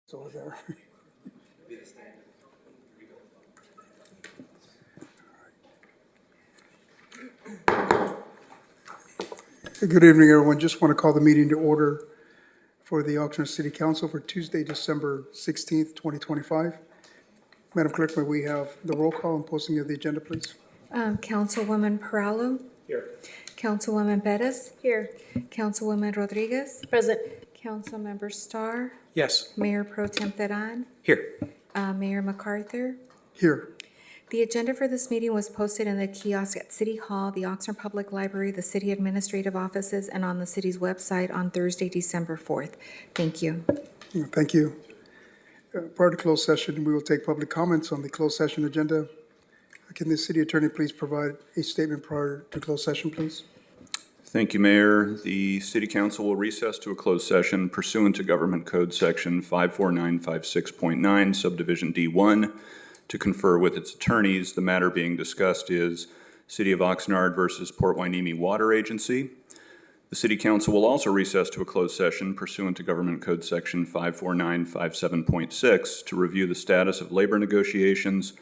It's over there. Good evening, everyone. Just want to call the meeting to order for the Oxnard City Council for Tuesday, December 16th, 2025. Madam Clerk, may we have the roll call and posting of the agenda, please? Councilwoman Perallo. Here. Councilwoman Bettis. Here. Councilwoman Rodriguez. Present. Councilmember Starr. Yes. Mayor Pro Tem Teran. Here. Mayor MacArthur. Here. The agenda for this meeting was posted in the kiosk at City Hall, the Oxnard Public Library, the city administrative offices, and on the city's website on Thursday, December 4th. Thank you. Thank you. Prior to closed session, we will take public comments on the closed session agenda. Can the city attorney please provide a statement prior to closed session, please? Thank you, Mayor. The City Council will recess to a closed session pursuant to Government Code Section 54956.9, Subdivision D1, to confer with its attorneys. The matter being discussed is City of Oxnard versus Port Hueneme Water Agency. The City Council will also recess to a closed session pursuant to Government Code Section 54957.6 to review the status of labor negotiations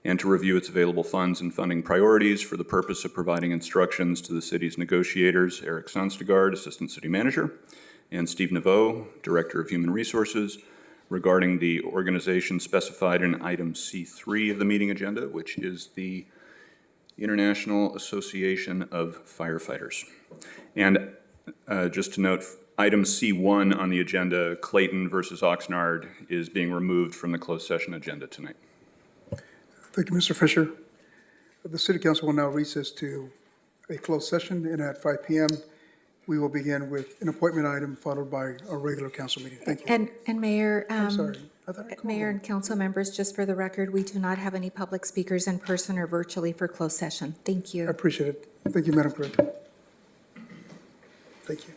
and to review its available funds and funding priorities for the purpose of providing instructions to the city's negotiators, Eric Sonstegard, Assistant City Manager, and Steve Naveau, Director of Human Resources, regarding the organization specified in item C3 of the meeting agenda, which is the International Association of Firefighters. And just to note, item C1 on the agenda, Clayton versus Oxnard, is being removed from the closed session agenda tonight. Thank you, Mr. Fisher. The City Council will now recess to a closed session, and at 5 p.m., we will begin with an appointment item followed by a regular council meeting. Thank you. And Mayor, I'm sorry. I thought I called Mayor him. and council members, just for the record, we do not have any public speakers in person or virtually for closed session. Thank you. I appreciate it. Thank you, Madam Clerk. Thank you.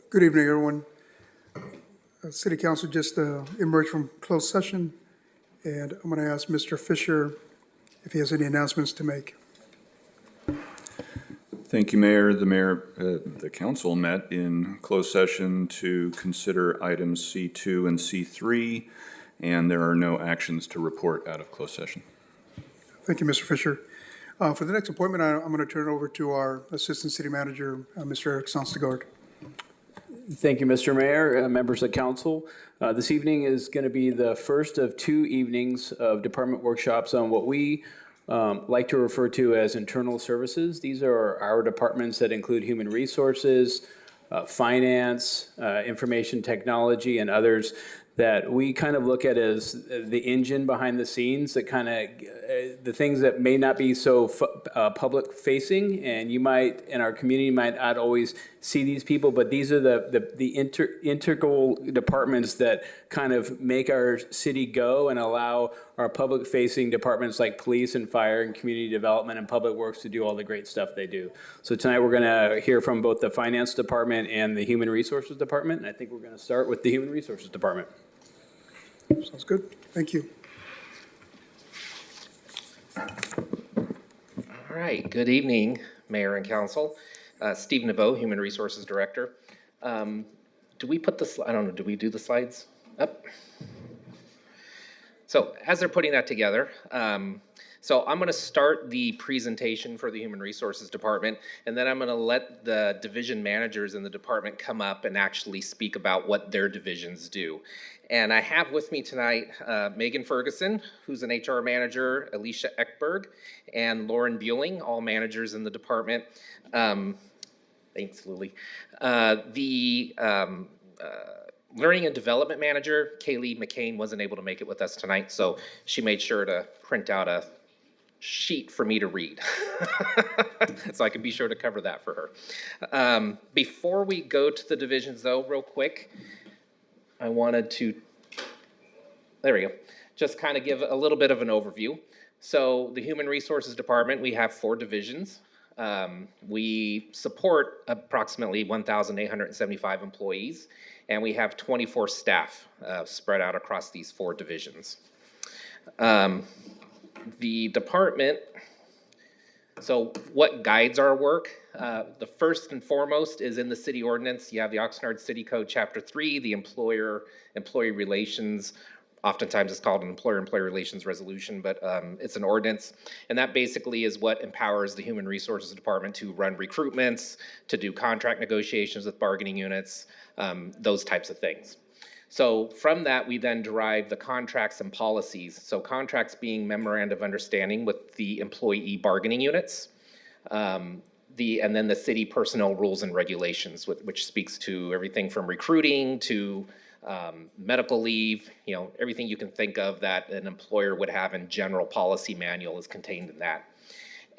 Good evening, everyone. City Council just emerged from closed session, and I'm going to ask Mr. Fisher if he has any announcements to make. Thank you, Mayor. The council met in closed session to consider items C2 and C3, and there are no actions to report out of closed session. Thank you, Mr. Fisher. For the next appointment, I'm going to turn it over to our Assistant City Manager, Mr. Eric Sonstegard. Thank you, Mr. Mayor, members of council. This evening is going to be the first of 2 evenings of department workshops on what we like to refer to as internal services. These are our departments that include human resources, finance, information technology, and others that we kind of look at as the engine behind the scenes, that kind of the things that may not be so public facing, and you might, in our community, might not always see these people, but these are the integral departments that kind of make our city go and allow our public facing departments like police and fire and community development and public works to do all the great stuff they do. So tonight we're going to hear from both the finance department and the human resources department, and I think we're going to start with the human resources department. Sounds good. Thank you. All right, good evening, Mayor and Council. Steve Naveau, Human Resources Director. Do we put the, I don't know, do we do the slides up? So as they're putting that together, so I'm going to start the presentation for the Human Resources Department, and then I'm going to let the division managers in the department come up and actually speak about what their divisions do. And I have with me tonight Megan Ferguson, who's an HR manager, Alicia Eckberg, and Lauren Bueling, all managers in the department. Thanks, Lily. Learning and development manager, Kaylee McCain, wasn't able to make it with us tonight, so she made sure to print out a sheet for me to read. So I can be sure to cover that for her. Before we go to the divisions though, real quick, I wanted to, there we go, just kind of give a little bit of an overview. So the Human Resources Department, we have 4 divisions. We support approximately 1,875 employees, and we have 24 staff spread out across these 4 divisions. The department, so what guides our work? The first and foremost is in the city ordinance. You have the Oxnard City Code Chapter 3, the employee relations. Oftentimes it's called an employer-employee relations resolution, but it's an ordinance. And that basically is what empowers the Human Resources Department to run recruitments, to do contract negotiations with bargaining units, those types of things. So from that, we then derive the contracts and policies. So contracts being memorandum of understanding with the employee bargaining units, and then the city personnel rules and regulations, which speaks to everything from recruiting to medical leave, everything you can think of that an employer would have in general policy manual is contained in that.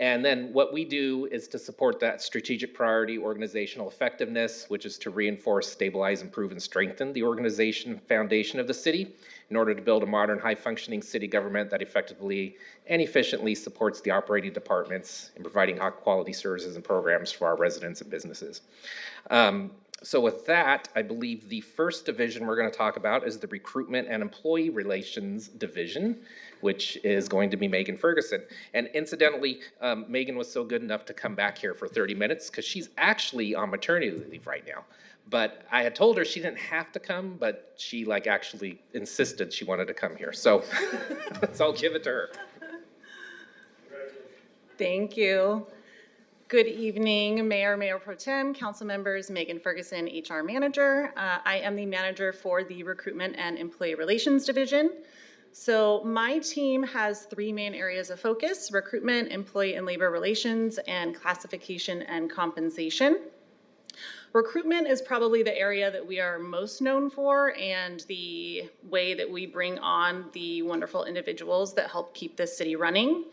And then what we do is to support that strategic priority organizational effectiveness, which is to reinforce, stabilize, improve, and strengthen the organization foundation of the city in order to build a modern, high-functioning city government that effectively and efficiently supports the operating departments in providing high-quality services and programs for our residents and businesses. So with that, I believe the first division we're going to talk about is the Recruitment and Employee Relations Division, which is going to be Megan Ferguson. And incidentally, Megan was so good enough to come back here for 30 minutes because she's actually on maternity leave right now. But I had told her she didn't have to come, but she actually insisted she wanted to come here. So, so I'll give it to her. Thank you. Good evening, Mayor Pro Tem, council members, Megan Ferguson, HR Manager. I am the manager for the Recruitment and Employee Relations Division. So my team has 3 main areas of focus: recruitment, employee and labor relations, and classification and compensation. Recruitment is probably the area that we are most known for and the way that we bring on the wonderful individuals that help keep this city running.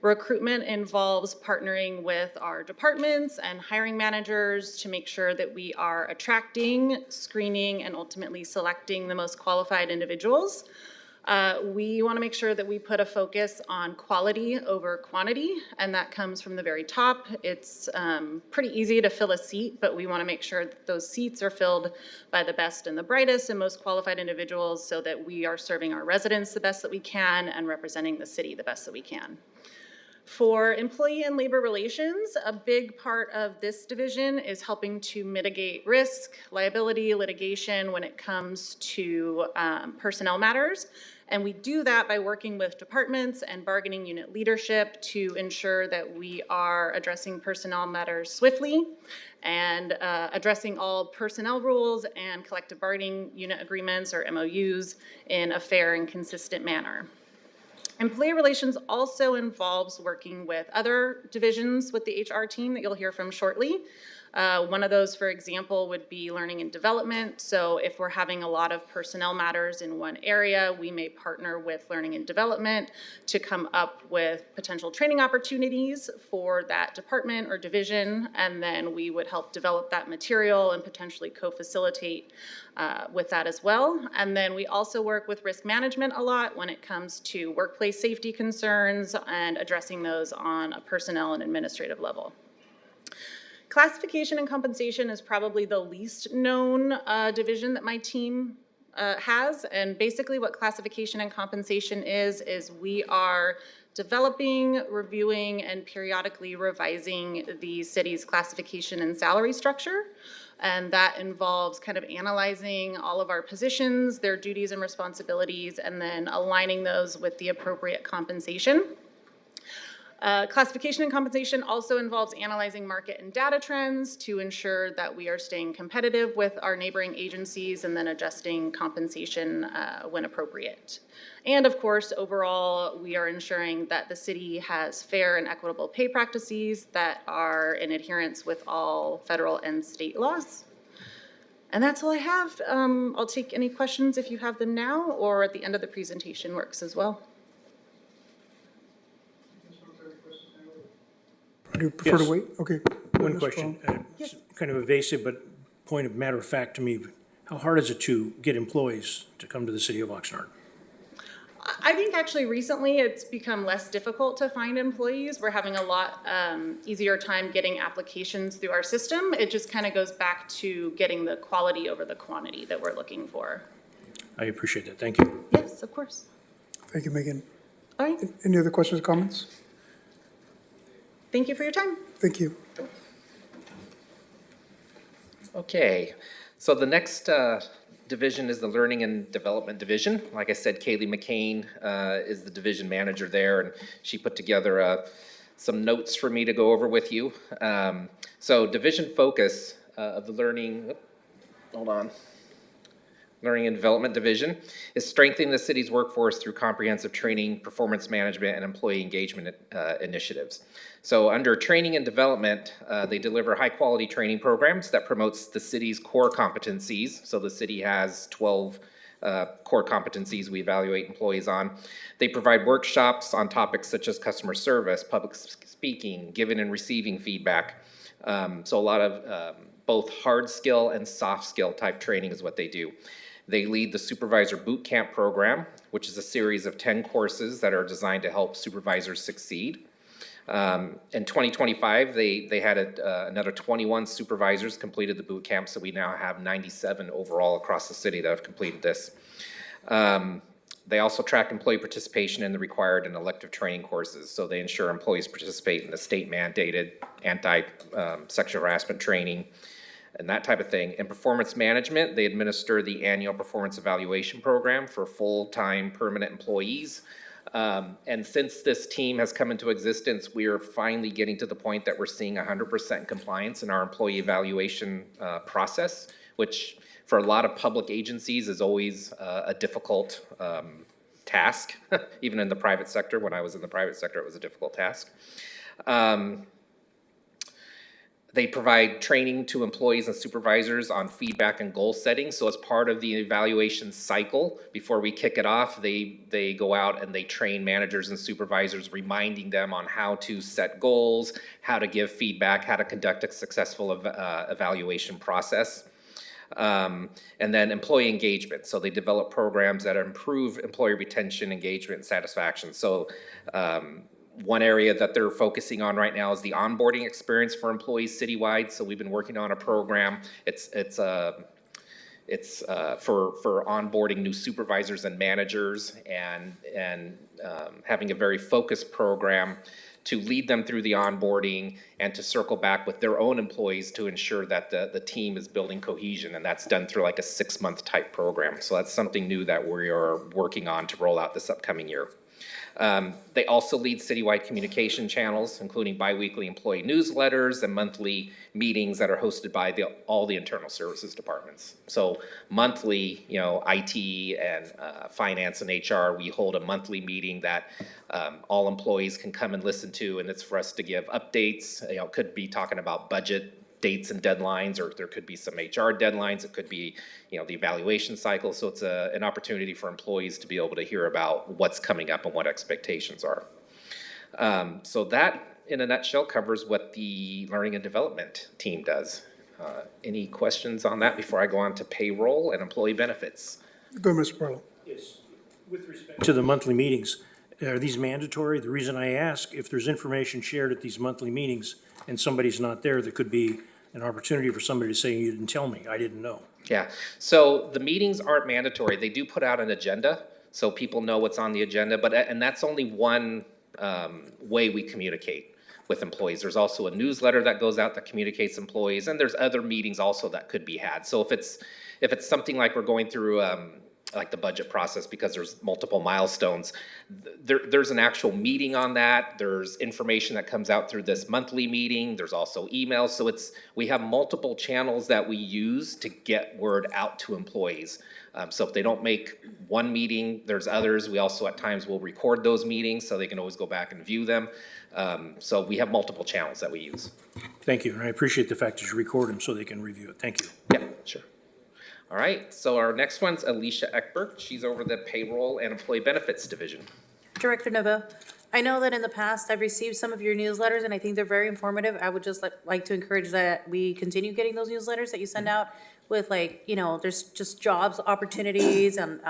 Recruitment involves partnering with our departments and hiring managers to make sure that we are attracting, screening, and ultimately selecting the most qualified individuals. We want to make sure that we put a focus on quality over quantity, and that comes from the very top. It's pretty easy to fill a seat, but we want to make sure that those seats are filled by the best and the brightest and most qualified individuals so that we are serving our residents the best that we can and representing the city the best that we can. For employee and labor relations, a big part of this division is helping to mitigate risk, liability, litigation when it comes to personnel matters. And we do that by working with departments and bargaining unit leadership to ensure that we are addressing personnel matters swiftly and addressing all personnel rules and collective bargaining unit agreements or MOUs in a fair and consistent manner. Employee relations also involves working with other divisions with the HR team that you'll hear from shortly. One of those, for example, would be learning and development. So if we're having a lot of personnel matters in one area, we may partner with learning and development to come up with potential training opportunities for that department or division, and then we would help develop that material and potentially co-facilitate with that as well. And then we also work with risk management a lot when it comes to workplace safety concerns and addressing those on a personnel and administrative level. Classification and compensation is probably the least known division that my team has. And basically what classification and compensation is we are developing, reviewing, and periodically revising the city's classification and salary structure. And that involves kind of analyzing all of our positions, their duties and responsibilities, and then aligning those with the appropriate compensation. Classification and compensation also involves analyzing market and data trends to ensure that we are staying competitive with our neighboring agencies and then adjusting compensation when appropriate. And of course, overall, we are ensuring that the city has fair and equitable pay practices that are in adherence with all federal and state laws. And that's all I have. I'll take any questions if you have them now or at the end of the presentation works as well. Do you prefer to Yes. wait? Okay. One Mr. question, Brown. it's kind of evasive, but point of matter of fact to me. How hard is it to get employees to come to the city of Oxnard? I think actually recently it's become less difficult to find employees. We're having a lot easier time getting applications through our system. It just kind of goes back to getting the quality over the quantity that we're looking for. I appreciate that. Thank you. Yes, of course. Thank you, Megan. All right. Any other questions or comments? Thank you for your time. Thank you. Okay, so the next division is the Learning and Development Division. Like I said, Kaylee McCain is the division manager there, and she put together some notes for me to go over with you. So division focus of the Learning and Development Division is strengthening the city's workforce through comprehensive training, performance management, and employee engagement initiatives. So under training and development, they deliver high-quality training programs that promotes the city's core competencies. So the city has 12 core competencies we evaluate employees on. They provide workshops on topics such as customer service, public speaking, giving and receiving feedback. So a lot of both hard skill and soft skill type training is what they do. They lead the Supervisor Boot Camp program, which is a series of 10 courses that are designed to help supervisors succeed. In 2025, they had another 21 supervisors completed the boot camp, so we now have 97 overall across the city that have completed this. They also track employee participation in the required and elective training courses, so they ensure employees participate in the state-mandated anti-sexual harassment training and that type of thing. In performance management, they administer the annual performance evaluation program for full-time permanent employees. And since this team has come into existence, we are finally getting to the point that we're seeing 100% compliance in our employee evaluation process, which for a lot of public agencies is always a difficult task. Even in the private sector, when I was in the private sector, it was a difficult task. They provide training to employees and supervisors on feedback and goal setting. So as part of the evaluation cycle, before we kick it off, they go out and they train managers and supervisors, reminding them on how to set goals, how to give feedback, how to conduct a successful evaluation process. And then employee engagement. So they develop programs that improve employee retention, engagement, and satisfaction. So one area that they're focusing on right now is the onboarding experience for employees citywide. So we've been working on a program. It's for onboarding new supervisors and managers, and having a very focused program to lead them through the onboarding and to circle back with their own employees to ensure that the team is building cohesion. And that's done through like a 6-month type program. So that's something new that we are working on to roll out this upcoming year. They also lead citywide communication channels, including biweekly employee newsletters and monthly meetings that are hosted by all the internal services departments. So monthly, IT and finance and HR, we hold a monthly meeting that all employees can come and listen to, and it's for us to give updates. It could be talking about budget dates and deadlines, or there could be some HR deadlines. It could be, the evaluation cycle. So it's an opportunity for employees to be able to hear about what's coming up and what expectations are. So that, in a nutshell, covers what the learning and development team does. Any questions on that before I go on to payroll and employee benefits? Go, Mr. Barlow. Yes. With respect to the monthly meetings, are these mandatory? The reason I ask, if there's information shared at these monthly meetings and somebody's not there, there could be an opportunity for somebody to say, you didn't tell me, I didn't know. Yeah, so the meetings aren't mandatory. They do put out an agenda, so people know what's on the agenda, and that's only one way we communicate with employees. There's also a newsletter that goes out that communicates employees, and there's other meetings also that could be had. So if it's something like we're going through like the budget process, because there's multiple milestones, there's an actual meeting on that. There's information that comes out through this monthly meeting. There's also emails. So we have multiple channels that we use to get word out to employees. So if they don't make one meeting, there's others. We also at times will record those meetings so they can always go back and view them. So we have multiple channels that we use. Thank you, and I appreciate the fact that you record them so they can review it. Thank you. Yeah, sure. All right, so our next one's Alicia Eckberg. She's over the payroll and employee benefits division. Director Novo, I know that in the past I've received some of your newsletters and I think they're very informative. I would just like to encourage that we continue getting those newsletters that you send out with there's just jobs, opportunities, and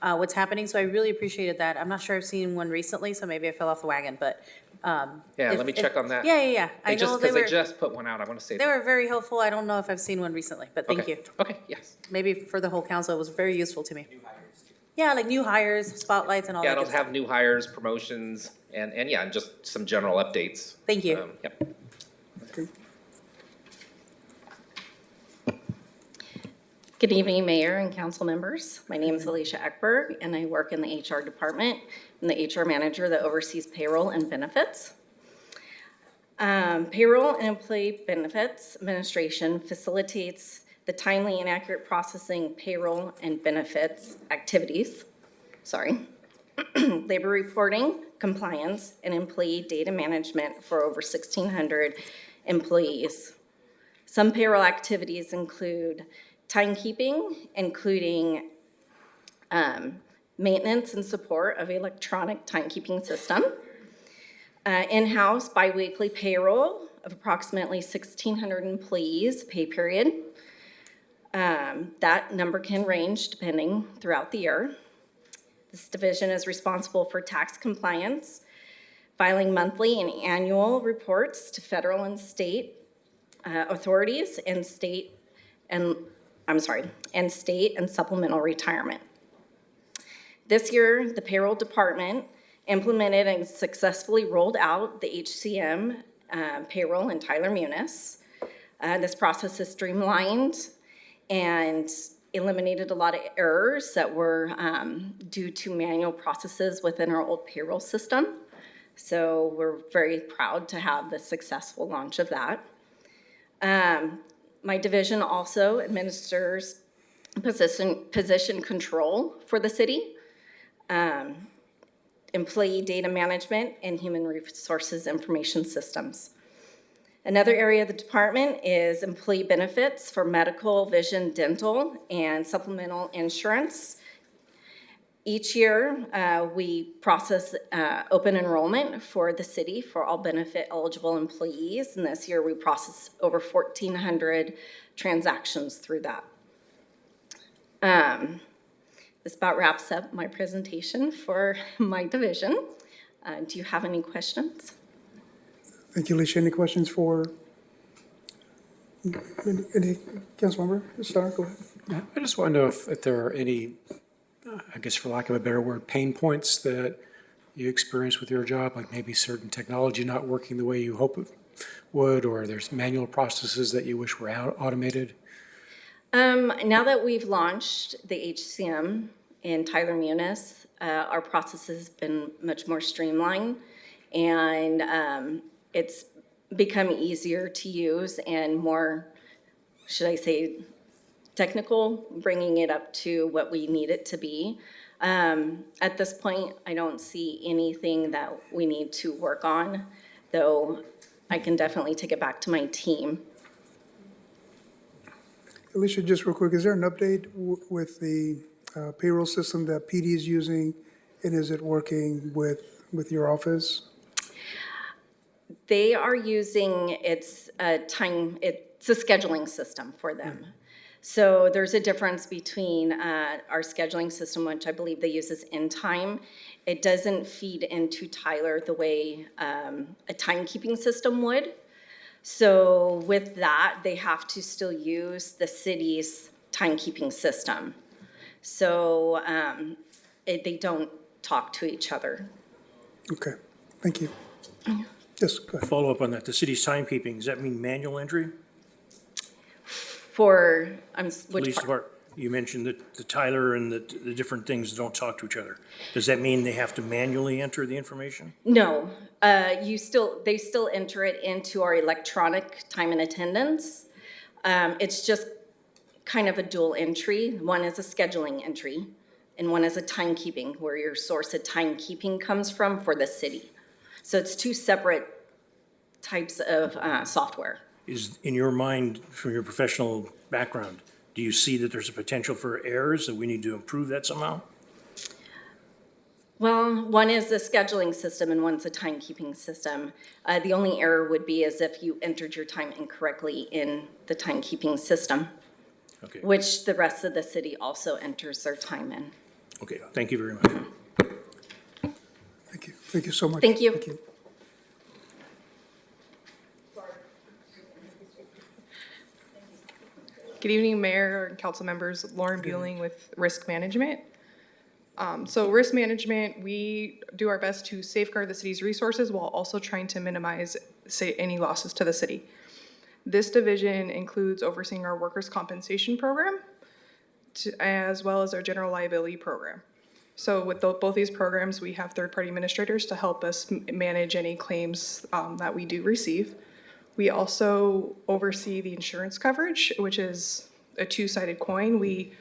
what's happening. So I really appreciated that. I'm not sure I've seen one recently, so maybe I fell off the wagon, but. Let me check on that. Yeah. I know because they just put one out. I want to say they were very helpful. I don't know if I've seen one recently, but thank you. Okay, yes. Maybe for the whole council, it was very useful to me. Yeah, like new hires, spotlights, and all Yeah, that. it'll good stuff. have new hires, promotions, and just some general updates. Thank you. Yep. Okay. Good evening, Mayor and council members. My name is Alicia Eckberg, and I work in the HR department. I'm the HR manager that oversees payroll and benefits. Payroll and employee benefits administration facilitates the timely and accurate processing payroll and benefits activities. Labor reporting, compliance, and employee data management for over 1,600 employees. Some payroll activities include timekeeping, including maintenance and support of electronic timekeeping system, in-house biweekly payroll of approximately 1,600 employees pay period. That number can range depending throughout the year. This division is responsible for tax compliance, filing monthly and annual reports to federal and state authorities and state and supplemental retirement. This year, the payroll department implemented and successfully rolled out the HCM payroll in Tyler Munis. This process is streamlined and eliminated a lot of errors that were due to manual processes within our old payroll system. So we're very proud to have the successful launch of that. My division also administers position control for the city, employee data management, and human resources information systems. Another area of the department is employee benefits for medical, vision, dental, and supplemental insurance. Each year, we process open enrollment for the city for all benefit eligible employees. And this year we processed over 1,400 transactions through that. This about wraps up my presentation for my division. Do you have any questions? Thank you, Alicia. Any questions for any council member? Star, go ahead. I just want to know if there are any, I guess for lack of a better word, pain points that you experience with your job, like maybe certain technology not working the way you hope it would, or there's manual processes that you wish were automated? Now that we've launched the HCM in Tyler Munis, our process has been much more streamlined, and it's become easier to use and more, should I say, technical, bringing it up to what we need it to be. At this point, I don't see anything that we need to work on, though I can definitely take it back to my team. Alicia, just real quick, is there an update with the payroll system that PD is using, and is it working with your office? They are using, it's a scheduling system for them. So there's a difference between our scheduling system, which I believe they use as InTime. It doesn't feed into Tyler the way a timekeeping system would. So with that, they have to still use the city's timekeeping system. So they don't talk to each other. Okay, thank you. Yes, go ahead. Follow up on that, the city's timekeeping, does that mean manual entry? For, which Police part? department, you mentioned that the Tyler and the different things don't talk to each other. Does that mean they have to manually enter the information? No, they still enter it into our electronic time and attendance. It's just kind of a dual entry. One is a scheduling entry, and one is a timekeeping, where your source of timekeeping comes from for the city. So it's two separate types of software. Is, in your mind, from your professional background, do you see that there's a potential for errors, that we need to improve that somehow? Well, one is the scheduling system and one's a timekeeping system. The only error would be as if you entered your time incorrectly in the timekeeping system, Okay. which the rest of the city also enters their time in. Okay, thank you very much. Thank you. Thank you so much. Thank you. Thank you. Good evening, Mayor and council members. Lauren Bueling with Risk Management. So risk management, we do our best to safeguard the city's resources while also trying to minimize, say, any losses to the city. This division includes overseeing our workers' compensation program as well as our general liability program. So with both these programs, we have third-party administrators to help us manage any claims that we do receive. We also oversee the insurance coverage, which is a two-sided coin. We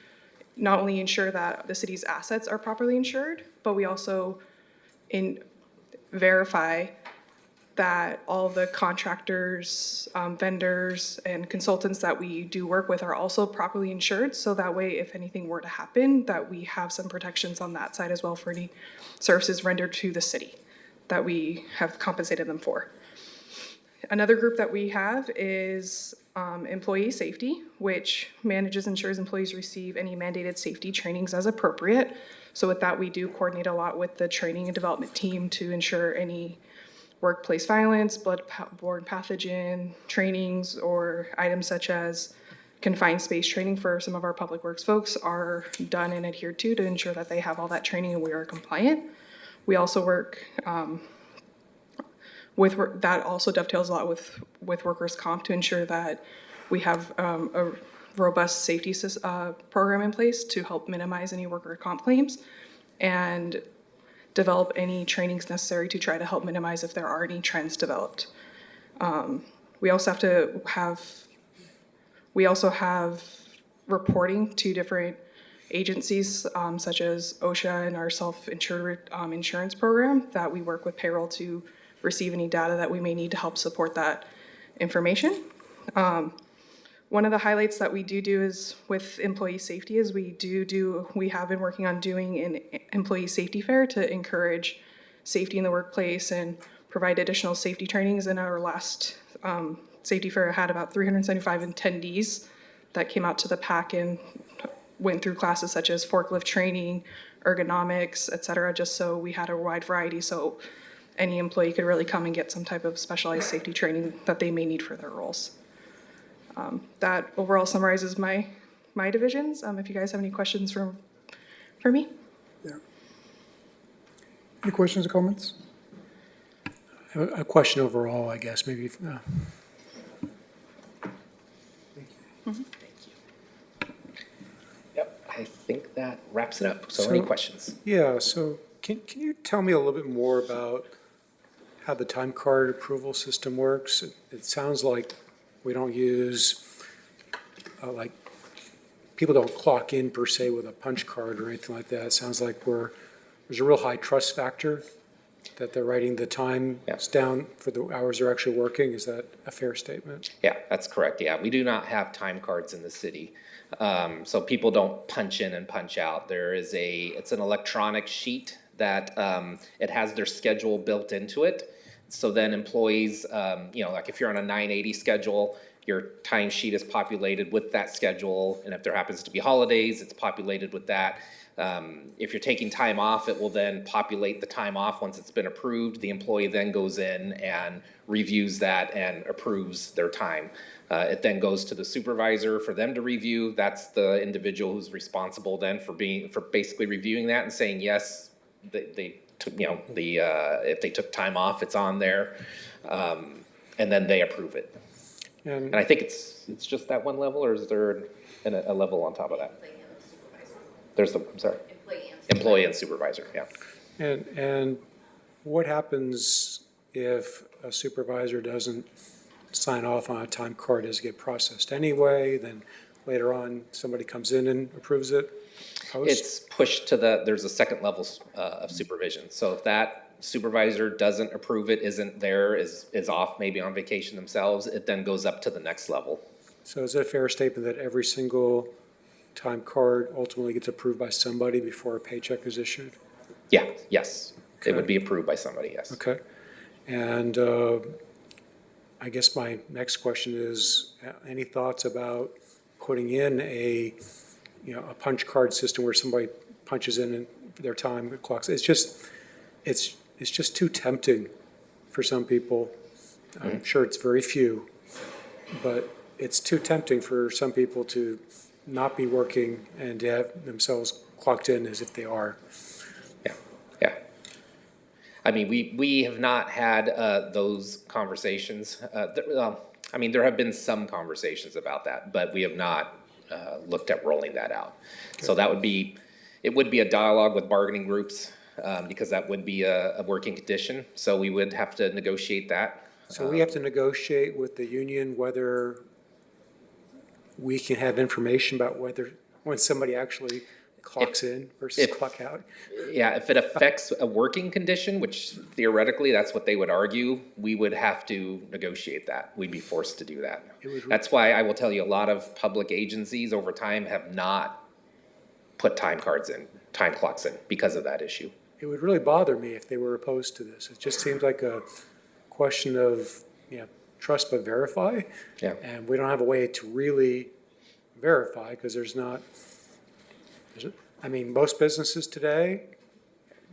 not only ensure that the city's assets are properly insured, but we also verify that all the contractors, vendors, and consultants that we do work with are also properly insured. So that way, if anything were to happen, that we have some protections on that side as well for any services rendered to the city that we have compensated them for. Another group that we have is employee safety, which manages and ensures employees receive any mandated safety trainings as appropriate. So with that, we do coordinate a lot with the training and development team to ensure any workplace violence, bloodborne pathogen trainings, or items such as confined space training for some of our public works folks are done and adhered to ensure that they have all that training and we are compliant. We also work that also dovetails a lot with workers' comp to ensure that we have a robust safety program in place to help minimize any worker comp claims and develop any trainings necessary to try to help minimize if there are any trends developed. We also have reporting to different agencies such as OSHA and our self-insured insurance program that we work with payroll to receive any data that we may need to help support that information. One of the highlights that we do is with employee safety is we have been working on doing an employee safety fair to encourage safety in the workplace and provide additional safety trainings. In our last safety fair, had about 375 attendees that came out to the PAC and went through classes such as forklift training, ergonomics, et cetera, just so we had a wide variety so any employee could really come and get some type of specialized safety training that they may need for their roles. That overall summarizes my divisions. If you guys have any questions for me. Yeah. Any questions or comments? A question overall, I guess, maybe. Yep, I think that wraps it up. So any questions? Yeah, so can you tell me a little bit more about how the time card approval system works? It sounds like we don't use, like, people don't clock in per se with a punch card or anything like that. It sounds like there's a real high trust factor that they're writing the time down for the hours they're actually working. Is that a fair statement? Yeah, that's correct. Yeah, we do not have time cards in the city. So people don't punch in and punch out. It's an electronic sheet that it has their schedule built into it. So then employees, like if you're on a 980 schedule, your timesheet is populated with that schedule. And if there happens to be holidays, it's populated with that. If you're taking time off, it will then populate the time off once it's been approved. The employee then goes in and reviews that and approves their time. It then goes to the supervisor for them to review. That's the individual who's responsible then for basically reviewing that and saying, yes, they took, if they took time off, it's on there. And then they approve it. And I think it's just that one level, or is there a level on top of that? I'm sorry. Employee and supervisor, yeah. And what happens if a supervisor doesn't sign off on a time card? Does it get processed anyway? Then later on, somebody comes in and approves it? It's pushed to there's a second level of supervision. So if that supervisor doesn't approve it, isn't there, is off, maybe on vacation themselves, it then goes up to the next level. So is it a fair statement that every single time card ultimately gets approved by somebody before a paycheck is issued? Yeah, yes. Okay. It would be approved by somebody, yes. Okay. And I guess my next question is, any thoughts about putting in a punch card system where somebody punches in their time clocks? It's just too tempting for some people. I'm sure it's very few, but it's too tempting for some people to not be working and to have themselves clocked in as if they are. Yeah. I mean, we have not had those conversations. There have been some conversations about that, but we have not looked at rolling that out. Okay. So it would be a dialogue with bargaining groups, because that would be a working condition. So we would have to negotiate that. So we have to negotiate with the union whether we can have information about when somebody actually clocks in versus clock out? Yeah, if it affects a working condition, which theoretically that's what they would argue, we would have to negotiate that. We'd be forced to do that. That's why I will tell you, a lot of public agencies over time have not put time clocks in because of that issue. It would really bother me if they were opposed to this. It just seems like a question of, trust but verify. Yeah. And we don't have a way to really verify because most businesses today,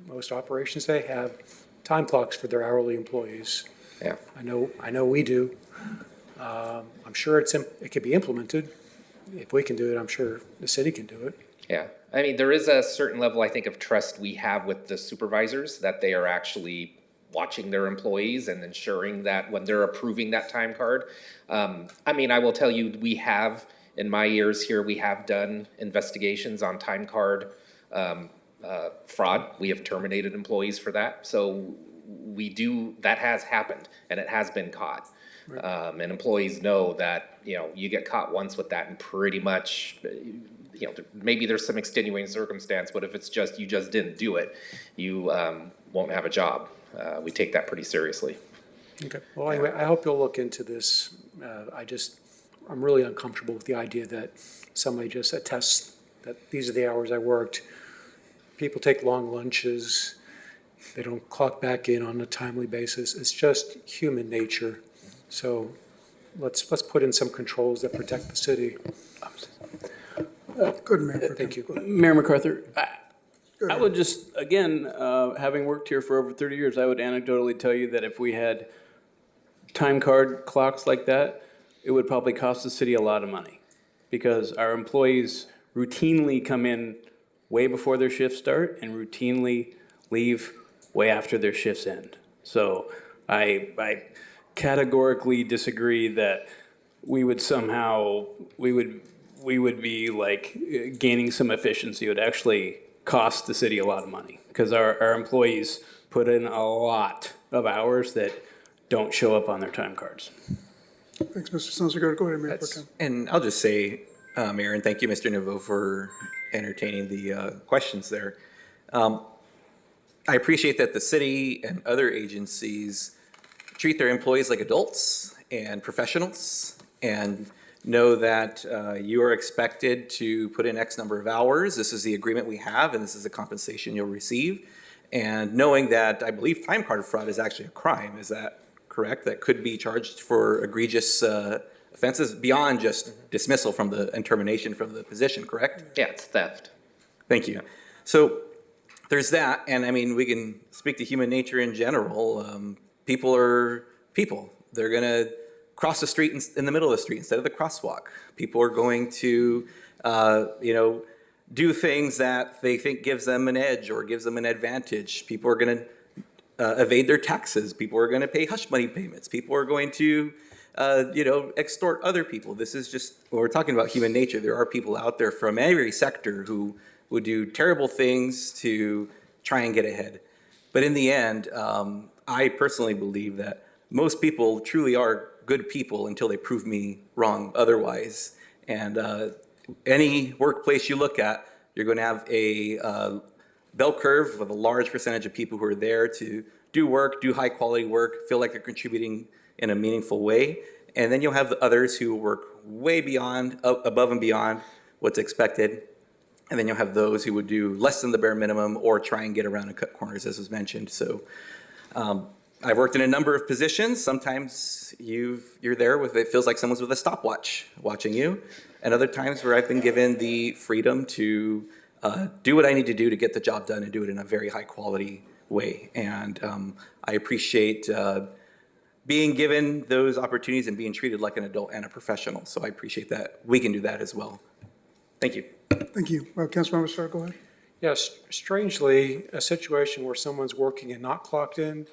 most operations today have time clocks for their hourly employees. Yeah. I know we do. I'm sure it could be implemented. If we can do it, I'm sure the city can do it. Yeah. I mean, there is a certain level, I think, of trust we have with the supervisors that they are actually watching their employees and ensuring that when they're approving that time card. I will tell you, we have, in my years here, we have done investigations on time card fraud. We have terminated employees for that. So that has happened and it has been caught. Right. And employees know that, you get caught once with that and pretty much, maybe there's some extenuating circumstance, but if it's you just didn't do it, you won't have a job. We take that pretty seriously. Okay, well, anyway, I hope you'll look into this. I'm really uncomfortable with the idea that somebody just attests that these are the hours I worked. People take long lunches. They don't clock back in on a timely basis. It's just human nature. So let's put in some controls that protect the city. Good, Mayor. Thank you. Mayor MacArthur, I would just, again, having worked here for over 30 years, I would anecdotally tell you that if we had time card clocks like that, it would probably cost the city a lot of money because our employees routinely come in way before their shifts start and routinely leave way after their shifts end. So I categorically disagree that we would somehow, we would be like gaining some efficiency. It would actually cost the city a lot of money because our employees put in a lot of hours that don't show up on their time cards. Thanks, Mr. Sondergaard. Go ahead, Mayor Pro Tem. And I'll just say, Mayor, and thank you, Mr. Naveau, for entertaining the questions there. I appreciate that the city and other agencies treat their employees like adults and professionals and know that you are expected to put in X number of hours. This is the agreement we have, and this is the compensation you'll receive. And knowing that I believe time card fraud is actually a crime, is that correct? That could be charged for egregious offenses beyond just dismissal from the and termination from the position, correct? Yeah, it's theft. Thank you. So there's that, and I mean, we can speak to human nature in general. People are people. They're gonna cross the street in the middle of the street instead of the crosswalk. People are going to, do things that they think gives them an edge or gives them an advantage. People are gonna evade their taxes. People are gonna pay hush money payments. People are going to, extort other people. This is just, when we're talking about human nature, there are people out there from every sector who would do terrible things to try and get ahead. But in the end, I personally believe that most people truly are good people until they prove me wrong otherwise. And any workplace you look at, you're going to have a bell curve with a large percentage of people who are there to do work, do high quality work, feel like they're contributing in a meaningful way. And then you'll have the others who work way beyond, above and beyond what's expected. And then you'll have those who would do less than the bare minimum or try and get around and cut corners, as was mentioned. So I've worked in a number of positions. Sometimes you're there with, it feels like someone's with a stopwatch watching you. And other times where I've been given the freedom to do what I need to do to get the job done and do it in a very high quality way. And I appreciate being given those opportunities and being treated like an adult and a professional. So I appreciate that we can do that as well. Thank you. Thank you. Councilmember Starr, go ahead. Yes, strangely, a situation where someone's working and not clocked in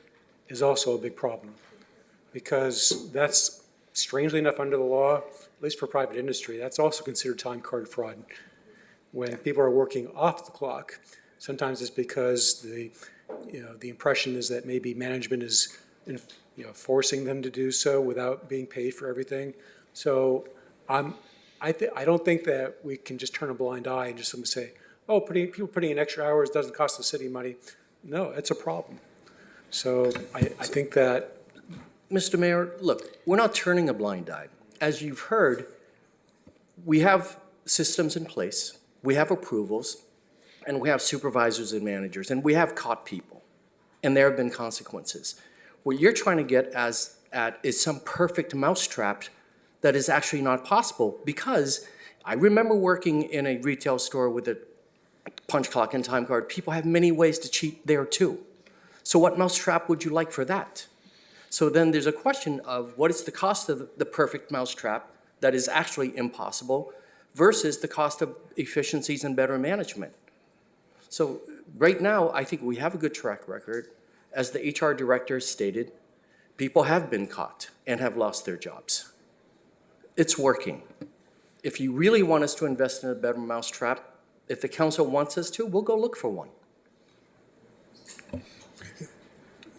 is also a big problem, because that's, strangely enough, under the law, at least for private industry, that's also considered time card fraud. When people are working off the clock, sometimes it's because the impression is that maybe management is forcing them to do so without being paid for everything. So I don't think that we can just turn a blind eye and just say, oh, people putting in extra hours doesn't cost the city money. No, it's a problem. So I think that. Mr. Mayor, look, we're not turning a blind eye. As you've heard, we have systems in place, we have approvals, and we have supervisors and managers, and we have caught people, and there have been consequences. What you're trying to get at is some perfect mousetrap that is actually not possible, because I remember working in a retail store with a punch clock and time card. People have many ways to cheat there too. So what mousetrap would you like for that? So then there's a question of what is the cost of the perfect mousetrap that is actually impossible versus the cost of efficiencies and better management. So right now, I think we have a good track record. As the HR director stated, people have been caught and have lost their jobs. It's working. If you really want us to invest in a better mousetrap, if the council wants us to, we'll go look for one.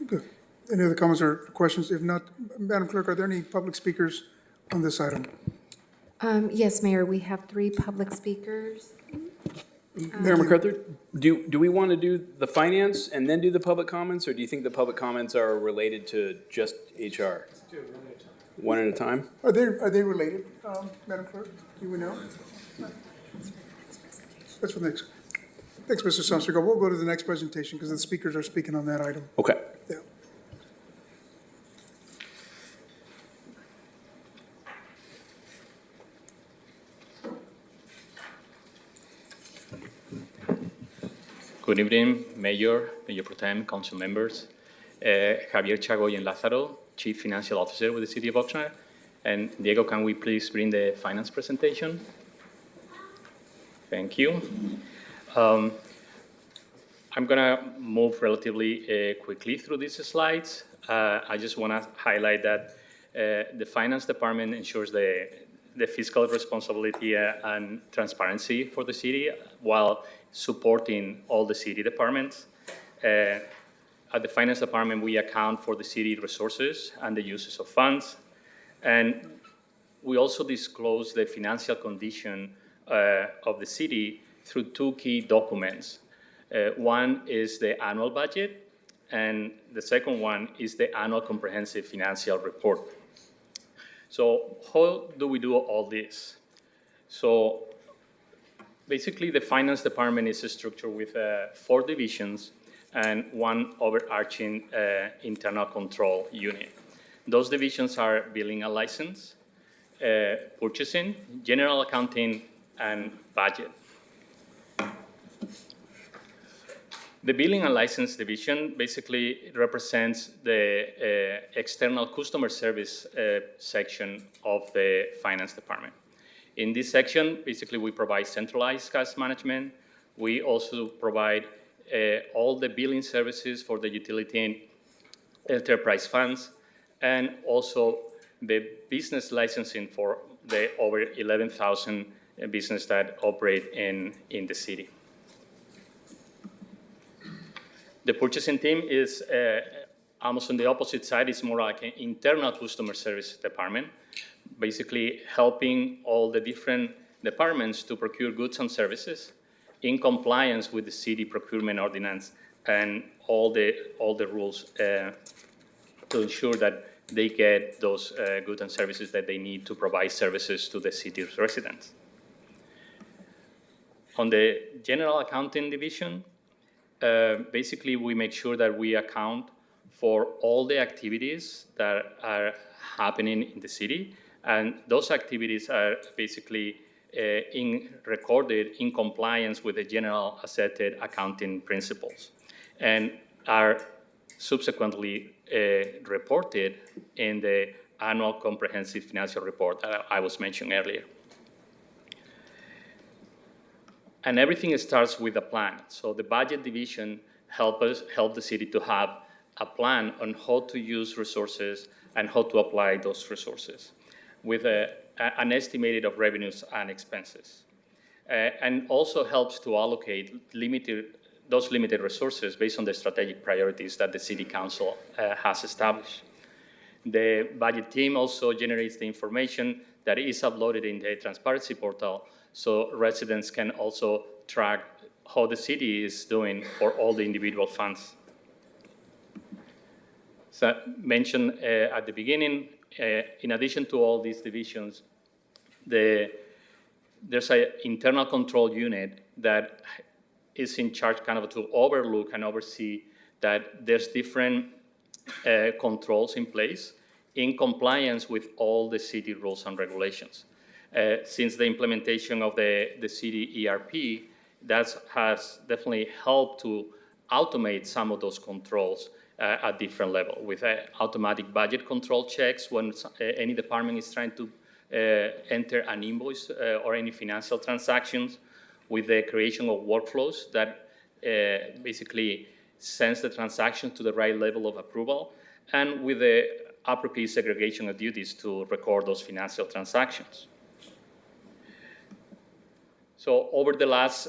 Good. Any other comments or questions? If not, Madam Clerk, are there any public speakers on this item? Yes, Mayor, we have 3 public speakers. Mayor MacArthur, do we want to do the finance and then do the public comments, or do you think the public comments are related to just HR? One at a time? Are they related, Madam Clerk? Do we know? That's for next. Thanks, Mr. Sonstergaard. We'll go to the next presentation because the speakers are speaking on that item. Okay. Yeah. Good evening, Mayor, Mayor Pro Tem, Council members. Javier Chagoyen Lázaro, Chief Financial Officer with the City of Oxnard. And Diego, can we please bring the finance presentation? Thank you. I'm going to move relatively quickly through these slides. I just want to highlight that the Finance Department ensures the fiscal responsibility and transparency for the city while supporting all the city departments. At the Finance Department, we account for the city resources and the uses of funds. And we also disclose the financial condition of the city through two key documents. One is the annual budget, and the second one is the annual comprehensive financial report. So how do we do all this? So basically, the Finance Department is structured with 4 divisions and one overarching internal control unit. Those divisions are billing and license, purchasing, general accounting, and budget. The billing and license division basically represents the external customer service section of the Finance Department. In this section, basically, we provide centralized cash management. We also provide all the billing services for the utility and enterprise funds, and also the business licensing for the over 11,000 businesses that operate in the city. The purchasing team is almost on the opposite side. It's more like an internal customer service department, basically helping all the different departments to procure goods and services in compliance with the city procurement ordinance and all the rules to ensure that they get those goods and services that they need to provide services to the city's residents. On the general accounting division, basically we make sure that we account for all the activities that are happening in the city, and those activities are basically recorded in compliance with the general accepted accounting principles and are subsequently reported in the annual comprehensive financial report that I was mentioning earlier. And everything starts with a plan. So the budget division help the city to have a plan on how to use resources and how to apply those resources with an estimated of revenues and expenses. And also helps to allocate those limited resources based on the strategic priorities that the City Council has established. The budget team also generates the information that is uploaded in the transparency portal, so residents can also track how the city is doing for all the individual funds. So I mentioned at the beginning, in addition to all these divisions, there's an internal control unit that is in charge kind of to overlook and oversee that there's different controls in place in compliance with all the city rules and regulations. Since the implementation of the city ERP, that has definitely helped to automate some of those controls at different level with automatic budget control checks when any department is trying to enter an invoice or any financial transactions, with the creation of workflows that basically sends the transaction to the right level of approval, and with the appropriate segregation of duties to record those financial transactions. So over the last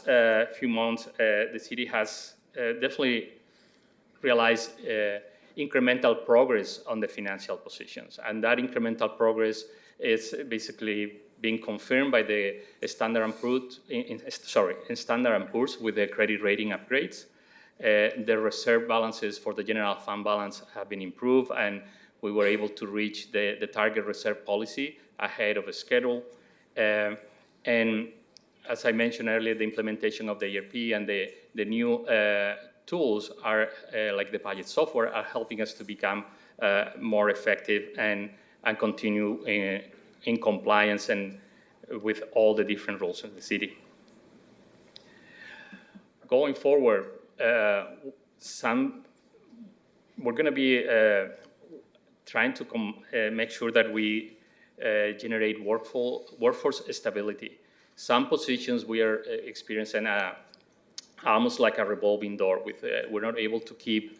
few months, the city has definitely realized incremental progress on the financial positions. And that incremental progress is basically being confirmed by the Standard & Poor's, in Standard & Poor's with the credit rating upgrades. The reserve balances for the general fund balance have been improved, and we were able to reach the target reserve policy ahead of schedule. And as I mentioned earlier, the implementation of the ERP and the new tools are like the budget software are helping us to become more effective and continue in compliance and with all the different rules of the city. Going forward, we're going to be trying to make sure that we generate workforce stability. Some positions we are experiencing almost like a revolving door. We're not able to keep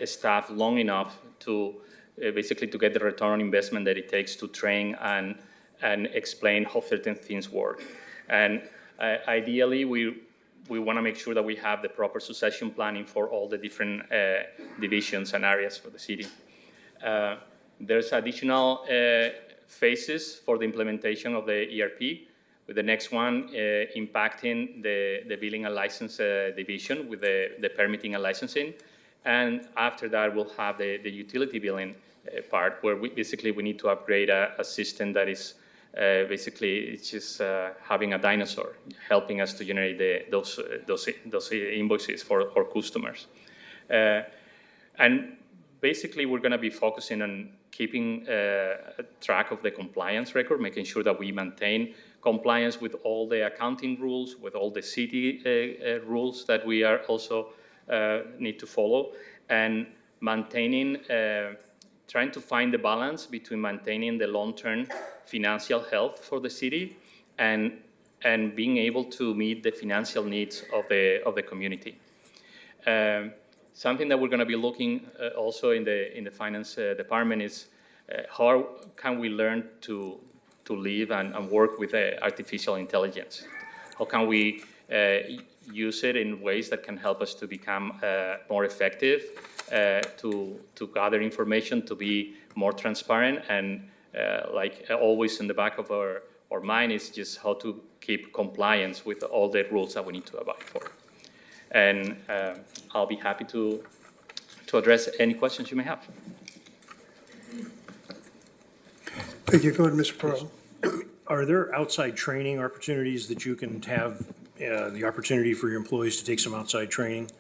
staff long enough to basically to get the return on investment that it takes to train and explain how certain things work. And ideally, we want to make sure that we have the proper succession planning for all the different divisions and areas for the city. There's additional phases for the implementation of the ERP, with the next one impacting the billing and license division with the permitting and licensing. And after that, we'll have the utility billing part, where we need to upgrade a system that is it's just having a dinosaur, helping us to generate those invoices for our customers. And basically, we're going to be focusing on keeping track of the compliance record, making sure that we maintain compliance with all the accounting rules, with all the city rules that we are also need to follow, and maintaining, trying to find the balance between maintaining the long-term financial health for the city and being able to meet the financial needs of the community. Something that we're going to be looking also in the finance department is how can we learn to live and work with artificial intelligence? How can we use it in ways that can help us to become more effective, to gather information, to be more transparent, and like always in the back of our mind is just how to keep compliance with all the rules that we need to abide for. And I'll be happy to address any questions you may have. Thank you. Go ahead, Mr. Pearl. Are there outside training opportunities that you can have the opportunity for your employees to take some outside training?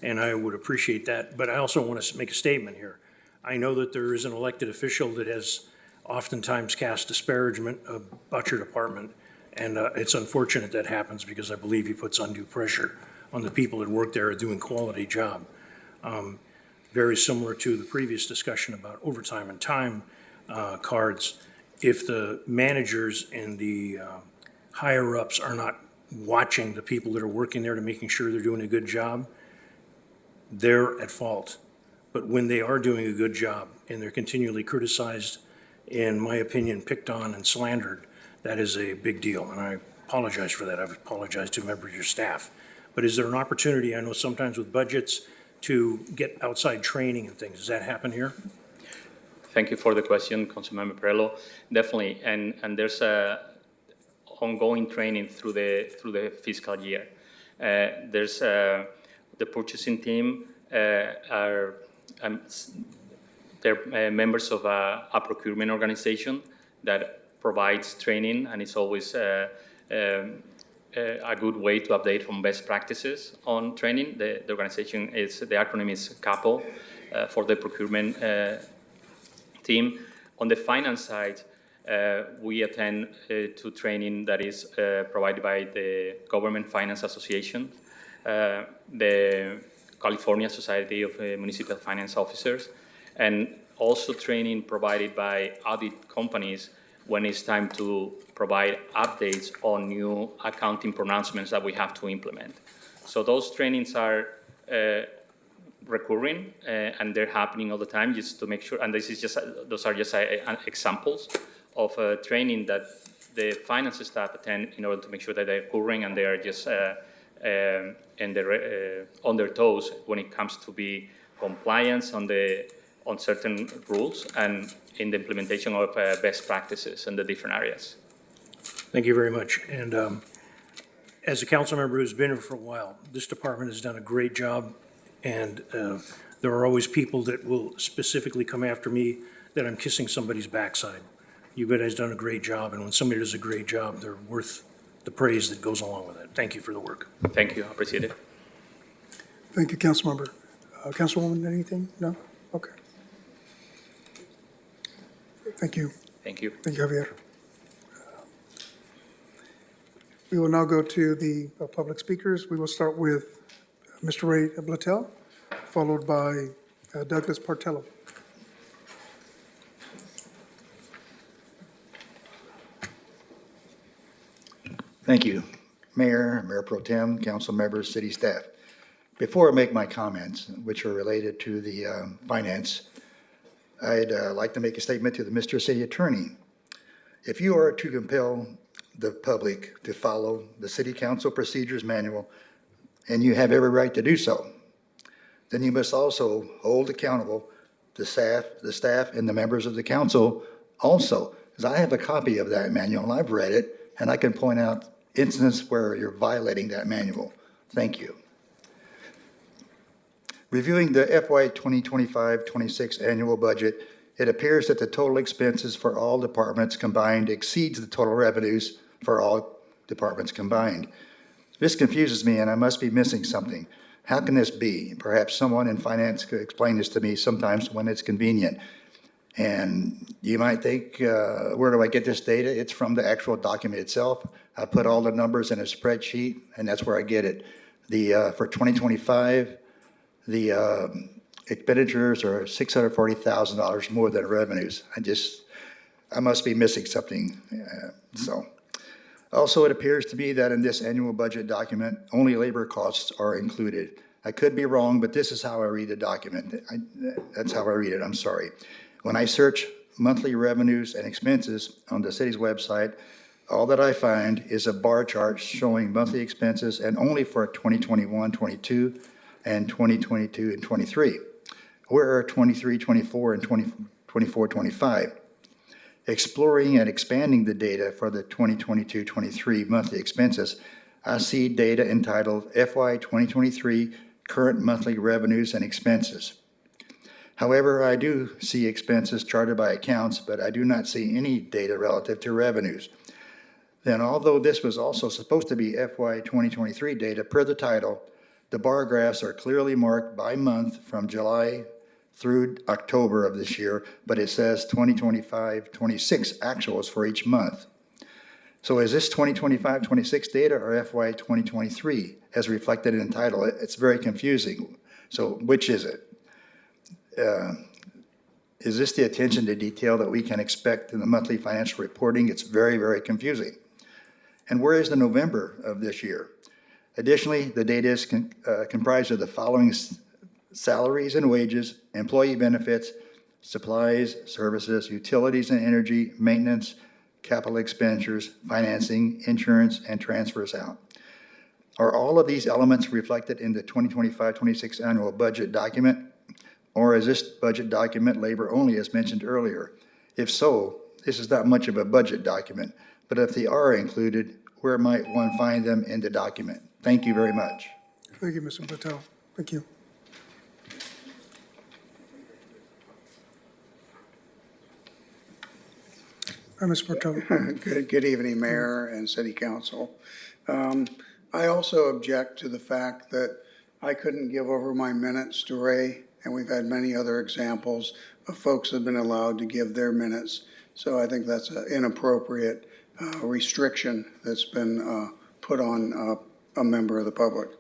And I would appreciate that. But I also want to make a statement here. I know that there is an elected official that has oftentimes cast disparagement about your department. And it's unfortunate that happens because I believe he puts undue pressure on the people that work there are doing quality job. Very similar to the previous discussion about overtime and time cards. If the managers and the higher-ups are not watching the people that are working there to making sure they're doing a good job, they're at fault. But when they are doing a good job and they're continually criticized, in my opinion, picked on and slandered, that is a big deal. And I apologize for that. I've apologized to members of your staff. But is there an opportunity, I know sometimes with budgets, to get outside training and things? Does that happen here? Thank you for the question, Councilmember Perello. Definitely, and there's ongoing training through the fiscal year. There's the purchasing team they're members of a procurement organization that provides training, and it's always a good way to update from best practices on training. The organization the acronym is CAPO for the procurement team. On the finance side, we attend to training that is provided by the Government Finance Association, the California Society of Municipal Finance Officers, and also training provided by audit companies when it's time to provide updates on new accounting pronouncements that we have to implement. So those trainings are recurring and they're happening all the time, just to make sure, and those are just examples of training that the finance staff attend in order to make sure that they're recurring and they are just on their toes when it comes to be compliance on certain rules and in the implementation of best practices in the different areas. Thank you very much. And as a council member who's been here for a while, this department has done a great job. And there are always people that will specifically come after me that I'm kissing somebody's backside. You guys done a great job, and when somebody does a great job, they're worth the praise that goes along with it. Thank you for the work. Thank you, I appreciate it. Thank you, Councilmember. Councilwoman, anything? No? Okay. Thank you. Thank you. Thank you, Javier. We will now go to the public speakers. We will start with Mr. Ray Blatel, followed by Douglas Partello. Thank you, Mayor, Mayor Pro Tem, council members, city staff. Before I make my comments, which are related to the finance, I'd like to make a statement to the Mr. City Attorney. If you are to compel the public to follow the City Council Procedures Manual, and you have every right to do so, then you must also hold accountable the staff and the members of the council also. Because I have a copy of that manual, and I've read it, and I can point out instances where you're violating that manual. Thank you. Reviewing the FY 2025-26 annual budget, it appears that the total expenses for all departments combined exceeds the total revenues for all departments combined. This confuses me, and I must be missing something. How can this be? Perhaps someone in finance could explain this to me sometimes when it's convenient. And you might think, where do I get this data? It's from the actual document itself. I put all the numbers in a spreadsheet, and that's where I get it. For 2025, the expenditures are $640,000 more than revenues. I must be missing something. Also, it appears to me that in this annual budget document, only labor costs are included. I could be wrong, but this is how I read the document. That's how I read it, I'm sorry. When I search monthly revenues and expenses on the city's website, all that I find is a bar chart showing monthly expenses and only for 2021-22 and 2022 and 23. Where are 23-24 and 24-25? Exploring and expanding the data for the 2022-23 monthly expenses, I see data entitled FY 2023 Current Monthly Revenues and Expenses. However, I do see expenses charted by accounts, but I do not see any data relative to revenues. Then, although this was also supposed to be FY 2023 data per the title, the bar graphs are clearly marked by month from July through October of this year, but it says 2025-26 actuals for each month. So is this 2025-26 data or FY 2023 as reflected in the title? It's very confusing. So which is it? Is this the attention to detail that we can expect in the monthly financial reporting? It's very, very confusing. And where is the November of this year? Additionally, the data is comprised of the following salaries and wages, employee benefits, supplies, services, utilities and energy, maintenance, capital expenditures, financing, insurance, and transfers out. Are all of these elements reflected in the 2025-26 annual budget document? Or is this budget document labor only as mentioned earlier? If so, this is not much of a budget document, but if they are included, where might one find them in the document? Thank you very much. Thank you, Mr. Patel. Thank you. Mr. Patel. Good evening, Mayor and City Council. I also object to the fact that I couldn't give over my minutes to Ray, and we've had many other examples of folks that have been allowed to give their minutes. So I think that's an inappropriate restriction that's been put on a member of the public.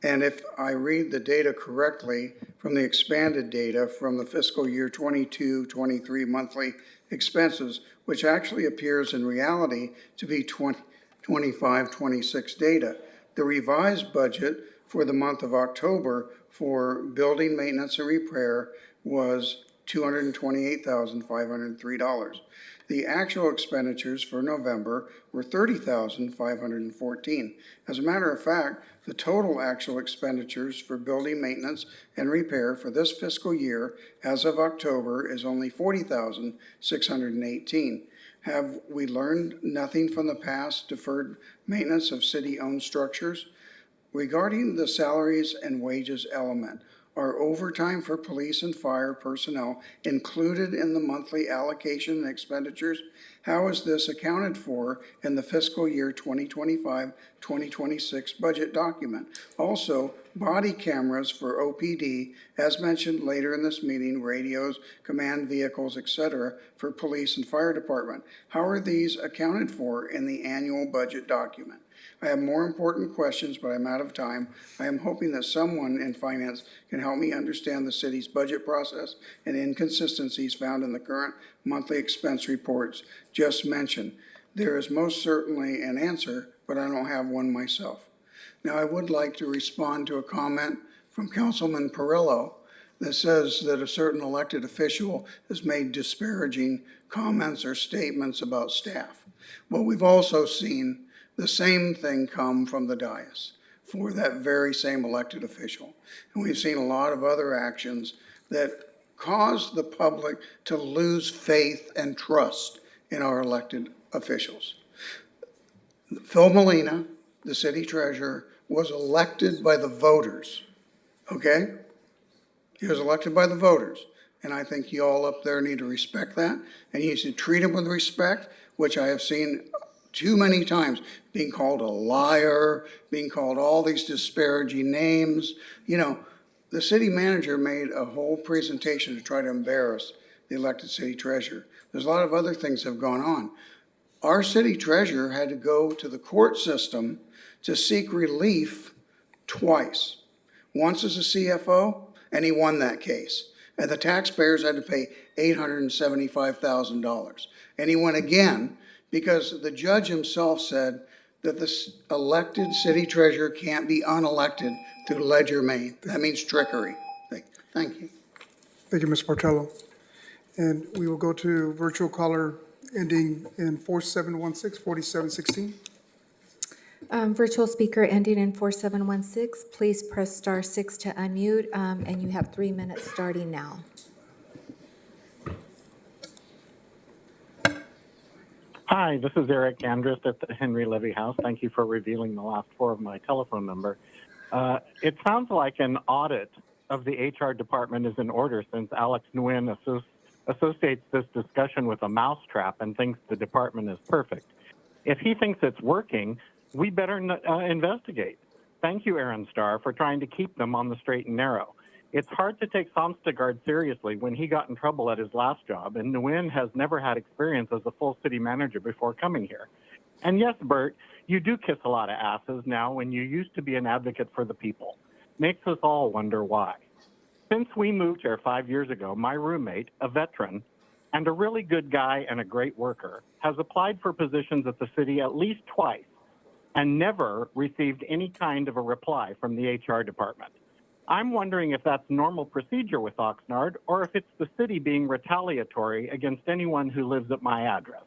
And if I read the data correctly, from the expanded data from the fiscal year 22-23 monthly expenses, which actually appears in reality to be 25-26 data, the revised budget for the month of October for building maintenance and repair was $228,503. The actual expenditures for November were $30,514. As a matter of fact, the total actual expenditures for building maintenance and repair for this fiscal year as of October is only $40,618. Have we learned nothing from the past deferred maintenance of city-owned structures? Regarding the salaries and wages element, are overtime for police and fire personnel included in the monthly allocation and expenditures? How is this accounted for in the fiscal year 2025-2026 budget document? Also, body cameras for OPD, as mentioned later in this meeting, radios, command vehicles, etc., for police and fire department. How are these accounted for in the annual budget document? I have more important questions, but I'm out of time. I am hoping that someone in finance can help me understand the city's budget process and inconsistencies found in the current monthly expense reports just mentioned. There is most certainly an answer, but I don't have one myself. Now, I would like to respond to a comment from Councilman Perillo that says that a certain elected official has made disparaging comments or statements about staff. Well, we've also seen the same thing come from the dais for that very same elected official. And we've seen a lot of other actions that cause the public to lose faith and trust in our elected officials. Phil Molina, the city treasurer, was elected by the voters, okay? He was elected by the voters. And I think you all up there need to respect that. And you should treat him with respect, which I have seen too many times, being called a liar, being called all these disparaging names. You know, the city manager made a whole presentation to try to embarrass the elected city treasurer. There's a lot of other things that have gone on. Our city treasurer had to go to the court system to seek relief twice. Once as a CFO, and he won that case. And the taxpayers had to pay $875,000. And he won again because the judge himself said that the elected city treasurer can't be unelected through ledger main. That means trickery. Thank you. Thank you, Ms. Bartello. And we will go to virtual caller ending in 4716, 4716. Virtual speaker ending in 4716, please press star 6 to unmute, and you have 3 minutes starting now. Hi, this is Eric Andrus at the Henry Levy House. Thank you for revealing the last 4 of my telephone number. It sounds like an audit of the HR department is in order since Alex Nguyen associates this discussion with a mousetrap and thinks the department is perfect. If he thinks it's working, we better investigate. Thank you, Aaron Starr, for trying to keep them on the straight and narrow. It's hard to take Samstegard seriously when he got in trouble at his last job, and Nguyen has never had experience as a full city manager before coming here. And yes, Bert, you do kiss a lot of asses now when you used to be an advocate for the people. Makes us all wonder why. Since we moved here 5 years ago, my roommate, a veteran, and a really good guy and a great worker, has applied for positions at the city at least twice and never received any kind of a reply from the HR department. I'm wondering if that's normal procedure with Oxnard or if it's the city being retaliatory against anyone who lives at my address.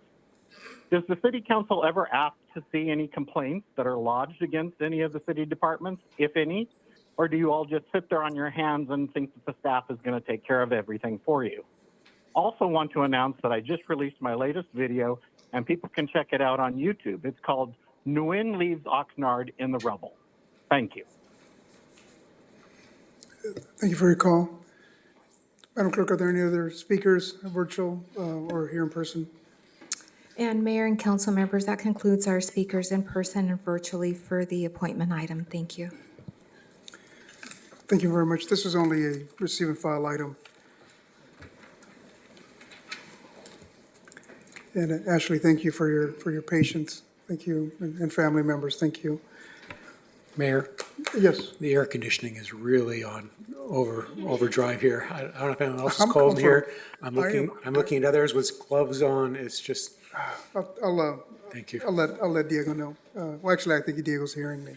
Does the city council ever ask to see any complaints that are lodged against any of the city departments, if any? Or do you all just sit there on your hands and think that the staff is going to take care of everything for you? Also want to announce that I just released my latest video and people can check it out on YouTube. It's called Nguyen Leaves Oxnard in the Rubble. Thank you. Thank you for your call. Madam Clerk, are there any other speakers, virtual or here in person? And Mayor and council members, that concludes our speakers in person and virtually for the appointment item. Thank you. Thank you very much. This is only a receive and file item. And Ashley, thank you for your patience. Thank you, and family members, thank you. Mayor? Yes. The air conditioning is really on overdrive here. I don't know if anyone else is I'm cold cold here. for- I'm looking at others with gloves on. It's just, Thank you. I'll let Diego know. Well, actually, I think Diego's hearing me.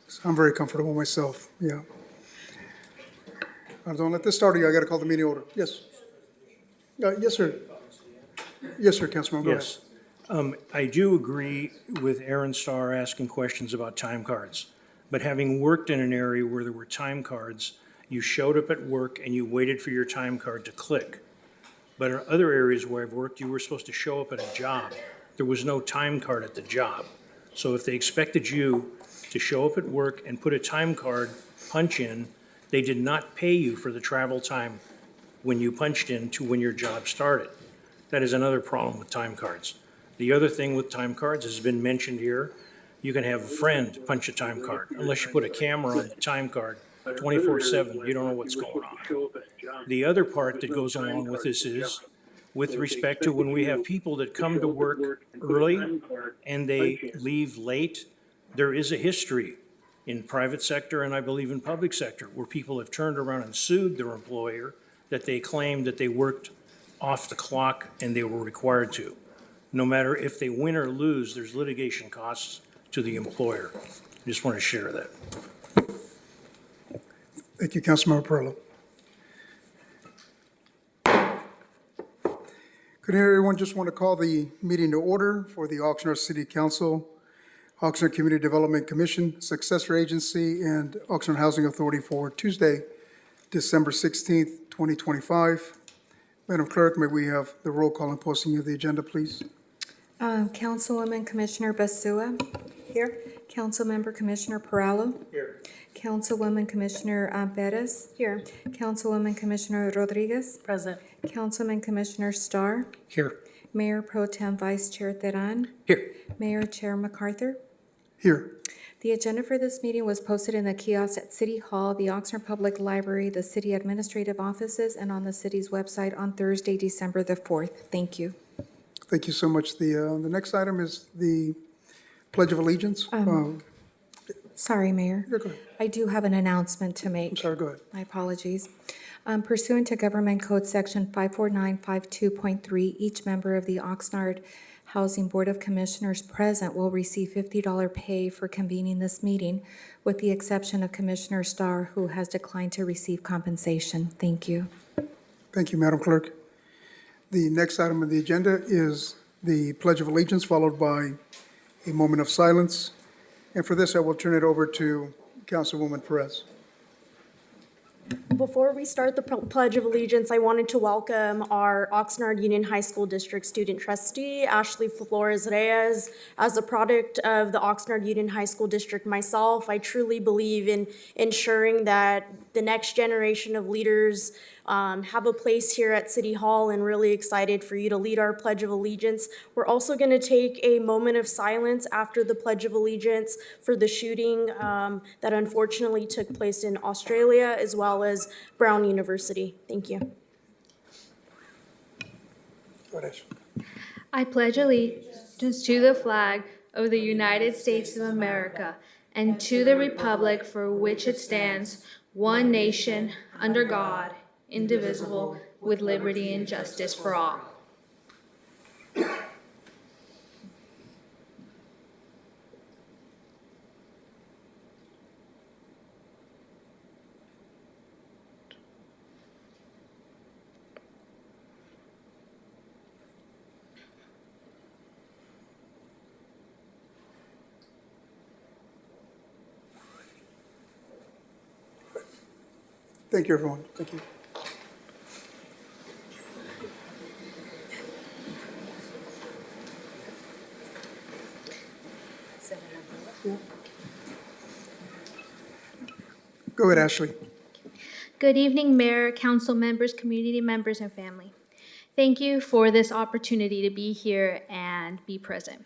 So I'm very comfortable myself, yeah. Don't let this start you. I got to call the meeting order. Yes. Yes, sir. Yes, sir, Councilman, go ahead. Yes. I do agree with Aaron Starr asking questions about time cards. But having worked in an area where there were time cards, you showed up at work and you waited for your time card to click. But in other areas where I've worked, you were supposed to show up at a job. There was no time card at the job. So if they expected you to show up at work and put a time card, punch in, they did not pay you for the travel time when you punched in to when your job started. That is another problem with time cards. The other thing with time cards has been mentioned here. You can have a friend punch a time card. Unless you put a camera on the time card 24/7, you don't know what's going on. The other part that goes along with this is, with respect to when we have people that come to work early and they leave late, there is a history in private sector and I believe in public sector where people have turned around and sued their employer that they claimed that they worked off the clock and they were required to. No matter if they win or lose, there's litigation costs to the employer. I just want to share that. Thank you, Councilmember Perla. Good evening, everyone. Just want to call the meeting to order for the Oxnard City Council, Oxnard Community Development Commission, Successor Agency, and Oxnard Housing Authority for Tuesday, December 16th, 2025. Madam Clerk, may we have the roll call and posting of the agenda, please? Councilwoman Commissioner Basua. Here. Councilmember Commissioner Perallo. Here. Councilwoman Commissioner Perez. Here. Councilwoman Commissioner Rodriguez. Present. Councilman Commissioner Starr. Here. Mayor Pro Tem Vice Chair Teran. Here. Mayor Chair MacArthur. Here. The agenda for this meeting was posted in the kiosk at City Hall, the Oxnard Public Library, the city administrative offices, and on the city's website on Thursday, December the 4th. Thank you. Thank you so much. The next item is the Pledge of Allegiance. Sorry, Mayor. Yeah, go ahead. I do have an announcement to make. I'm sorry, go ahead. My apologies. Pursuant to Government Code Section 54952.3, each member of the Oxnard Housing Board of Commissioners present will receive $50 pay for convening this meeting, with the exception of Commissioner Starr, who has declined to receive compensation. Thank you. Thank you, Madam Clerk. The next item on the agenda is the Pledge of Allegiance, followed by a moment of silence. And for this, I will turn it over to Councilwoman Perez. Before we start the Pledge of Allegiance, I wanted to welcome our Oxnard Union High School District Student Trustee, Ashley Flores Reyes. As a product of the Oxnard Union High School District myself, I truly believe in ensuring that the next generation of leaders have a place here at City Hall, and really excited for you to lead our Pledge of Allegiance. We're also going to take a moment of silence after the Pledge of Allegiance for the shooting that unfortunately took place in Australia, as well as Brown University. Thank you. I pledge allegiance to the flag of the United States of America and to the republic for which it stands, one nation, under God, indivisible, with liberty and justice for all. Thank you, everyone. Thank you. Go ahead, Ashley. Good evening, Mayor, council members, community members, and family. Thank you for this opportunity to be here and be present.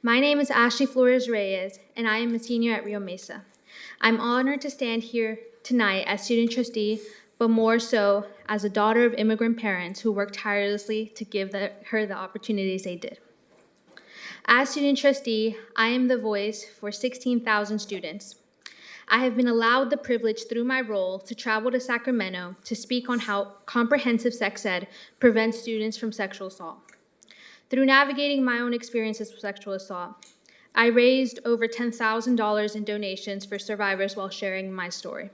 My name is Ashley Flores Reyes, and I am a senior at Rio Mesa. I'm honored to stand here tonight as student trustee, but more so as a daughter of immigrant parents who worked tirelessly to give her the opportunities they did. As student trustee, I am the voice for 16,000 students. I have been allowed the privilege through my role to travel to Sacramento to speak on how comprehensive sex ed prevents students from sexual assault. Through navigating my own experiences with sexual assault, I raised over $10,000 in donations for survivors while sharing my story.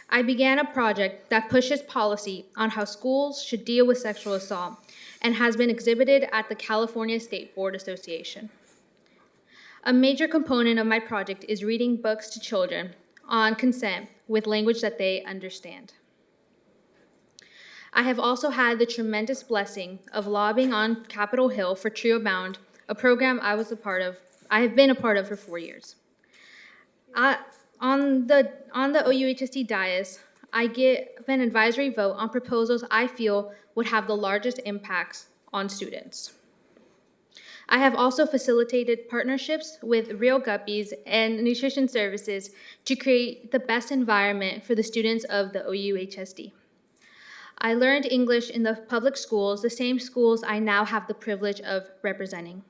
I began a project that pushes policy on how schools should deal with sexual assault and has been exhibited at the California State Board Association. A major component of my project is reading books to children on consent with language that they understand. I have also had the tremendous blessing of lobbying on Capitol Hill for Trio Bound, a program I have been a part of for 4 years. On the OUHSD dais, I give an advisory vote on proposals I feel would have the largest impacts on students. I have also facilitated partnerships with Real Guppies and Nutrition Services to create the best environment for the students of the OUHSD. I learned English in the public schools, the same schools I now have the privilege of representing.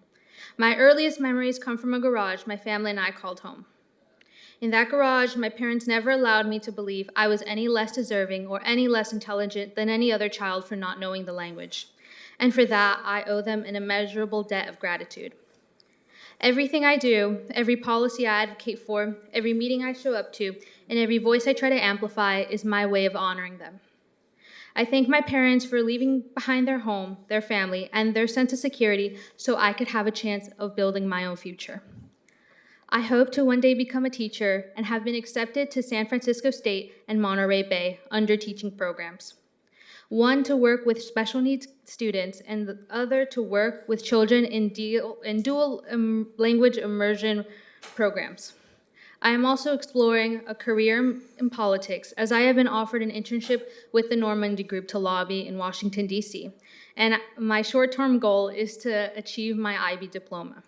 My earliest memories come from a garage my family and I called home. In that garage, my parents never allowed me to believe I was any less deserving or any less intelligent than any other child for not knowing the language. And for that, I owe them an immeasurable debt of gratitude. Everything I do, every policy I advocate for, every meeting I show up to, and every voice I try to amplify is my way of honoring them. I thank my parents for leaving behind their home, their family, and their sense of security so I could have a chance of building my own future. I hope to one day become a teacher and have been accepted to San Francisco State and Monterey Bay under teaching programs. One to work with special needs students and the other to work with children in dual language immersion programs. I am also exploring a career in politics as I have been offered an internship with the Normandy Group to lobby in Washington, D.C. And my short-term goal is to achieve my IB diploma.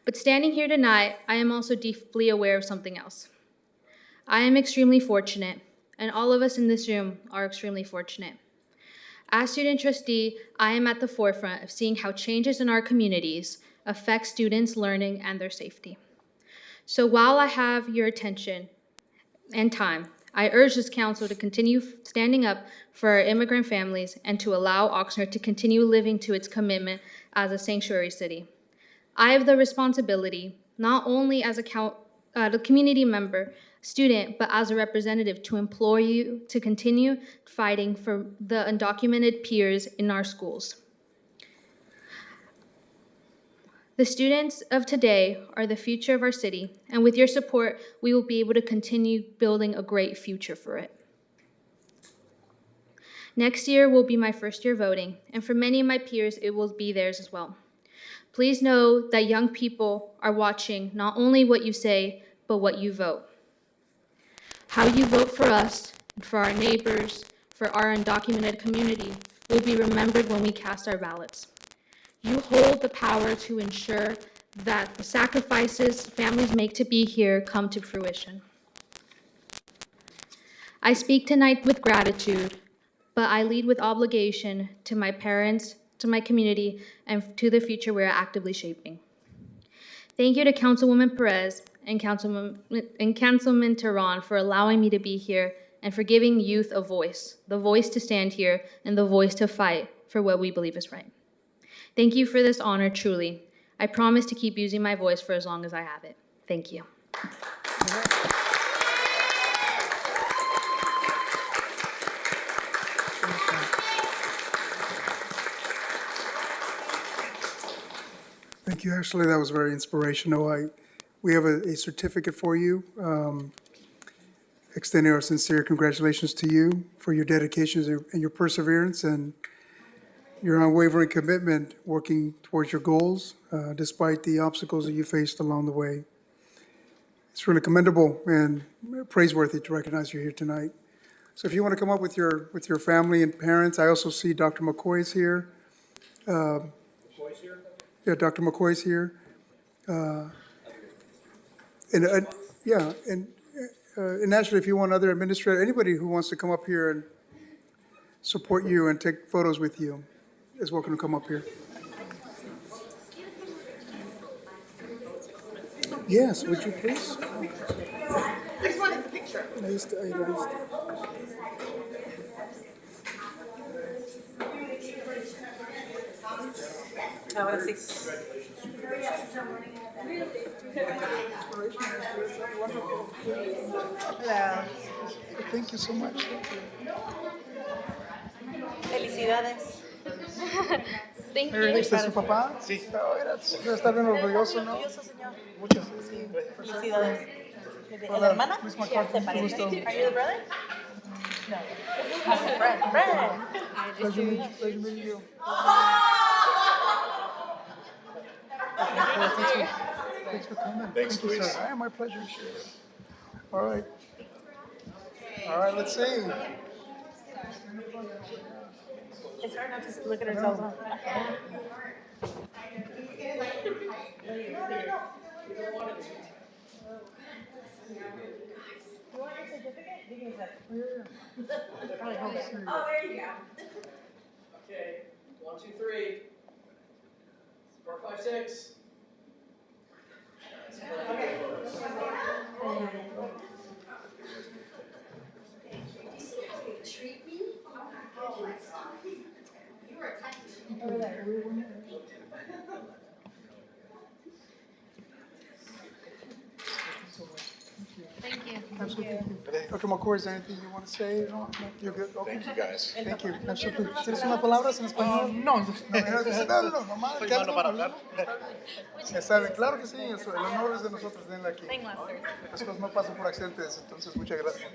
But standing here tonight, I am also deeply aware of something else. I am extremely fortunate, and all of us in this room are extremely fortunate. As student trustee, I am at the forefront of seeing how changes in our communities affect students' learning and their safety. So while I have your attention and time, I urge this council to continue standing up for our immigrant families and to allow Oxnard to continue living to its commitment as a sanctuary city. I have the responsibility, not only as a community member, student, but as a representative to implore you to continue fighting for the undocumented peers in our schools. The students of today are the future of our city, and with your support, we will be able to continue building a great future for it. Next year will be my first year voting, and for many of my peers, it will be theirs as well. Please know that young people are watching not only what you say, but what you vote. How you vote for us, and for our neighbors, for our undocumented community, will be remembered when we cast our ballots. You hold the power to ensure that the sacrifices families make to be here come to fruition. I speak tonight with gratitude, but I lead with obligation to my parents, to my community, and to the future we are actively shaping. Thank you to Councilwoman Perez and Councilman Tehran for allowing me to be here and for giving youth a voice, the voice to stand here and the voice to fight for what we believe is right. Thank you for this honor, truly. I promise to keep using my voice for as long as I have it. Thank you. Thank you, Ashley. That was very inspirational. We have a certificate for you, extending our sincere congratulations to you for your dedication and your perseverance and your unwavering commitment working towards your goals, despite the obstacles that you faced along the way. It's really commendable and praiseworthy to recognize you're here tonight. So if you want to come up with your family and parents, I also see Dr. McCoy's here. Yeah, Dr. McCoy's here. And actually, if you want other administrators, anybody who wants to come up here and support you and take photos with you is welcome to come up here. Yes, would you please? I just wanted a picture. Ahora sí. Hola. Thank you so much. Felicidades. Thank you. ¿Este es su papá? Sí. Debe estar bien orgulloso, ¿no? Orgulloso, señor. Muchas Felicidades. ¿La hermana? Miss McCarthy, ¿Te parece? gusto. Are you the brother? Pleasure meeting you. Pleasure meeting you. Thanks for coming. Thank you, sir. My pleasure. All right. All right, let's see. It's hard not to look at ourselves. Okay, 1, 2, 3, 4, 5, 6. Thank you. Absolutely. Dr. McCoy, is there anything you want to say? No, you're good. Okay. Thank you, guys. Thank you. Absolutely. ¿Tienes unas palabras en español? No, normal. Soy malo para hablar. Está bien, claro que sí. El honor es de nosotros, denle aquí. Las cosas no pasan por accidentes, entonces muchas gracias.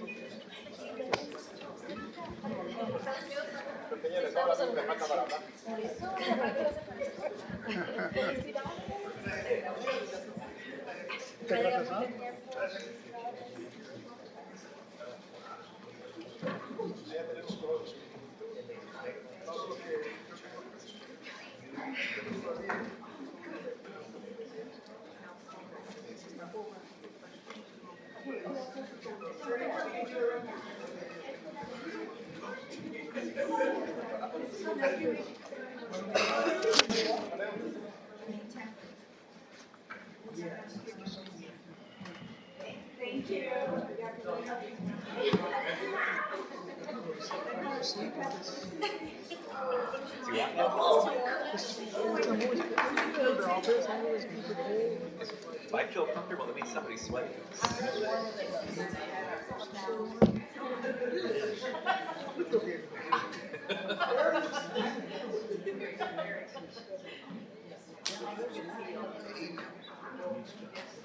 If I feel comfortable, that means somebody's sweating.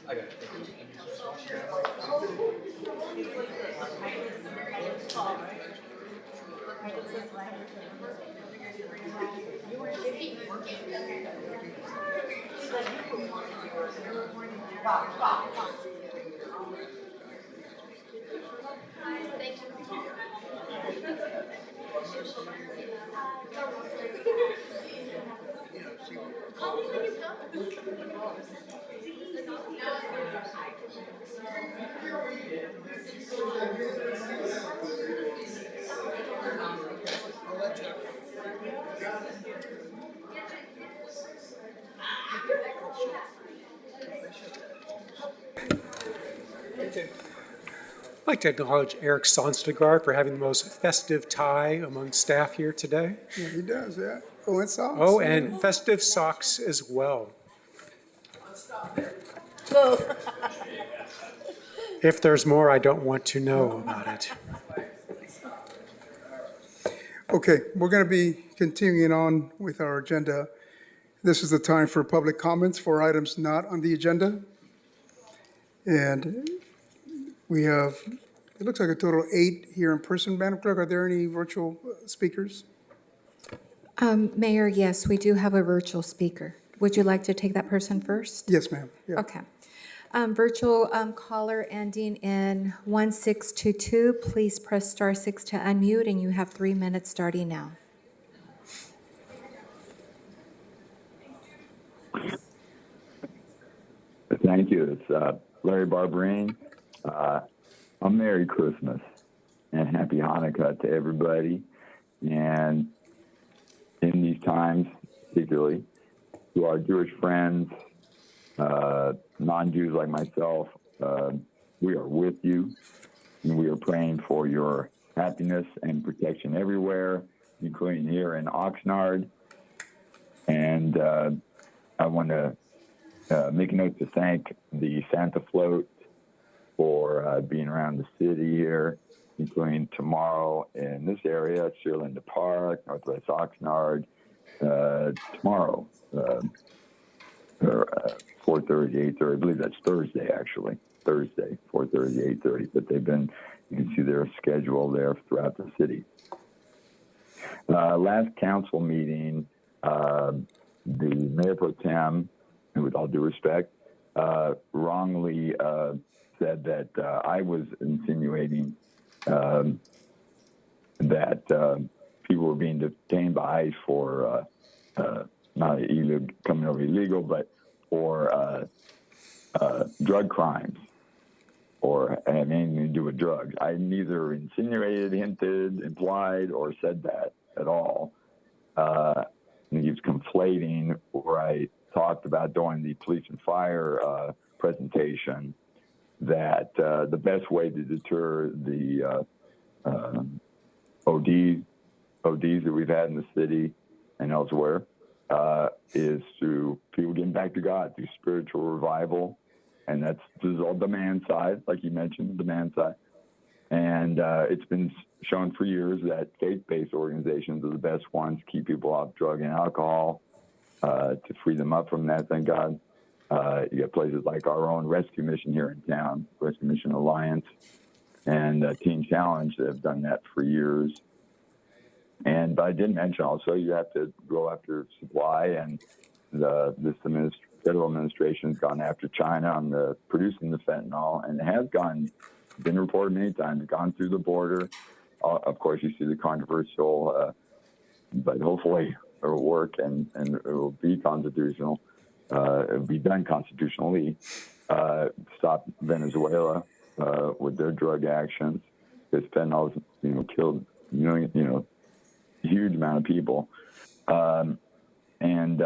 I got it. I'd like to acknowledge Eric Sonstegard for having the most festive tie among staff here today. Yeah, he does, yeah. Oh, and socks. Oh, and festive socks as well. If there's more, I don't want to know about it. Okay, we're going to be continuing on with our agenda. This is the time for public comments for items not on the agenda. And we have, it looks like a total of 8 here in person. Madam Clerk, are there any virtual speakers? Mayor, yes, we do have a virtual speaker. Would you like to take that person first? Yes, ma'am. Yeah. Okay. Virtual caller ending in 1622, please press *6 to unmute, and you have 3 minutes starting now. Thank you. It's Larry Barberine. A Merry Christmas and Happy Hanukkah to everybody. And in these times, particularly, to our Jewish friends, non-Jews like myself, we are with you, and we are praying for your happiness and protection everywhere, including here in Oxnard. And I want to make a note to thank the Santa Float for being around the city here, including tomorrow in this area, Sherlinda Park, Northwest Oxnard, tomorrow, or 4:30, 8:30, I believe that's Thursday, actually. Thursday, 4:30, 8:30. But they've been, you can see their schedule there throughout the city. Last council meeting, the mayor pro tem, and with all due respect, wrongly said that I was insinuating that people were being detained by ICE for not illegal, coming over illegal, but for drug crimes or having anything to do with drugs. I neither insinuated, hinted, implied, or said that at all. He was conflating where I talked about during the police and fire presentation that the best way to deter the ODs that we've had in the city and elsewhere is through people getting back to God, through spiritual revival. And this is all demand side, like you mentioned, demand side. And it's been shown for years that faith-based organizations are the best ones to keep people off drug and alcohol, to free them up from that, thank God. You got places like our own rescue mission here in town, Rescue Mission Alliance, and Teen Challenge that have done that for years. And I did mention also you have to go after supply, and this federal administration has gone after China on the producing the fentanyl, and it has been reported many times, gone through the border. Of course, you see the controversial, but hopefully it will work and it will be constitutional. It will be done constitutionally. Stop Venezuela with their drug actions, because fentanyl has, killed huge amount of people. And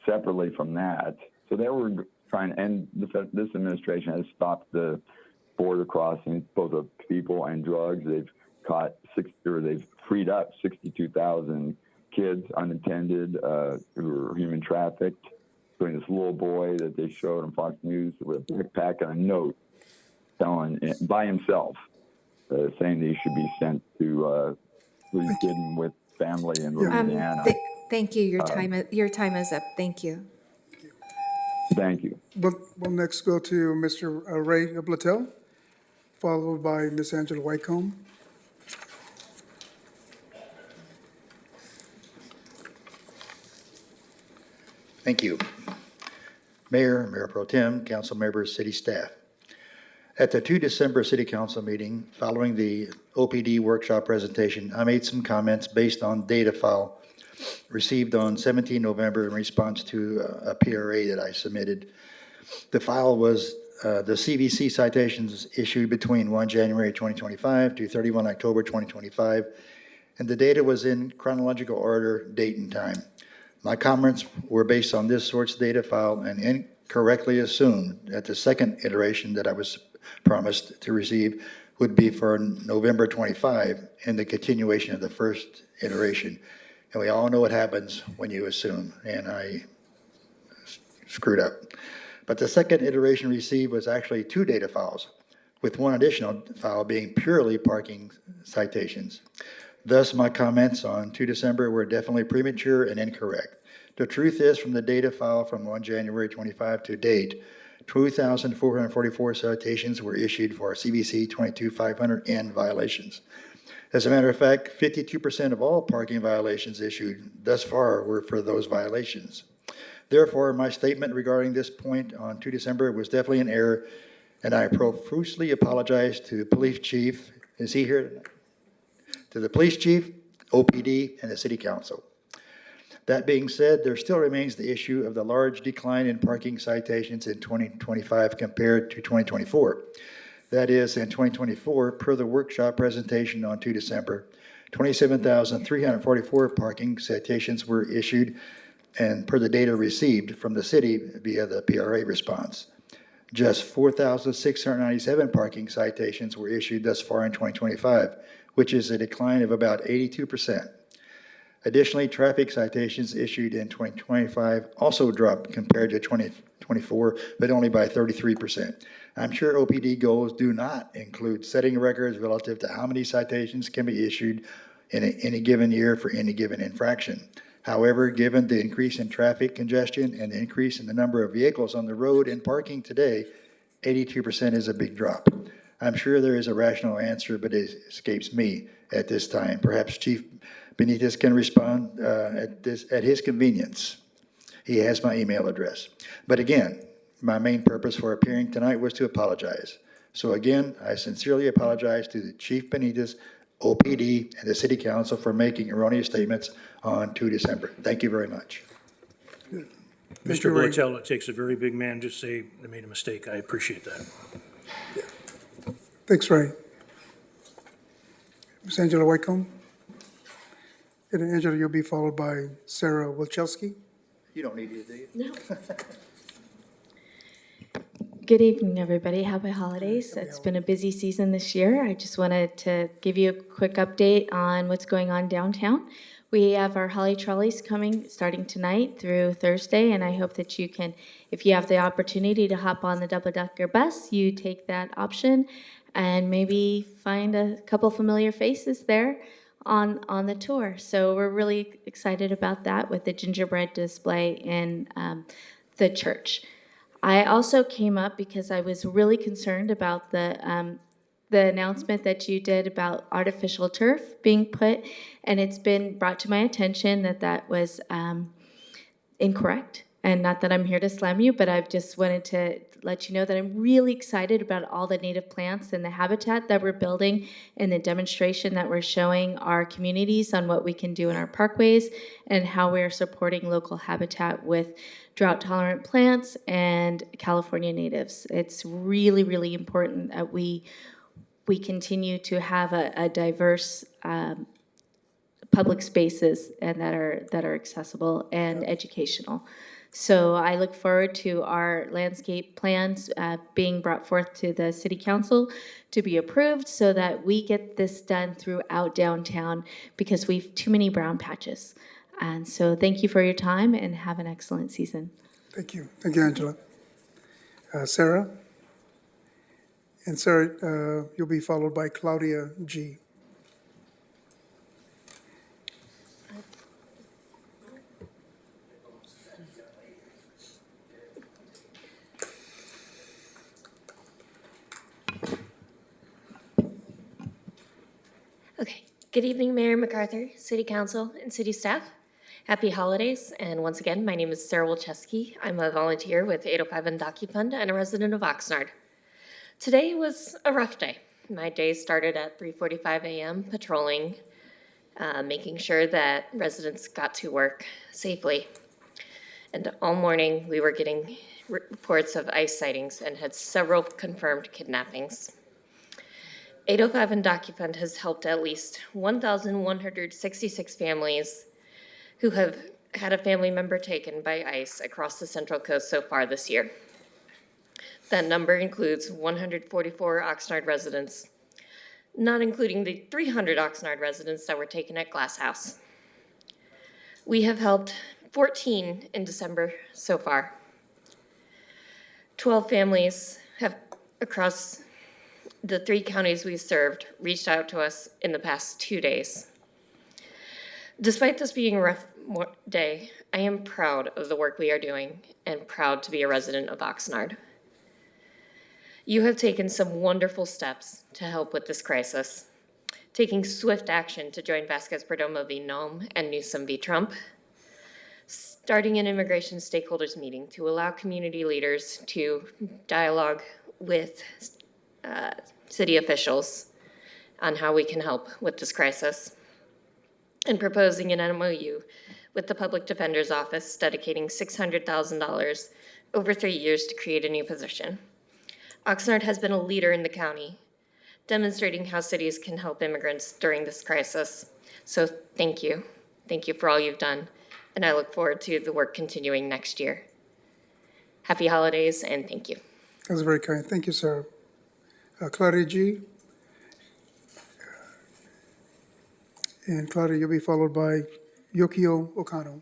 separately from that, so they were trying to end, this administration has stopped the border crossings, both of people and drugs. They've they've freed up 62,000 kids unattended who were human trafficked, including this little boy that they showed on Fox News with a backpack and a note telling by himself, saying that he should be sent to please get him with family in Louisiana. Thank you. Your time is up. Thank you. Thank you. We'll next go to Mr. Ray Blattell, followed by Ms. Angela Whitecomb. Thank you. Mayor, Mayor Pro Tem, council members, city staff. At the 2 December City Council meeting, following the OPD workshop presentation, I made some comments based on data file received on 17 November in response to a PRA that I submitted. The file was the CVC citations issued between 1 January 2025 to 31 October 2025, and the data was in chronological order, date and time. My comments were based on this source data file and incorrectly assumed that the second iteration that I was promised to receive would be for November 25 and the continuation of the first iteration. And we all know what happens when you assume, and I screwed up. But the second iteration received was actually 2 data files, with one additional file being purely parking citations. Thus, my comments on 2 December were definitely premature and incorrect. The truth is, from the data file from 1 January 25 to date, 2,444 citations were issued for CVC 22-500N violations. As a matter of fact, 52% of all parking violations issued thus far were for those violations. Therefore, my statement regarding this point on 2 December was definitely an error, and I profusely apologize to the police chief. Is he here? To the police chief, OPD, and the city council. That being said, there still remains the issue of the large decline in parking citations in 2025 compared to 2024. That is, in 2024, per the workshop presentation on 2 December, 27,344 parking citations were issued, and per the data received from the city via the PRA response. Just 4,697 parking citations were issued thus far in 2025, which is a decline of about 82%. Additionally, traffic citations issued in 2025 also dropped compared to 2024, but only by 33%. I'm sure OPD goals do not include setting records relative to how many citations can be issued in any given year for any given infraction. However, given the increase in traffic congestion and the increase in the number of vehicles on the road and parking today, 82% is a big drop. I'm sure there is a rational answer, but it escapes me at this time. Perhaps Chief Benitez can respond at his convenience. He has my email address. But again, my main purpose for appearing tonight was to apologize. So again, I sincerely apologize to the Chief Benitez, OPD, and the City Council for making erroneous statements on 2 December. Thank you very much. Mr. Boitel, it takes a very big man to say they made a mistake. I appreciate that. Thanks, Ray. Ms. Angela Whitcomb? And Angela, you'll be followed by Sarah Wilczewski. You don't need it, do you? No. Good evening, everybody. Happy holidays. It's been a busy season this year. I just wanted to give you a quick update on what's going on downtown. We have our Holly Trolleys coming starting tonight through Thursday, and I hope that you can, if you have the opportunity to hop on the double-decker bus, you take that option and maybe find a couple familiar faces there on the tour. So we're really excited about that with the gingerbread display in the church. I also came up because I was really concerned about the announcement that you did about artificial turf being put, and it's been brought to my attention that that was incorrect. And not that I'm here to slam you, but I've just wanted to let you know that I'm really excited about all the native plants and the habitat that we're building and the demonstration that we're showing our communities on what we can do in our parkways and how we are supporting local habitat with drought-tolerant plants and California natives. It's really, really important that we continue to have a diverse public spaces and that are accessible and educational. So I look forward to our landscape plans being brought forth to the City Council to be approved so that we get this done throughout downtown because we've too many brown patches. And so thank you for your time and have an excellent season. Thank you. Thank you, Angela. Sarah? And Sarah, you'll be followed by Claudia G. Okay. Good evening, Mayor MacArthur, City Council, and City staff. Happy holidays, and once again, my name is Sarah Wilczewski. I'm a volunteer with 805 and DocuFund and a resident of Oxnard. Today was a rough day. My day started at 3:45 a.m. patrolling, making sure that residents got to work safely. And all morning, we were getting reports of ICE sightings and had several confirmed kidnappings. 805 and DocuFund has helped at least 1,166 families who have had a family member taken by ICE across the Central Coast so far this year. That number includes 144 Oxnard residents, not including the 300 Oxnard residents that were taken at Glass House. We have helped 14 in December so far. 12 families have, across the 3 counties we served, reached out to us in the past 2 days. Despite this being a rough day, I am proud of the work we are doing and proud to be a resident of Oxnard. You have taken some wonderful steps to help with this crisis, taking swift action to join Vasquez-Perdomo v. Nome and Newsom v. Trump, starting an immigration stakeholders meeting to allow community leaders to dialogue with city officials on how we can help with this crisis, and proposing an MOU with the Public Defender's Office dedicating $600,000 over 3 years to create a new position. Oxnard has been a leader in the county, demonstrating how cities can help immigrants during this crisis. So thank you. Thank you for all you've done, and I look forward to the work continuing next year. Happy holidays, and thank you. That was very kind. Thank you, Sarah. Claudia G. And Claudia, you'll be followed by Yukio Okano.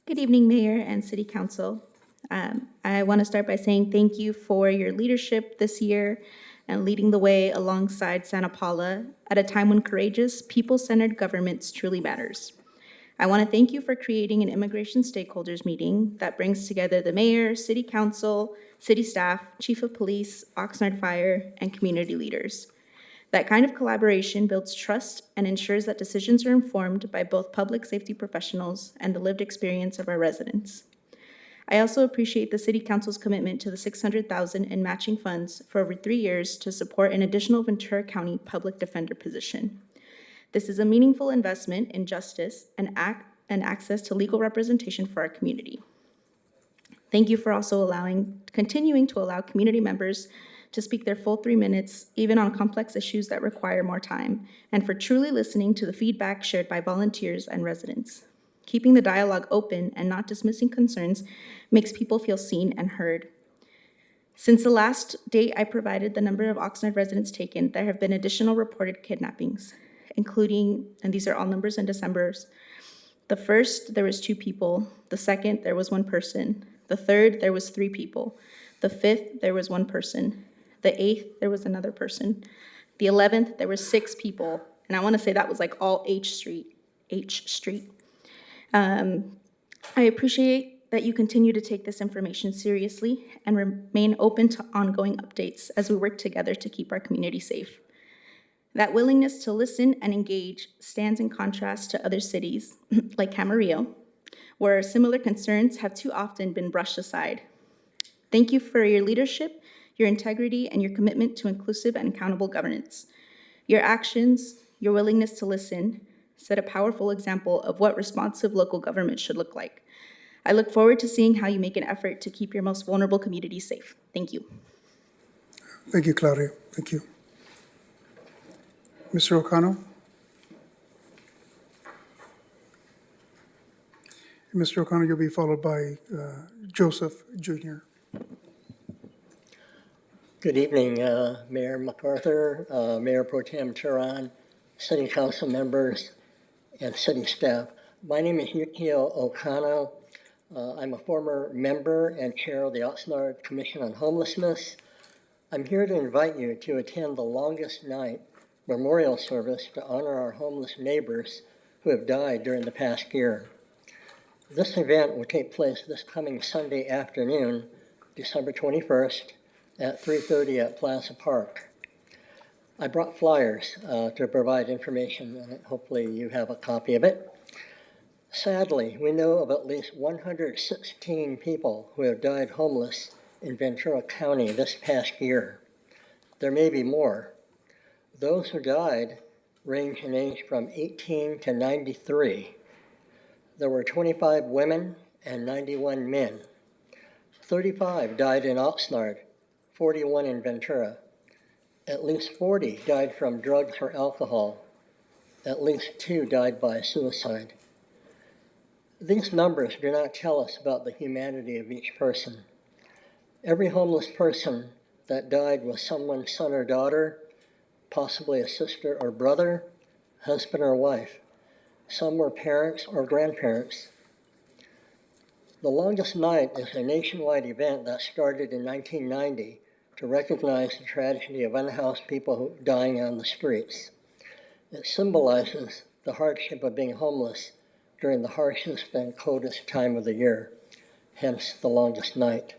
Good evening, Mayor and City Council. I want to start by saying thank you for your leadership this year and leading the way alongside Santa Paula at a time when courageous, people-centered governments truly matters. I want to thank you for creating an immigration stakeholders meeting that brings together the mayor, city council, city staff, chief of police, Oxnard Fire, and community leaders. That kind of collaboration builds trust and ensures that decisions are informed by both public safety professionals and the lived experience of our residents. I also appreciate the City Council's commitment to the $600,000 in matching funds for over 3 years to support an additional Ventura County public defender position. This is a meaningful investment in justice and access to legal representation for our community. Thank you for also continuing to allow community members to speak their full 3 minutes, even on complex issues that require more time, and for truly listening to the feedback shared by volunteers and residents. Keeping the dialogue open and not dismissing concerns makes people feel seen and heard. Since the last date I provided the number of Oxnard residents taken, there have been additional reported kidnappings, including, and these are all numbers in December's. The first, there was 2 people. The second, there was 1 person. The third, there was 3 people. The fifth, there was 1 person. The 8th, there was another person. The 11th, there were 6 people. And I want to say that was like all H Street. I appreciate that you continue to take this information seriously and remain open to ongoing updates as we work together to keep our community safe. That willingness to listen and engage stands in contrast to other cities, like Camarillo, where similar concerns have too often been brushed aside. Thank you for your leadership, your integrity, and your commitment to inclusive and accountable governance. Your actions, your willingness to listen, set a powerful example of what responsive local government should look like. I look forward to seeing how you make an effort to keep your most vulnerable communities safe. Thank you. Thank you, Claudia. Thank you. Mr. O'Connell? Mr. O'Connell, you'll be followed by Joseph Jr. Good evening, Mayor MacArthur, Mayor Pro Tem Turan, City Council members, and city staff. My name is Yukio O'Connell. I'm a former member and chair of the Oxnard Commission on Homelessness. I'm here to invite you to attend the longest night memorial service to honor our homeless neighbors who have died during the past year. This event will take place this coming Sunday afternoon, December 21st, at 3:30 at Plaza Park. I brought flyers to provide information, and hopefully you have a copy of it. Sadly, we know of at least 116 people who have died homeless in Ventura County this past year. There may be more. Those who died range in age from 18 to 93. There were 25 women and 91 men. 35 died in Oxnard, 41 in Ventura. At least 40 died from drugs or alcohol. At least 2 died by suicide. These numbers do not tell us about the humanity of each person. Every homeless person that died was someone's son or daughter, possibly a sister or brother, husband or wife. Some were parents or grandparents. The Longest Night is a nationwide event that started in 1990 to recognize the tragedy of unhoused people dying on the streets. It symbolizes the hardship of being homeless during the harshest and coldest time of the year, hence the longest night.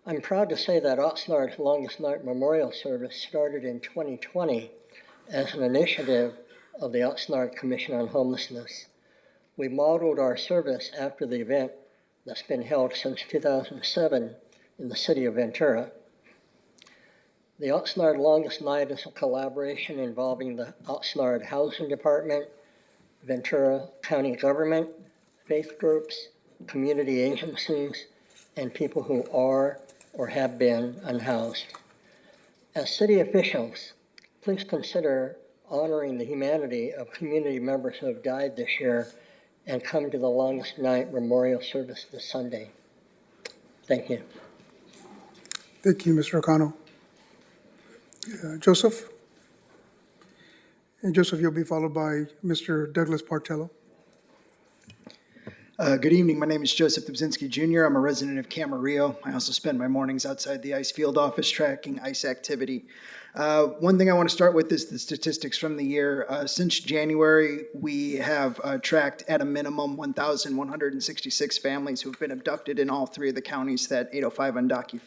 I'm proud to say that Oxnard's Longest Night Memorial Service started in 2020 as an initiative of the Oxnard Commission on Homelessness. We modeled our service after the event that's been held since 2007 in the city of Ventura. The Oxnard Longest Night is a collaboration involving the Oxnard Housing Department, Ventura County government, faith groups, community agencies, and people who are or have been unhoused. As city officials, please consider honoring the humanity of community members who have died this year and come to the Longest Night Memorial Service this Sunday. Thank you. Thank you, Mr. O'Connell. Joseph? And Joseph, you'll be followed by Mr. Douglas Partello. Good evening. My name is Joseph Dubzinski Jr. I'm a resident of Camarillo. I also spend my mornings outside the ice field office tracking ice activity. One thing I want to start with is the statistics from the year. Since January, we have tracked at a minimum 1,166 families who have been abducted in all three of the counties that 805 Undocu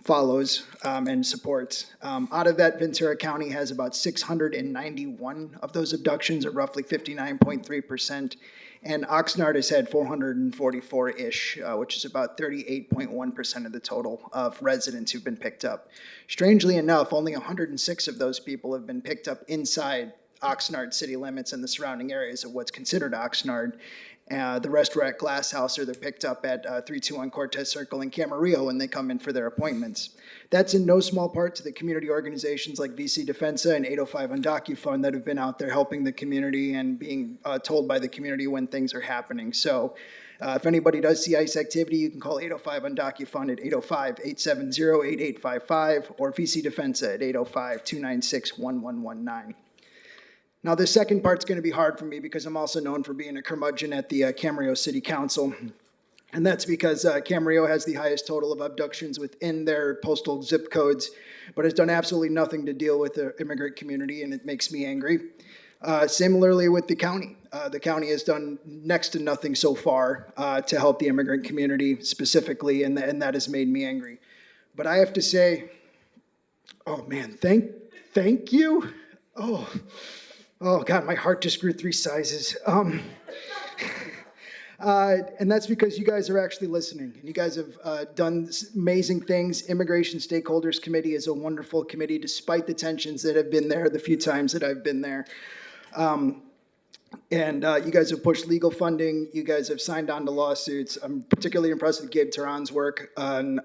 follows and supports. Out of that, Ventura County has about 691 of those abductions, at roughly 59.3%. And Oxnard has had 444-ish, which is about 38.1% of the total of residents who've been picked up. Strangely enough, only 106 of those people have been picked up inside Oxnard city limits and the surrounding areas of what's considered Oxnard. The rest were at Glass House, or they're picked up at 321 Cortez Circle in Camarillo when they come in for their appointments. That's in no small part to the community organizations like VC Defensa and 805 Undocu that have been out there helping the community and being told by the community when things are happening. So if anybody does see ICE activity, you can call 805 Undocu at 805-870-8855 or VC Defensa at 805-296-1119. Now, the second part's going to be hard for me because I'm also known for being a curmudgeon at the Camarillo City Council. And that's because Camarillo has the highest total of abductions within their postal zip codes, but has done absolutely nothing to deal with the immigrant community, and it makes me angry. Similarly with the county. The county has done next to nothing so far to help the immigrant community specifically, and that has made me angry. But I have to say, oh man, thank you. Oh God, my heart just grew 3 sizes. And that's because you guys are actually listening. And you guys have done amazing things. Immigration Stakeholders Committee is a wonderful committee, despite the tensions that have been there the few times that I've been there. And you guys have pushed legal funding. You guys have signed on to lawsuits. I'm particularly impressed with Gabe Tehran's work on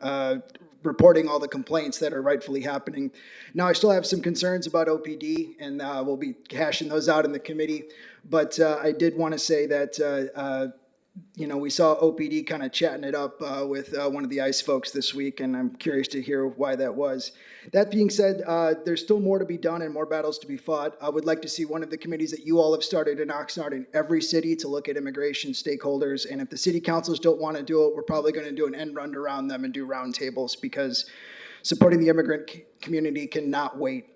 reporting all the complaints that are rightfully happening. Now, I still have some concerns about OPD, and we'll be hashing those out in the committee. But I did want to say that, we saw OPD kind of chatting it up with one of the ICE folks this week, and I'm curious to hear why that was. That being said, there's still more to be done and more battles to be fought. I would like to see one of the committees that you all have started in Oxnard in every city to look at immigration stakeholders. And if the city councils don't want to do it, we're probably going to do an end run around them and do roundtables, because supporting the immigrant community cannot wait.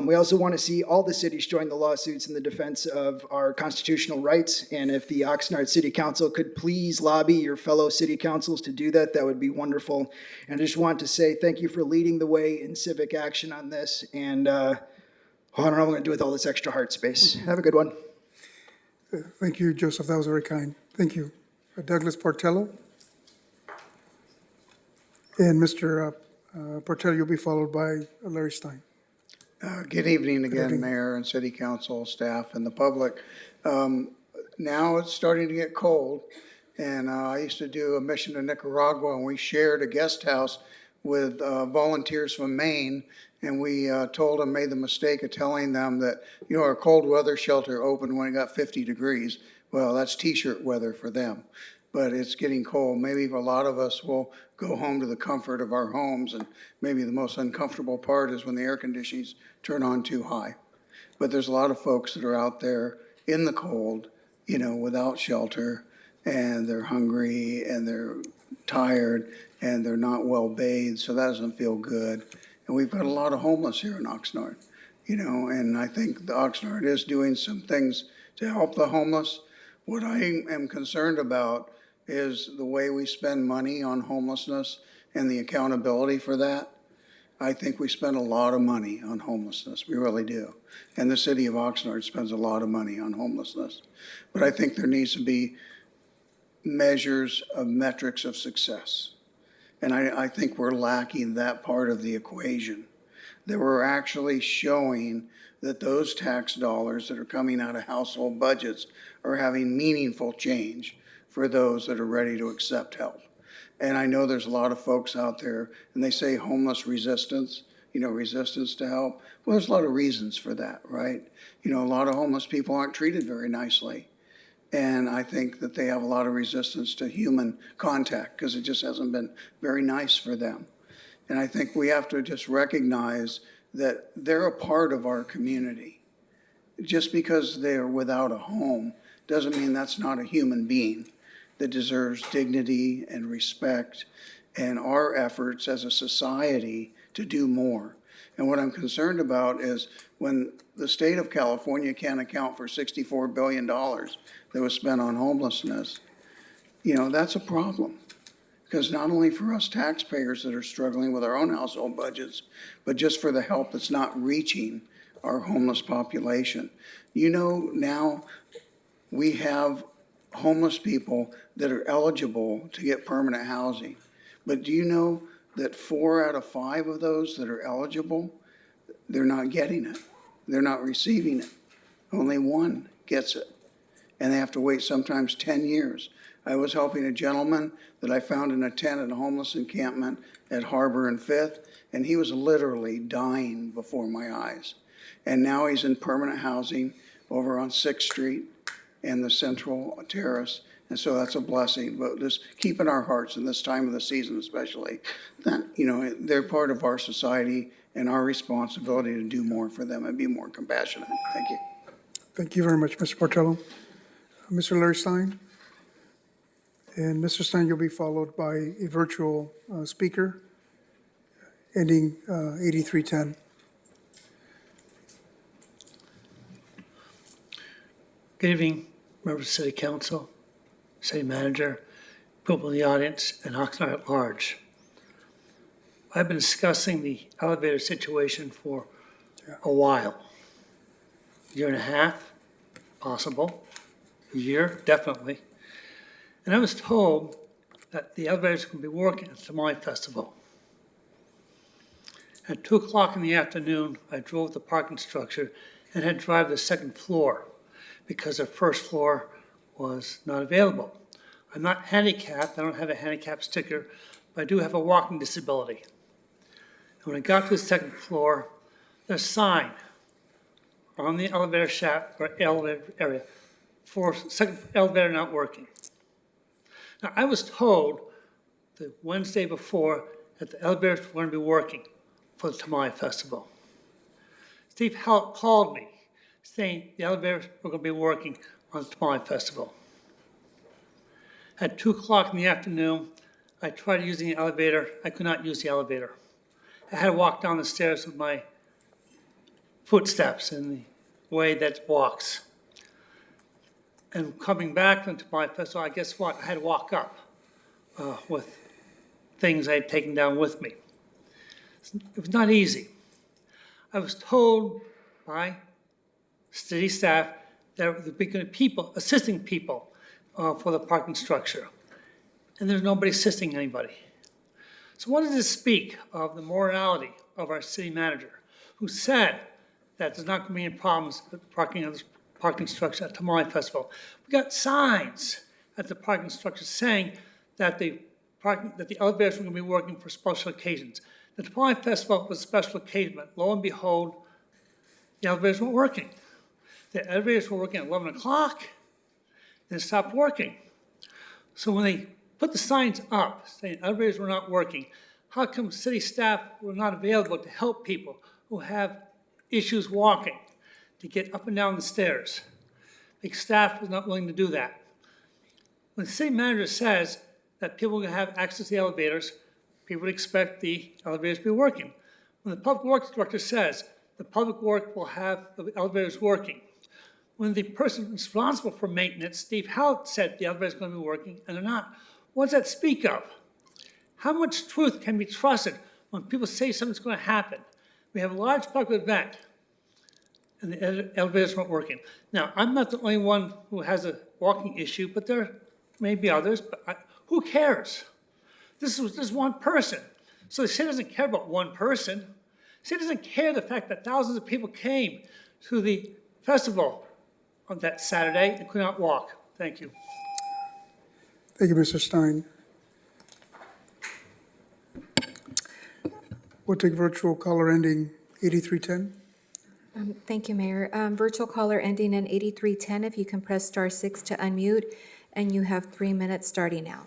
We also want to see all the cities join the lawsuits in the defense of our constitutional rights. And if the Oxnard City Council could please lobby your fellow city councils to do that, that would be wonderful. And I just want to say thank you for leading the way in civic action on this. And I don't know what I'm going to do with all this extra heart space. Have a good one. Thank you, Joseph. That was very kind. Thank you. Douglas Portello. And Mr. Portello, you'll be followed by Larry Stein. Good evening again, Mayor and City Council staff and the public. Now it's starting to get cold, and I used to do a mission to Nicaragua, and we shared a guest house with volunteers from Maine, and we made the mistake of telling them that, our cold weather shelter opened when it got 50 degrees. Well, that's t-shirt weather for them, but it's getting cold. Maybe a lot of us will go home to the comfort of our homes, and maybe the most uncomfortable part is when the air conditionings turn on too high. But there's a lot of folks that are out there in the cold, without shelter, and they're hungry and they're tired and they're not well bathed, so that doesn't feel good. And we've got a lot of homeless here in Oxnard, and I think the Oxnard is doing some things to help the homeless. What I am concerned about is the way we spend money on homelessness and the accountability for that. I think we spend a lot of money on homelessness. We really do. And the city of Oxnard spends a lot of money on homelessness. But I think there needs to be measures of metrics of success. And I think we're lacking that part of the equation. That we're actually showing that those tax dollars that are coming out of household budgets are having meaningful change for those that are ready to accept help. And I know there's a lot of folks out there, and they say homeless resistance, resistance to help. Well, there's a lot of reasons for that, right? A lot of homeless people aren't treated very nicely. And I think that they have a lot of resistance to human contact because it just hasn't been very nice for them. And I think we have to just recognize that they're a part of our community. Just because they're without a home doesn't mean that's not a human being that deserves dignity and respect, and our efforts as a society to do more. And what I'm concerned about is when the state of California can't account for $64 billion that was spent on homelessness, you know, that's a problem. Because not only for us taxpayers that are struggling with our own household budgets, but just for the help that's not reaching our homeless population. You know, now we have homeless people that are eligible to get permanent housing. But do you know that 4 out of 5 of those that are eligible, they're not getting it. They're not receiving it. Only 1 gets it. And they have to wait sometimes 10 years. I was helping a gentleman that I found in a tent at a homeless encampment at Harbor and 5th, and he was literally dying before my eyes. And now he's in permanent housing over on 6th Street and the Central Terrace. And so that's a blessing, but just keep in our hearts in this time of the season especially, that, you know, they're part of our society and our responsibility to do more for them and be more compassionate. Thank you. Thank you very much, Mr. Portello. Mr. Larry Stein? And Mr. Stein, you'll be followed by a virtual speaker ending 8310. Good evening, members of City Council, City Manager, people in the audience, and Oxnard at large. I've been discussing the elevator situation for a while. A year and a half, possible. A year, definitely. And I was told that the elevators can be working at the Tamale Festival. At 2 o'clock in the afternoon, I drove the parking structure and had to drive the 2nd floor because the 1st floor was not available. I'm not handicapped, I don't have a handicap sticker, but I do have a walking disability. And when I got to the 2nd floor, there's a sign on the elevator shaft or elevator area for 2nd elevator not working. Now, I was told the Wednesday before that the elevators were going to be working for the Tamale Festival. Steve Hallett called me saying the elevators were going to be working on the Tamale Festival. At 2 o'clock in the afternoon, I tried using the elevator. I could not use the elevator. I had to walk down the stairs with my footsteps in the way that it walks. And coming back into my festival, I guess what? I had to walk up with things I had taken down with me. It was not easy. I was told by city staff that there would be people, assisting people for the parking structure. And there's nobody assisting anybody. So what does this speak of the morality of our city manager, who said that there's not going to be any problems with parking of this parking structure at Tamale Festival? We got signs at the parking structure saying that the elevators were going to be working for special occasions. The Tamale Festival was a special occasion, but lo and behold, the elevators weren't working. The elevators were working at 11 o'clock, then stopped working. So when they put the signs up saying elevators were not working, how come city staff were not available to help people who have issues walking to get up and down the stairs? The staff was not willing to do that. When the city manager says that people are going to have access to the elevators, people would expect the elevators to be working. When the public works director says the public work will have the elevators working, when the person responsible for maintenance, Steve Hallett, said the elevators are going to be working and they're not, what does that speak of? How much truth can be trusted when people say something's going to happen? We have a large public event and the elevators weren't working. Now, I'm not the only one who has a walking issue, but there may be others, but who cares? This is one person. So the city doesn't care about one person. The city doesn't care the fact that thousands of people came to the festival on that Saturday and could not walk. Thank you. Thank you, Mr. Stein. We'll take virtual caller ending 8310. Thank you, Mayor. Virtual caller ending in 8310, if you can press *6 to unmute, and you have 3 minutes starting now.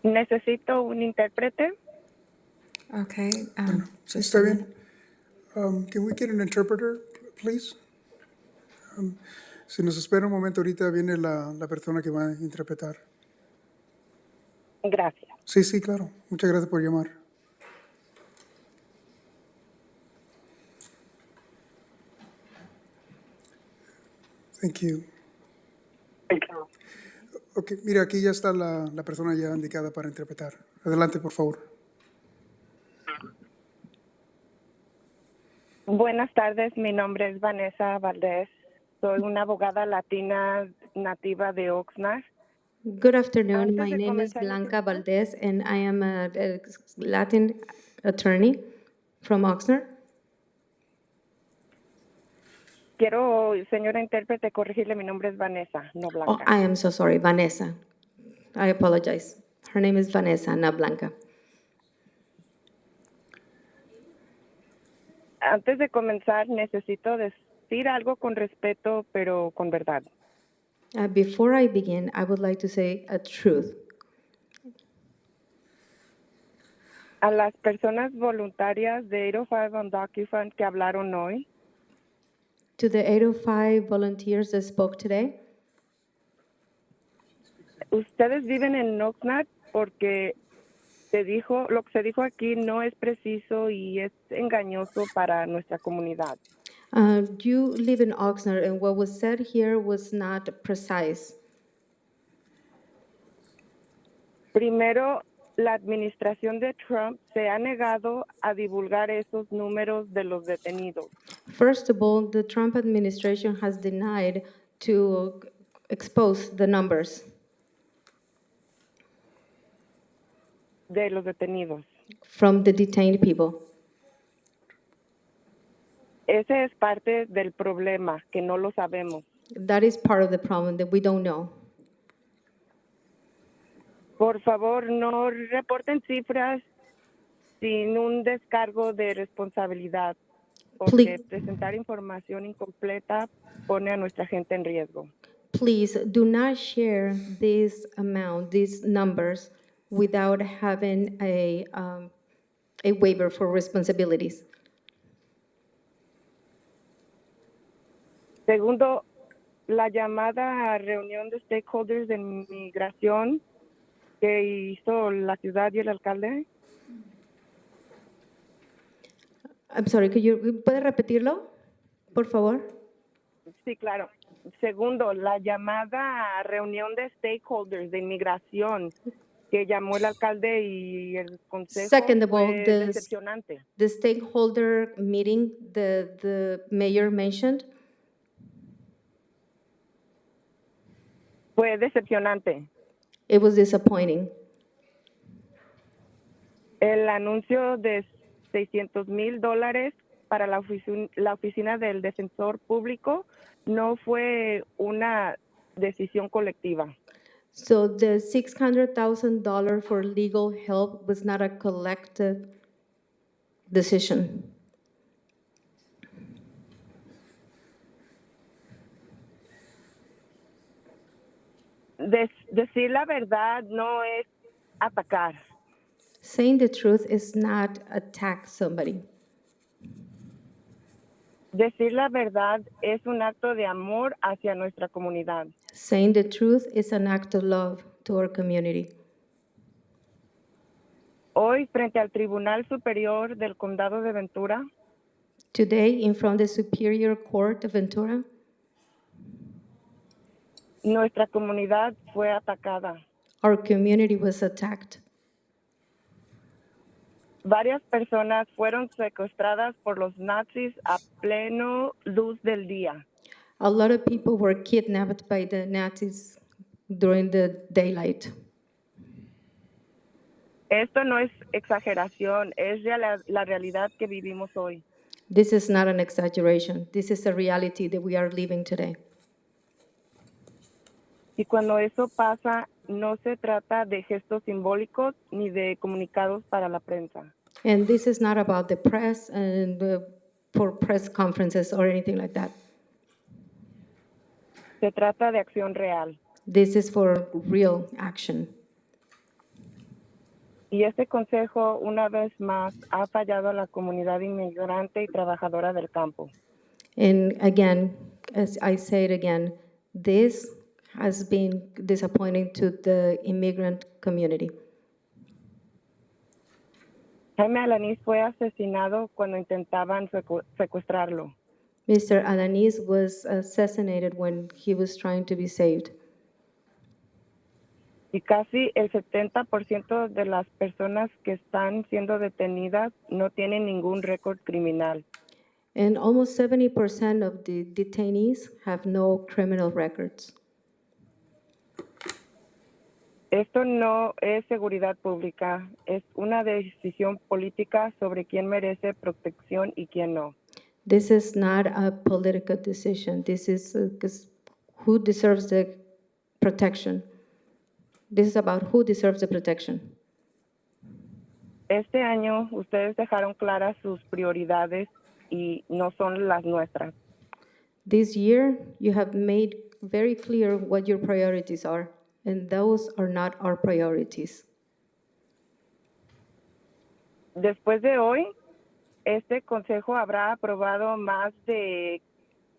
Necesito un intérprete. Okay. Sí, está bien. Can we get an interpreter, please? Si nos espera un momento, ahorita viene la persona que va a interpretar. Gracias. Sí, sí, claro. Muchas gracias por llamar. Thank you. Ok, mira, aquí ya está la persona ya indicada para interpretar. Adelante, por favor. Buenas tardes, mi nombre es Vanessa Valdés. Soy una abogada latina nativa de Oxnard. Good afternoon. Antes My de name is comenzar, Blanca Valdez, and I am a Latin attorney from Oxnard. quiero, señora intérprete, corregirle, mi nombre es Vanessa, no Oh, Blanca. I am so sorry, Vanessa. I apologize. Her name is Vanessa, not Blanca. Antes de comenzar, necesito decir algo con respeto, pero con verdad. Before I begin, I would like to say a truth. A las personas voluntarias de 805 on DocuFund que hablaron hoy, To the 805 volunteers that spoke today, ustedes viven en Oxnard porque lo que se dijo aquí no es preciso y es engañoso para nuestra comunidad. you live in Oxnard, and what was said here was not precise. Primero, la administración de Trump se ha negado a divulgar esos números de los detenidos. First of all, the Trump administration has denied to expose the numbers De los detenidos. from the detained people. Ese es parte del problema, que no lo sabemos. That is part of the problem that we don't know. Por favor, no reporten cifras sin un descargo de responsabilidad, porque presentar información incompleta pone a nuestra gente en riesgo. Please do not share this amount, these numbers, without having a waiver for responsibilities. Segundo, la llamada a reunión de stakeholders de migración que hizo la ciudad y el alcalde. I'm sorry, ¿puede repetirlo, por favor? Sí, claro. Segundo, la llamada a reunión de stakeholders de inmigración que llamó el alcalde y el consejo Second of all, fue decepcionante. the stakeholder meeting the mayor mentioned Fue decepcionante. it was disappointing. El anuncio de $600,000 para la oficina del defensor público no fue una decisión colectiva. So the $600,000 for legal help was not a collective decision. Decir la verdad no es atacar. Saying the truth is not attack somebody. Decir la verdad es un acto de amor hacia nuestra comunidad. Saying the truth is an act of love to our community. Hoy, frente al Tribunal Superior del Condado de Ventura, Today, in front of the Superior Court of Ventura, nuestra comunidad fue atacada. our community was attacked. Varias personas fueron secuestradas por los nazis a pleno luz del día. A lot of people were kidnapped by the Nazis during the daylight. Esto no es exageración, es la realidad que vivimos hoy. This is not an exaggeration. This is a reality that we are living today. Y cuando eso pasa, no se trata de gestos simbólicos ni de comunicados para la prensa. And this is not about the press and for press conferences or anything like that. Se trata de acción real. This is for real action. Y este consejo, una vez más, ha fallado a la comunidad inmigrante y trabajadora del campo. And again, as I say it again, this has been disappointing to the immigrant community. Jaime Alanís fue asesinado cuando intentaban secuestrarlo. Mr. Alanis was assassinated when he was trying to be saved. Y casi el 70% de las personas que están siendo detenidas no tienen ningún récord criminal. And almost 70% of the detainees have no criminal records. Esto no es seguridad pública, es una decisión política sobre quién merece protección y quién no. This is not a political decision. This is who deserves the protection. This is about who deserves the protection. Este año ustedes dejaron claras sus prioridades y no son las nuestras. This year, you have made very clear what your priorities are, and those are not our priorities. Después de hoy, este consejo habrá aprobado más de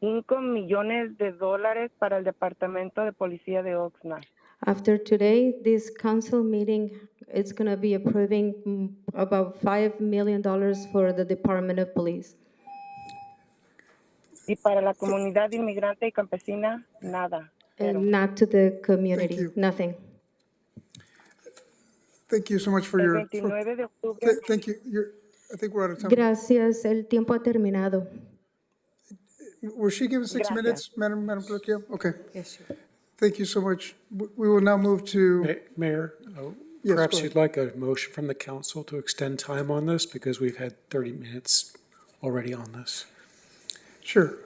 $5 millones para el Departamento de Policía de Oxnard. After today, this council meeting is going to be approving about $5 million for the Department of Police. Y para la comunidad inmigrante y campesina, nada. And not to the community, you. nothing. Thank you so much for El your, 29 de octubre. thank you. I think we're out of time. Gracias, el tiempo ha terminado. Will she give us 6 Gracias. minutes, Madam Clerk? Yeah, okay. Yes, sure. Thank you so much. We will now move to, Mayor, Yes, perhaps go you'd like a motion from the council to extend time on this because we've had 30 minutes already on this. sure.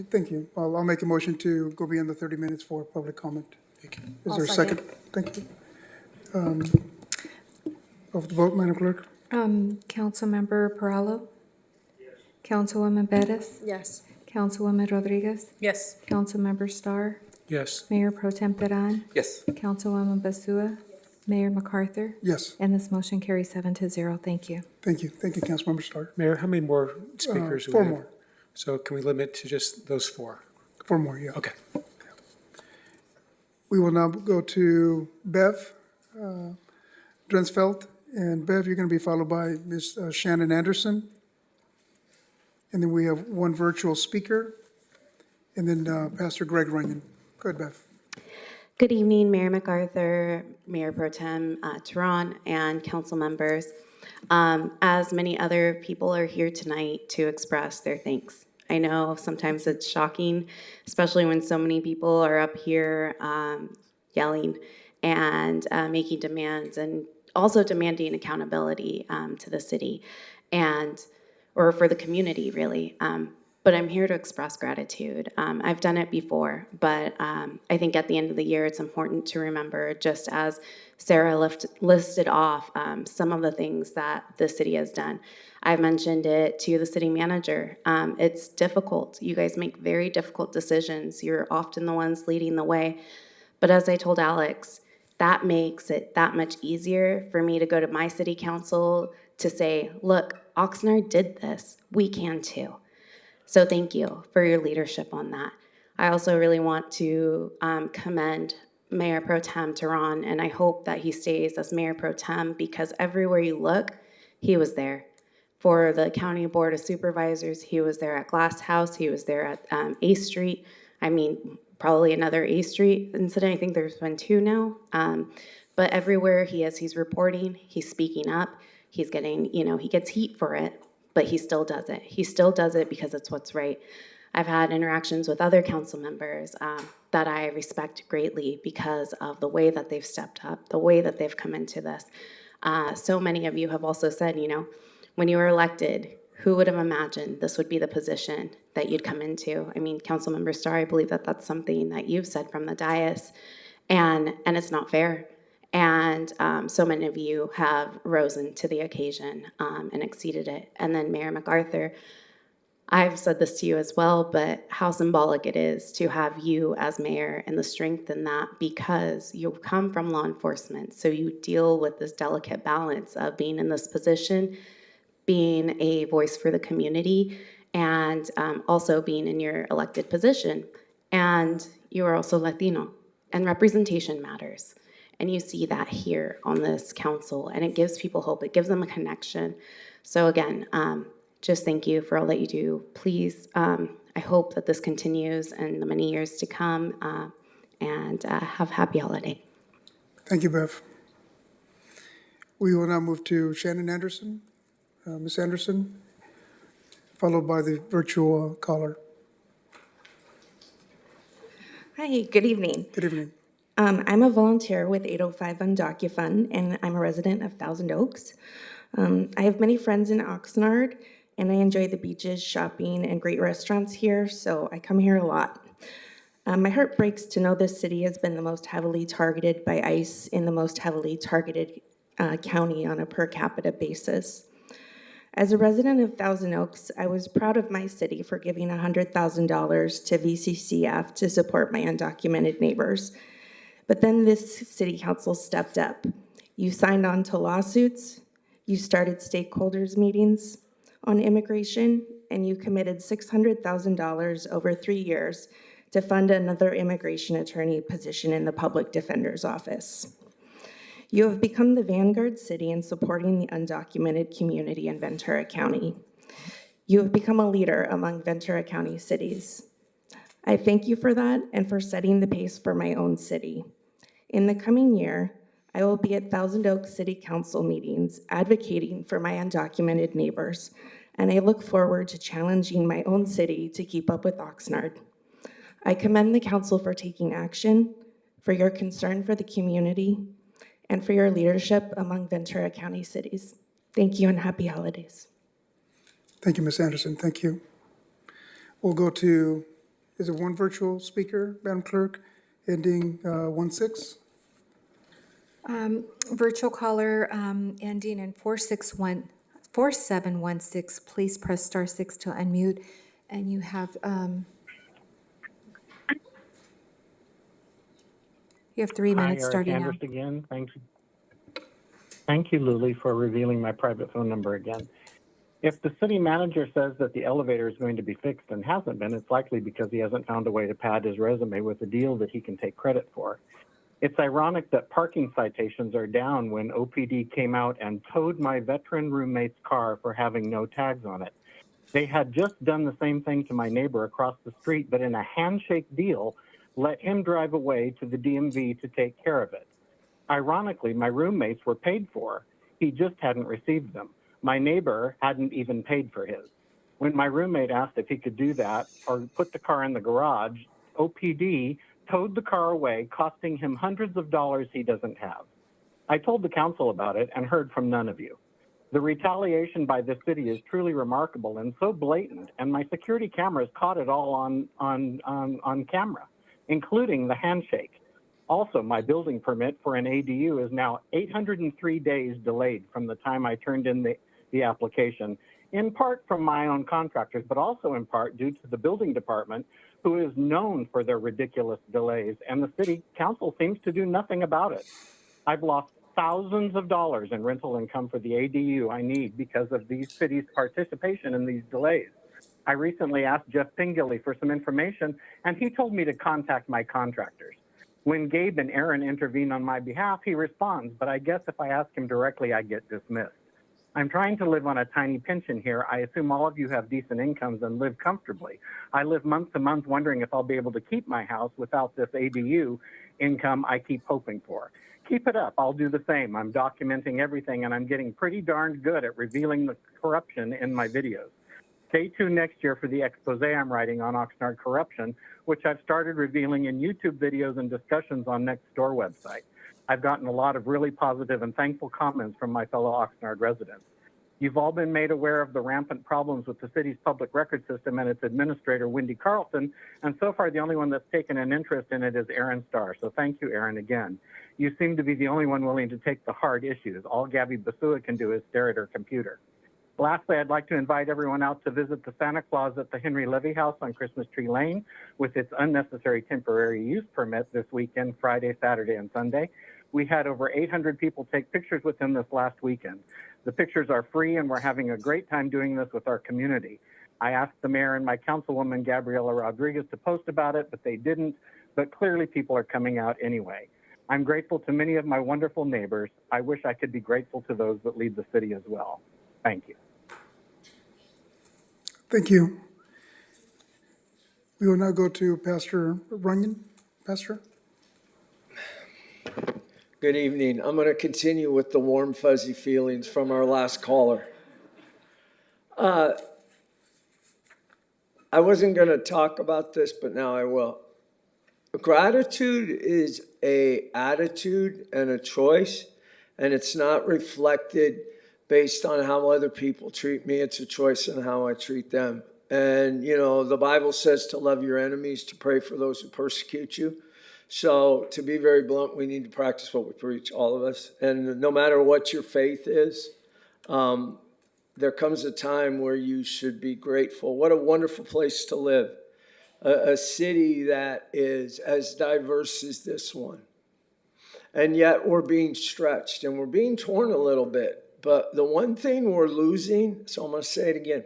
Thank you. I'll make a motion to go beyond the 30 minutes for public comment. Thank you. Is I'll there a second. second? Thank you. Of the vote, Madam Clerk? Councilmember Perallo? Yes. Councilwoman Bettis? Yes. Councilwoman Rodriguez? Yes. Councilmember Starr? Yes. Mayor Pro Tem Teran? Yes. Councilwoman Basua? Mayor MacArthur? Yes, And this motion carries 7-0. Thank you. thank you. Thank you, Councilmember Starr. Mayor, how many more speakers do we 4 have? more. So can we limit to just those 4? 4 more, yeah. Okay. We will now go to Bev Drensfeld. And Bev, you're going to be followed by Ms. Shannon Anderson. And then we have 1 virtual speaker. And then Pastor Greg Runyon. Go ahead, Bev. Good evening, Mayor MacArthur, Mayor Pro Tem Teran, and council members. As many other people are here tonight to express their thanks. I know sometimes it's shocking, especially when so many people are up here yelling and making demands and also demanding accountability to the city or for the community, really. But I'm here to express gratitude. I've done it before, but I think at the end of the year, it's important to remember, just as Sarah listed off some of the things that the city has done. I've mentioned it to the city manager. It's difficult. You guys make very difficult decisions. You're often the ones leading the way. But as I told Alex, that makes it that much easier for me to go to my city council to say, look, Oxnard did this. We can too. So thank you for your leadership on that. I also really want to commend Mayor Pro Tem Teran, and I hope that he stays as Mayor Pro Tem because everywhere you look, he was there. For the County Board of Supervisors, he was there at Glass House, he was there at A Street. I mean, probably another A Street incident. I think there's been 2 now. But everywhere he is, he's reporting, he's speaking up, he's getting, he gets heat for it. But he still does it. He still does it because it's what's right. I've had interactions with other council members that I respect greatly because of the way that they've stepped up, the way that they've come into this. So many of you have also said, when you were elected, who would have imagined this would be the position that you'd come into? I mean, Councilmember Starr, I believe that that's something that you've said from the dais, and it's not fair. And so many of you have risen to the occasion and exceeded it. And then Mayor MacArthur, I've said this to you as well, but how symbolic it is to have you as mayor and the strength in that, because you come from law enforcement. So you deal with this delicate balance of being in this position, being a voice for the community, and also being in your elected position. And you are also Latino, and representation matters. And you see that here on this council, and it gives people hope. It gives them a connection. So again, just thank you for all that you do. Please, I hope that this continues in the many years to come, and have a happy holiday. Thank you, Bev. We will now move to Shannon Anderson. Ms. Anderson, followed by the virtual caller. Hi, good evening. Good evening. I'm a volunteer with 805 Undocu-Fund, and I'm a resident of Thousand Oaks. I have many friends in Oxnard, and I enjoy the beaches, shopping, and great restaurants here, so I come here a lot. My heart breaks to know this city has been the most heavily targeted by ICE in the most heavily targeted county on a per capita basis. As a resident of Thousand Oaks, I was proud of my city for giving $100,000 to VCCF to support my undocumented neighbors. But then this city council stepped up. You signed on to lawsuits, you started stakeholders meetings on immigration, and you committed $600,000 over 3 years to fund another immigration attorney position in the public defender's office. You have become the vanguard city in supporting the undocumented community in Ventura County. You have become a leader among Ventura County cities. I thank you for that and for setting the pace for my own city. In the coming year, I will be at Thousand Oaks City Council meetings advocating for my undocumented neighbors, and I look forward to challenging my own city to keep up with Oxnard. I commend the council for taking action, for your concern for the community, and for your leadership among Ventura County cities. Thank you and happy holidays. Thank you, Ms. Anderson. Thank you. We'll go to, is it one virtual speaker, Madam Clerk, ending 16? Virtual caller ending in 4716, please press *6 to unmute. And you have 3 minutes starting now. Eric Andrus again. Thank you, Luli, for revealing my private phone number again. If the city manager says that the elevator is going to be fixed and hasn't been, it's likely because he hasn't found a way to pad his resume with a deal that he can take credit for. It's ironic that parking citations are down when OPD came out and towed my veteran roommate's car for having no tags on it. They had just done the same thing to my neighbor across the street, but in a handshake deal, let him drive away to the DMV to take care of it. Ironically, my roommates were paid for. He just hadn't received them. My neighbor hadn't even paid for his. When my roommate asked if he could do that or put the car in the garage, OPD towed the car away, costing him hundreds of dollars he doesn't have. I told the council about it and heard from none of you. The retaliation by this city is truly remarkable and so blatant, and my security cameras caught it all on camera, including the handshake. Also, my building permit for an ADU is now 803 days delayed from the time I turned in the application, in part from my own contractors, but also in part due to the building department, who is known for their ridiculous delays, and the city council seems to do nothing about it. I've lost thousands of dollars in rental income for the ADU I need because of these cities' participation in these delays. I recently asked Jeff Pingilly for some information, and he told me to contact my contractors. When Gabe and Aaron intervene on my behalf, he responds, but I guess if I ask him directly, I get dismissed. I'm trying to live on a tiny pension here. I assume all of you have decent incomes and live comfortably. I live month to month wondering if I'll be able to keep my house without this ADU income I keep hoping for. Keep it up. I'll do the same. I'm documenting everything, and I'm getting pretty darn good at revealing the corruption in my videos. Stay tuned next year for the expose I'm writing on Oxnard corruption, which I've started revealing in YouTube videos and discussions on Next Door website. I've gotten a lot of really positive and thankful comments from my fellow Oxnard residents. You've all been made aware of the rampant problems with the city's public record system and its administrator, Wendy Carlson, and so far the only one that's taken an interest in it is Aaron Starr. So thank you, Aaron, again. You seem to be the only one willing to take the hard issues. All Gabby Basua can do is stare at her computer. Lastly, I'd like to invite everyone out to visit the Santa Claus at the Henry Levy House on Christmas Tree Lane with its unnecessary temporary use permit this weekend, Friday, Saturday, and Sunday. We had over 800 people take pictures with him this last weekend. The pictures are free, and we're having a great time doing this with our community. I asked the mayor and my councilwoman, Gabriela Rodriguez, to post about it, but they didn't. But clearly people are coming out anyway. I'm grateful to many of my wonderful neighbors. I wish I could be grateful to those that lead the city as well. Thank you. Thank you. We will now go to Pastor Runyon. Pastor? Good evening. I'm going to continue with the warm, fuzzy feelings from our last caller. I wasn't going to talk about this, but now I will. Gratitude is an attitude and a choice, and it's not reflected based on how other people treat me. It's a choice in how I treat them. And, you know, the Bible says to love your enemies, to pray for those who persecute you. So to be very blunt, we need to practice what we preach, all of us. And no matter what your faith is, there comes a time where you should be grateful. What a wonderful place to live. A city that is as diverse as this one. And yet we're being stretched and we're being torn a little bit. But the one thing we're losing, so I'm going to say it again.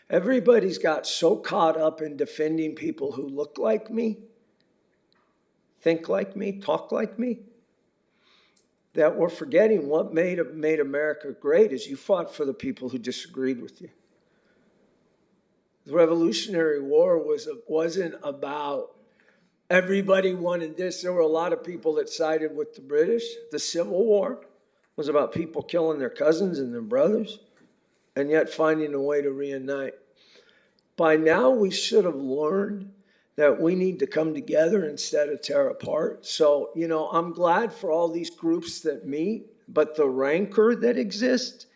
Everybody's got so caught up in defending people who look like me, think like me, talk like me, that we're forgetting what made America great is you fought for the people who disagreed with you. The Revolutionary War wasn't about everybody wanted this. There were a lot of people that sided with the British. The Civil War was about people killing their cousins and their brothers and yet finding a way to reunite. By now, we should have learned that we need to come together instead of tear apart. So, you know, I'm glad for all these groups that meet, but the rancor that exists,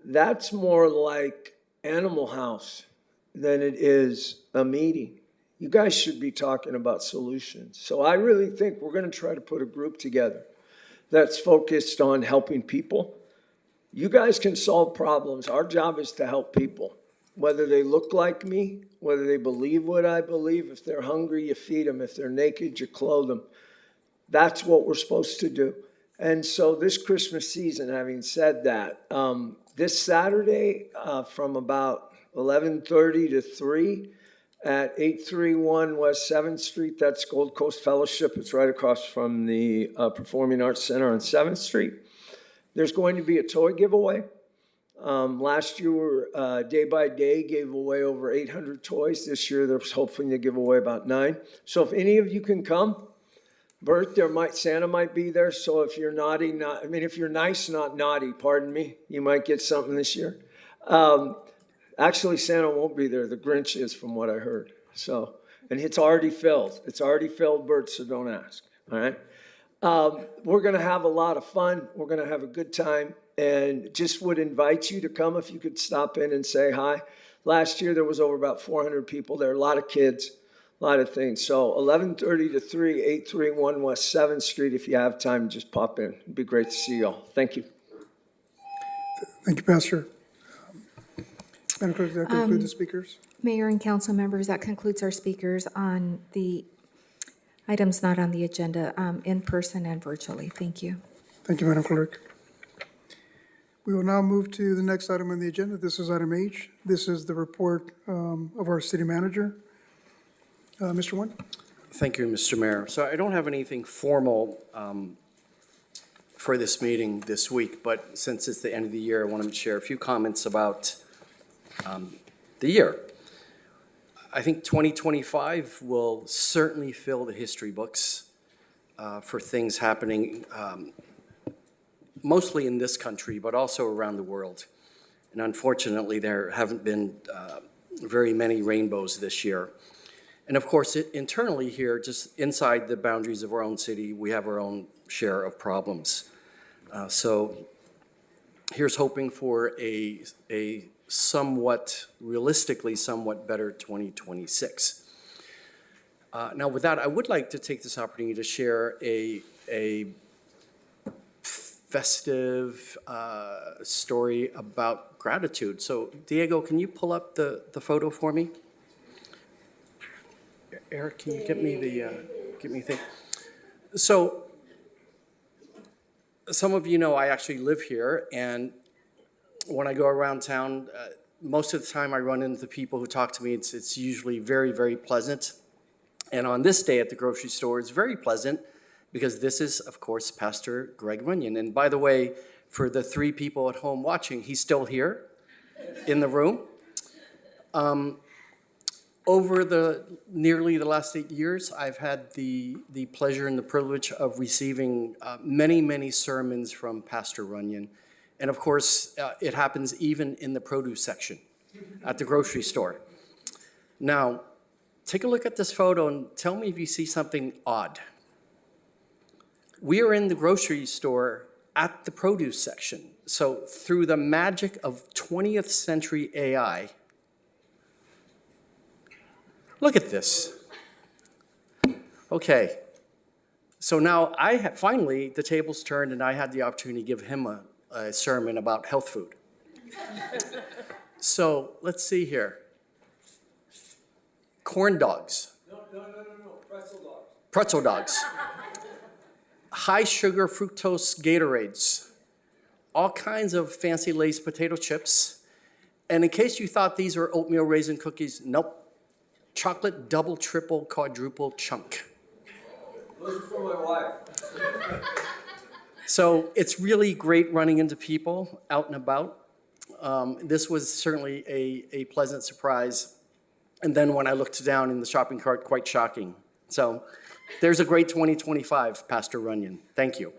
that's more like Animal House than it is a meeting. You guys should be talking about solutions. So I really think we're going to try to put a group together that's focused on helping people. You guys can solve problems. Our job is to help people, whether they look like me, whether they believe what I believe. If they're hungry, you feed them. If they're naked, you clothe them. That's what we're supposed to do. And so this Christmas season, having said that, this Saturday from about 11:30 to 3 at 831 West 7th Street, that's Gold Coast Fellowship. It's right across from the Performing Arts Center on 7th Street. There's going to be a toy giveaway. Last year, day by day, gave away over 800 toys. This year, they're hoping to give away about 9. So if any of you can come, Bert, Santa might be there. So if you're naughty, if you're nice, not naughty, pardon me, you might get something this year. Actually, Santa won't be there. The Grinch is, from what I heard. So, and it's already filled. It's already filled, Bert, so don't ask. All right. We're going to have a lot of fun. We're going to have a good time, and just would invite you to come if you could stop in and say hi. Last year, there was over about 400 people there, a lot of kids, a lot of things. So 11:30 to 3, 831 West 7th Street. If you have time, just pop in. It'd be great to see you all. Thank you. Thank you, Pastor. Madam Clerk, does that conclude the speakers? Mayor and council members, that concludes our speakers on the items not on the agenda, in person and virtually. Thank you. Thank you, Madam Clerk. We will now move to the next item on the agenda. This is item H. This is the report of our city manager. Mr. Nguyen? Thank you, Mr. Mayor. So I don't have anything formal for this meeting this week, but since it's the end of the year, I wanted to share a few comments about the year. I think 2025 will certainly fill the history books for things happening mostly in this country, but also around the world. And unfortunately, there haven't been very many rainbows this year. And of course, internally here, just inside the boundaries of our own city, we have our own share of problems. So here's hoping for a realistically somewhat better 2026. Now with that, I would like to take this opportunity to share a festive story about gratitude. So Diego, can you pull up the photo for me? Eric, can you get me the thing? So some of you know I actually live here, and when I go around town, most of the time I run into people who talk to me. It's usually very, very pleasant. And on this day at the grocery store, it's very pleasant because this is, of course, Pastor Greg Runyon. And by the way, for the 3 people at home watching, he's still here in the room. Over nearly the last 8 years, I've had the pleasure and the privilege of receiving many, many sermons from Pastor Runyon. And of course, it happens even in the produce section at the grocery store. Now, take a look at this photo and tell me if you see something odd. We are in the grocery store at the produce section. So through the magic of 20th century AI, look at this. Okay, so now finally the tables turned and I had the opportunity to give him a sermon about health food. So let's see here. Corn dogs. No, pretzel dogs. Pretzel dogs. High sugar fructose Gatorades. All kinds of fancy Lay's potato chips. And in case you thought these were oatmeal raisin cookies, nope. Chocolate double, triple, quadruple chunk. Those are for my wife. So it's really great running into people out and about. This was certainly a pleasant surprise. And then when I looked down in the shopping cart, quite shocking. So there's a great 2025, Pastor Runyon. Thank you.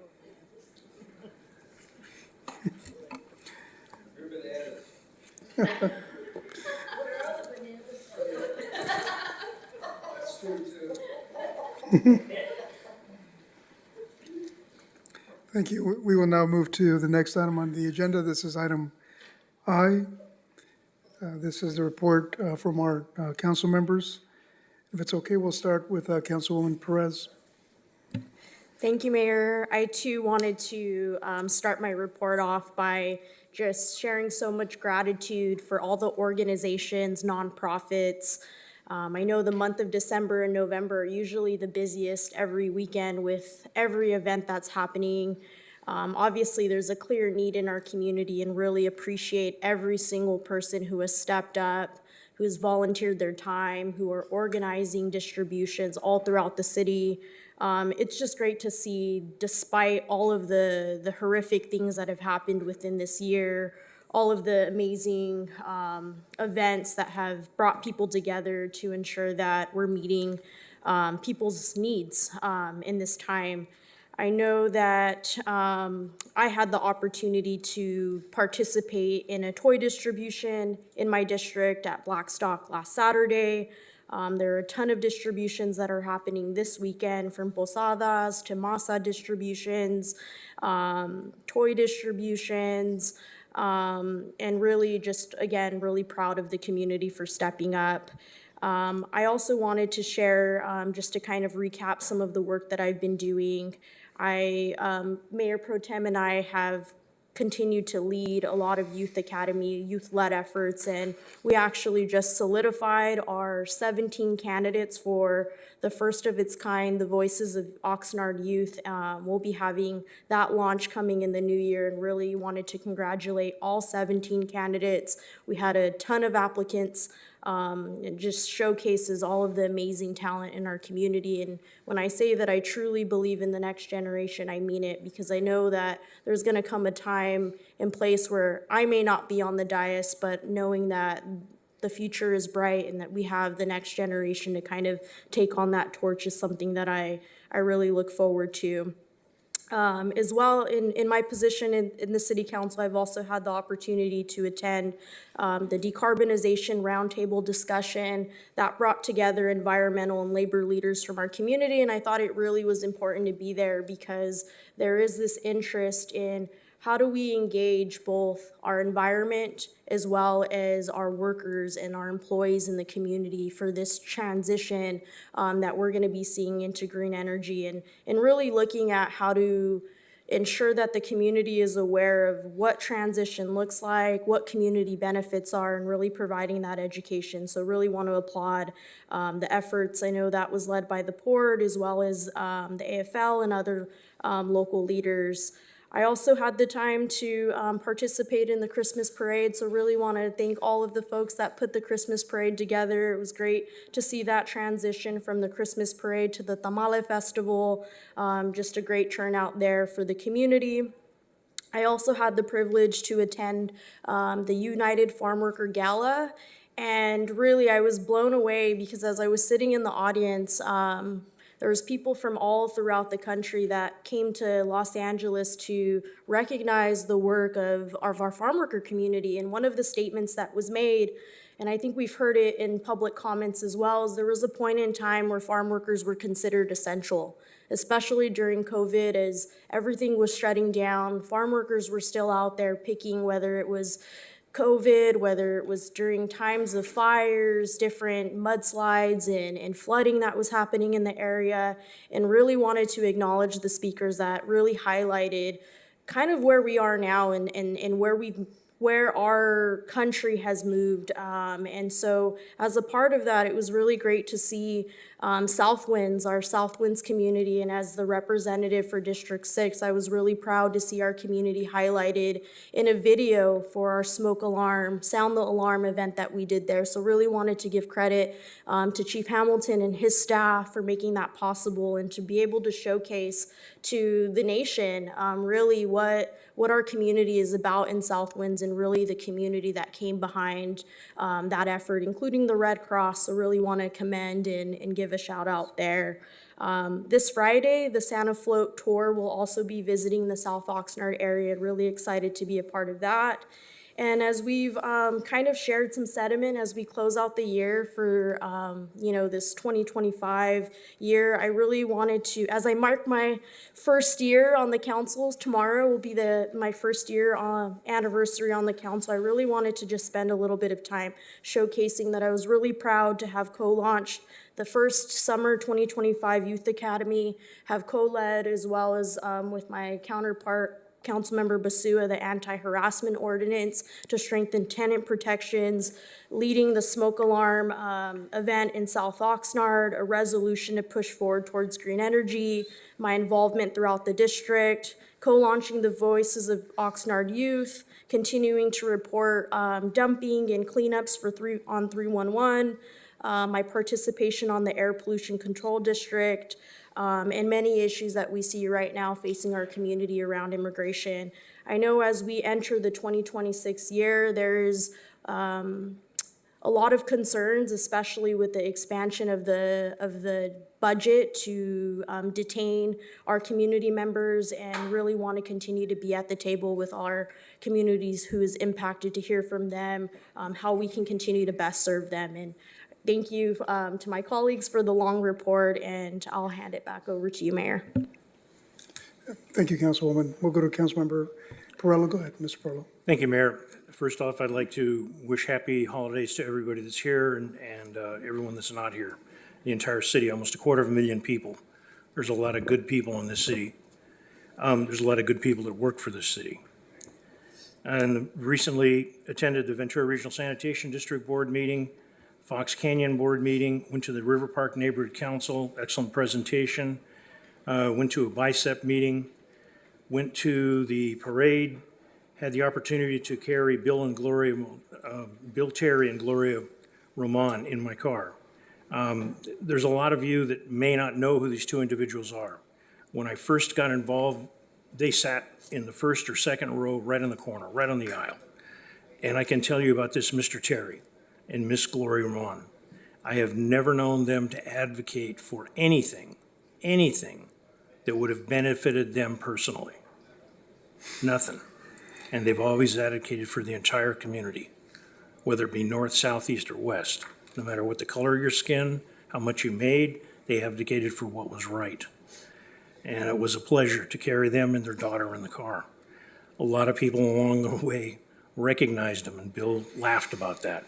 Thank you. We will now move to the next item on the agenda. This is item I. This is the report from our council members. If it's okay, we'll start with Councilwoman Perez. Thank you, Mayor. I too wanted to start my report off by just sharing so much gratitude for all the organizations, nonprofits. I know the month of December and November are usually the busiest every weekend with every event that's happening. Obviously, there's a clear need in our community and really appreciate every single person who has stepped up, who has volunteered their time, who are organizing distributions all throughout the city. It's just great to see, despite all of the horrific things that have happened within this year, all of the amazing events that have brought people together to ensure that we're meeting people's needs in this time. I know that I had the opportunity to participate in a toy distribution in my district at Blackstock last Saturday. There are a ton of distributions that are happening this weekend, from posadas to masa distributions, toy distributions, and really just, again, really proud of the community for stepping up. I also wanted to share, just to kind of recap some of the work that I've been doing. Mayor Pro Tem and I have continued to lead a lot of youth academy, youth-led efforts, and we actually just solidified our 17 candidates for the first of its kind, the Voices of Oxnard Youth. We'll be having that launch coming in the new year, and really wanted to congratulate all 17 candidates. We had a ton of applicants. It just showcases all of the amazing talent in our community. And when I say that I truly believe in the next generation, I mean it, because I know that there's going to come a time and place where I may not be on the dais, but knowing that the future is bright and that we have the next generation to kind of take on that torch is something that I really look forward to. As well, in my position in the City Council, I've also had the opportunity to attend the decarbonization roundtable discussion that brought together environmental and labor leaders from our community, and I thought it really was important to be there because there is this interest in how do we engage both our environment as well as our workers and our employees in the community for this transition that we're going to be seeing into green energy, and really looking at how to ensure that the community is aware of what transition looks like, what community benefits are, and really providing that education. So really want to applaud the efforts. I know that was led by the Port as well as the AFL and other local leaders. I also had the time to participate in the Christmas parade, so really want to thank all of the folks that put the Christmas parade together. It was great to see that transition from the Christmas parade to the Tamale Festival. Just a great turnout there for the community. I also had the privilege to attend the United Farm Worker Gala, and really I was blown away because as I was sitting in the audience, there was people from all throughout the country that came to Los Angeles to recognize the work of our farm worker community. And one of the statements that was made, and I think we've heard it in public comments as well, is there was a point in time where farm workers were considered essential, especially during COVID as everything was shutting down. Farm workers were still out there picking, whether it was COVID, whether it was during times of fires, different mudslides and flooding that was happening in the area, and really wanted to acknowledge the speakers that really highlighted kind of where we are now and where our country has moved. And so as a part of that, it was really great to see Southwinds, our Southwinds community, and as the representative for District 6, I was really proud to see our community highlighted in a video for our smoke alarm, sound the alarm event that we did there. So really wanted to give credit to Chief Hamilton and his staff for making that possible and to be able to showcase to the nation really what our community is about in Southwinds and really the community that came behind that effort, including the Red Cross. So really want to commend and give a shout out there. This Friday, the Santa Float Tour will also be visiting the South Oxnard area. Really excited to be a part of that. And as we've kind of shared some sentiment as we close out the year for, this 2025 year, I really wanted to, as I mark my first year on the council, tomorrow will be my first year anniversary on the council. I really wanted to just spend a little bit of time showcasing that I was really proud to have co-launched the first summer 2025 Youth Academy, have co-led as well as with my counterpart, Councilmember Basua, the anti-harassment ordinance to strengthen tenant protections, leading the smoke alarm event in South Oxnard, a resolution to push forward towards green energy, my involvement throughout the district, co-launching the Voices of Oxnard Youth, continuing to report dumping and cleanups on 311, my participation on the Air Pollution Control District, and many issues that we see right now facing our community around immigration. I know as we enter the 2026 year, there's a lot of concerns, especially with the expansion of the budget to detain our community members, and really want to continue to be at the table with our communities who is impacted to hear from them, how we can continue to best serve them. And thank you to my colleagues for the long report, and I'll hand it back over to you, Mayor. Thank you, Councilwoman. We'll go to Councilmember Perrello. Go ahead, Mr. Perrello. Thank you, Mayor. First off, I'd like to wish happy holidays to everybody that's here and everyone that's not here. The entire city, almost 250,000 people. There's a lot of good people in this city. There's a lot of good people that work for this city. And recently attended the Ventura Regional Sanitation District Board meeting, Fox Canyon Board meeting, went to the River Park Neighborhood Council, excellent presentation, went to a BICEP meeting, went to the parade, had the opportunity to carry Bill Terry and Gloria Roman in my car. There's a lot of you that may not know who these two individuals are. When I first got involved, they sat in the first or second row, right in the corner, right on the aisle. And I can tell you about this Mr. Terry and Miss Gloria Roman. I have never known them to advocate for anything that would have benefited them personally. Nothing. And they've always advocated for the entire community, whether it be north, south, east, or west. No matter what the color of your skin, how much you made, they advocated for what was right. And it was a pleasure to carry them and their daughter in the car. A lot of people along the way recognized them, and Bill laughed about that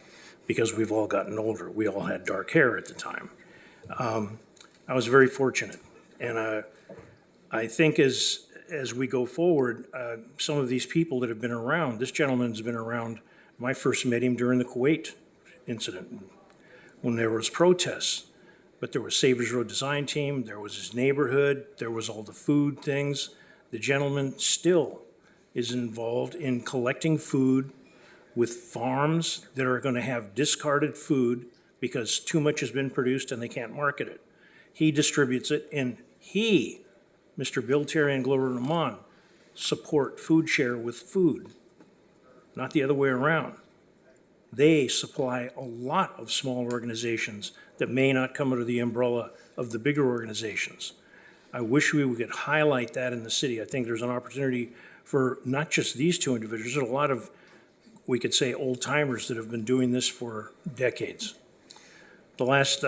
because we've all gotten older. We all had dark hair at the time. I was very fortunate. And I think as as we go forward, some of these people that have been around, this gentleman's been around, I first met him during the Kuwait incident, when there was protests. But there was Savers Road Design Team, there was his neighborhood, there was all the food things. The gentleman still is involved in collecting food with farms that are gonna have discarded food because too much has been produced and they can't market it. He distributes it, and he, Mr. Bill Terry and Gloria Ramon, support Food Share with food, not the other way around. They supply a lot of small organizations that may not come under the umbrella of the bigger organizations. I wish we could highlight that in the city. I think there's an opportunity for not just these two individuals, there's a lot of, we could say, old timers that have been doing this for decades. The last,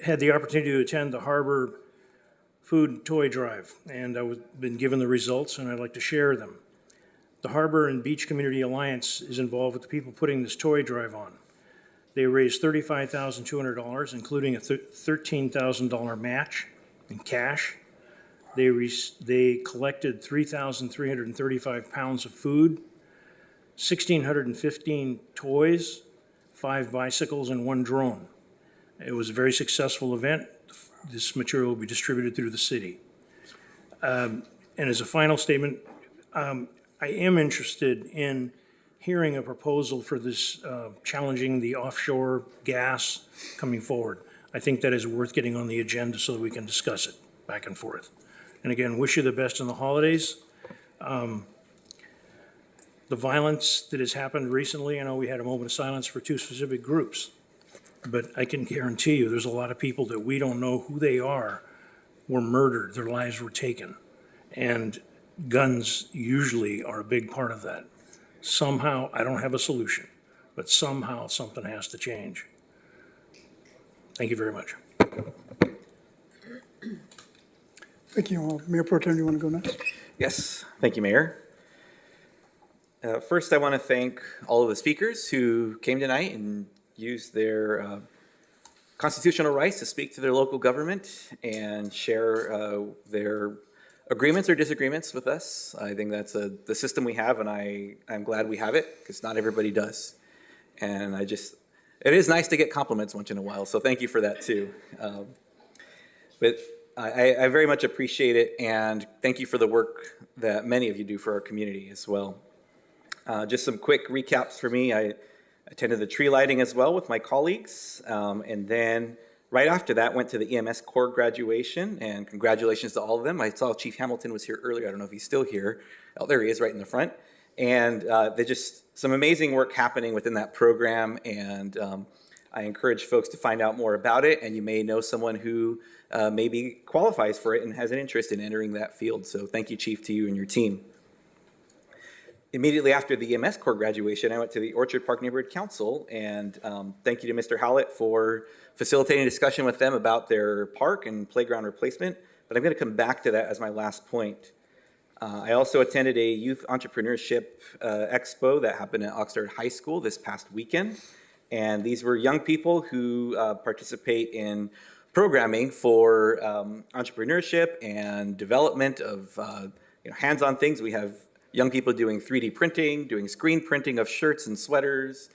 had the opportunity to attend the Harbor Food Toy Drive, and I've been given the results, and I'd like to share them. The Harbor and Beach Community Alliance is involved with the people putting this toy drive on. They raised $35,200, including a $13,000 match in cash. They collected 3,335 pounds of food, 1,615 toys, 5 bicycles, and 1 drone. It was a very successful event. This material will be distributed through the city. And as a final statement, I am interested in hearing a proposal for this challenging the offshore gas coming forward. I think that is worth getting on the agenda so that we can discuss it back and forth. And again, wish you the best in the holidays. The violence that has happened recently, I know we had a moment of silence for 2 specific groups, but I can guarantee you there's a lot of people that we don't know who they are, were murdered, their lives were taken. And guns usually are a big part of that. Somehow, I don't have a solution, but somehow something has to change. Thank you very much. Thank you. Mayor Pro Tem, you want to go next? Yes, thank you, Mayor. First, I want to thank all of the speakers who came tonight and used their constitutional rights to speak to their local government and share their agreements or disagreements with us. I think that's the system we have, and I'm glad we have it, because not everybody does. And it is nice to get compliments once in a while, so thank you for that too. But I very much appreciate it, and thank you for the work that many of you do for our community as well. Just some quick recaps for me. I attended the tree lighting as well with my colleagues, and then right after that went to the EMS Corps graduation, and congratulations to all of them. I saw Chief Hamilton was here earlier. I don't know if he's still here. Oh, there he is right in the front. And there's just some amazing work happening within that program, and I encourage folks to find out more about it, and you may know someone who maybe qualifies for it and has an interest in entering that field. So thank you, Chief, to you and your team. Immediately after the EMS Corps graduation, I went to the Orchard Park Neighborhood Council, and thank you to Mr. Howlett for facilitating a discussion with them about their park and playground replacement. But I'm going to come back to that as my last point. I also attended a youth entrepreneurship expo that happened at Oxnard High School this past weekend. And these were young people who participate in programming for entrepreneurship and development of hands-on things. We have young people doing 3D printing, doing screen printing of shirts and sweaters,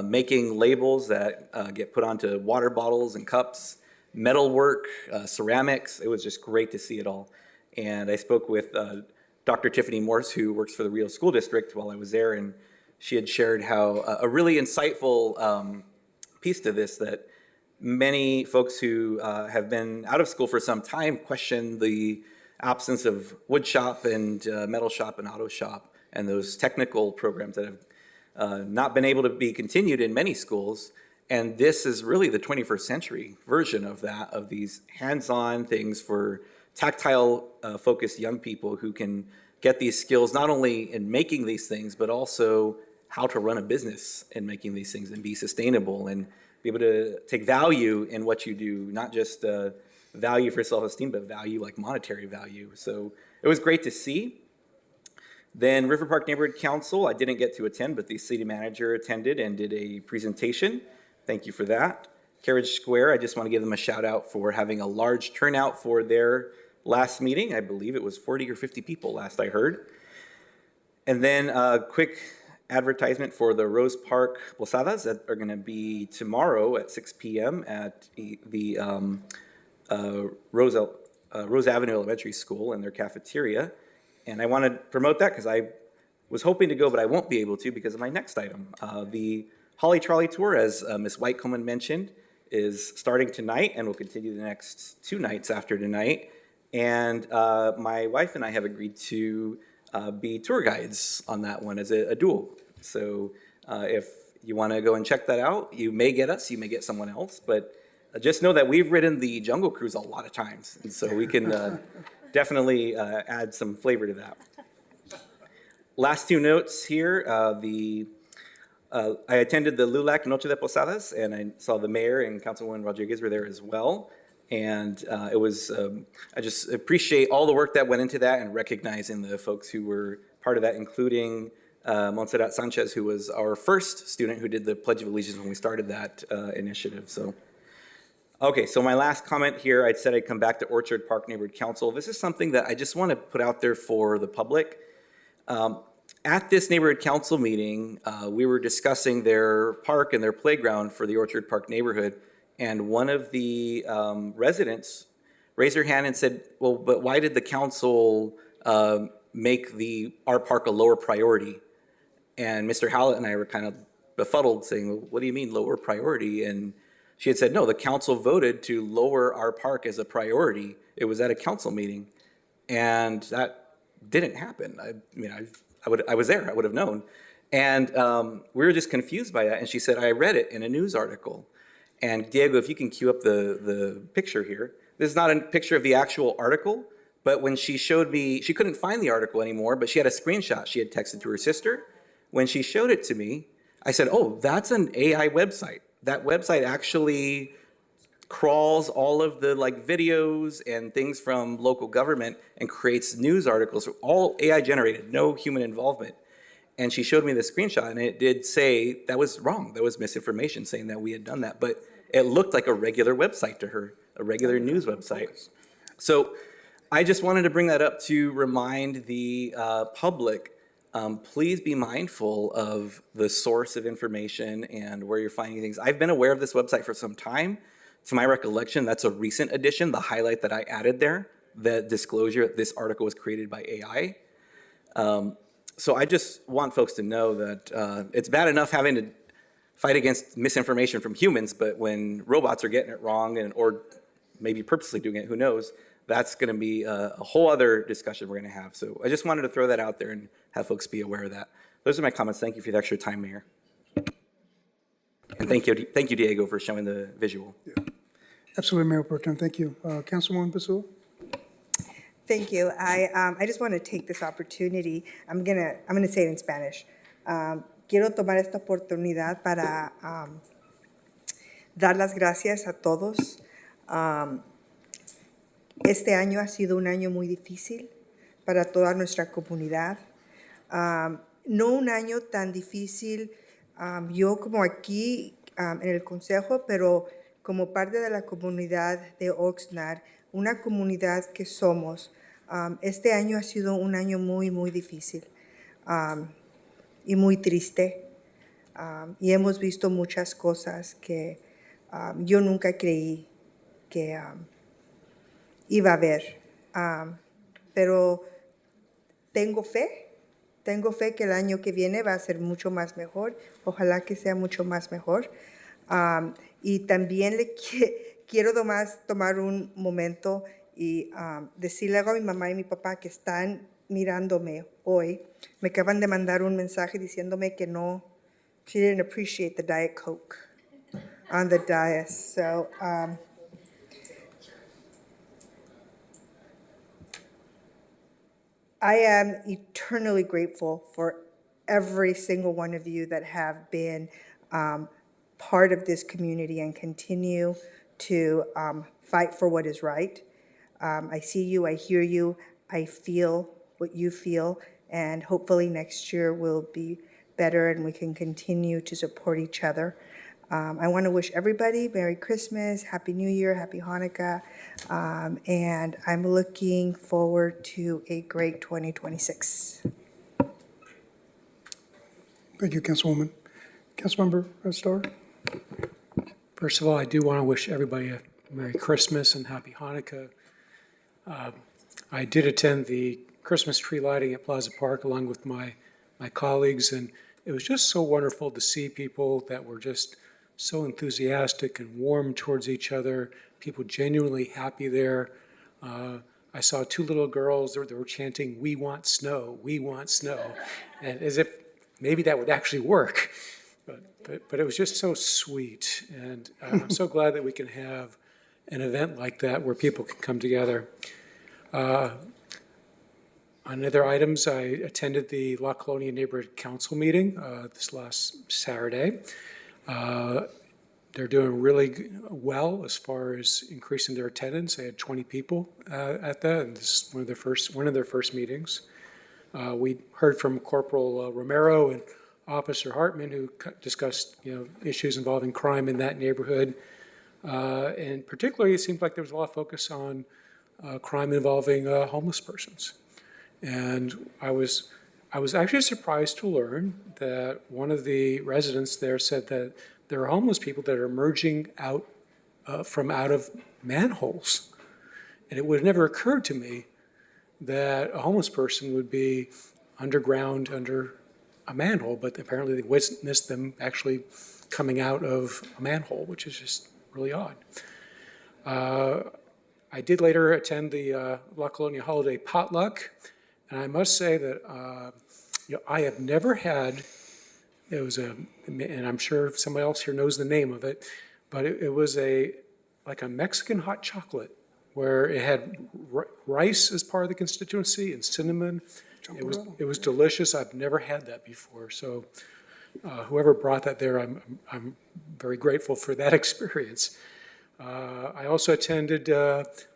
making labels that get put onto water bottles and cups, metal work, ceramics. It was just great to see it all. And I spoke with Dr. Tiffany Morse, who works for the Rio School District, while I was there, and she had shared how a really insightful piece to this, that many folks who have been out of school for some time question the absence of wood shop and metal shop and auto shop, and those technical programs that have not been able to be continued in many schools. And this is really the 21st century version of that, of these hands-on things for tactile focused young people who can get these skills not only in making these things, but also how to run a business in making these things and be sustainable and be able to take value in what you do, not just value for self-esteem, but value like monetary value. So it was great to see. Then River Park Neighborhood Council, I didn't get to attend, but the city manager attended and did a presentation. Thank you for that. Carriage Square, I just want to give them a shout out for having a large turnout for their last meeting. I believe it was 40 or 50 people last I heard. And then a quick advertisement for the Rose Park Posadas that are going to be tomorrow at 6 p.m. at the Rose Avenue Elementary School in their cafeteria. And I want to promote that because I was hoping to go, but I won't be able to because of my next item. The Holly Trolley Tour, as Ms. White-Coleman mentioned, is starting tonight and will continue the next 2 nights after tonight. And my wife and I have agreed to be tour guides on that one as a duel. So if you want to go and check that out, you may get us, you may get someone else, but just know that we've ridden the Jungle Cruise a lot of times, and so we can definitely add some flavor to that. Last 2 notes here, I attended the LULAC Noche de Posadas, and I saw the mayor and Councilwoman Rodriguez were there as well. And it was, I just appreciate all the work that went into that and recognizing the folks who were part of that, including Montserrat Sanchez, who was our first student who did the Pledge of Allegiance when we started that initiative. So, okay, so my last comment here, I said I'd come back to Orchard Park Neighborhood Council. This is something that I just want to put out there for the public. At this neighborhood council meeting, we were discussing their park and their playground for the Orchard Park neighborhood, and one of the residents raised her hand and said, well, but why did the council make our park a lower priority? And Mr. Hallett and I were kind of befuddled, saying, well, what do you mean lower priority? And she had said, no, the council voted to lower our park as a priority. It was at a council meeting, and that didn't happen. I mean, I was there, I would have known. And we were just confused by that. And she said, I read it in a news article. And Diego, if you can cue up the picture here. This is not a picture of the actual article, but when she showed me, she couldn't find the article anymore, but she had a screenshot she had texted to her sister. When she showed it to me, I said, oh, that's an AI website. That website actually crawls all of the videos and things from local government and creates news articles, all AI generated, no human involvement. And she showed me the screenshot, and it did say that was wrong. That was misinformation saying that we had done that. But it looked like a regular website to her, a regular news website. So I just wanted to bring that up to remind the public, please be mindful of the source of information and where you're finding things. I've been aware of this website for some time. To my recollection, that's a recent addition, the highlight that I added there, the disclosure that this article was created by AI. So I just want folks to know that it's bad enough having to fight against misinformation from humans, but when robots are getting it wrong or maybe purposely doing it, who knows, that's going to be a whole other discussion we're going to have. So I just wanted to throw that out there and have folks be aware of that. Those are my comments. Thank you for the extra time, Mayor. And thank you, Diego, for showing the visual. Yeah. Absolutely, Mayor Pro Tem. Thank you. Councilwoman Basul? Thank you. I just want to take this opportunity. I'm gonna say it in Spanish. Quiero tomar esta oportunidad para dar las gracias a todos. Este año ha sido un año muy difícil para toda nuestra comunidad. No un año tan difícil yo como aquí en el consejo, pero como parte de la comunidad de Oxnard, una comunidad que somos. Este año ha sido un año muy, muy difícil y muy triste. Y hemos visto muchas cosas que yo nunca creí que iba a haber. Pero tengo fe que el año que viene va a ser mucho más mejor. Ojalá que sea mucho más mejor. Y también quiero tomar un momento y decirle algo a mi mamá y mi papá que están mirándome hoy. Me acaban de mandar un mensaje diciéndome que no, she didn't appreciate the Diet Coke on the dais. So, I am eternally grateful for every single one of you that have been part of this community and continue to fight for what is right. I see you, I hear you, I feel what you feel, and hopefully next year will be better and we can continue to support each other. I want to wish everybody Merry Christmas, Happy New Year, Happy Hanukkah, and I'm looking forward to a great 2026. Thank you, Councilwoman. Councilmember Starr? First of all, I do want to wish everybody a Merry Christmas and Happy Hanukkah. I did attend the Christmas tree lighting at Plaza Park along with my colleagues, and it was just so wonderful to see people that were just so enthusiastic and warm towards each other, people genuinely happy there. I saw two little girls that were chanting, "We want snow, we want snow," and as if maybe that would actually work. But it was just so sweet, and I'm so glad that we can have an event like that where people can come together. On other items, I attended the La Colonia Neighborhood Council meeting this last Saturday. They're doing really well as far as increasing their attendance. They had 20 people at that, and this is one of their first meetings. We heard from Corporal Romero and Officer Hartman, who discussed issues involving crime in that neighborhood, and particularly it seemed like there was a lot of focus on crime involving homeless persons. And I was actually surprised to learn that one of the residents there said that there are homeless people that are emerging out from out of manholes, and it would have never occurred to me that a homeless person would be underground under a manhole, but apparently they witnessed them actually coming out of a manhole, which is just really odd. I did later attend the La Colonia Holiday Potluck, and I must say that I have never had, and I'm sure somebody else here knows the name of it, but it was like a Mexican hot chocolate where it had rice as part of the constituency and cinnamon. It was delicious. I've never had that before. So whoever brought that there, I'm very grateful for that experience. I also attended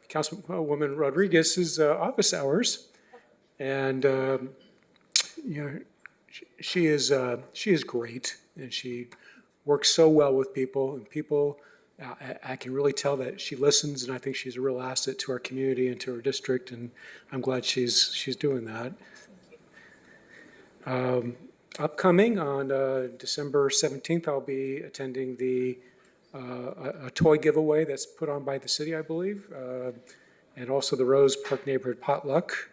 Councilwoman Rodriguez's office hours, and she is great, and she works so well with people, and people. I can really tell that she listens, and I think she's a real asset to our community and to our district, and I'm glad she's doing that. Upcoming on December 17th, I'll be attending a toy giveaway that's put on by the city, I believe, and also the Rose Park Neighborhood Potluck.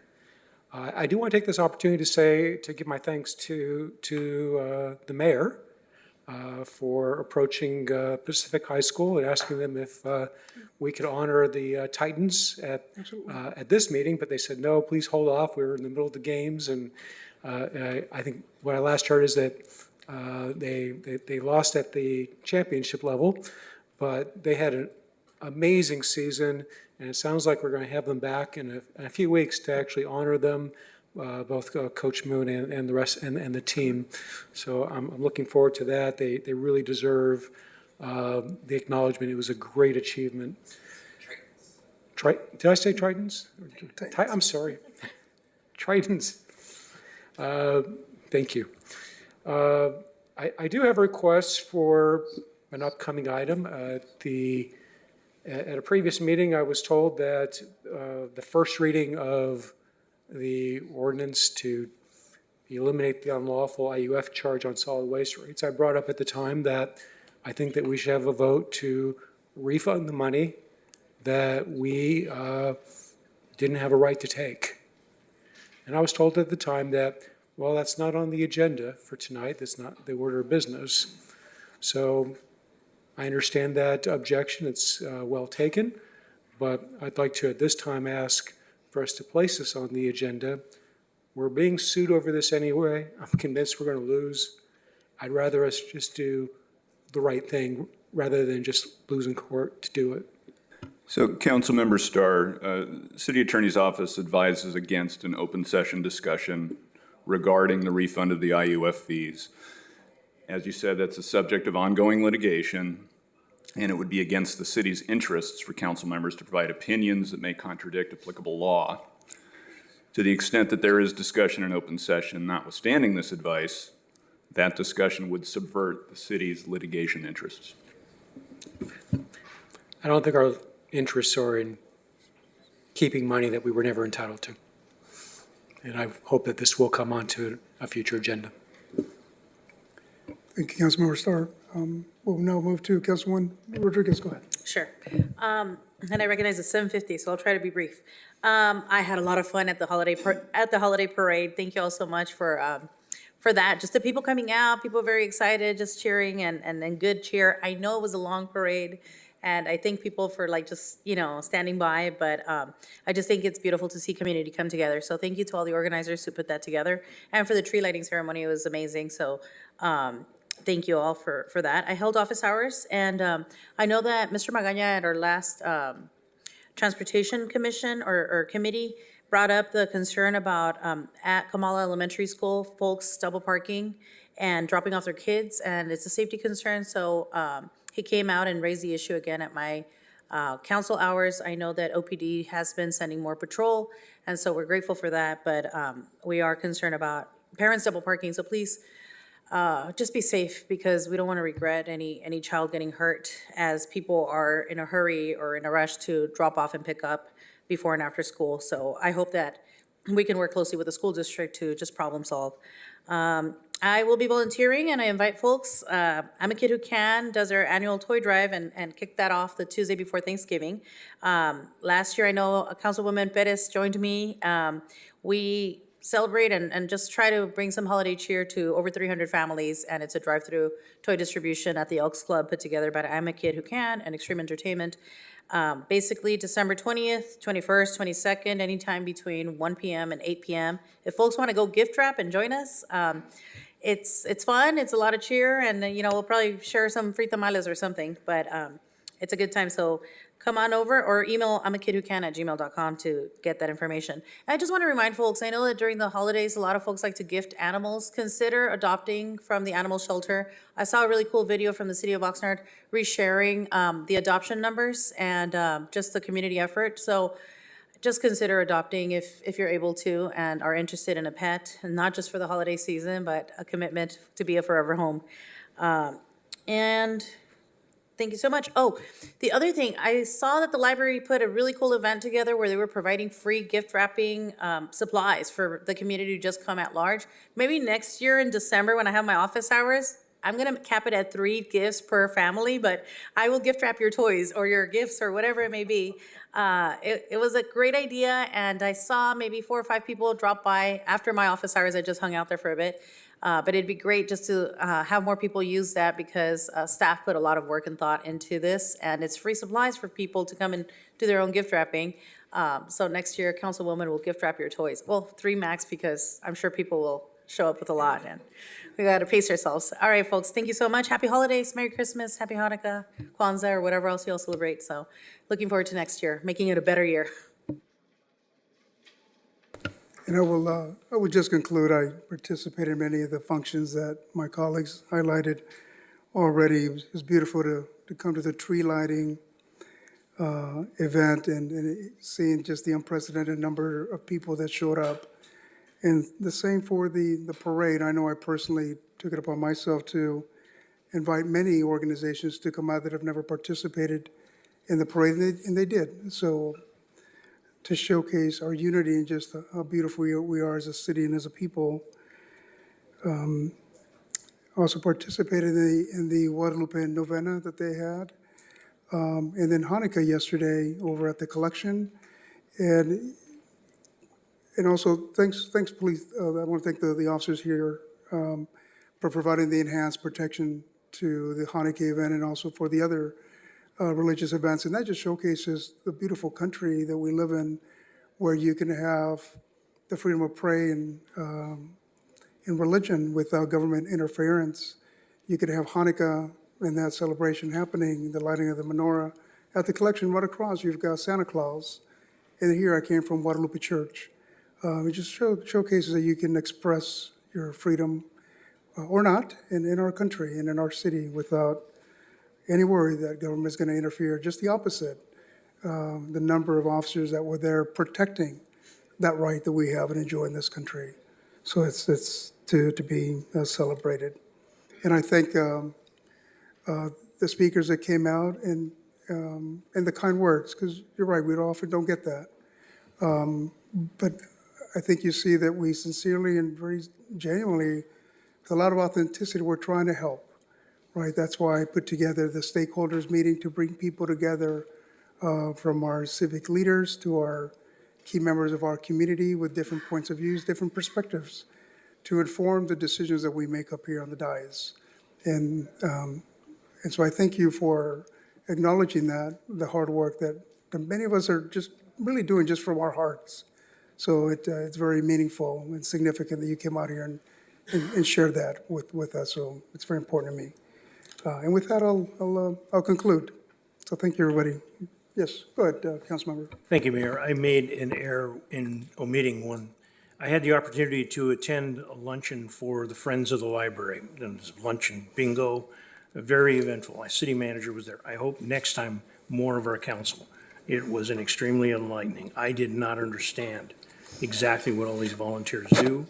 I do want to take this opportunity to give my thanks to the mayor for approaching Pacific High School and asking them if we could honor the Titans at this meeting, but they said, no, please hold off. We're in the middle of the games, and I think what I last heard is that they lost at the championship level, but they had an amazing season, and it sounds like we're going to have them back in a few weeks to actually honor them, both Coach Moon and the rest and the team. So I'm looking forward to that. They really deserve the acknowledgement. It was a great achievement. Did I say Tritons? I'm sorry. Tritons. Thank you. I do have requests for an upcoming item. At a previous meeting, I was told that the first reading of the ordinance to eliminate the unlawful IUF charge on solid waste rates, I brought up at the time that I think that we should have a vote to refund the money that we didn't have a right to take. And I was told at the time that, well, that's not on the agenda for tonight. That's not the order of business. So I understand that objection. It's well taken, but I'd like to at this time ask for us to place this on the agenda. We're being sued over this anyway. I'm convinced we're going to lose. I'd rather us just do the right thing rather than just lose in court to do it. So, Councilmember Starr, City Attorney's Office advises against an open session discussion regarding the refund of the IUF fees. As you said, that's a subject of ongoing litigation, and it would be against the city's interests for council members to provide opinions that may contradict applicable law. To the extent that there is discussion in open session, notwithstanding this advice, that discussion would subvert the city's litigation interests. I don't think our interests are in keeping money that we were never entitled to. And I hope that this will come onto a future agenda. Thank you, Councilmember Starr. We'll now move to Councilwoman Rodriguez. Go ahead. Sure. And I recognize it's 7:50, so I'll try to be brief. I had a lot of fun at the holiday parade. Thank you all so much for that. Just the people coming out, people very excited, just cheering and good cheer. I know it was a long parade, and I thank people for just standing by. But I just think it's beautiful to see community come together. So thank you to all the organizers who put that together, and for the tree lighting ceremony, it was amazing. So. Thank you all for that. I held office hours, and I know that Mr. Magaña at our last Transportation Commission or committee brought up the concern about at Kamala Elementary School, folks double parking and dropping off their kids, and it's a safety concern. So he came out and raised the issue again at my council hours. I know that OPD has been sending more patrol, and so we're grateful for that, but we are concerned about parents double parking, so please just be safe, because we don't want to regret any child getting hurt as people are in a hurry or in a rush to drop off and pick up before and after school. So I hope that we can work closely with the school district to just problem solve. I will be volunteering, and I invite folks. I'm a Kid Who Can does our annual toy drive and kicked that off the Tuesday before Thanksgiving. Last year, I know Councilwoman Perez joined me. We celebrate and just try to bring some holiday cheer to over 300 families, and it's a drive-through toy distribution at the Elks Club put together by I'm a Kid Who Can and Extreme Entertainment. Basically, December 20th, 21st, 22nd, anytime between 1 p.m. and 8 p.m. If folks want to go gift wrap and join us, it's fun, it's a lot of cheer, and we'll probably share some free tamales or something, but it's a good time. So come on over or email imakidwhocan@gmail.com to get that information. And I just want to remind folks, I know that during the holidays, a lot of folks like to gift animals. Consider adopting from the animal shelter. I saw a really cool video from the city of Oxnard resharing the adoption numbers and just the community effort. So just consider adopting if you're able to and are interested in a pet, and not just for the holiday season, but a commitment to be a forever home. And thank you so much. Oh, the other thing, I saw that the library put a really cool event together where they were providing free gift wrapping supplies for the community to just come at large. Maybe next year in December when I have my office hours, I'm gonna cap it at 3 gifts per family, but I will gift wrap your toys or your gifts or whatever it may be. It was a great idea, and I saw maybe 4 or 5 people drop by after my office hours. I just hung out there for a bit. But it'd be great just to have more people use that, because staff put a lot of work and thought into this, and it's free supplies for people to come and do their own gift wrapping. So next year, Councilwoman will gift wrap your toys. Well, 3 max, because I'm sure people will show up with a lot, and we gotta pace ourselves. All right, folks, thank you so much. Happy holidays, Merry Christmas, Happy Hanukkah, Kwanzaa, or whatever else you all celebrate. So looking forward to next year, making it a better year. And I will just conclude, I participated in many of the functions that my colleagues highlighted already. It was beautiful to come to the tree lighting event and seeing just the unprecedented number of people that showed up. And the same for the parade. I know I personally took it upon myself to invite many organizations to come out that have never participated in the parade, and they did. So to showcase our unity and just how beautiful we are as a city and as a people. Also participated in the Guadalupe Novena that they had. And then Hanukkah yesterday over at the collection. And also thanks police, I want to thank the officers here for providing the enhanced protection to the Hanukkah event and also for the other religious events. And that just showcases the beautiful country that we live in, where you can have the freedom of prayer and in religion without government interference. You could have Hanukkah and that celebration happening, the lighting of the menorah. At the collection right across, you've got Santa Claus. And here I came from Guadalupe Church. It just showcases that you can express your freedom or not in our country and in our city without any worry that government is going to interfere. Just the opposite. The number of officers that were there protecting that right that we have and enjoy in this country. So it's to be celebrated. And I thank the speakers that came out and the kind words, because you're right, we often don't get that. But I think you see that we sincerely and very genuinely, with a lot of authenticity, we're trying to help, right? That's why I put together the stakeholders meeting to bring people together from our civic leaders to our key members of our community with different points of views, different perspectives, to inform the decisions that we make up here on the dais. And so I thank you for acknowledging that, the hard work that many of us are just really doing just from our hearts. So it's very meaningful and significant that you came out here and shared that with us. So it's very important to me. And with that, I'll conclude. So thank you, everybody. Yes, go ahead, Councilmember. Thank you, Mayor. I made an error in omitting one. I had the opportunity to attend a luncheon for the Friends of the Library. It was luncheon, bingo, very eventful. My city manager was there. I hope next time more of our council. It was an extremely enlightening. I did not understand exactly what all these volunteers do,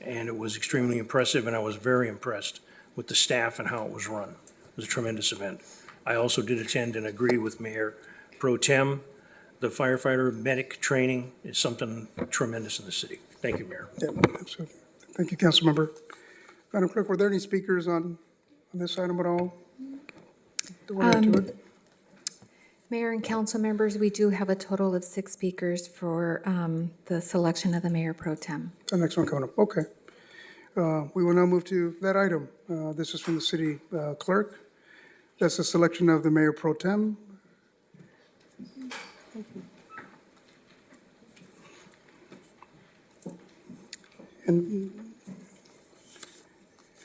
and it was extremely impressive, and I was very impressed with the staff and how it was run. It was a tremendous event. I also did attend and agree with Mayor Pro Tem. The firefighter medic training is something tremendous in the city. Thank you, Mayor. Yeah, absolutely. Thank you, Councilmember. Madam Clerk, were there any speakers on this item at all? Do we add to it? Mayor and council members, we do have a total of 6 speakers for the selection of the Mayor Pro Tem. The next one coming up, okay. We will now move to that item. This is from the city clerk. That's the selection of the Mayor Pro Tem.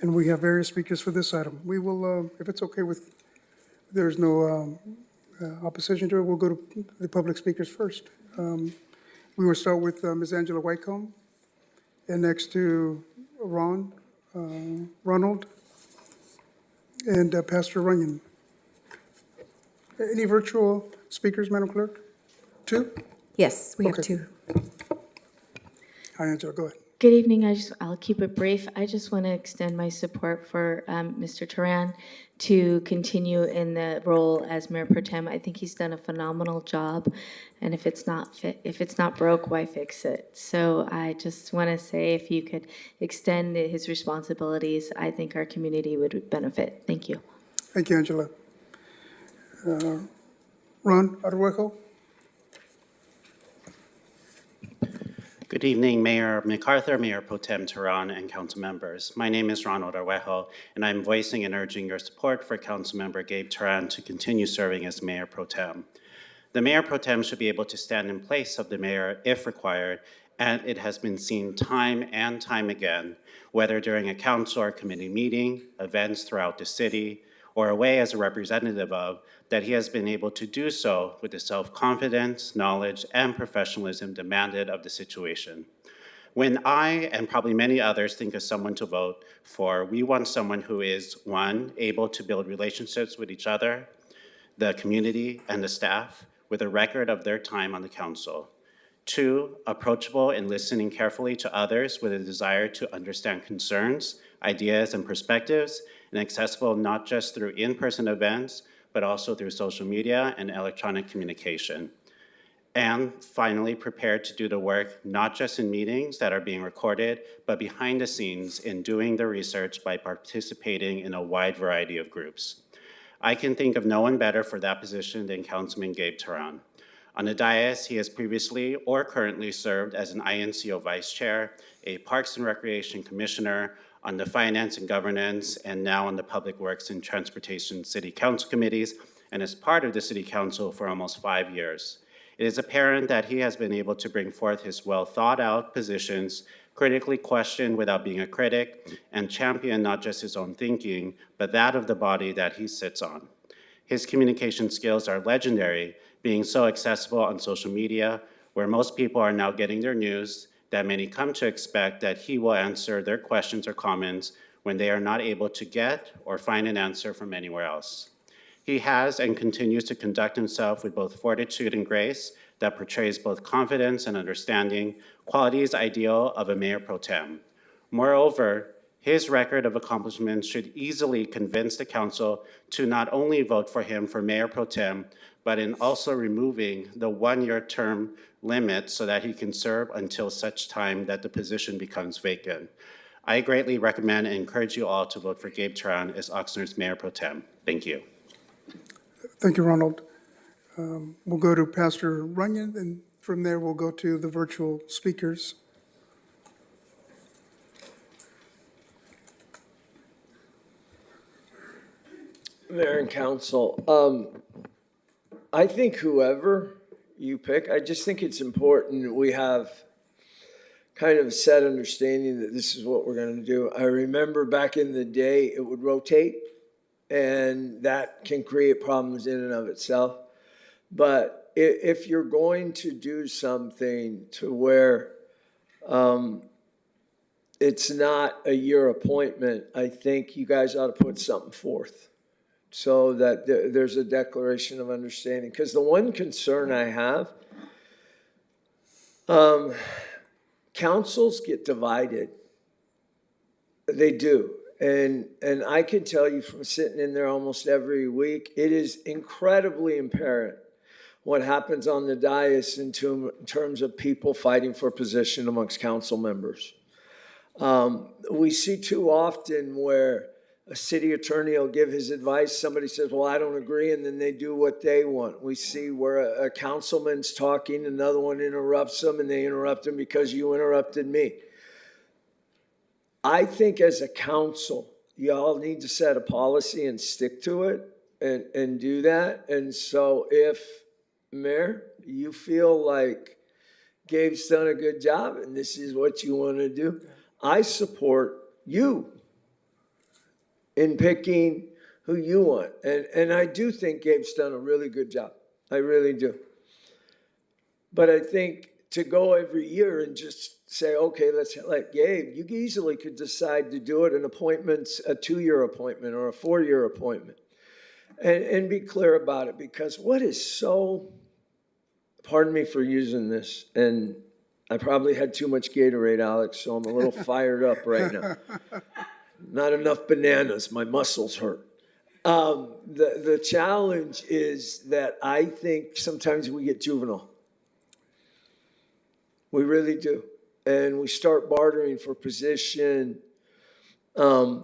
And we have various speakers for this item. We will, if it's okay with, there's no opposition to it, we'll go to the public speakers first. We will start with Ms. Angela Whitecomb, and next to Ronald, and Pastor Runyon. Any virtual speakers, Madam Clerk? 2? Yes, we have Okay. 2. Hi, Angela, go ahead. Good evening. I'll keep it brief. I just want to extend my support for Mr. Turan to continue in the role as Mayor Pro Tem. I think he's done a phenomenal job, and if it's not broke, why fix it? So I just want to say, if you could extend his responsibilities, I think our community would benefit. Thank you. Thank you, Angela. Ron Arruejo? Good evening, Mayor MacArthur, Mayor Pro Tem Turan, and council members. My name is Ronald Arrejo, and I'm voicing and urging your support for Councilmember Gabe Turan to continue serving as Mayor Pro Tem. The Mayor Pro Tem should be able to stand in place of the mayor if required, and it has been seen time and time again, whether during a council or committee meeting, events throughout the city, or away as a representative of, that he has been able to do so with the self-confidence, knowledge, and professionalism demanded of the situation. When I, and probably many others, think of someone to vote for, we want someone who is, 1, able to build relationships with each other, the community, and the staff, with a record of their time on the council. 2, approachable and listening carefully to others with a desire to understand concerns, ideas, and perspectives, and accessible not just through in-person events, but also through social media and electronic communication. And finally, prepared to do the work, not just in meetings that are being recorded, but behind the scenes in doing the research by participating in a wide variety of groups. I can think of no one better for that position than Councilman Gabe Turan. On the dais, he has previously or currently served as an INCO Vice Chair, a Parks and Recreation Commissioner, on the Finance and Governance, and now on the Public Works and Transportation City Council Committees, and as part of the City Council for almost 5 years. It is apparent that he has been able to bring forth his well-thought-out positions, critically question without being a critic, and champion not just his own thinking, but that of the body that he sits on. His communication skills are legendary, being so accessible on social media, where most people are now getting their news, that many come to expect that he will answer their questions or comments when they are not able to get or find an answer from anywhere else. He has and continues to conduct himself with both fortitude and grace that portrays both confidence and understanding, qualities ideal of a Mayor Pro Tem. Moreover, his record of accomplishments should easily convince the council to not only vote for him for mayor pro tem, but in also removing the one-year term limit so that he can serve until such time that the position becomes vacant. I greatly recommend and encourage you all to vote for Gabe Turan as Oxnard's mayor pro tem. Thank you. Thank you, Ronald. We'll go to Pastor Runyon, and from there we'll go to the virtual speakers. Mayor and council, I think whoever you pick, I just think it's important we have kind of a set understanding that this is what we're going to do. I remember back in the day, it would rotate, and that can create problems in and of itself. But if you're going to do something to where it's not a year appointment, I think you guys ought to put something forth so that there's a declaration of understanding. Because the one concern I have, councils get divided. They do. And I can tell you from sitting in there almost every week, it is incredibly apparent what happens on the dais in terms of people fighting for position amongst council members. We see too often where a city attorney will give his advice. Somebody says, well, I don't agree, and then they do what they want. We see where a councilman's talking, another one interrupts them, and they interrupt them because you interrupted me. I think as a council, y'all need to set a policy and stick to it and do that. And so if, Mayor, you feel like Gabe's done a good job and this is what you want to do, I support you in picking who you want. And I do think Gabe's done a really good job. I really do. But I think to go every year and just say, okay, let's let Gabe, you easily could decide to do it an appointment's a 2-year appointment or a 4-year appointment. And be clear about it, because what is so, pardon me for using this, and I probably had too much Gatorade, Alex, so I'm a little fired up right now. Not enough bananas, my muscles hurt. The challenge is that I think sometimes we get juvenile. We really do. And we start bartering for position. I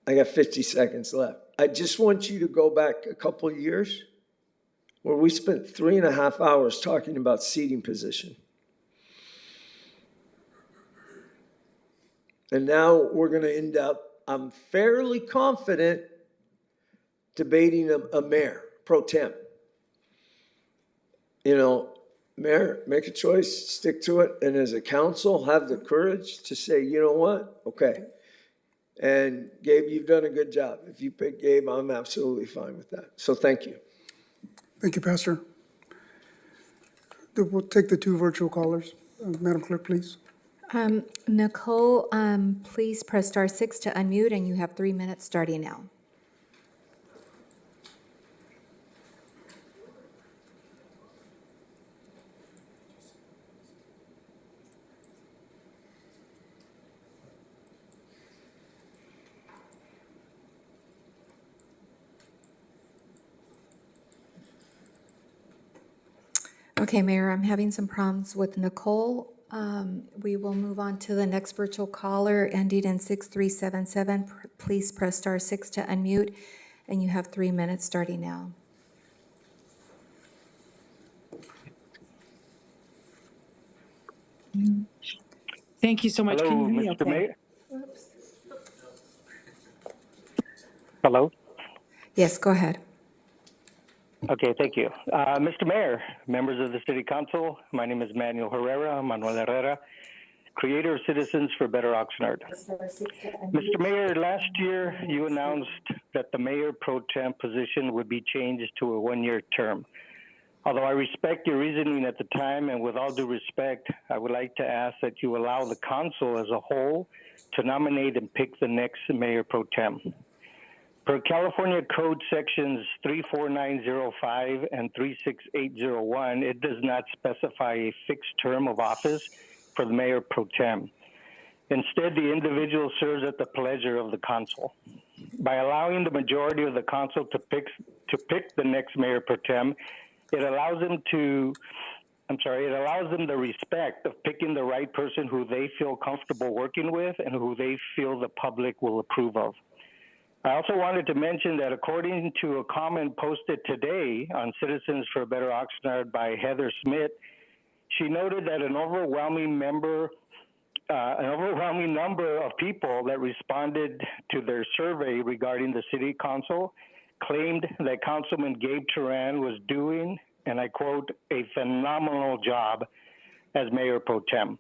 got 50 seconds left. I just want you to go back a couple of years where we spent 3.5 hours talking about seating position. And now we're going to end up, I'm fairly confident, debating a mayor pro tem. You know, Mayor, make a choice, stick to it, and as a council, have the courage to say, you know what, okay. And Gabe, you've done a good job. If you pick Gabe, I'm absolutely fine with that. So thank you. Thank you, Pastor. We'll take the 2 virtual callers. Madam Clerk, please. Nicole, please press *6 to unmute, and you have 3 minutes starting now. Okay, Mayor, I'm having some problems with Nicole. We will move on to the next virtual caller ending in 6377. Please press *6 to unmute, and you have 3 minutes starting now. Thank you so much. Hello, Can you hear me Mr. okay? Mayor. Hello. Yes, go ahead. Okay, thank you. Mr. Mayor, members of the City Council, my name is Manuel Herrera, creator of Citizens for Better Oxnard. Mr. Mayor, last year you announced that the mayor pro tem position would be changed to a 1-year term. Although I respect your reasoning at the time, and with all due respect, I would like to ask that you allow the council as a whole to nominate and pick the next mayor pro tem. Per California Code Sections 34905 and 36801, it does not specify a fixed term of office for the mayor pro tem. Instead, the individual serves at the pleasure of the council. By allowing the majority of the council to pick the next mayor pro tem, it allows them the respect of picking the right person who they feel comfortable working with and who they feel the public will approve of. I also wanted to mention that according to a comment posted today on Citizens for a Better Oxnard by Heather Smith, she noted that an overwhelming number of people that responded to their survey regarding the city council claimed that Councilman Gabe Turan was doing, and I quote, a phenomenal job as mayor pro tem.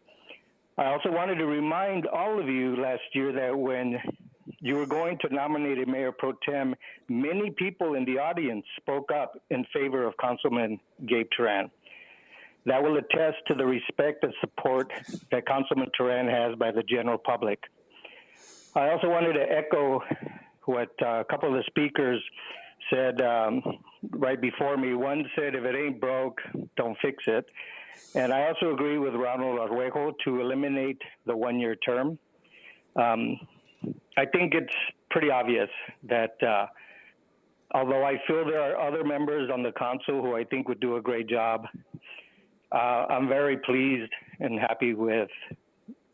I also wanted to remind all of you last year that when you were going to nominate a mayor pro tem, many people in the audience spoke up in favor of Councilman Gabe Turan. That will attest to the respect and support that Councilman Turan has by the general public. I also wanted to echo what a couple of the speakers said right before me. One said, if it ain't broke, don't fix it. And I also agree with Ronald Arguello to eliminate the one-year term. I think it's pretty obvious that although I feel there are other members on the council who I think would do a great job, I'm very pleased and happy with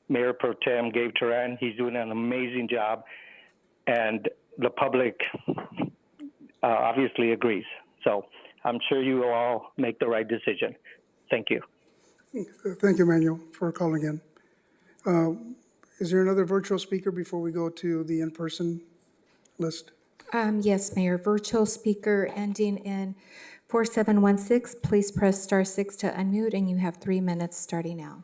Mayor Pro Tem Gabe Turan. He's doing an amazing job, and the public obviously agrees. So I'm sure you will all make the right decision. Thank you. Thank you, Manuel, for calling in. Is there another virtual speaker before we go to the in-person list? Yes, Mayor. Virtual speaker ending in 4716. Please press *6 to unmute, and you have 3 minutes starting now.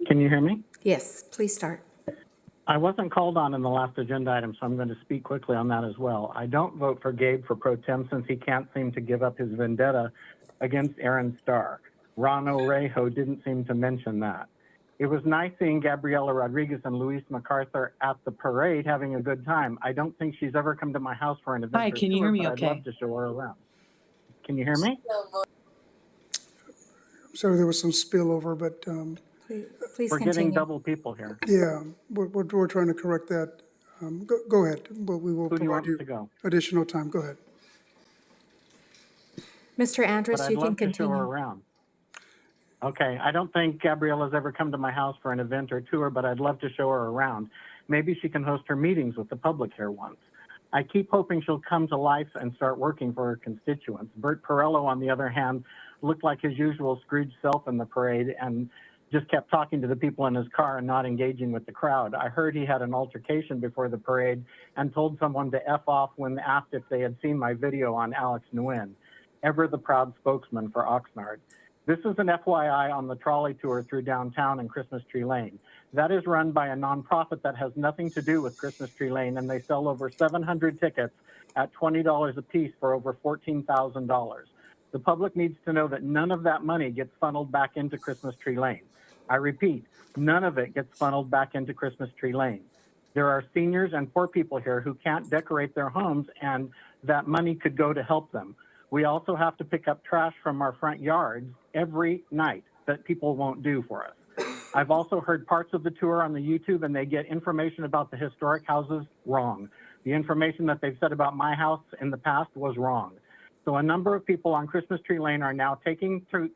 Can you hear me? Yes, please start. I wasn't called on in the last agenda item, so I'm going to speak quickly on that as well. I don't vote for Gabe for pro tem since he can't seem to give up his vendetta against Aaron Starr. Ron Orejo didn't seem to mention that. It was nice seeing Gabriela Rodriguez and Luis MacArthur at the parade having a good time. I don't think she's ever come to my house for an event. Hi, can you hear me okay? I'd love to show her around. Can you hear me? I'm sorry there was some spillover, but Please We're continue. getting double people here. yeah, we're trying to correct that. Go ahead, but we will Who do you provide want to go? additional time. Go ahead. Mr. Andrus, But I'd you can love to show her continue. around. Okay, I don't think Gabriela's ever come to my house for an event or tour, but I'd love to show her around. Maybe she can host her meetings with the public here once. I keep hoping she'll come to life and start working for her constituents. Bert Perello, on the other hand, looked like his usual Scrooge self in the parade and just kept talking to the people in his car and not engaging with the crowd. I heard he had an altercation before the parade and told someone to F off when asked if they had seen my video on Alex Nguyen, ever the proud spokesman for Oxnard. This is an FYI on the trolley tour through downtown and Christmas Tree Lane. That is run by a nonprofit that has nothing to do with Christmas Tree Lane, and they sell over 700 tickets at $20 a piece for over $14,000. The public needs to know that none of that money gets funneled back into Christmas Tree Lane. I repeat, none of it gets funneled back into Christmas Tree Lane. There are seniors and poor people here who can't decorate their homes, and that money could go to help them. We also have to pick up trash from our front yards every night that people won't do for us. I've also heard parts of the tour on the YouTube, and they get information about the historic houses wrong. The information that they've said about my house in the past was wrong. So a number of people on Christmas Tree Lane are now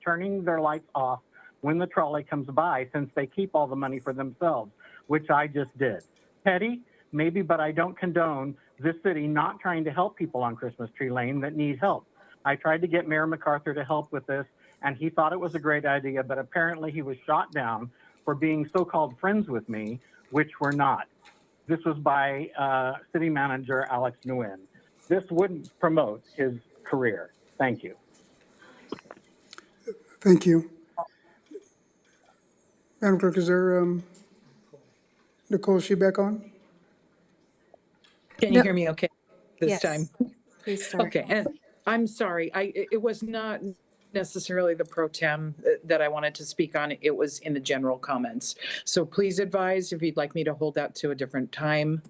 turning their lights off when the trolley comes by, since they keep all the money for themselves, which I just did. Petty? Maybe, but I don't condone this city not trying to help people on Christmas Tree Lane that need help. I tried to get Mayor MacArthur to help with this, and he thought it was a great idea, but apparently he was shot down for being so-called friends with me, which we're not. This was by City Manager Alex Nguyen. This wouldn't promote his career. Thank you. Thank you. Madam Clerk, is there, Nicole, is she back on? Can you hear me okay this Yes. time? Please start. Okay, and I'm sorry, it was not necessarily the pro tem that I wanted to speak on. It was in the general comments. So please advise if you'd like me to hold that to a different time.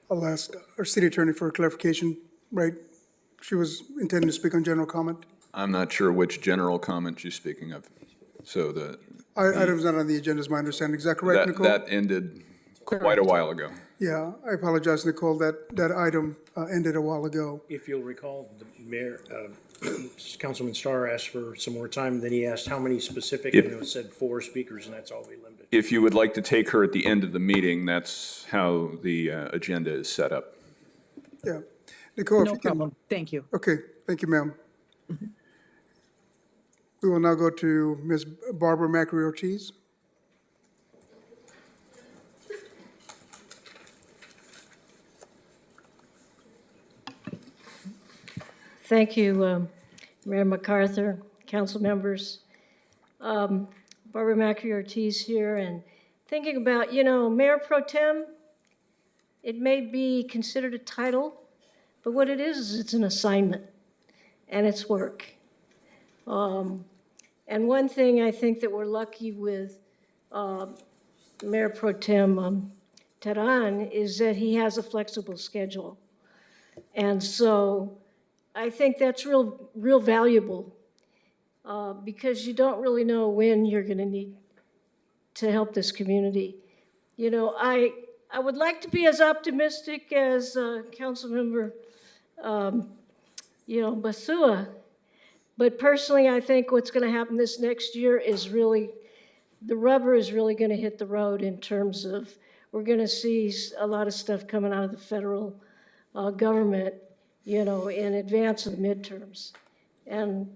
I'll ask our city attorney for clarification. Right, She was intending to speak on general comment. I'm not sure which general comment she's speaking of. So Item's not on the agenda, is my understanding. Is that correct, Nicole? that ended quite a while ago. Yeah, I apologize, Nicole. That item ended a while ago. If you'll recall, the mayor, Councilman Starr asked for some more time, then he asked how many specific, and it said 4 speakers, and that's all we limited. If you would like to take her at the end of the meeting, that's how the agenda is set up. Yeah. Nicole, if No you can. problem. Thank you. Okay, thank you, ma'am. We will now go to Ms. Barbara Macri Ortiz. Thank you, Mayor MacArthur, council members. Barbara Macri Ortiz here, and thinking about, Mayor Pro Tem, it may be considered a title, but what it is it's an assignment, and it's work. And one thing I think that we're lucky with Mayor Pro Tem Teran is that he has a flexible schedule. And so I think that's real valuable because you don't really know when you're going to need to help this community. I would like to be as optimistic as Councilmember, Basua, but personally, I think what's going to happen this next year is really, the rubber is really going to hit the road in terms of we're going to see a lot of stuff coming out of the federal government, in advance of the midterms. And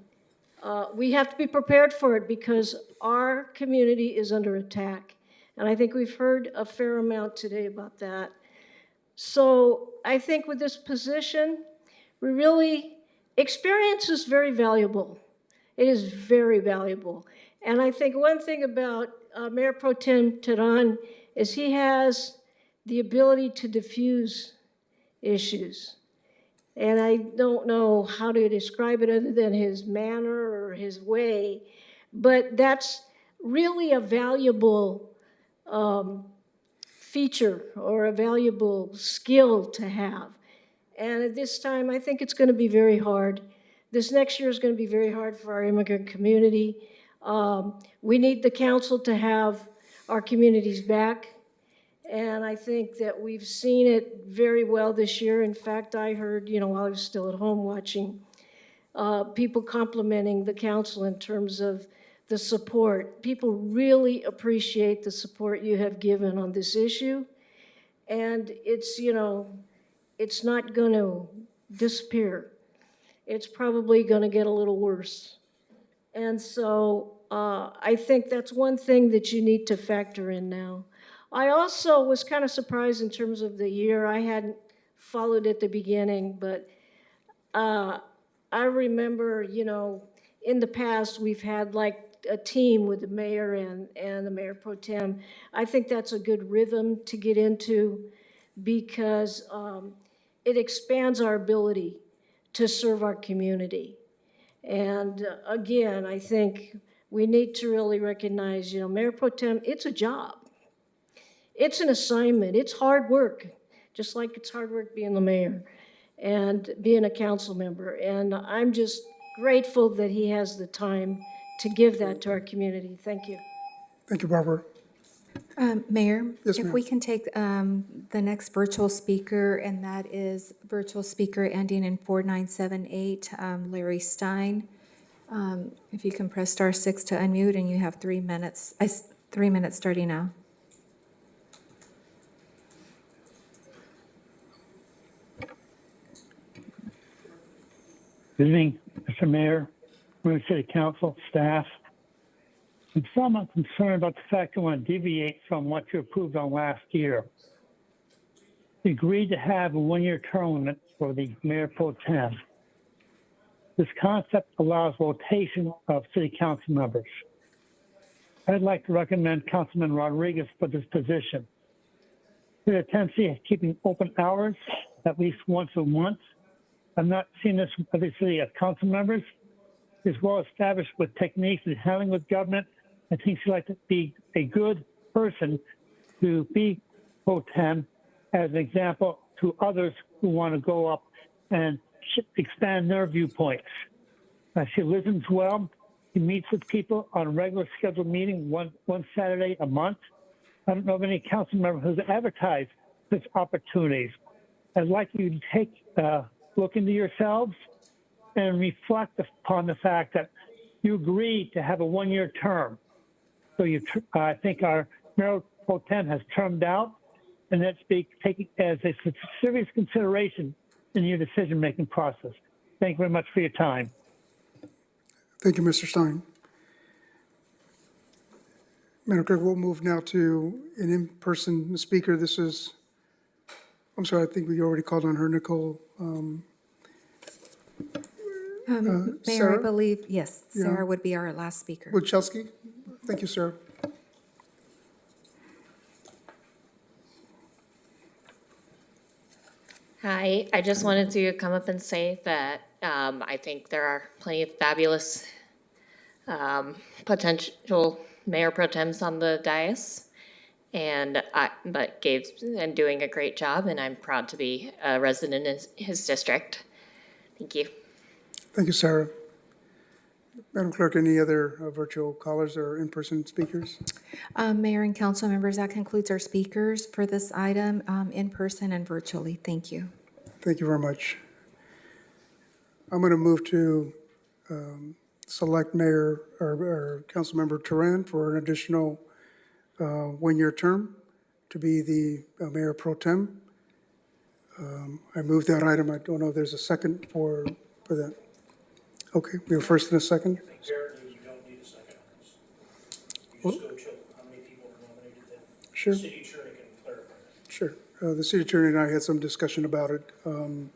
we have to be prepared for it because our community is under attack. And I think we've heard a fair amount today about that. So I think with this position, experience is very valuable. It is very valuable. And I think one thing about Mayor Pro Tem Teran is he has the ability to diffuse issues. And I don't know how to describe it other than his manner or his way, but that's really a valuable feature or a valuable skill to have. And at this time, I think it's going to be very hard. This next year is going to be very hard for our immigrant community. We need the council to have our communities back. And I think that we've seen it very well this year. In fact, I heard, while I was still at home watching, people complimenting the council in terms of the support. People really appreciate the support you have given on this issue. And it's, it's not going to disappear. It's probably going to get a little worse. And so I think that's one thing that you need to factor in now. I also was kind of surprised in terms of the year. I hadn't followed at the beginning, but I remember, in the past, we've had like a team with the mayor and the mayor pro tem. I think that's a good rhythm to get into because it expands our ability to serve our community. And again, I think we need to really recognize, Mayor Pro Tem, it's a job. It's an assignment. It's hard work, just like it's hard work being the mayor and being a council member. And I'm just grateful that he has the time to give that to our community. Thank you. Thank you, Barbara. Mayor, Yes, if ma'am. we can take the next virtual speaker, and that is virtual speaker ending in 4978, Larry Stein. If you can press *6 to unmute, and you have 3 minutes. 3 minutes starting now. Good evening, Mr. Mayor, Monroe City Council, staff. I'm somewhat concerned about the fact I want to deviate from what you approved on last year. We agreed to have a one-year term limit for the Mayor Pro Tem. This concept allows rotation of city council members. I'd like to recommend Councilman Rodriguez for this position. We have a tendency of keeping open hours at least once a month. I'm not seeing this from other city council members. Is well established with techniques in handling with government. I think she'd like to be a good person to be pro tem as an example to others who want to go up and expand their viewpoints. She listens well. He meets with people on a regular scheduled meeting, one Saturday a month. I don't know of any council member who's advertised such opportunities. I'd like you to take a look into yourselves and reflect upon the fact that you agreed to have a one-year term. So I think our Mayor Pro Tem has termed out, and that's being taken as a serious consideration in your decision-making process. Thank you very much for your time. Thank you, Mr. Stein. Madam Clerk, we'll move now to an in-person speaker. This is, I'm sorry, I think we already called on her, Nicole. Mayor, Sarah? I believe, yes, Yeah. Sarah would be our last speaker. Wachowski? Thank you, Sarah. Hi, I just wanted to come up and say that I think there are plenty of fabulous potential mayor pro tems on the dais, but Gabe's doing a great job, and I'm proud to be a resident in his district. Thank you. Thank you, Sarah. Madam Clerk, any other virtual callers or in-person speakers? Mayor and council members, that concludes our speakers for this item, in person and virtually. Thank you. Thank you very much. I'm going to move to select Mayor or Councilmember Turan for an additional one-year term to be the Mayor Pro Tem. I move that item. I don't know if there's a second for that. Okay, we have first and a second. Apparently, you don't need a second on this. You just go check how many people are nominated, then Sure. the city attorney can clarify that. Sure. The city attorney and I had some discussion about it on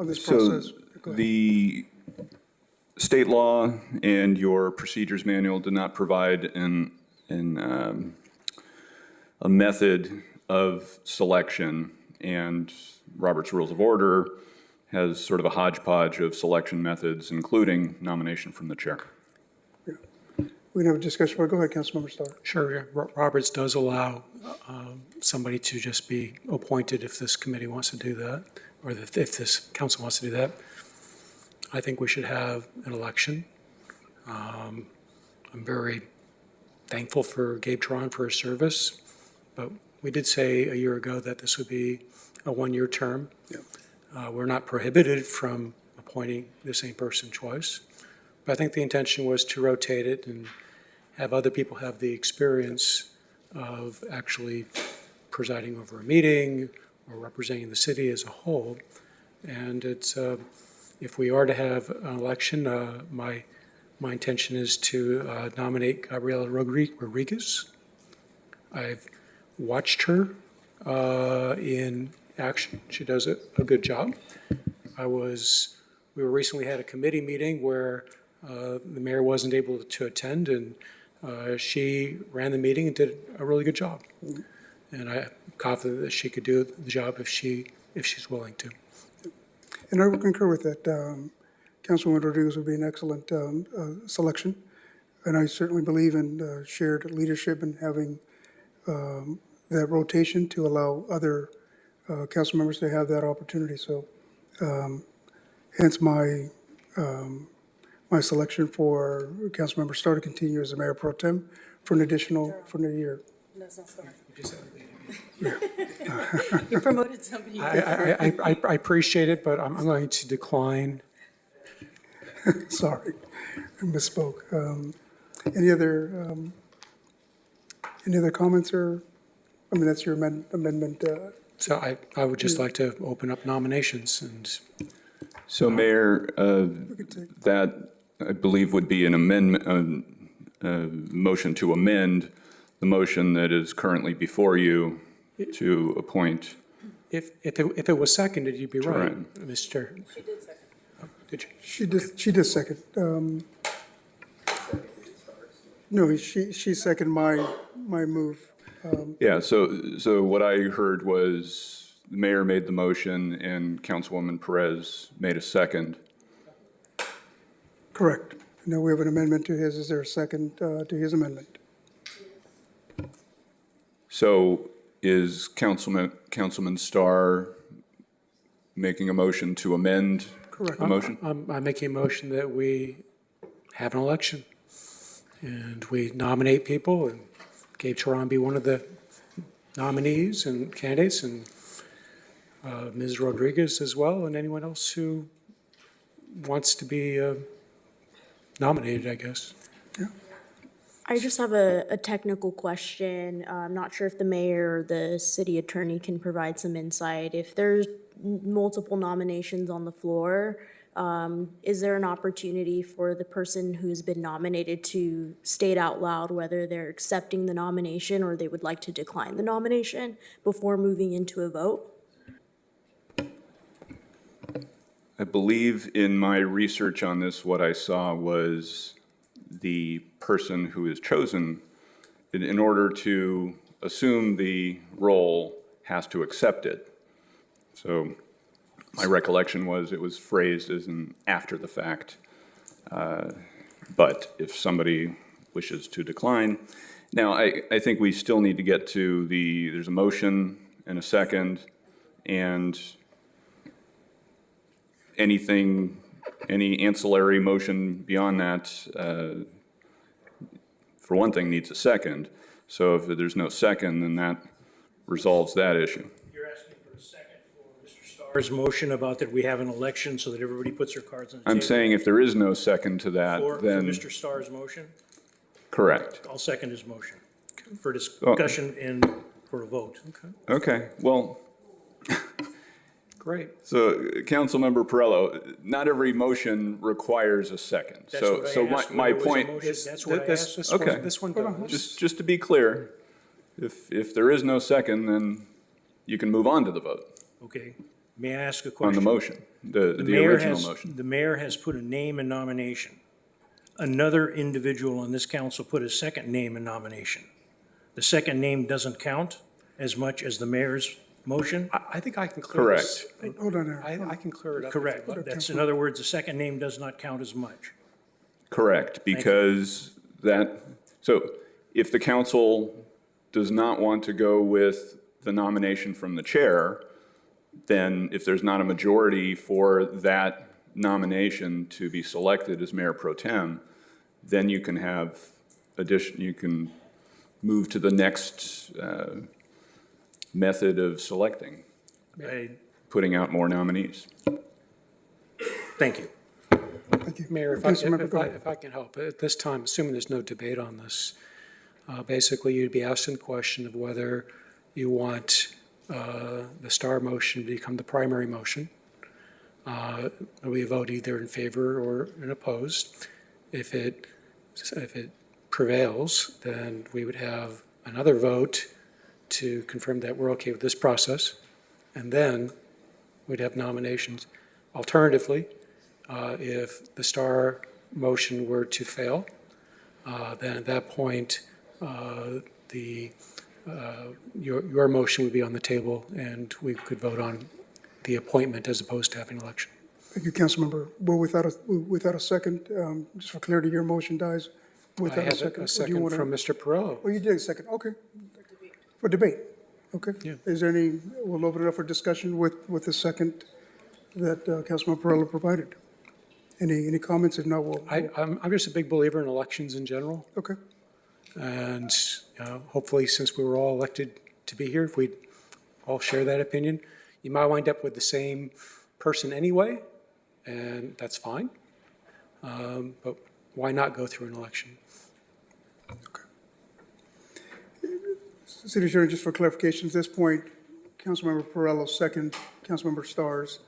this So process. Go ahead. the state law and your procedures manual do not provide a method of selection, and Robert's Rules of Order has sort of a hodgepodge of selection methods, including nomination from the chair. We can have a discussion. Go ahead, Councilmember Starr. Sure, yeah. Roberts does allow somebody to just be appointed if this committee wants to do that, or if this council wants to do that. I think we should have an election. I'm very thankful for Gabe Turan for his service, but we did say a year ago that this would be a one-year term. We're not prohibited from appointing the same person twice, but I think the intention was to rotate it and have other people have the experience of actually presiding over a meeting or representing the city as a whole. And it's, if we are to have an election, my intention is to nominate Gabriela Rodriguez. I've watched her in action. She does a good job. We recently had a committee meeting where the mayor wasn't able to attend, and she ran the meeting and did a really good job. And I'm confident that she could do the job if she's willing to. And I would concur with that. Councilwoman Rodriguez would be an excellent selection. And I certainly believe in shared leadership and having that rotation to allow other council members to have that opportunity. So hence my selection for Councilmember Starr to continue as the Mayor Pro Tem for an additional, for a year. You promoted somebody. I appreciate it, but I'm going to decline. Sorry, I misspoke. Any other comments or, I mean, that's your amendment. So I would just like to open up nominations and. So Mayor, that I believe would be an amendment, motion to amend the motion that is currently before you to appoint. If it was seconded, you'd be right, Turan. Mr. She did second. Did you? She did second. No, she seconded my move. Yeah, so what I heard was the mayor made the motion and Councilwoman Perez made a second. Correct. Now we have an amendment to his. Is there a second to his amendment? So is Councilman Starr making a motion to amend Correct. the motion? I'm making a motion that we have an election and we nominate people and Gabe Charan be one of the nominees and candidates and Ms. Rodriguez as well, and anyone else who wants to be nominated, I guess. I just have a technical question. I'm not sure if the mayor or the city attorney can provide some insight. If there's multiple nominations on the floor, is there an opportunity for the person who's been nominated to state out loud whether they're accepting the nomination or they would like to decline the nomination before moving into a vote? I believe in my research on this, what I saw was the person who is chosen, in order to assume the role, has to accept it. So my recollection was it was phrased as an after the fact. But if somebody wishes to decline, now I think we still need to get to there's a motion and a second, and any ancillary motion beyond that, for one thing, needs a second. So if there's no second, then that resolves that issue. You're asking for a second for Mr. Starr's motion about that we have an election so that everybody puts their cards on the table? I'm saying if there is no second to that, For then Mr. Starr's motion? correct. I'll second his motion for discussion and for a vote. Okay, well, Great. so Councilmember Perrello, not every motion requires a second. That's what I So asked when my there was a point. motion. That's what I asked. Okay. This one does. Just to be clear, if there is no second, then you can move on to the vote Okay. May I ask a on question? the motion, the mayor original has- motion. The mayor has put a name in nomination. Another individual on this council put a second name in nomination. The second name doesn't count as much as the mayor's motion? I think I can clear this. Hold on there. I can clear it up. Correct. That's, in other words, the second name does not count as much. Correct, because so if the council does not want to go with the nomination from the chair, then if there's not a majority for that nomination to be selected as mayor pro tem, then you can have you can move to the next method of selecting, putting out more nominees. Thank you. Thank you. Mayor, if I can help, at this time, assuming there's no debate on this, basically you'd be asking the question of whether you want the star motion to become the primary motion. We vote either in favor or in opposed. If it prevails, then we would have another vote to confirm that we're okay with this process, and then we'd have nominations. Alternatively, if the star motion were to fail, then at that point, your motion would be on the table, and we could vote on the appointment as opposed to having an election. Thank you, Councilmember. Well, without a second, just for clarity, your motion dies I without a have second. a Or do you second wanna- from Mr. Perrello. Oh, you did a second, okay. For debate, okay. Yeah. Is there any, we'll open it up for discussion with the second that Councilman Perrello provided. Any comments? If not, we'll. I'm just a big believer in elections in general. Okay. And hopefully, since we were all elected to be here, if we all share that opinion, you might wind up with the same person anyway, and that's fine. But why not go through an election? City Attorney, just for clarification, at this point, Councilmember Perrello second, Councilmember Starr's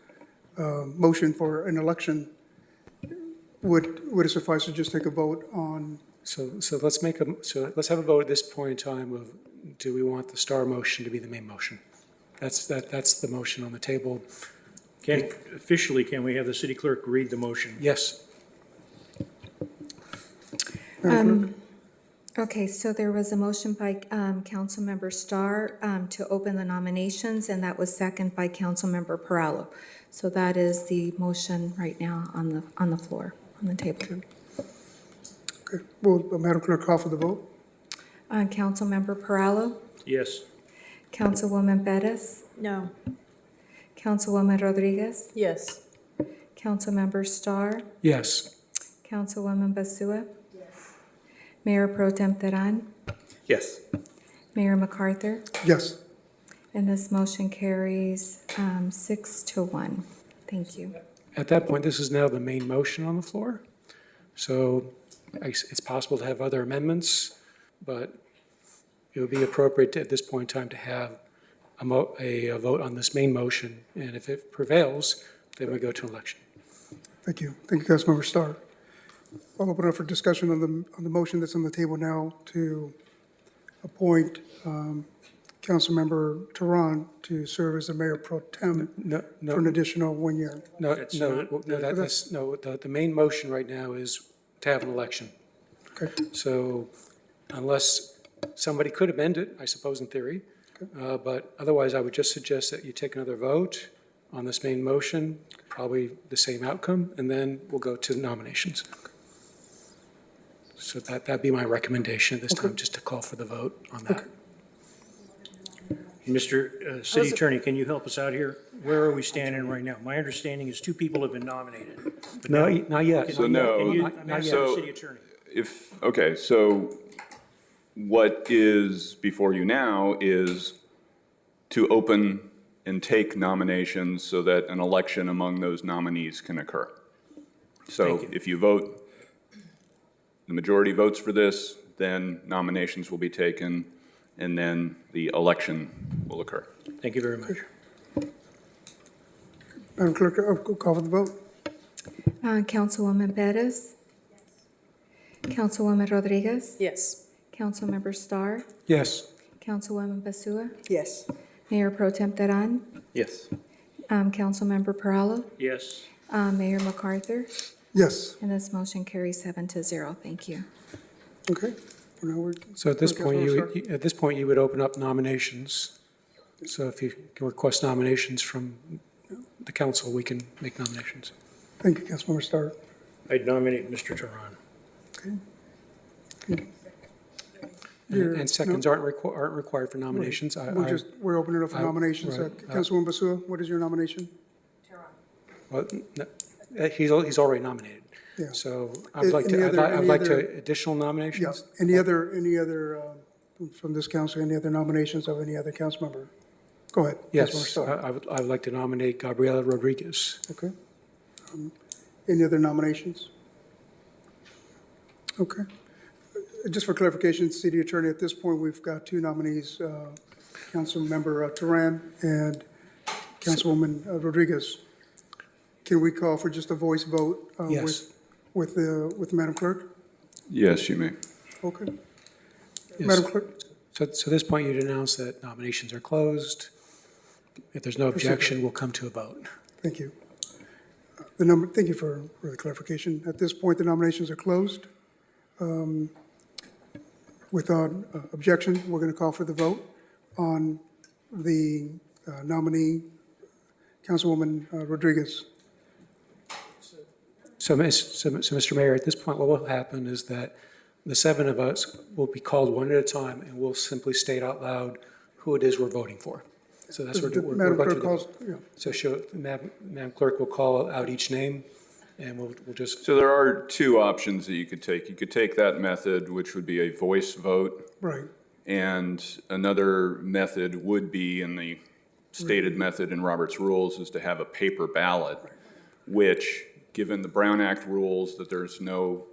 motion for an election. Would it suffice to just take a vote on? So let's have a vote at this point in time of, do we want the star motion to be the main motion? That's the motion on the table. Officially, can we have the city clerk read the motion? Yes. Okay, so there was a motion by Councilmember Starr to open the nominations, and that was second by Councilmember Perrello. So that is the motion right now on the floor, on the table. Okay, will Madam Clerk call for the vote? Councilmember Perrello, Yes. Councilwoman Bettis, No. Councilwoman Rodriguez, Yes. Councilmember Starr, Yes. Councilwoman Basua, Mayor Pro Tem Teran, Yes. Mayor MacArthur, Yes. and this motion carries 6-1. Thank you. At that point, this is now the main motion on the floor. So it's possible to have other amendments, but it would be appropriate at this point in time to have a vote on this main motion. And if it prevails, then we go to election. Thank you. Thank you, Councilmember Starr. I'll open up for discussion on the motion that's on the table now to appoint Councilmember Teran to serve as the Mayor Pro Tem for an additional 1 year. The main motion right now is to have an election. Okay. So unless somebody could amend it, I suppose in theory, but otherwise I would just suggest that you take another vote on this main motion, probably the same outcome, and then we'll go to nominations. So that'd be my recommendation at this time, just to call for the vote on that. Mr. City Attorney, can you help us out here? Where are we standing right now? My understanding is 2 people have been nominated. but No, now- not yet. So no, Can you, not Madam yet. City Attorney? Okay, so what is before you now is to open and take nominations so that an election among those nominees can occur. So if you vote, the majority votes for this, then nominations will be taken, and then the election will occur. Thank you very much. Madam Clerk, I'll call for the vote. Councilwoman Perez, Councilwoman Rodriguez, Yes. Councilmember Starr, Yes. Councilwoman Basua, Yes. Mayor Pro Tem Teran, Yes. Councilmember Perallo, Yes. Mayor MacArthur, Yes. and this motion carries 7-0. Thank you. Okay. Well, now we're- So at this Okay, point, so you would open up nominations. So if you can request nominations from the council, we can make nominations. Thank you, Councilmember Starr. I'd nominate Mr. Teran. And seconds aren't required for nominations. We're opening it up for nominations. right. Councilwoman Basua, what is your nomination? Well, he's already nominated. Yeah. So I'd like to, additional Yeah. nominations. Any other, from this council, any other nominations of any other council member? Go ahead. Councilmember Yes, Starr. I would like to nominate Gabriela Rodriguez. Okay. Any other nominations? Okay. Just for clarification, City Attorney, at this point, we've got 2 nominees, Councilmember Teran and Councilwoman Rodriguez. Can we call for just a voice vote Yes. with Madam Clerk? Yes, you may. Okay. Yes. Madam Clerk? So at this point, you'd announce that nominations are closed. If there's no objection, we'll come to a vote. Thank you. Thank you for the clarification. At this point, the nominations are closed. Without objection, we're going to call for the vote on the nominee, Councilwoman Rodriguez. So Mr. Mayor, at this point, what will happen is that the 7 of us will be called one at a time, and we'll simply state out loud who it is we're voting for. So that's what we're Madam going to Clerk do. calls, So Madam Clerk will call out each name, and we'll just, So there are 2 options that you could take. You could take that method, which would be a voice vote, right. and another method would be, in the stated method in Robert's rules, is to have a paper ballot, which, given the Brown Act rules that there's no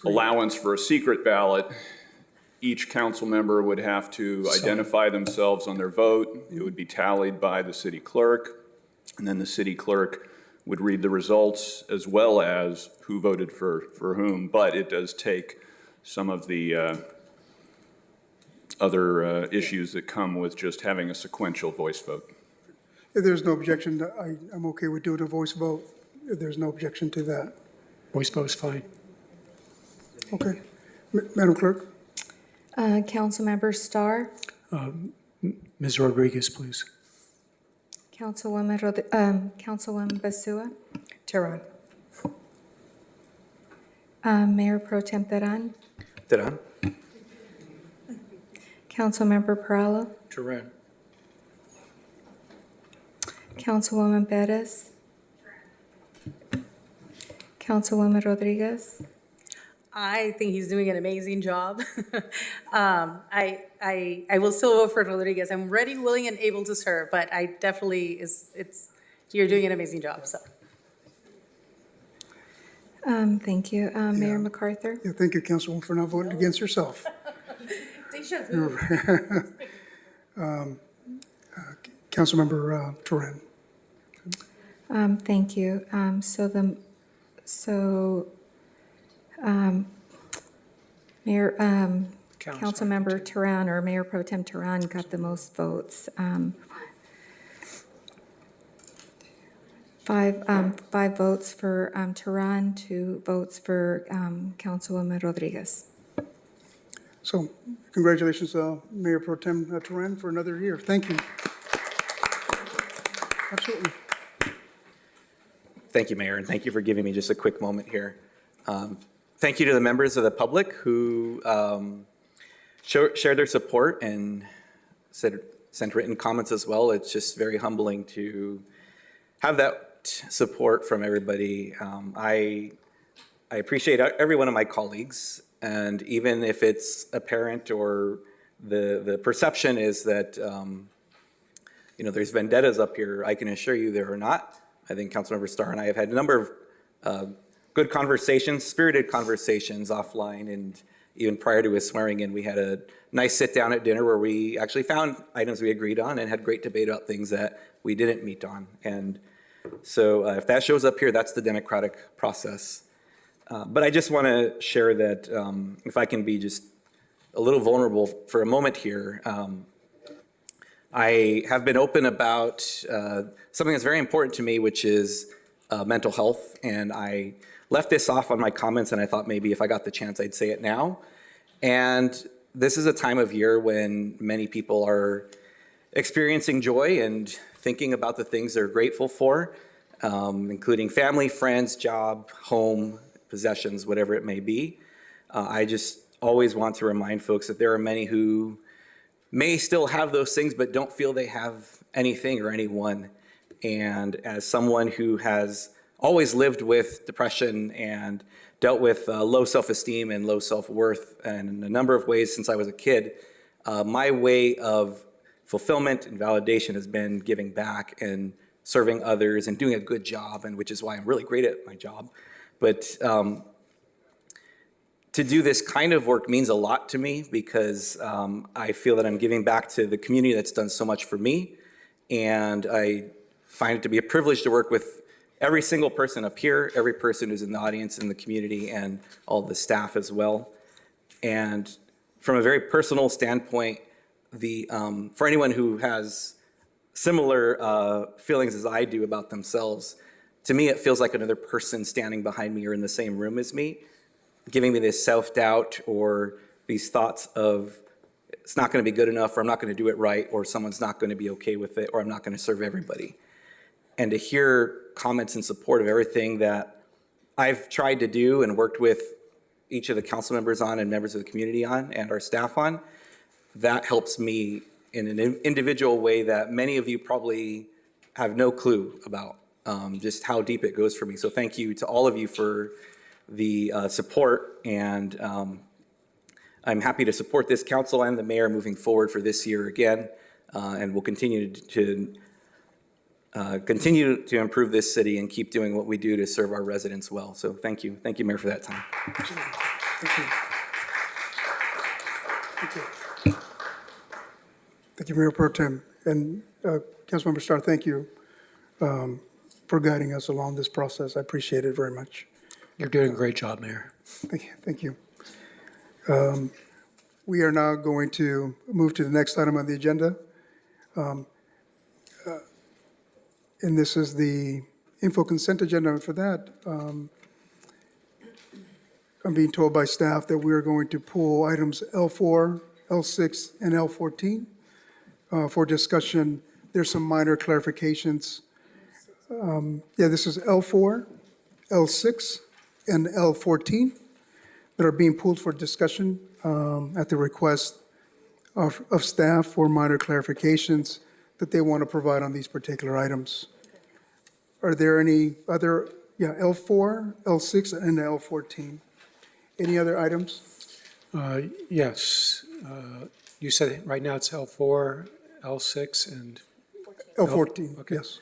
allowance for a secret ballot, each council member would have to identify themselves on their vote. It would be tallied by the city clerk, and then the city clerk would read the results as well as who voted for whom. But it does take some of the other issues that come with just having a sequential voice vote. If there's no objection, I'm okay with doing a voice vote. If there's no objection to that. voice vote is fine. Okay. Madam Clerk? Councilmember Starr, Ms. Rodriguez, please. Councilwoman Basua, Teran. Mayor Pro Tem Teran, Teran? Councilmember Perallo, Teran. Councilwoman Perez? Councilwoman Rodriguez? I think he's doing an amazing job. I will still vote for Rodriguez. I'm ready, willing, and able to serve, but I definitely you're doing an amazing job, so. Thank you. Mayor MacArthur? Yeah, thank you, Councilwoman, for not voting against yourself. Deja vu. Councilmember Turan. Thank you. Mayor, Councilmember Turan, or Mayor Pro Tem Turan got the most votes. Five votes for Turan, 2 votes for Councilwoman Rodriguez. So congratulations, Mayor Pro Tem Turan, for another year. Thank you. Absolutely. Thank you, Mayor, and thank you for giving me just a quick moment here. Thank you to the members of the public who shared their support and sent written comments as well. It's just very humbling to have that support from everybody. I appreciate every one of my colleagues, and even if it's apparent or the perception is that there's vendettas up here, I can assure you there are not. I think Councilmember Starr and I have had a number of good conversations, spirited conversations offline, and even prior to his swearing in, we had a nice sit down at dinner where we actually found items we agreed on and had great debate about things that we didn't meet on. And so if that shows up here, that's the democratic process. But I just want to share that if I can be just a little vulnerable for a moment here, I have been open about something that's very important to me, which is mental health. And I left this off on my comments, and I thought maybe if I got the chance, I'd say it now. And this is a time of year when many people are experiencing joy and thinking about the things they're grateful for, including family, friends, job, home, possessions, whatever it may be. I just always want to remind folks that there are many who may still have those things but don't feel they have anything or anyone. And as someone who has always lived with depression and dealt with low self-esteem and low self-worth in a number of ways since I was a kid, my way of fulfillment and validation has been giving back and serving others and doing a good job, and which is why I'm really great at my job. But to do this kind of work means a lot to me because I feel that I'm giving back to the community that's done so much for me. And I find it to be a privilege to work with every single person up here, every person who's in the audience, in the community, and all the staff as well. And from a very personal standpoint, for anyone who has similar feelings as I do about themselves, to me it feels like another person standing behind me or in the same room as me, giving me this self-doubt or these thoughts of it's not going to be good enough, or I'm not going to do it right, or someone's not going to be okay with it, or I'm not going to serve everybody. And to hear comments in support of everything that I've tried to do and worked with each of the council members on and members of the community on and our staff on, that helps me in an individual way that many of you probably have no clue about, just how deep it goes for me. So thank you to all of you for the support, and I'm happy to support this council and the mayor moving forward for this year again, and we'll continue to improve this city and keep doing what we do to serve our residents well. So thank you, Mayor, for that time. Thank you. Thank you. Thank you, Mayor Pro Tem. And Councilmember Starr, thank you for guiding us along this process. I appreciate it very much. You're doing a great job, Mayor. Thank you. We are now going to move to the next item on the agenda. And this is the info consent agenda. And for that, I'm being told by staff that we are going to pull items L4, L6, and L14 for discussion. There's some minor clarifications. This is L4, L6, and L14 that are being pulled for discussion at the request of staff for minor clarifications that they want to provide on these particular items. Are there any other, L4, L6, and L14? Any other items? Yes. You said right now it's L4, L6, and L14, okay. yes.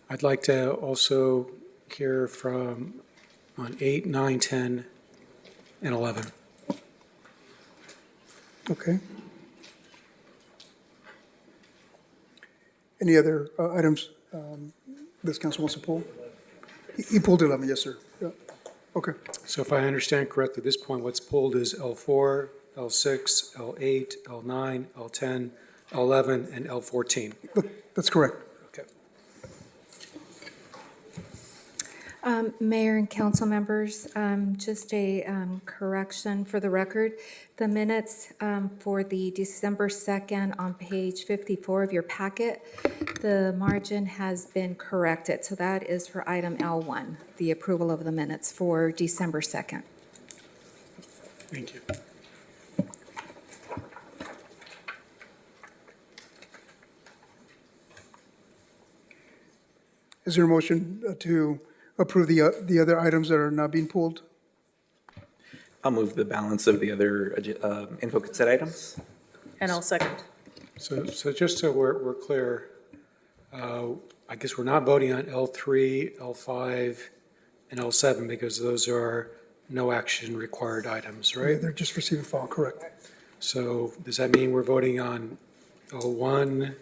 I'd like to also hear from on 8, 9, 10, and 11. Okay. Any other items this council wants to pull? He pulled 11, yes, sir. Yeah. Okay. So if I understand correctly, at this point, what's pulled is L4, L6, L8, L9, L10, L11, and L14. That's correct. Okay. Mayor and council members, just a correction for the record. The minutes for the December 2nd on page 54 of your packet, the margin has been corrected. So that is for item L1, the approval of the minutes for December 2nd. Thank you. Is there a motion to approve the other items that are not being pulled? I'll move the balance of the other info consent items. And I'll second. So just so we're clear, I guess we're not voting on L3, L5, and L7 because those are no action required items, right? Yeah, they're just receiving file, correct. So does that mean we're voting on L1,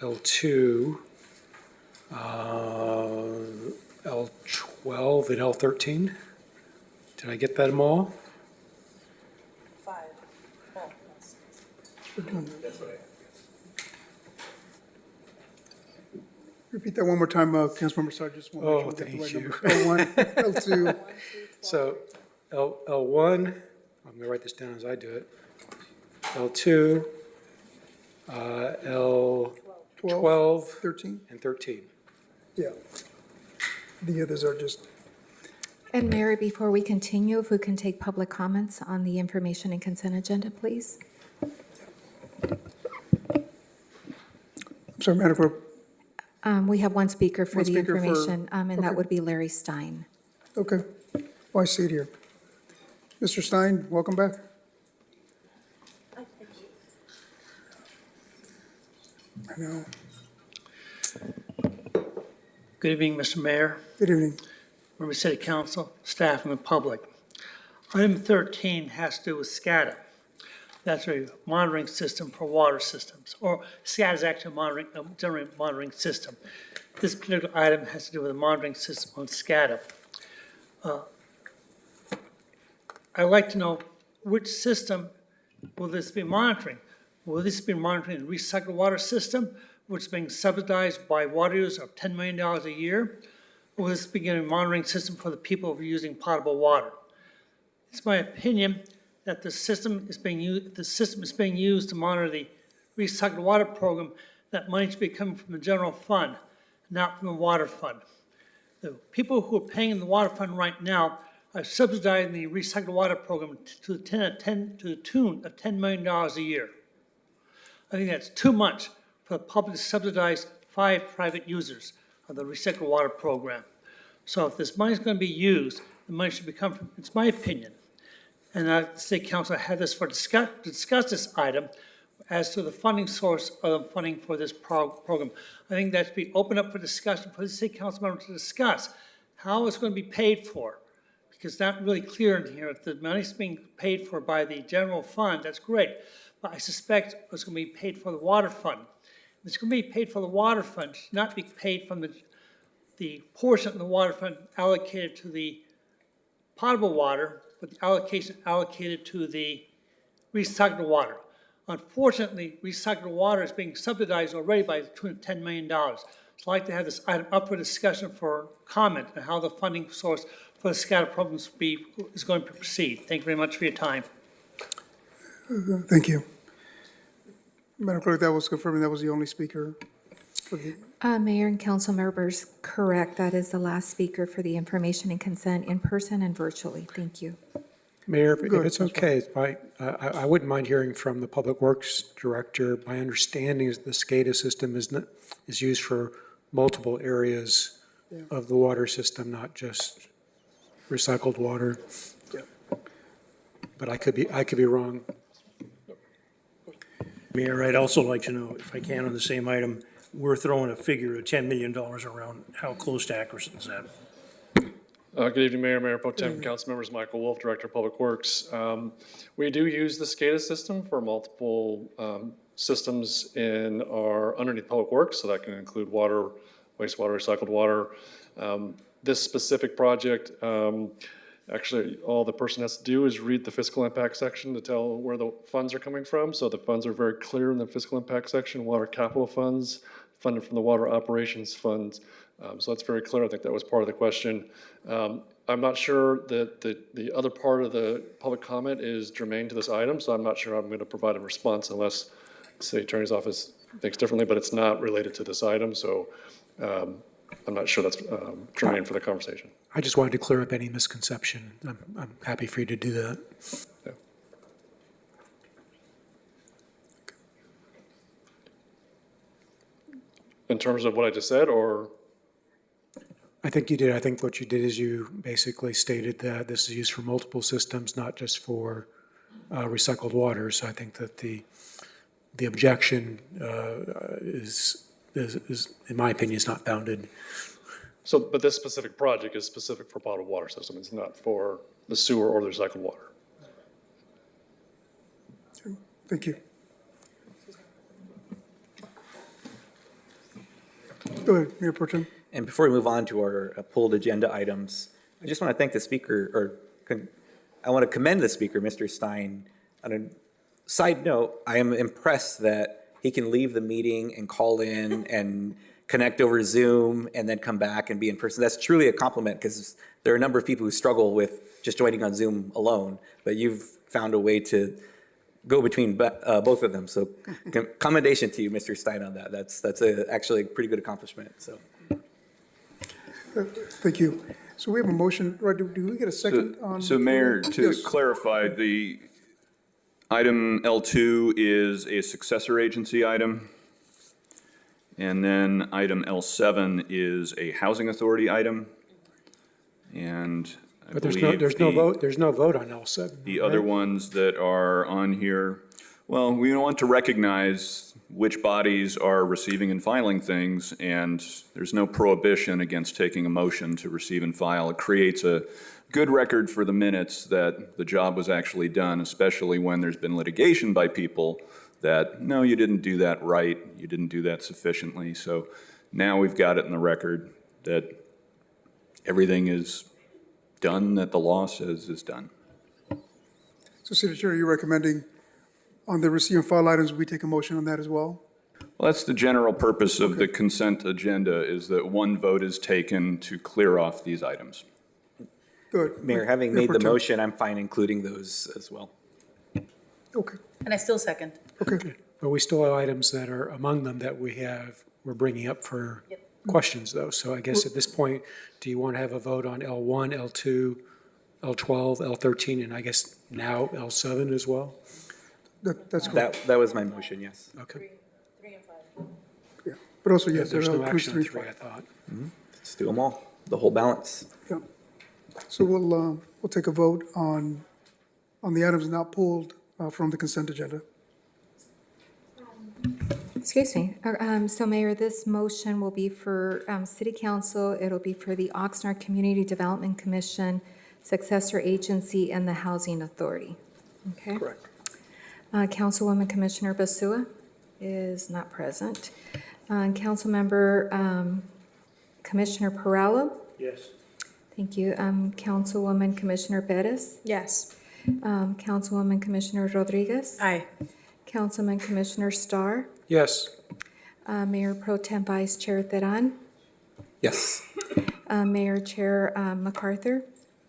L2, L12, and L13? Did I get them all? Repeat that one more time, Councilmember Sarr, just want to make sure we get the right number. L1, L2. So L1, I'm going to write this down as I do it. L2, L12, 13? and 13. Yeah. The others are just, And Mary, before we continue, if we can take public comments on the information and consent agenda, please. I'm sorry, Madam Clerk. We have one speaker for One the speaker for- information, and okay. that would be Larry Stein. Okay. Oh, I see it here. Mr. Stein, welcome back. I know. Good evening, Mr. Mayor, Good evening. members of City Council, staff, and the public. Item 13 has to do with SCADA. That's a monitoring system for water systems, or SCADA is actually a general monitoring system. This particular item has to do with a monitoring system on SCADA. I'd like to know which system will this be monitoring? Will this be monitoring the recycled water system, which is being subsidized by water users of $10 million a year? Or will this be a monitoring system for the people who are using potable water? It's my opinion that the system is being used to monitor the recycled water program. That money should be coming from the general fund, not from the water fund. The people who are paying in the water fund right now are subsidizing the recycled water program to the tune of $10 million a year. I think that's too much for the public to subsidize 5 private users of the recycled water program. So if this money is going to be used, the money should be coming from, it's my opinion. And the State Council had this to discuss this item as to the funding source of the funding for this program. I think that should be opened up for discussion for the State Council members to discuss how it's going to be paid for. Because it's not really clear in here. If the money's being paid for by the general fund, that's great. But I suspect it's going to be paid for the water fund. If it's going to be paid for the water fund, it should not be paid from the portion of the water fund allocated to the potable water, but the allocation allocated to the recycled water. Unfortunately, recycled water is being subsidized already by the tune of $10 million. So I'd like to have this item up for discussion for comment on how the funding source for the SCADA program is going to proceed. Thank you very much for your time. Thank you. Madam Clerk, that was confirming that was the only speaker for the, Mayor and council members, correct. That is the last speaker for the information and consent in person and virtually. Thank you. Mayor, if it's okay, I wouldn't mind hearing from the Public Works Director. My understanding is the SCADA system is used for multiple areas of the water system, not just recycled water. But I could be wrong. Mayor, I'd also like to know, if I can, on the same item, we're throwing a figure of $10 million around. How close to accuracy is that? Good evening, Mayor, Mayor Pro Tem, Council members. Michael Wolf, Director of Public Works. We do use the SCADA system for multiple systems in our underneath Public Works, so that can include water, wastewater, recycled water. This specific project, actually, all the person has to do is read the fiscal impact section to tell where the funds are coming from. So the funds are very clear in the fiscal impact section. Water capital funds, funded from the water operations funds. So that's very clear. I think that was part of the question. I'm not sure that the other part of the public comment is germane to this item, so I'm not sure I'm going to provide a response unless the City Attorney's Office thinks differently, but it's not related to this item, so I'm not sure that's germane for the conversation. I just wanted to clear up any misconception. I'm happy for you to do that. Yeah. In terms of what I just said, or? I think you did. I think what you did is you basically stated that this is used for multiple systems, not just for recycled water. So I think that the objection is, in my opinion, is not founded. So, but this specific project is specific for bottled water system. It's not for the sewer or the recycled water. Thank you. Go ahead, Mayor Pro Tem. And before we move on to our pulled agenda items, I just want to thank the speaker, I want to commend the speaker, Mr. Stein. On a side note, I am impressed that he can leave the meeting and call in and connect over Zoom and then come back and be in person. That's truly a compliment, because there are a number of people who struggle with just joining on Zoom alone, but you've found a way to go between both of them. So commendation to you, Mr. Stein, on that. That's actually a pretty good accomplishment. So. Thank you. So we have a motion, right, do we get a second on? So Mayor, to Yes. clarify, the item L2 is a successor agency item. And then item L7 is a housing authority item. And I But believe there's no vote on L7. the other ones that are on here, well, we want to recognize which bodies are receiving and filing things, and there's no prohibition against taking a motion to receive and file. It creates a good record for the minutes that the job was actually done, especially when there's been litigation by people that, no, you didn't do that right, you didn't do that sufficiently. So now we've got it in the record that everything is done that the law says is done. So City Attorney, you're recommending on the receive and file items, we take a motion on that as well? Well, that's the general purpose of the consent agenda, is that one vote is taken to clear off these items. Good. Mayor, having Mayor made Pro the Tem. motion, I'm fine including those as well. Okay. And I still second. Okay. But we still have items that are among them that we're bringing up for questions, though. So I guess at this point, do you want to have a vote on L1, L2, L12, L13, and I guess now L7 as well? That's correct. That was my motion, yes. Okay. Yeah. But also, yes, There's no includes action on 3, 3, I thought. Let's do them all, the whole balance. Yeah. So we'll take a vote on the items not pulled from the consent agenda. Excuse me. So Mayor, this motion will be for City Council. It'll be for the Oxnard Community Development Commission, successor agency, and the Housing Authority. Okay? Correct. Councilwoman Commissioner Basua is not present. Councilmember Commissioner Perallo? Yes. Thank you. Councilwoman Commissioner Bettis? Yes. Councilwoman Commissioner Rodriguez? Aye. Councilman Commissioner Starr? Yes. Mayor Pro Tem Vice Chair Teran? Yes. Mayor Chair MacArthur?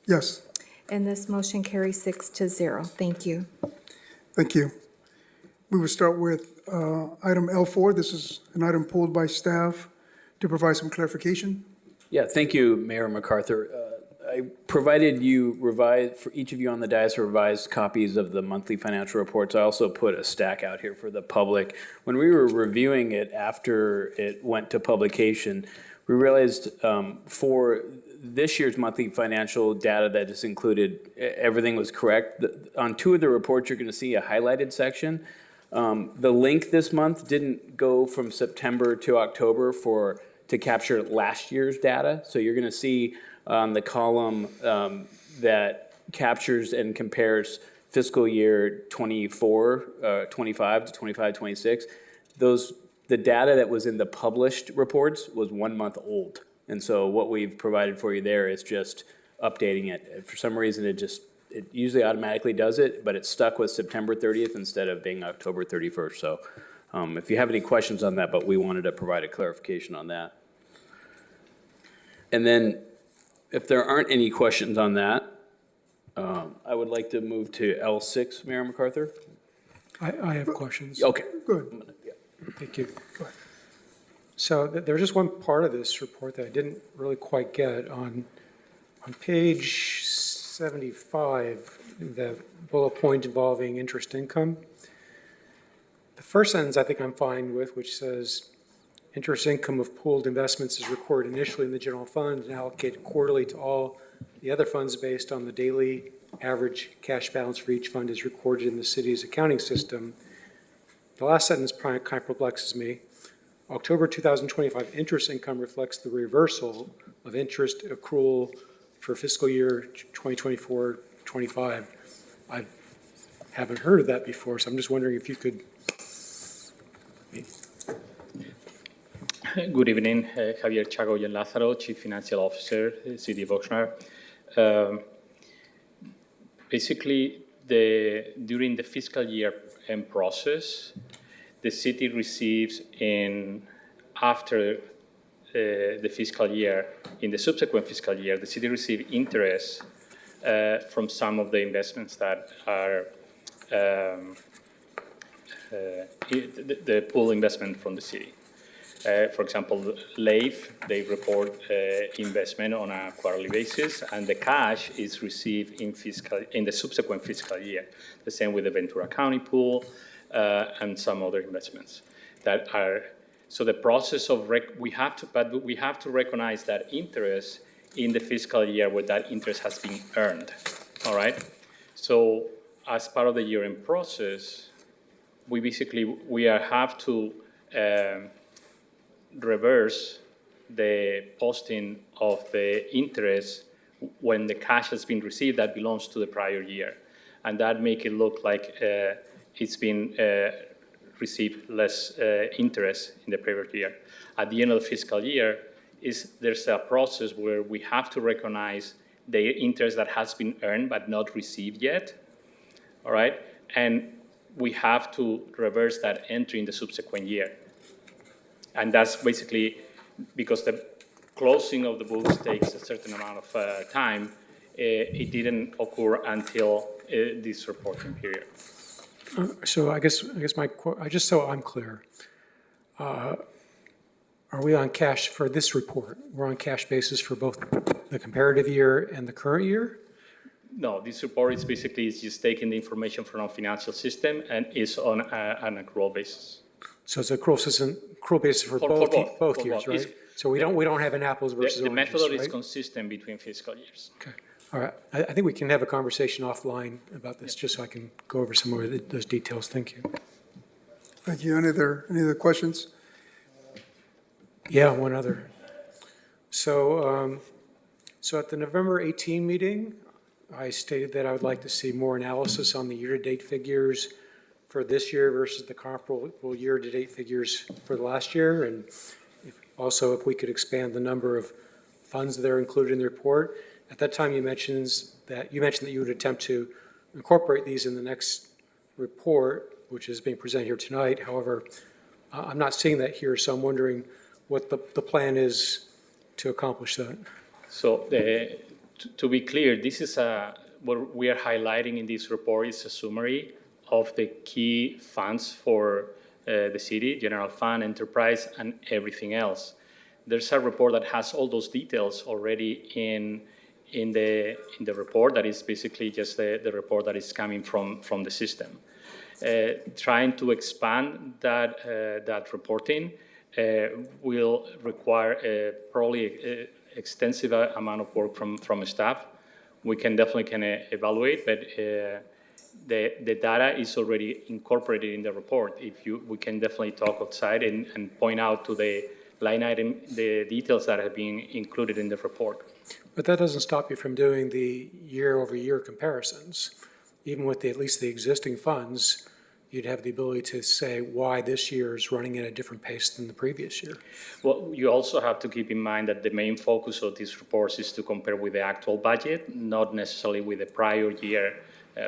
Yes. And this motion carries 6-0. Thank you. Thank you. We will start with item L4. This is an item pulled by staff to provide some clarification. Yeah, thank you, Mayor MacArthur. I provided you revised, for each of you on the dais, revised copies of the monthly financial reports. I also put a stack out here for the public. When we were reviewing it after it went to publication, we realized for this year's monthly financial data that is included, everything was correct. On two of the reports, you're going to see a highlighted section. The link this month didn't go from September to October to capture last year's data. So you're going to see the column that captures and compares fiscal year 24, 25 to 25, 26. The data that was in the published reports was 1 month old. And so what we've provided for you there is just updating it. For some reason, it usually automatically does it, but it's stuck with September 30th instead of being October 31st. So if you have any questions on that, but we wanted to provide a clarification on that. And then if there aren't any questions on that, I would like to move to L6, Mayor MacArthur. I have questions. Okay. Good. Thank you. So there's just one part of this report that I didn't really quite get. On page 75, the bullet point involving interest income. The first sentence I think I'm fine with, which says, interest income of pooled investments is recorded initially in the general fund and allocated quarterly to all the other funds based on the daily average cash balance for each fund is recorded in the city's accounting system. The last sentence kind of perplexes me. October 2025 interest income reflects the reversal of interest accrual for fiscal year 2024-25. I haven't heard of that before, so I'm just wondering if you could. Good evening, Javier Chagoyen Lázaro, Chief Financial Officer, City of Oxnard. Basically, during the fiscal year end process, the city receives after the fiscal year, in the subsequent fiscal year, the city receives interest from some of the investments that are the pool investment from the city. For example, LAIF, they report investment on a quarterly basis, and the cash is received in the subsequent fiscal year. The same with the Ventura County pool and some other investments that are. So the process of we have to recognize that interest in the fiscal year where that interest has been earned. All right. So as part of the year-end process, we have to reverse the posting of the interest when the cash has been received that belongs to the prior year. And that make it look like it's been received less interest in the previous year. At the end of the fiscal year, there's a process where we have to recognize the interest that has been earned but not received yet, all right? And we have to reverse that entry in the subsequent year. And that's basically because the closing of the books takes a certain amount of time. It didn't occur until this reporting period. So I guess just so I'm clear, are we on cash for this report? We're on cash basis for both the comparative year and the current year? No, this report is basically just taking the information from our financial system and is on an accrual basis. So it's an accrual basis for both years, right? So we don't have an apples versus the oranges, method is right? consistent between fiscal years. Okay. All right. I think we can have a conversation offline about this, just so I can go over some more of those details. Thank you. Thank you. Any other questions? Yeah, one other. So, so at the November 18 meeting, I stated that I would like to see more analysis on the year-to-date figures for this year versus the comparable year-to-date figures for the last year, and if we could expand the number of funds that are included in the report. At that time, you mentioned that you would attempt to incorporate these in the next report, which is being presented here tonight. However, I'm not seeing that here, so I'm wondering what the plan is to accomplish that. So to be clear, this is what we are highlighting in this report is a summary of the key funds for the city, general fund, enterprise, and everything else. There's a report that has all those details already in in the report. That is basically just the report that is coming from the system. Trying to expand that reporting will require probably extensive amount of work from staff. We can definitely evaluate, but the data is already incorporated in the report. We can definitely talk outside and point out to the line item the details that have been included in the report. But that doesn't stop you from doing the year-over-year comparisons. Even with at least the existing funds, you'd have the ability to say why this year is running at a different pace than the previous year. Well, you also have to keep in mind that the main focus of these reports is to compare with the actual budget, not necessarily with the prior year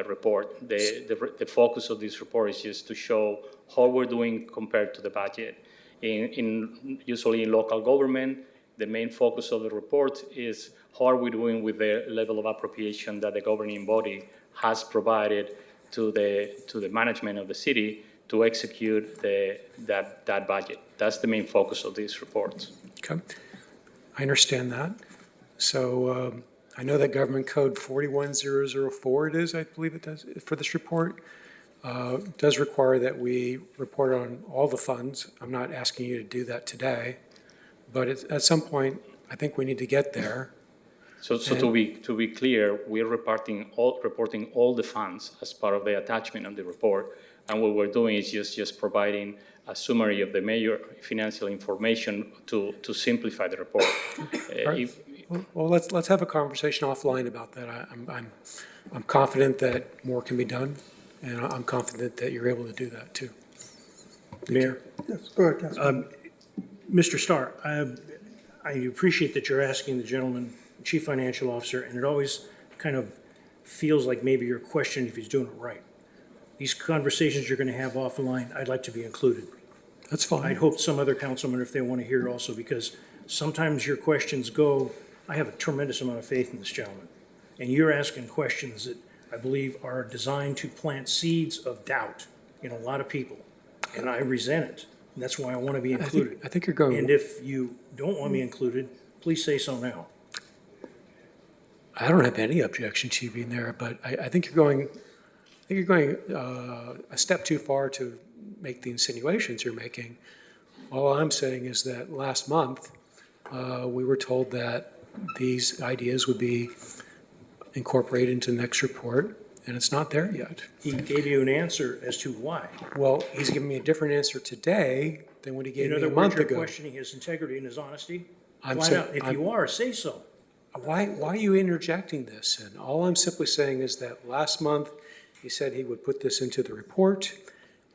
report. The focus of this report is just to show how we're doing compared to the budget. Usually in local government, the main focus of the report is how are we doing with the level of appropriation that the governing body has provided to the management of the city to execute that budget. That's the main focus of these reports. Okay, I understand that. So I know that Government Code 41004, it is, I believe it does, for this report, does require that we report on all the funds. I'm not asking you to do that today, but at some point, I think we need to get there. So to be clear, we're reporting all the funds as part of the attachment of the report, and what we're doing is just providing a summary of the major financial information to simplify the report. Well, let's have a conversation offline about that. I'm confident that more can be done, and I'm confident that you're able to do that too. Mayor? Yes, go ahead, Councilman. Mr. Starr, I appreciate that you're asking the gentleman, Chief Financial Officer, and it always kind of feels like maybe you're questioning if he's doing it right. These conversations you're going to have offline, I'd like to be included. That's fine. I'd hope some other councilman, if they want to hear it also, because sometimes your questions go, I have a tremendous amount of faith in this gentleman, and you're asking questions that I believe are designed to plant seeds of doubt in a lot of people, and I resent it. And that's why I want to be included. I think you're going. And if you don't want me included, please say so now. I don't have any objection to you being there, but I think you're going. I think you're going a step too far to make the insinuations you're making. All I'm saying is that last month we were told that these ideas would be incorporated into the next report, and it's not there yet. He gave you an answer as to why. Well, he's giving me a different answer today than what he gave me a month In other words, ago. you're questioning his integrity and his honesty? I'm Find saying- out. If you are, say so. Why are you interjecting this? And all I'm simply saying is that last month, he said he would put this into the report.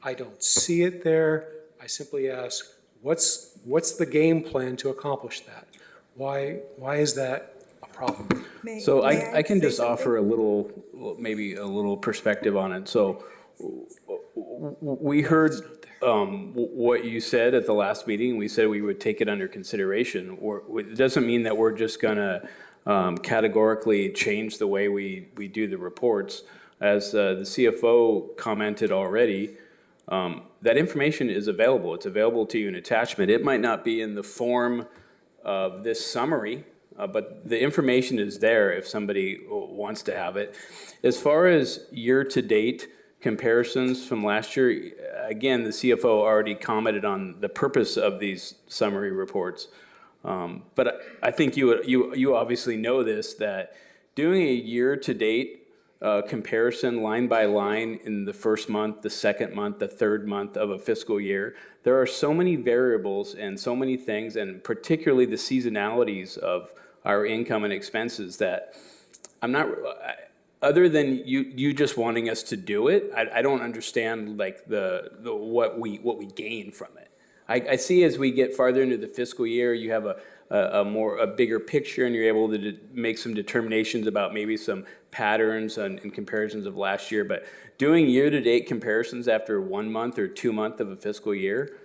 I don't see it there. I simply ask, what's the game plan to accomplish that? Why is that a problem? So May I can say just offer a little, maybe a little perspective on it. So we heard what you said at the last meeting. We said we would take it under consideration. It doesn't mean that we're just going to categorically change the way we do the reports. As the CFO commented already, that information is available. It's available to you in attachment. It might not be in the form of this summary, but the information is there if somebody wants to have it. As far as year-to-date comparisons from last year, again, the CFO already commented on the purpose of these summary reports. But I think you obviously know this, that doing a year-to-date comparison line by line in the first month, the second month, the third month of a fiscal year, there are so many variables and so many things, and particularly the seasonalities of our income and expenses, that I'm not, other than you just wanting us to do it, I don't understand like the what we gain from it. I see as we get farther into the fiscal year, you have a bigger picture, and you're able to make some determinations about maybe some patterns and comparisons of last year. But doing year-to-date comparisons after 1 month or 2 months of a fiscal year,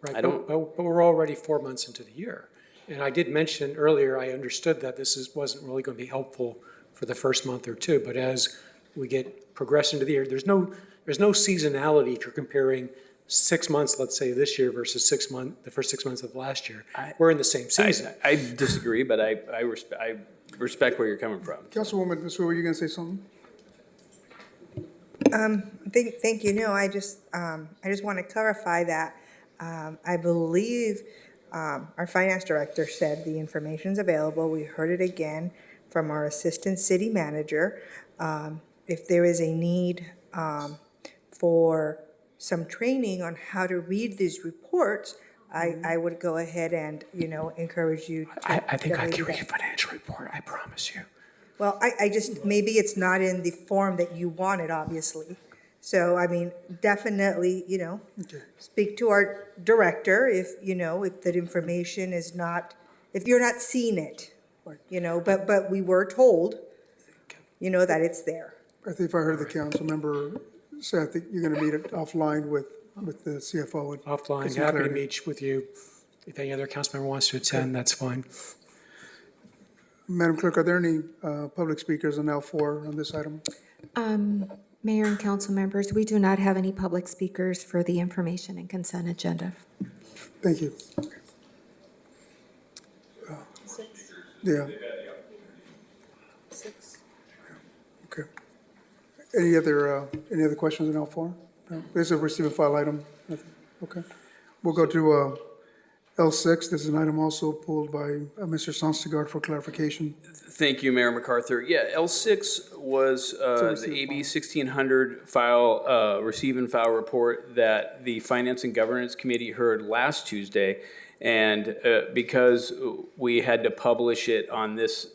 Right, but we're already 4 months into the year. And I did mention earlier, I understood that wasn't really going to be helpful for the first month or two. But as we progress into the year, there's no seasonality if you're comparing 6 months, let's say this year versus the first 6 months of last year, we're in the same season. I disagree, but I respect where you're coming from. Councilwoman, Ms. Wu, were you going to say something? Thank you. No, I just want to clarify that I believe our finance director said the information's available. We heard it again from our assistant city manager. If there is a need for some training on how to read these reports, I would go ahead and, encourage you to. I think I can read a financial report, I promise you. Well, I just, maybe it's not in the form that you wanted, obviously. So, I mean, definitely, speak to our director if that information is not, if you're not seeing it, but we were told, that it's there. I think if I heard the council member say, I think you're going to meet it offline with the CFO. and Offline, get some happy to clarity. meet with you. If any other council member wants to attend, that's fine. Madam Clerk, are there any public speakers on L4 on this item? Mayor and council members, we do not have any public speakers for the information and consent agenda. Thank you. Yeah. Okay. Any other questions on L4? No? This is a receive and file item. Nothing. Okay. We'll go to L6. This is an item also pulled by Mr. Sonstegard for clarification. Thank you, Mayor MacArthur. Yeah, L6 was the AB 1600 file, receive and file report that the Finance and Governance Committee heard last Tuesday. And because we had to publish it on this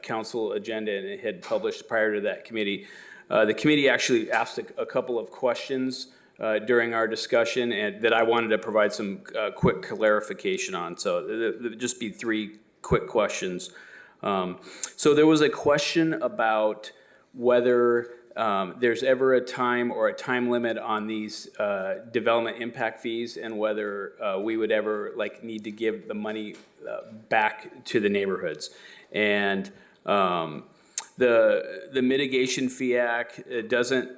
council agenda and it had published prior to that committee, the committee actually asked a couple of questions during our discussion and that I wanted to provide some quick clarification on. So there'll just be 3 quick questions. So there was a question about whether there's ever a time or a time limit on these development impact fees and whether we would ever need to give the money back to the neighborhoods. And the Mitigation Fee Act doesn't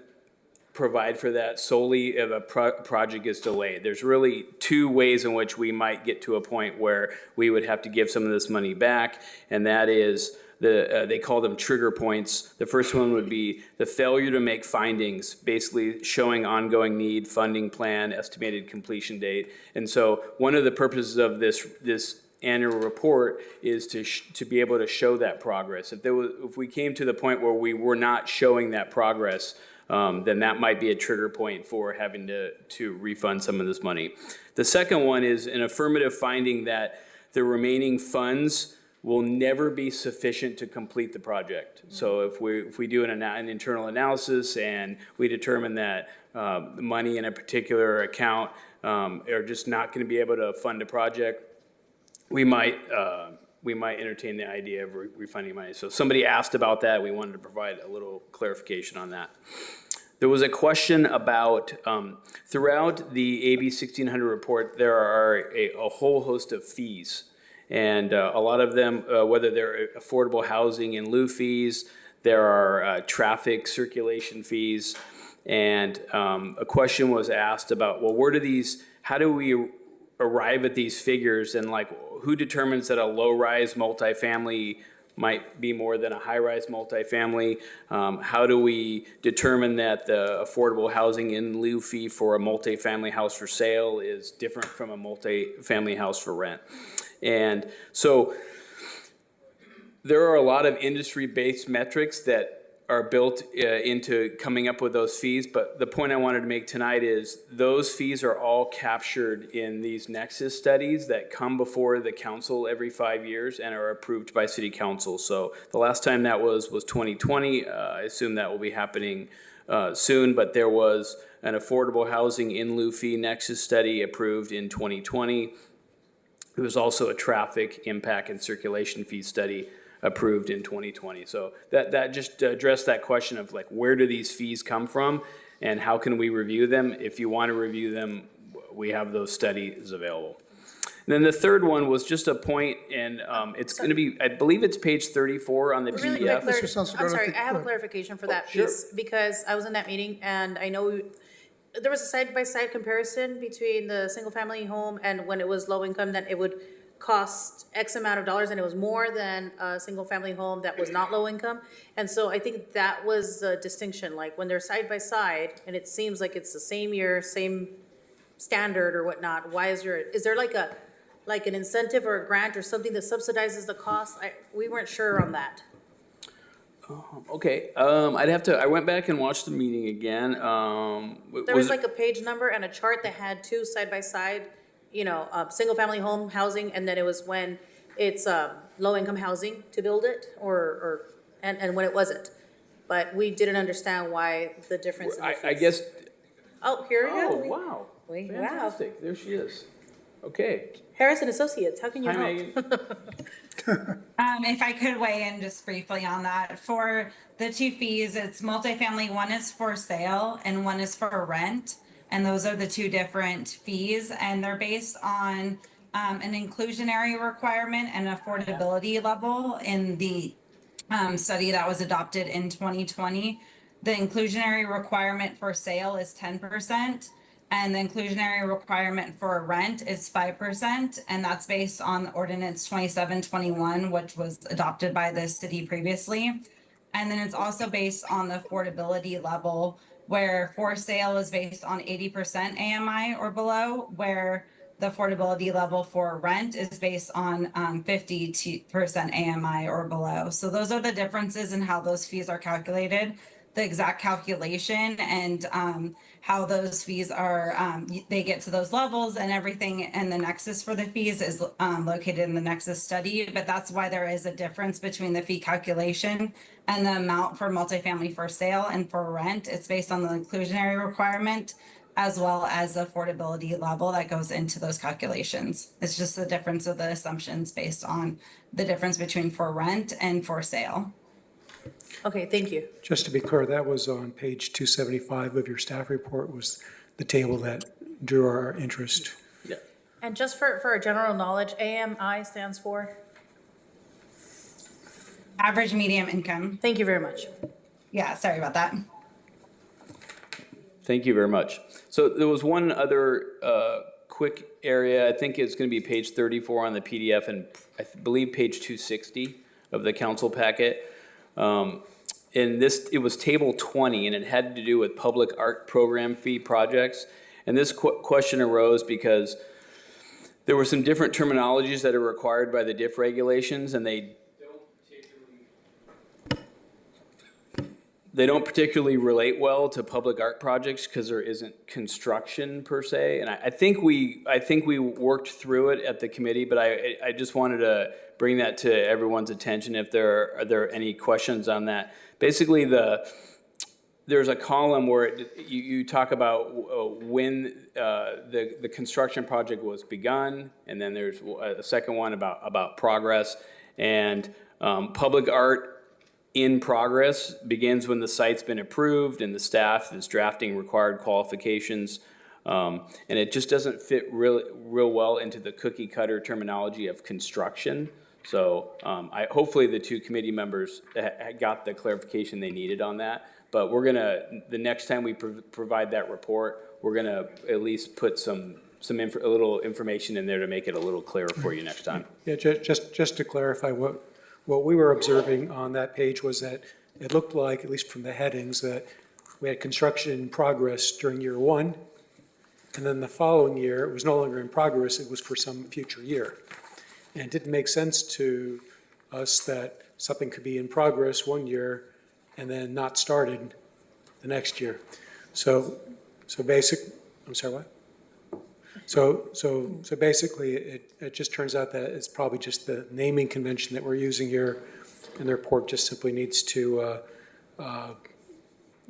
provide for that solely if a project is delayed. There's really 2 ways in which we might get to a point where we would have to give some of this money back, and that is they call them trigger points. The first one would be the failure to make findings, basically showing ongoing need, funding plan, estimated completion date. And so one of the purposes of this annual report is to be able to show that progress. If we came to the point where we were not showing that progress, then that might be a trigger point for having to refund some of this money. The second one is an affirmative finding that the remaining funds will never be sufficient to complete the project. So if we do an internal analysis and we determine that the money in a particular account are just not going to be able to fund a project, we might entertain the idea of refunding money. So somebody asked about that. We wanted to provide a little clarification on that. There was a question about, throughout the AB 1600 report, there are a whole host of fees. And a lot of them, whether they're affordable housing in lieu fees, there are traffic circulation fees. And a question was asked about, well, how do we arrive at these figures, and who determines that a low-rise multifamily might be more than a high-rise multifamily? How do we determine that the affordable housing in lieu fee for a multifamily house for sale is different from a multifamily house for rent? And so there are a lot of industry-based metrics that are built into coming up with those fees, but the point I wanted to make tonight is those fees are all captured in these nexus studies that come before the council every 5 years and are approved by city council. So the last time that was 2020. I assume that will be happening soon, but there was an affordable housing in lieu fee nexus study approved in 2020. There was also a traffic impact and circulation fee study approved in 2020. So that just addressed that question of where do these fees come from and how can we review them? If you want to review them, we have those studies available. And then the third one was just a point, and it's going to be, I believe it's page 34 on the Really PDF. quick, I'm sorry, I have a clarification for that piece because I was in that meeting and I know there was a side-by-side comparison between the single-family home and when it was low income, that it would cost X amount of dollars, and it was more than a single-family home that was not low income. And so I think that was the distinction, like when they're side-by-side, and it seems like it's the same year, same standard or whatnot, why is there like an incentive or a grant or something that subsidizes the cost? We weren't sure on that. Okay, I went back and watched the meeting again. There was like a page number and a chart that had two side-by-side, single-family home housing, and then it was when it's low-income housing to build it, and when it wasn't. But we didn't understand why the difference. I guess. Oh, here we go. Oh, wow. Fantastic. There she is. Okay. Harris and Associates, how can you Hi, help? Megan. If I could weigh in just briefly on that, for the two fees, it's multifamily, one is for sale and one is for rent. And those are the two different fees, and they're based on an inclusionary requirement and affordability level in the study that was adopted in 2020. The inclusionary requirement for sale is 10%. And the inclusionary requirement for rent is 5%, and that's based on Ordinance 2721, which was adopted by the city previously. And then it's also based on the affordability level, where for sale is based on 80% AMI or below, where the affordability level for rent is based on 50% AMI or below. So those are the differences in how those fees are calculated. The exact calculation and how those fees are, they get to those levels and everything, and the nexus for the fees is located in the nexus study, but that's why there is a difference between the fee calculation and the amount for multifamily for sale and for rent. It's based on the inclusionary requirement as well as the affordability level that goes into those calculations. It's just the difference of the assumptions based on the difference between for rent and for sale. Okay, thank you. Just to be clear, that was on page 275 of your staff report, was the table that drew our interest. Yeah. And just for our general knowledge, AMI stands for? Average medium income. Thank you very much. Yeah, sorry about that. Thank you very much. So there was one other quick area. I think it's going to be page 34 on the PDF and I believe page 260 of the council packet. In this, it was table 20, and it had to do with public art program fee projects. And this question arose because there were some different terminologies that are required by the DIF regulations, and they don't particularly relate well to public art projects because there isn't construction per se. And I think we worked through it at the committee, but I just wanted to bring that to everyone's attention if are there any questions on that. Basically, there's a column where you talk about when the construction project was begun, and then there's a second one about progress. And public art in progress begins when the site's been approved and the staff is drafting required qualifications. And it just doesn't fit real well into the cookie cutter terminology of construction. So hopefully the two committee members got the clarification they needed on that. But the next time we provide that report, we're gonna at least put a little information in there to make it a little clearer for you next time. Yeah, just to clarify, what we were observing on that page was that it looked like, at least from the headings, that we had construction in progress during year one, and then the following year, it was no longer in progress, it was for some future year. And it didn't make sense to us that something could be in progress one year and then not started the next year. So I'm sorry, what? So basically, it just turns out that it's probably just the naming convention that we're using here, and the report just simply needs to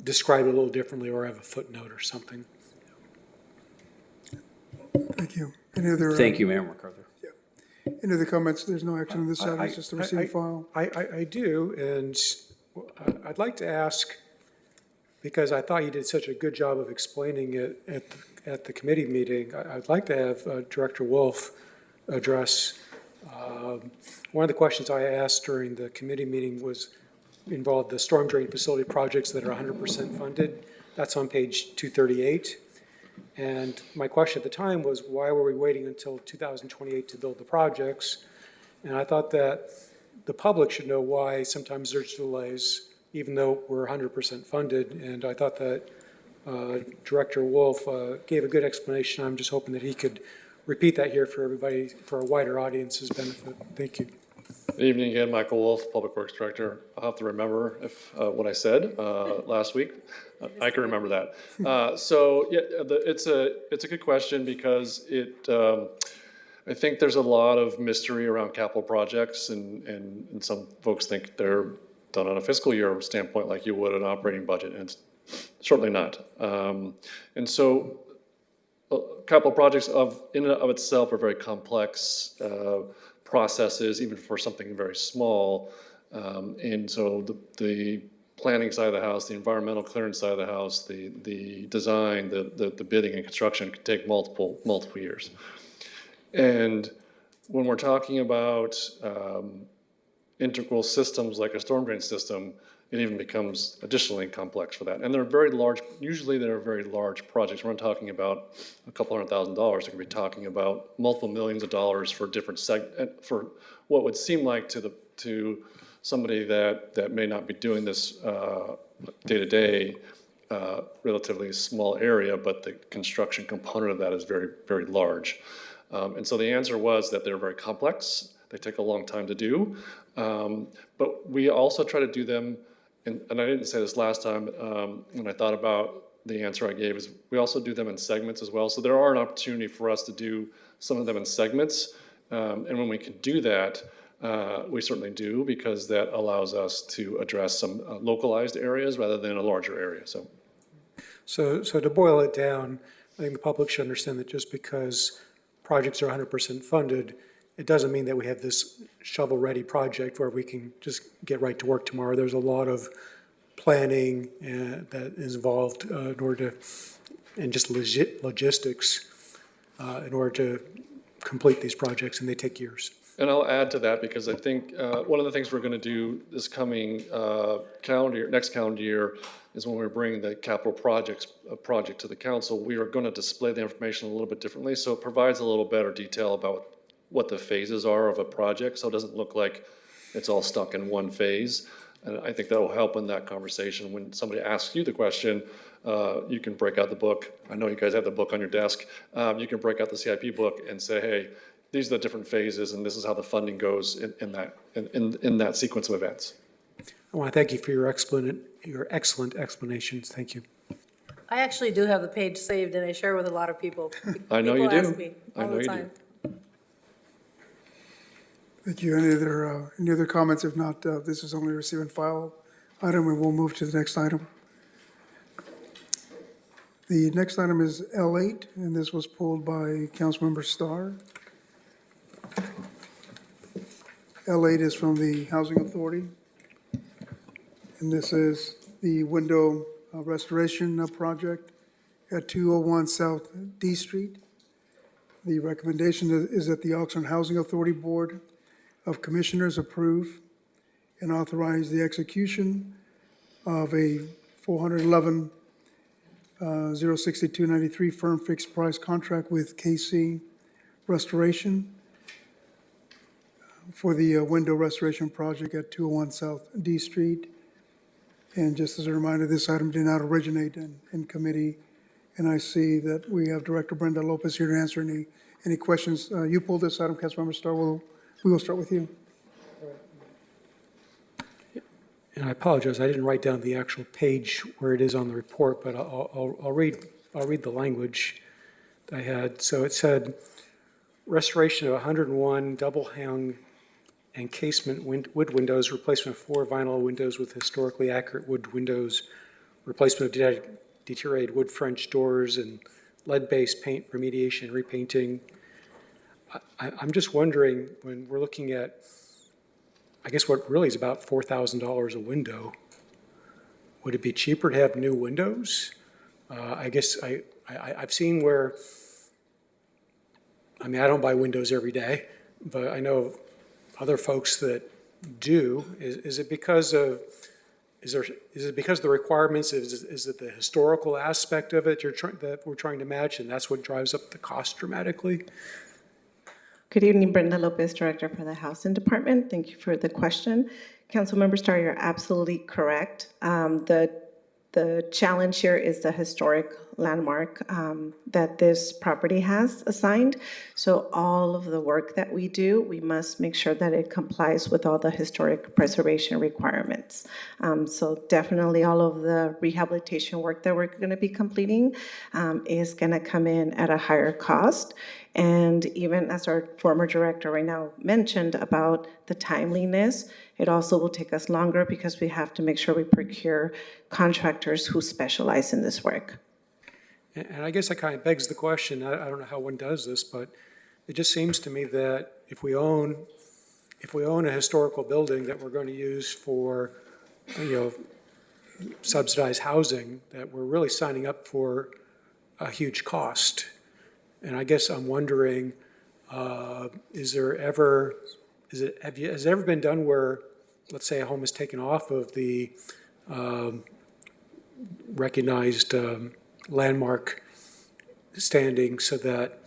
describe it a little differently or have a footnote or something. Thank you. Any other? Thank you, Mayor McArthur. Any other comments? There's no action on this item, it's just a receive file. I do, and I'd like to ask, because I thought you did such a good job of explaining it at the committee meeting, I'd like to have Director Wolf address. One of the questions I asked during the committee meeting involved the storm drain facility projects that are 100% funded. That's on page 238. And my question at the time was, why were we waiting until 2028 to build the projects? And I thought that the public should know why sometimes there's delays, even though we're 100% funded. And I thought that Director Wolf gave a good explanation. I'm just hoping that he could repeat that here for everybody, for a wider audience's benefit. Thank you. Good evening again, Michael Wolf, Public Works Director. I'll have to remember if what I said last week. I can remember that. So yeah, it's a good question because I think there's a lot of mystery around capital projects, and some folks think they're done on a fiscal year standpoint like you would an operating budget, and it's certainly not. And so capital projects in and of itself are very complex processes, even for something very small. And so the planning side of the house, the environmental clearance side of the house, the design, the bidding and construction can take multiple years. And when we're talking about integral systems like a storm drain system, it even becomes additionally complex for that. And they're very large, usually they're very large projects. We're not talking about a couple $100,000. We're gonna be talking about multiple millions of dollars for different for what would seem like to somebody that may not be doing this day to day, relatively small area, but the construction component of that is very, very large. And so the answer was that they're very complex. They take a long time to do. But we also try to do them, and I didn't say this last time when I thought about the answer I gave, is we also do them in segments as well. So there are an opportunity for us to do some of them in segments. And when we can do that, we certainly do, because that allows us to address some localized areas rather than a larger area. So to boil it down, I think the public should understand that just because projects are 100% funded, it doesn't mean that we have this shovel-ready project where we can just get right to work tomorrow. There's a lot of planning that is involved in order to, and just logistics in order to complete these projects, and they take years. And I'll add to that, because I think one of the things we're going to do this coming next calendar year, is when we bring the capital project to the council, we are going to display the information a little bit differently, so it provides a little better detail about what the phases are of a project, so it doesn't look like it's all stuck in one phase. And I think that will help in that conversation. When somebody asks you the question, you can break out the book. I know you guys have the book on your desk. You can break out the CIP book and say, hey, these are the different phases, and this is how the funding goes in that sequence of events. I want to thank you for your excellent explanations. Thank you. I actually do have the page saved, and I share with a lot of people. I know you do. People ask me all the time. Thank you. Any other comments? If not, this is only a receive and file item, and we'll move to the next item. The next item is L8, and this was pulled by Councilmember Starr. L8 is from the Housing Authority, and this is the window restoration project at 201 South D Street. The recommendation is that the Oxnard Housing Authority Board of Commissioners approve and authorize the execution of a $411,062.93 firm fixed price contract with KC Restoration for the window restoration project at 201 South D Street. And just as a reminder, this item did not originate in committee. And I see that we have Director Brenda Lopez here to answer any questions. You pulled this item, Councilmember Starr. We will start with you. And I apologize, I didn't write down the actual page where it is on the report, but I'll read the language I had. So it said, restoration of 101 double-hung and casement wood windows, replacement of 4 vinyl windows with historically accurate wood windows, replacement of deteriorated wood French doors, and lead-based paint remediation and repainting. I'm just wondering, when we're looking at, I guess what really is about $4,000 a window, would it be cheaper to have new windows? I guess I've seen where, I mean, I don't buy windows every day, but I know other folks that do. Is it because of is it because of the requirements, is it the historical aspect of it that we're trying to match, and that's what drives up the cost dramatically? Good evening, Brenda Lopez, Director for the Housing Department. Thank you for the question. Councilmember Starr, you're absolutely correct. The challenge here is the historic landmark that this property has assigned. So all of the work that we do, we must make sure that it complies with all the historic preservation requirements. So definitely all of the rehabilitation work that we're going to be completing is going to come in at a higher cost. And even as our former director right now mentioned about the timeliness, it also will take us longer because we have to make sure we procure contractors who specialize in this work. And I guess that kind of begs the question, I don't know how one does this, but it just seems to me that if we own a historical building that we're going to use for, subsidized housing, that we're really signing up for a huge cost. And I guess I'm wondering, has it ever been done where, let's say, a home is taken off of the recognized landmark standing so that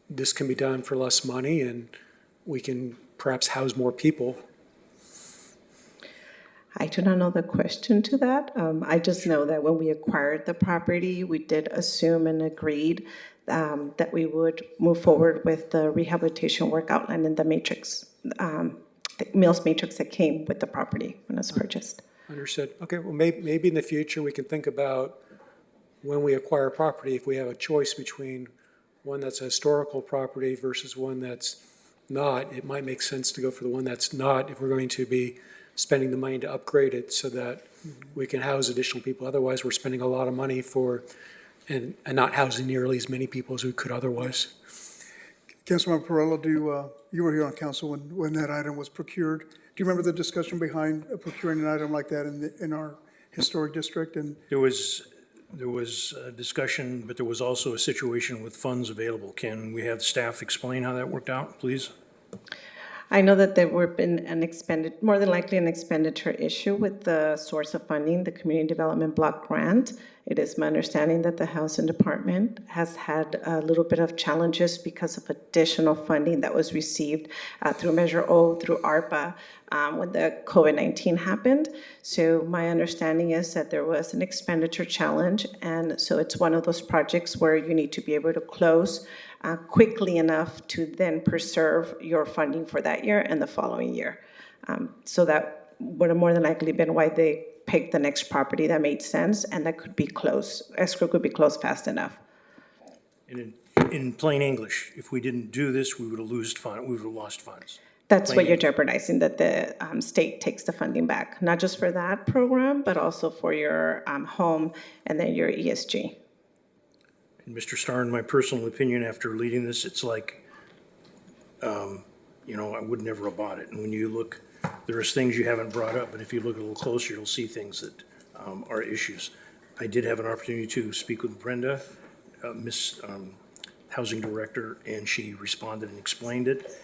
this can be done for less money and we can perhaps house more people? I do not know the question to that. I just know that when we acquired the property, we did assume and agreed that we would move forward with the rehabilitation work outlined in the matrix, the Mills matrix that came with the property when it was purchased. Understood. Okay, well, maybe in the future we can think about when we acquire property, if we have a choice between one that's a historical property versus one that's not, it might make sense to go for the one that's not if we're going to be spending the money to upgrade it so that we can house additional people. Otherwise, we're spending a lot of money and not housing nearly as many people as we could otherwise. Councilmember Perrello, you were here on council when that item was procured. Do you remember the discussion behind procuring an item like that in our historic district? And There was a discussion, but there was also a situation with funds available. Can we have staff explain how that worked out, please? I know that there were been more than likely an expenditure issue with the source of funding, the Community Development Block Grant. It is my understanding that the Housing Department has had a little bit of challenges because of additional funding that was received through Measure O, through ARPA, when the COVID-19 happened. So my understanding is that there was an expenditure challenge, and so it's one of those projects where you need to be able to close quickly enough to then preserve your funding for that year and the following year. So that would have more than likely been why they picked the next property that made sense and that could be closed, escrow could be closed fast enough. And in plain English, if we didn't do this, we would have lost funds. That's Plain what you're English. jeopardizing, that the state takes the funding back, not just for that program, but also for your home and then your ESG. And Mr. Starr, in my personal opinion, after leading this, it's like, I would never have bought it. And when you look, there's things you haven't brought up, but if you look a little closer, you'll see things that are issues. I did have an opportunity to speak with Brenda, Miss Housing Director, and she responded and explained it.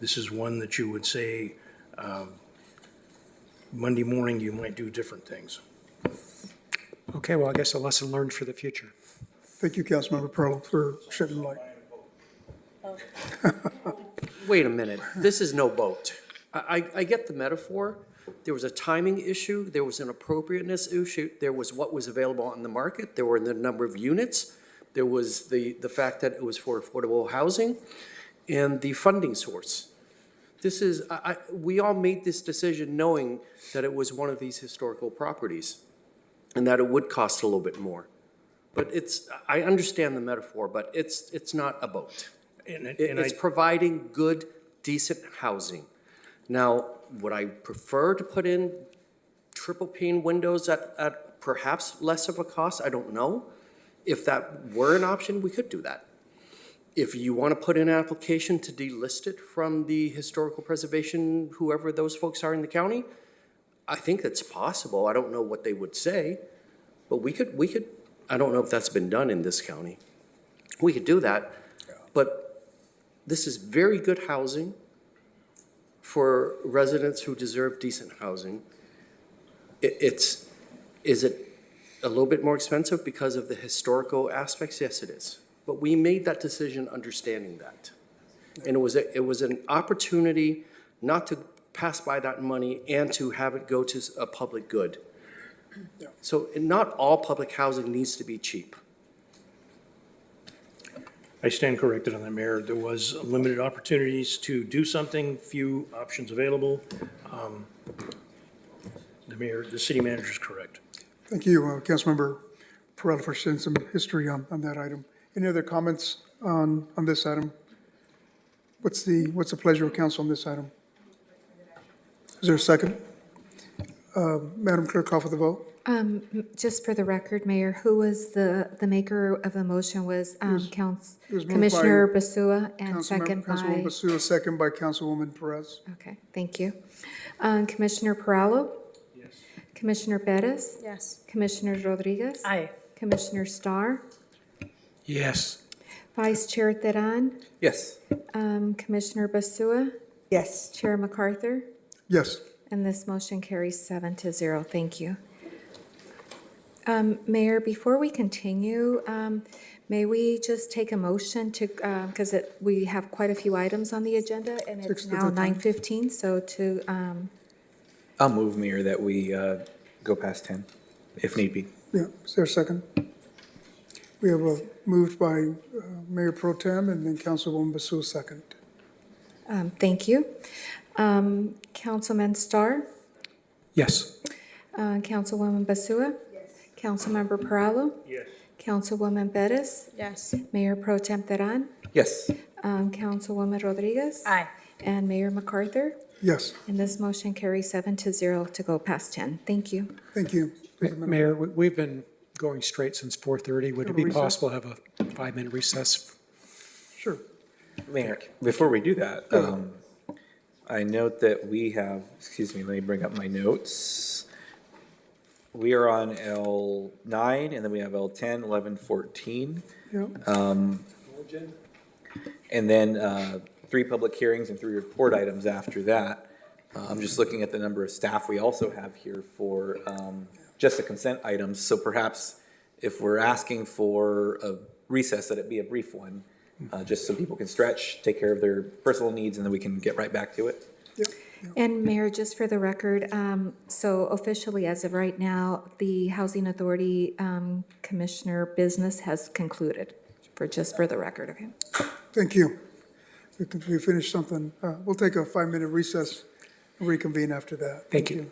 This is one that you would say, Monday morning, you might do different things. Okay, well, I guess a lesson learned for the future. thank you, Councilmember Perrello, for shedding light. Wait a minute, this is no boat. I get the metaphor. There was a timing issue, there was an appropriateness issue, there was what was available on the market, there were the number of units, there was the fact that it was for affordable housing, and the funding source. This is, we all made this decision knowing that it was one of these historical properties and that it would cost a little bit more. But I understand the metaphor, but it's not a boat. It's providing good, decent housing. Now, would I prefer to put in triple pane windows at perhaps less of a cost? I don't know. If that were an option, we could do that. If you want to put in an application to delist it from the historical preservation, whoever those folks are in the county, I think that's possible. I don't know what they would say, but we could, I don't know if that's been done in this county. We could do that, but this is very good housing for residents who deserve decent housing. Is it a little bit more expensive because of the historical aspects? Yes, it is. But we made that decision understanding that. And it was an opportunity not to pass by that money and to have it go to a public good. So not all public housing needs to be cheap. I stand corrected on that, Mayor. There was limited opportunities to do something, few options available. The city manager is correct. Thank you, Councilmember Perrella, for sharing some history on that item. Any other comments on this item? What's the pleasure of council on this item? Is there a second? Madam Clerk, call for the vote. Just for the record, Mayor, who was the maker of the motion was It was moved by Commissioner Basua and second Councilwoman by, Basula, second by Councilwoman Perez. okay, thank you. Commissioner Perallo? Yes. Commissioner Bettis? Yes. Commissioner Rodriguez? Aye. Commissioner Starr? Yes. Vice Chair Teran? Yes. Commissioner Basua? Yes. Chair MacArthur? Yes. And this motion carries 7-0. Thank you. Mayor, before we continue, may we just take a motion to, because we have quite a few items on the agenda, and it's now 9:15, so to, I'll move, Mayor, that we go past 10, if need be. Yeah, is there a second? We have a moved by Mayor Pro Tem and then Councilwoman Basula, second. thank you. Councilman Starr? Yes. Councilwoman Basua? Yes. Councilmember Perallo? Yes. Councilwoman Bettis? Yes. Mayor Pro Tem Teran? Yes. Councilwoman Rodriguez? Aye. And Mayor MacArthur? Yes. And this motion carries 7-0 to go past 10. Thank you. Thank you. Mayor, we've been going straight since 4:30. Would it be Recess? possible to have a 5-minute recess? Sure. Mayor, before we do that, I note that we have, excuse me, let me bring up my notes. We are on L9, and then we have L10, 11, 14. Yeah. And then 3 public hearings and 3 report items after that. I'm just looking at the number of staff we also have here for just the consent items. So perhaps if we're asking for a recess, that it be a brief one, just so people can stretch, take care of their personal needs, and then we can get right back to it. And Mayor, just for the record, so officially as of right now, the Housing Authority Commissioner business has concluded, just for the record, okay? Thank you. We finished something. We'll take a 5-minute recess and reconvene after that. Thank you.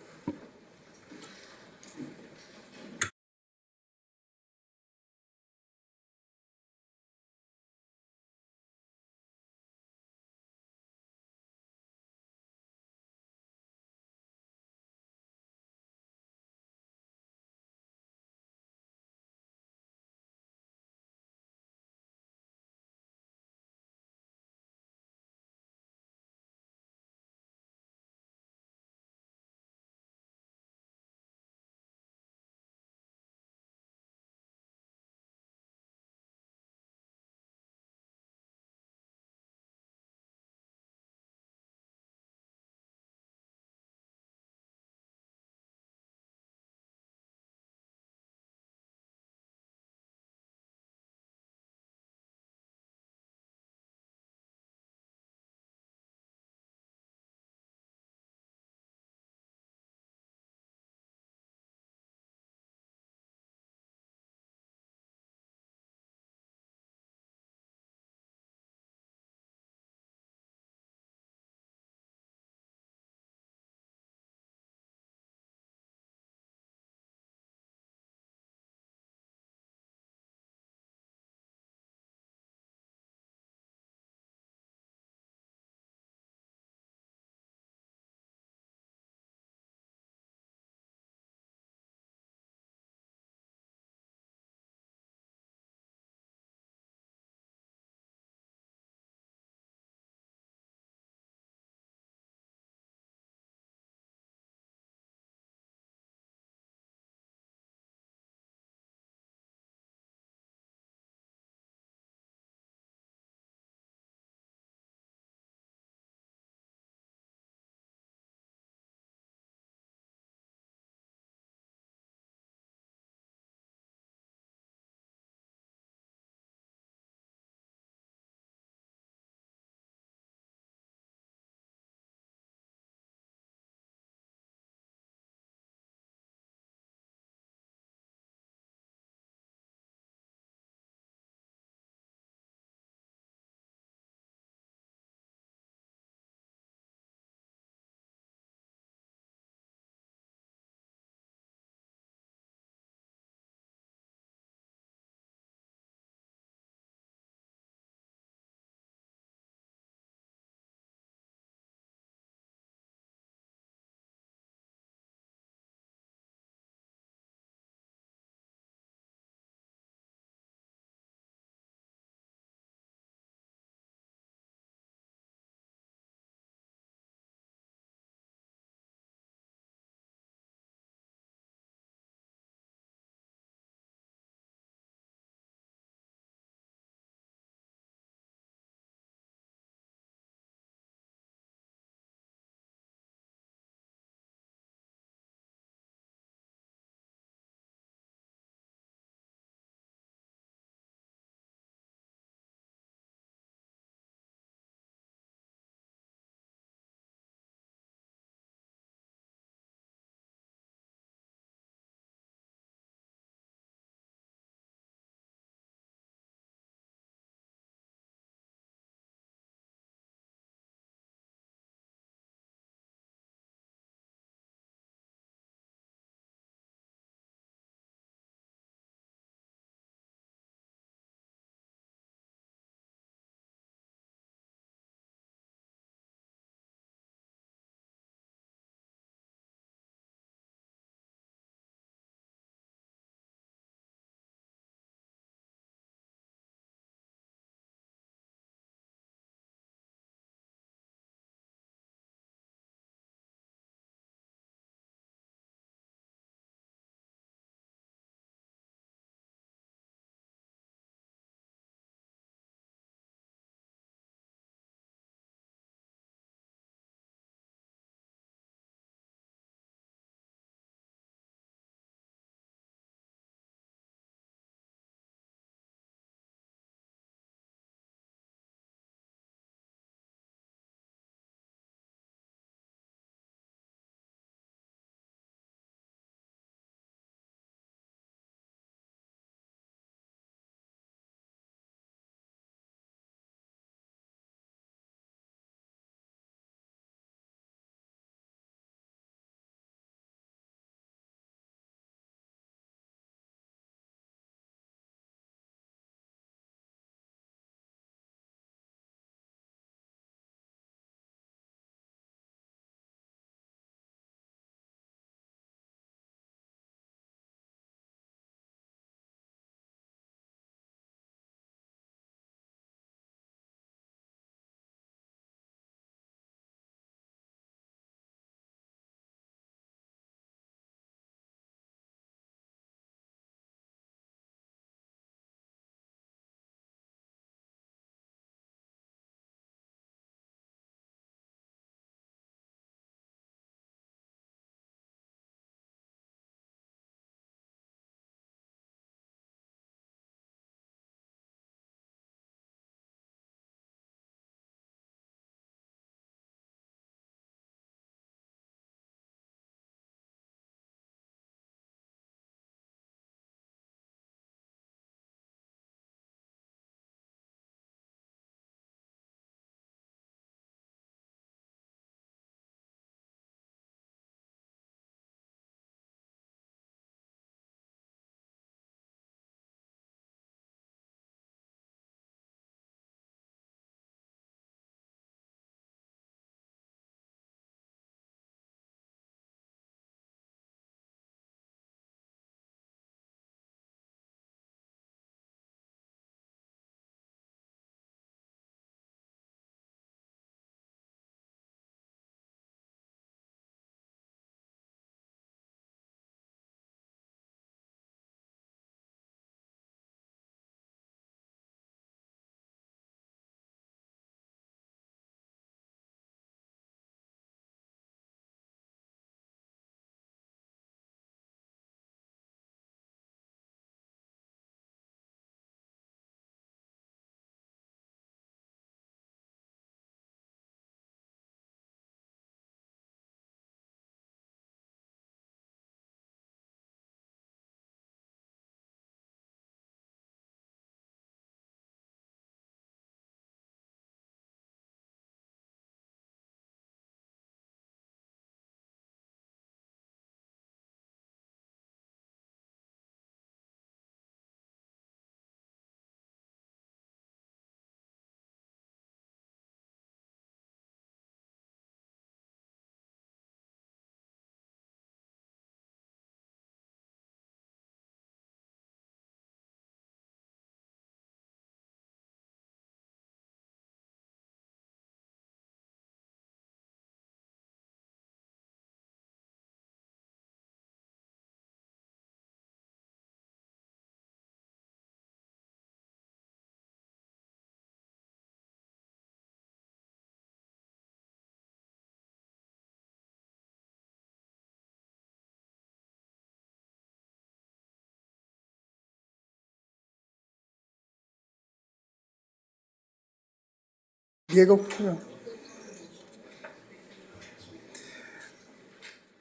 Diego? Yeah.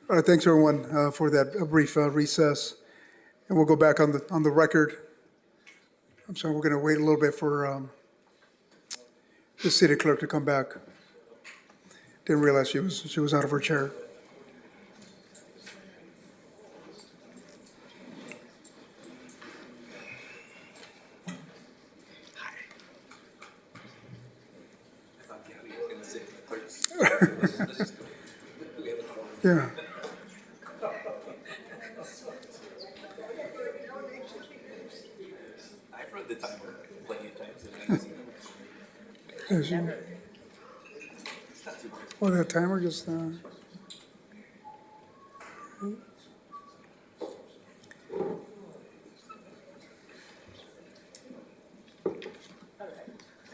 All right, thanks, everyone, for that brief recess. And we'll go back on the record. I'm sorry, we're going to wait a little bit for the city clerk to come back. Didn't realize she was out of her chair. Yeah. I've read the timer plenty of times. Oh, that timer just,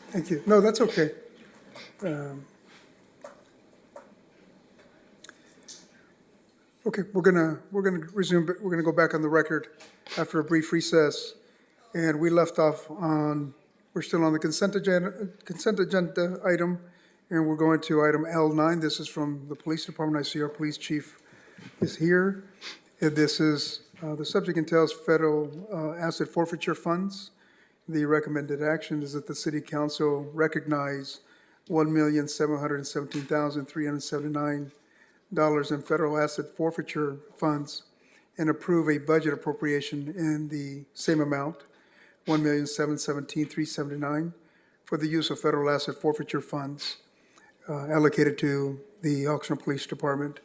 thank you. No, that's okay. Okay, we're gonna resume, but we're gonna go back on the record after a brief recess. And we left off on, we're still on the consent agenda item, and we're going to item L9. This is from the police department. I see our police chief is here. And this is, the subject entails federal asset forfeiture funds. The recommended action is that the city council recognize $1,717,379 in federal asset forfeiture funds and approve a budget appropriation in the same amount, $1,717,379, for the use of federal asset forfeiture funds allocated to the Oxnard Police Department.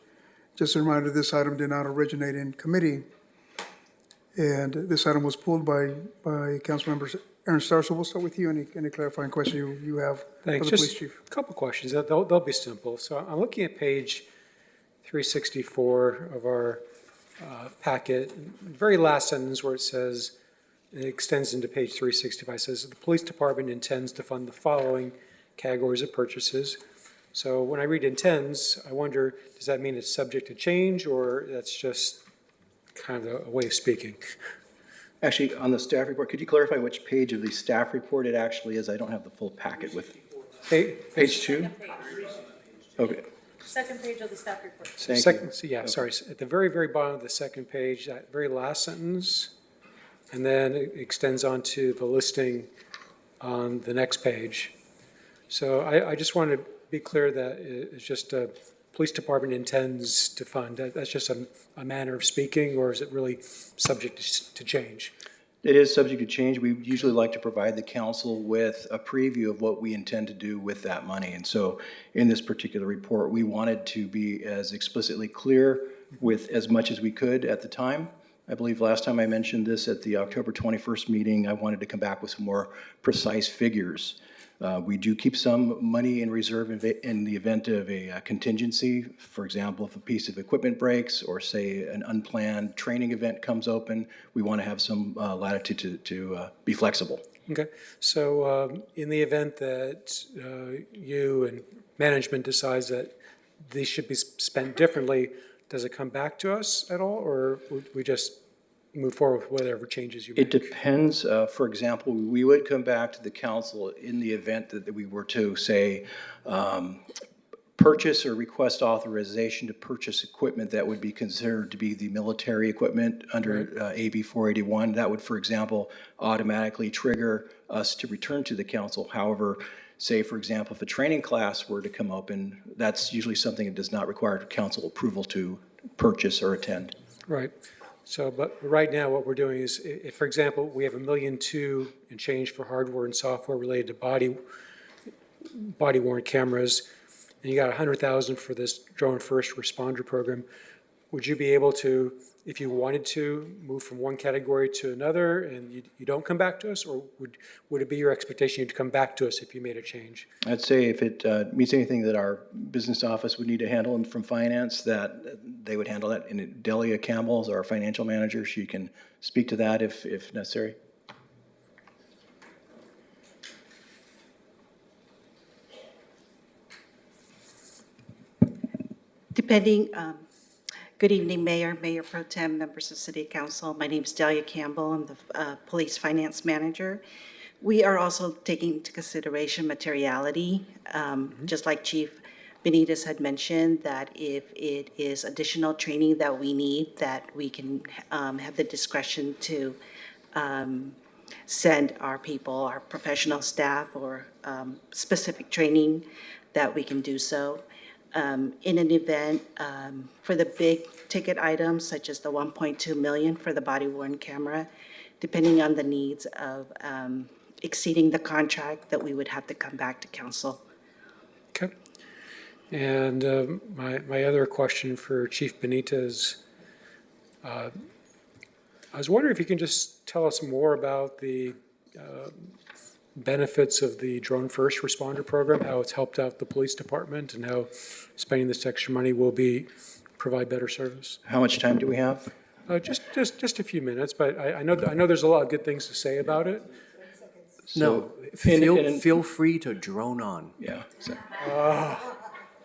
Just a reminder, this item did not originate in committee, and this item was pulled by council members. Aaron Starr, so we'll start with you. Any clarifying question you have Thanks. for the police Just chief? a couple questions. They'll be simple. So I'm looking at page 364 of our packet, very last sentence where it says, it extends into page 365, it says, the police department intends to fund the following categories of purchases. So when I read intends, I wonder, does that mean it's subject to change, or that's just kind of a way of speaking? Actually, on the staff report, could you clarify which page of the staff report it actually is? I don't have the full packet with me. Page 2? Okay. Second page of the staff report. Thank you. So yeah, sorry, at the very, very bottom of the second page, that very last sentence, and then it extends on to the listing on the next page. So I just want to be clear that it's just a police department intends to fund. That's just a manner of speaking, or is it really subject to change? It is subject to change. We usually like to provide the council with a preview of what we intend to do with that money. And so in this particular report, we wanted to be as explicitly clear with as much as we could at the time. I believe last time I mentioned this at the October 21st meeting, I wanted to come back with some more precise figures. We do keep some money in reserve in the event of a contingency. For example, if a piece of equipment breaks or say an unplanned training event comes open, we want to have some latitude to be flexible. Okay, so in the event that you and management decides that these should be spent differently, does it come back to us at all, or would we just move forward with whatever changes you make? It depends. For example, we would come back to the council in the event that we were to say purchase or request authorization to purchase equipment that would be considered to be the military equipment under AB 481. That would, for example, automatically trigger us to return to the council. However, say, for example, if a training class were to come open, that's usually something that does not require council approval to purchase or attend. Right. So, but right now what we're doing is, if, for example, we have $1.2 million in change for hardware and software related to body worn cameras, and you got $100,000 for this drone first responder program, would you be able to, if you wanted to, move from one category to another and you don't come back to us, or would it be your expectation you'd come back to us if you made a change? I'd say if it meets anything that our business office would need to handle and from finance, that they would handle that. And Delia Campbell is our financial manager. She can speak to that if necessary. Depending, good evening, Mayor, Mayor Pro Tem, members of City Council. My name is Delia Campbell. I'm the Police Finance Manager. We are also taking into consideration materiality, just like Chief Benitez had mentioned, that if it is additional training that we need, that we can have the discretion to send our people, our professional staff, or specific training, that we can do so. In an event, for the big ticket items, such as the 1.2 million for the body worn camera, depending on the needs of exceeding the contract, that we would have to come back to council. Okay. And my other question for Chief Benitez, I was wondering if you can just tell us more about the benefits of the Drone First Responder Program, how it's helped out the police department, and how spending this extra money will provide better service. How much time do we have? Just a few minutes, but I know there's a lot of good things to say about it. No, So, feel free to drone on. Yeah.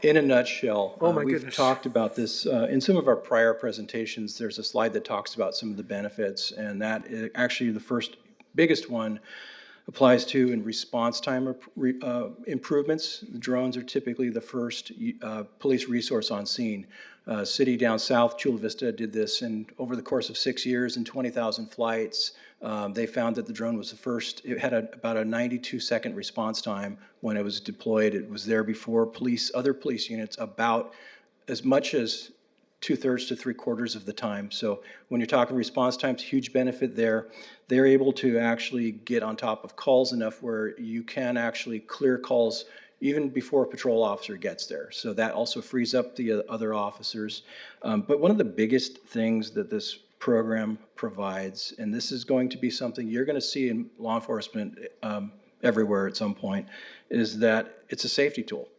In a nutshell, Oh my we've goodness. talked about this in some of our prior presentations. There's a slide that talks about some of the benefits, and that is actually the first biggest one applies to in response time improvements. The drones are typically the first police resource on scene. City down south, Chula Vista, did this, and over the course of 6 years and 20,000 flights, they found that the drone was the first. It had about a 92-second response time when it was deployed. It was there before other police units about as much as 2/3 to 3/4 of the time. So when you're talking response times, huge benefit there. They're able to actually get on top of calls enough where you can actually clear calls even before a patrol officer gets there. So that also frees up the other officers. But one of the biggest things that this program provides, and this is going to be something you're going to see in law enforcement everywhere at some point, is that it's a safety tool.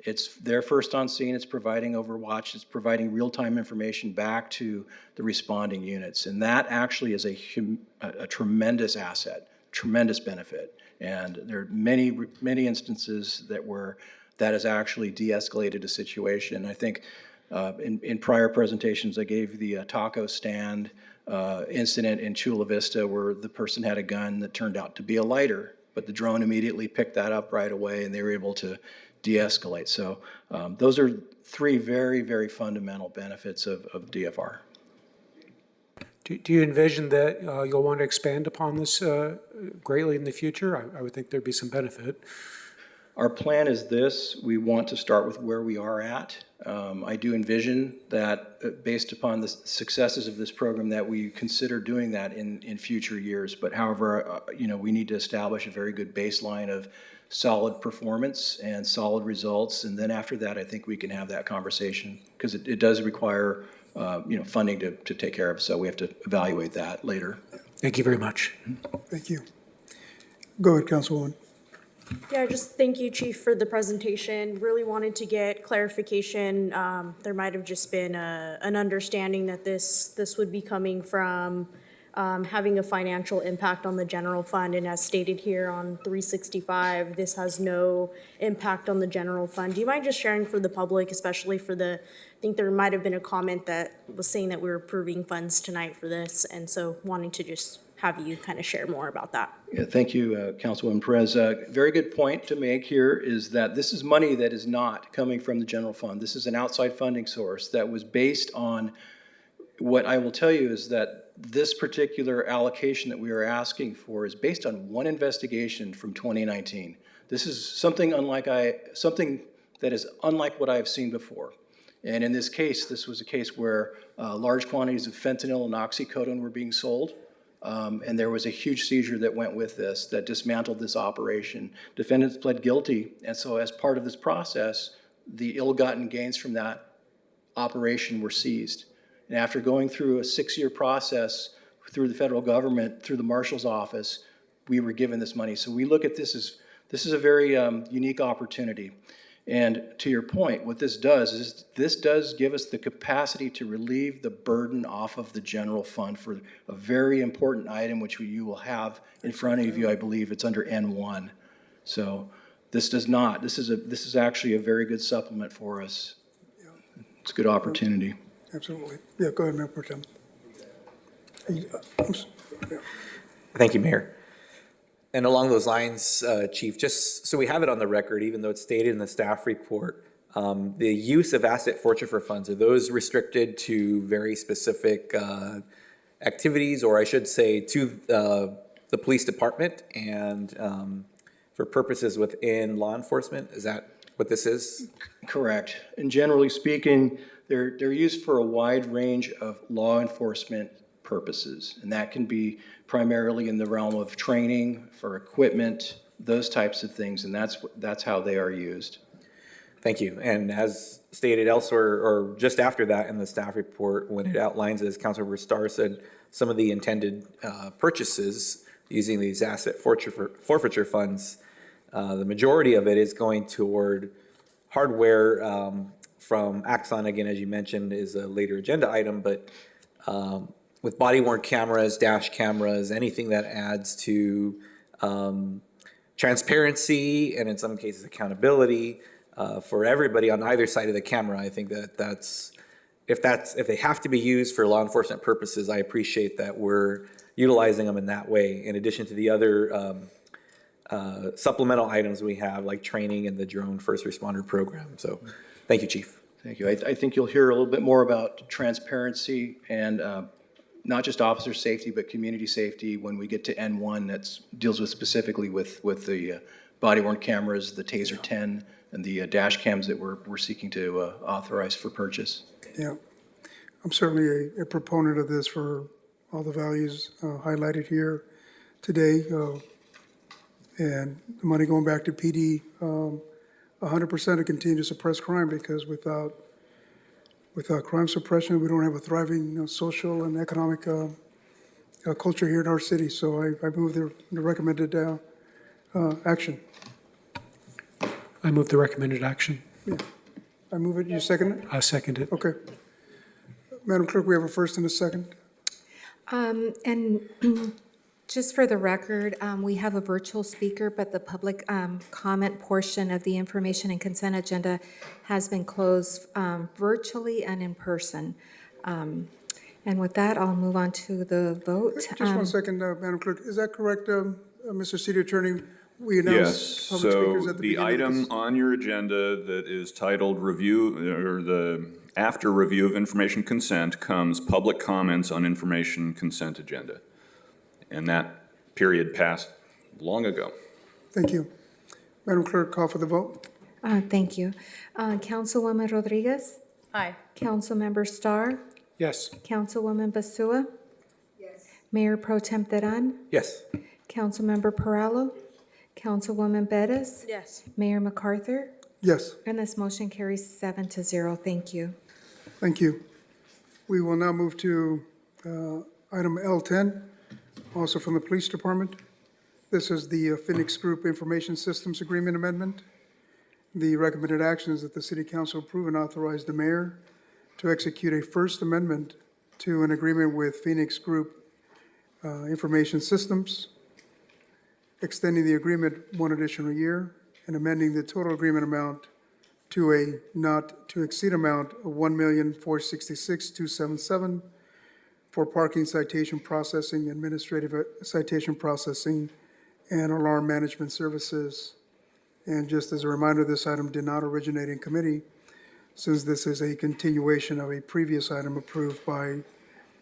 It's their first on scene, it's providing overwatch, it's providing real-time information back to the responding units. And that actually is a tremendous asset, tremendous benefit. And there are many instances that has actually de-escalated a situation. I think in prior presentations, I gave the taco stand incident in Chula Vista where the person had a gun that turned out to be a lighter, but the drone immediately picked that up right away and they were able to de-escalate. So those are three very, very fundamental benefits of DFR. Do you envision that you'll want to expand upon this greatly in the future? I would think there'd be some benefit. Our plan is this. We want to start with where we are at. I do envision that based upon the successes of this program that we consider doing that in future years. But however, we need to establish a very good baseline of solid performance and solid results. And then after that, I think we can have that conversation because it does require funding to take care of. So we have to evaluate that later. Thank you very much. Thank you. Go ahead, Councilwoman. Yeah, just thank you, Chief, for the presentation. Really wanted to get clarification. There might have just been an understanding that this would be coming from having a financial impact on the general fund. And as stated here on 365, this has no impact on the general fund. Do you mind just sharing for the public, especially for I think there might have been a comment that was saying that we were approving funds tonight for this. And so wanting to just have you kind of share more about that. Yeah, thank you, Councilwoman Perez. Very good point to make here is that this is money that is not coming from the general fund. This is an outside funding source that was based on what I will tell you is that this particular allocation that we are asking for is based on one investigation from 2019. This is something that is unlike what I've seen before. And in this case, this was a case where large quantities of fentanyl and oxycodone were being sold. And there was a huge seizure that went with this, that dismantled this operation. Defendants pled guilty, and so as part of this process, the ill-gotten gains from that operation were seized. And after going through a 6-year process through the federal government, through the marshal's office, we were given this money. So we look at this as a very unique opportunity. And to your point, what this does is this does give us the capacity to relieve the burden off of the general fund for a very important item, which you will have in front of you. I believe it's under N1. So this does not. This is actually a very good supplement for us. It's a good opportunity. Absolutely. Yeah, go ahead, Mayor Pro Tem. Thank you, Mayor. And along those lines, Chief, just so we have it on the record, even though it's stated in the staff report, the use of asset forfeiture funds, are those restricted to very specific activities, or I should say to the police department and for purposes within law enforcement? Is that what this is? Correct. And generally speaking, they're used for a wide range of law enforcement purposes. And that can be primarily in the realm of training, for equipment, those types of things. And that's how they are used. Thank you. And as stated elsewhere, or just after that in the staff report, when it outlines, as Councilmember Starr said, some of the intended purchases using these asset forfeiture funds, the majority of it is going toward hardware from Axon, again, as you mentioned, is a later agenda item, but with body-worn cameras, dash cameras, anything that adds to transparency and in some cases accountability for everybody on either side of the camera. I think that's if they have to be used for law enforcement purposes, I appreciate that we're utilizing them in that way, in addition to the other supplemental items we have, like training and the drone first responder program. So thank you, Chief. Thank you. I think you'll hear a little bit more about transparency and not just officer safety, but community safety when we get to N1 that deals with specifically with the body-worn cameras, the TASER 10, and the dash cams that we're seeking to authorize for purchase. Yeah, I'm certainly a proponent of this for all the values highlighted here today. And the money going back to PD, 100% to continue to suppress crime, because without crime suppression, we don't have a thriving social and economic culture here in our city. So I move the recommended action. I move the recommended action. Yeah, I move it. You second it? I second it. Okay. Madam Clerk, we have a first and a second. And just for the record, we have a virtual speaker, but the public comment portion of the information and consent agenda has been closed virtually and in person. And with that, I'll move on to the vote. Just 1 second, Madam Clerk. Is that correct, Mr. City Attorney? We Yes, announced public speakers so at the the beginning of item this. on your agenda that is titled review, or the after review of information consent comes public comments on information consent agenda. And that period passed long ago. Thank you. Madam Clerk, call for the vote. Thank you. Councilwoman Rodriguez? Aye. Councilmember Starr? Yes. Councilwoman Basua? Yes. Mayor Pro Tem Teran? Yes. Councilmember Perallo? Councilwoman Bettis? Yes. Mayor MacArthur? Yes, And this motion carries 7-0. Thank you. thank you. We will now move to item L10, also from the Police Department. This is the Phoenix Group Information Systems Agreement Amendment. The recommended action is that the City Council approve and authorize the mayor to execute a first amendment to an agreement with Phoenix Group Information Systems, extending the agreement 1 additional year and amending the total agreement amount to a not to exceed amount of $1,466,277 for parking citation processing, administrative citation processing, and alarm management services. And just as a reminder, this item did not originate in committee, since this is a continuation of a previous item approved by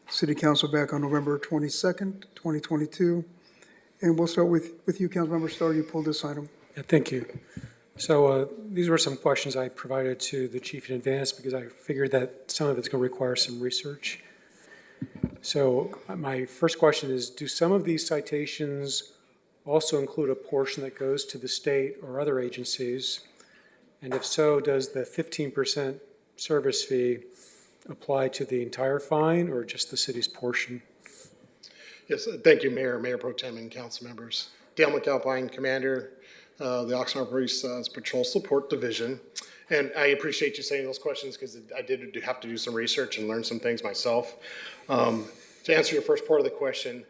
City Council back on November 22nd, 2022. And we'll start with you, Councilmember Starr. You pulled this item. Yeah, thank you. So these were some questions I provided to the chief in advance because I figured that some of it's going to require some research. So my first question is, do some of these citations also include a portion that goes to the state or other agencies? And if so, does the 15% service fee apply to the entire fine or just the city's portion? Yes, thank you, Mayor Pro Tem and council members. Dale McAlpine, Commander, the Oxnard Police Patrol Support Division. And I appreciate you saying those questions because I did have to do some research and learn some things myself. To answer your first part of the question,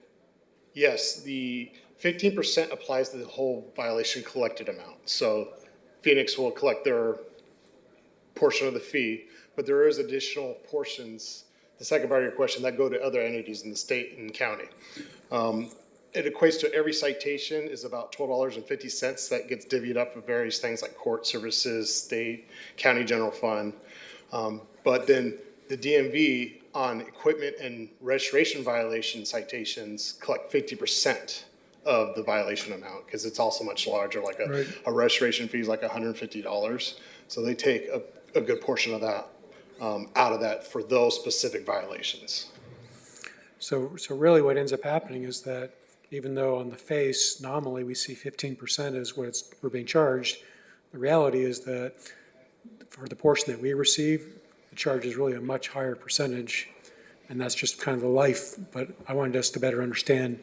yes, the 15% applies to the whole violation collected amount. So Phoenix will collect their portion of the fee, but there is additional portions, the second part of your question, that go to other entities in the state and county. it equates to every citation is about $12.50. That gets divvied up with various things like court services, state, county general fund. But then the DMV on equipment and registration violation citations collect 50% of the violation amount, because it's also much larger, like a registration fee is like $150. So they take a good portion of that out of that for those specific violations. So really what ends up happening is that even though on the face nominally we see 15% is what we're being charged, the reality is that for the portion that we receive, the charge is really a much higher percentage, and that's just kind of the life. But I wanted us to better understand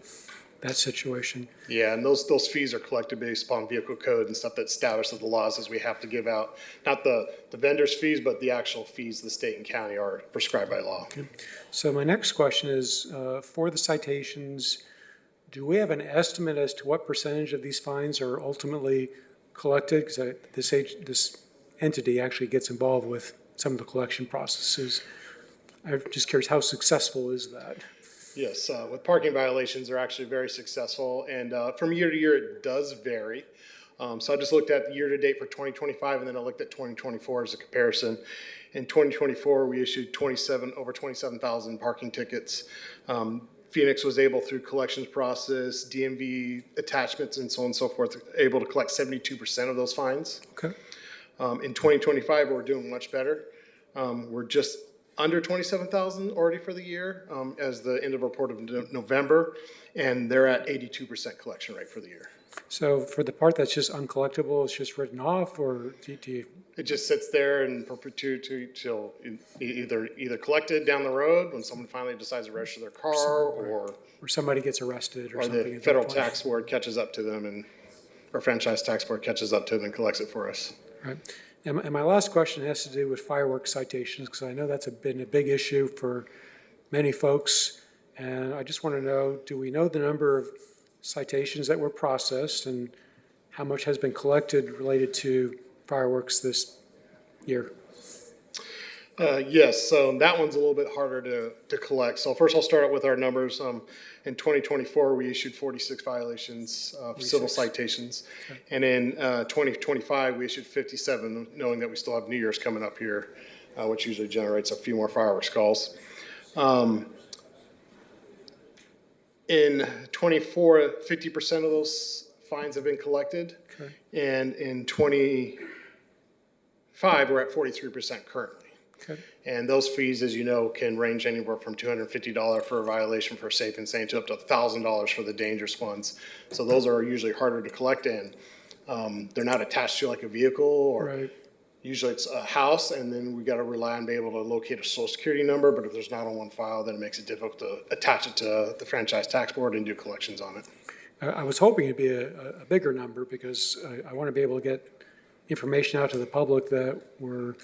that situation. Yeah, and those fees are collected based upon vehicle code and stuff that's established that the laws as we have to give out, not the vendor's fees, but the actual fees the state and county are prescribed by law. Okay. So my next question is, for the citations, do we have an estimate as to what percentage of these fines are ultimately collected? Because this entity actually gets involved with some of the collection processes. I'm just curious, how successful is that? Yes, with parking violations, they're actually very successful, and from year to year, it does vary. So I just looked at the year-to-date for 2025, and then I looked at 2024 as a comparison. In 2024, we issued over 27,000 parking tickets. Phoenix was able, through collections process, DMV attachments, and so on and so forth, able to collect 72% of those fines. Okay. In 2025, we're doing much better. We're just under 27,000 already for the year as the end of report of November, and they're at 82% collection rate for the year. So for the part that's just uncollectible, it's just written off, or do you? It just sits there in perpetuity till either collected down the road when someone finally decides to register their car, or somebody gets arrested, or something. The federal tax board catches up to them, or franchise tax board catches up to them and collects it for us. Right. And my last question has to do with fireworks citations, because I know that's been a big issue for many folks. And I just want to know, do we know the number of citations that were processed and how much has been collected related to fireworks this year? Yes, so that one's a little bit harder to collect. So first I'll start out with our numbers. In 2024, we issued 46 violations of civil citations. Okay. And in 2025, we issued 57, knowing that we still have New Year's coming up here, which usually generates a few more fireworks calls. In 24, 50% of those fines have been collected. Okay. And in 25, we're at 43% currently. Okay. And those fees, as you know, can range anywhere from $250 for a violation for safe and sane to up to $1,000 for the dangerous ones. So those are usually harder to collect in. They're not attached to like a vehicle, or usually it's a house, and then we got to rely on being able to locate a social security number. But if there's not on one file, then it makes it difficult to attach it to the franchise tax board and do collections on it. I was hoping it'd be a bigger number, because I want to be able to get information out to the public that we're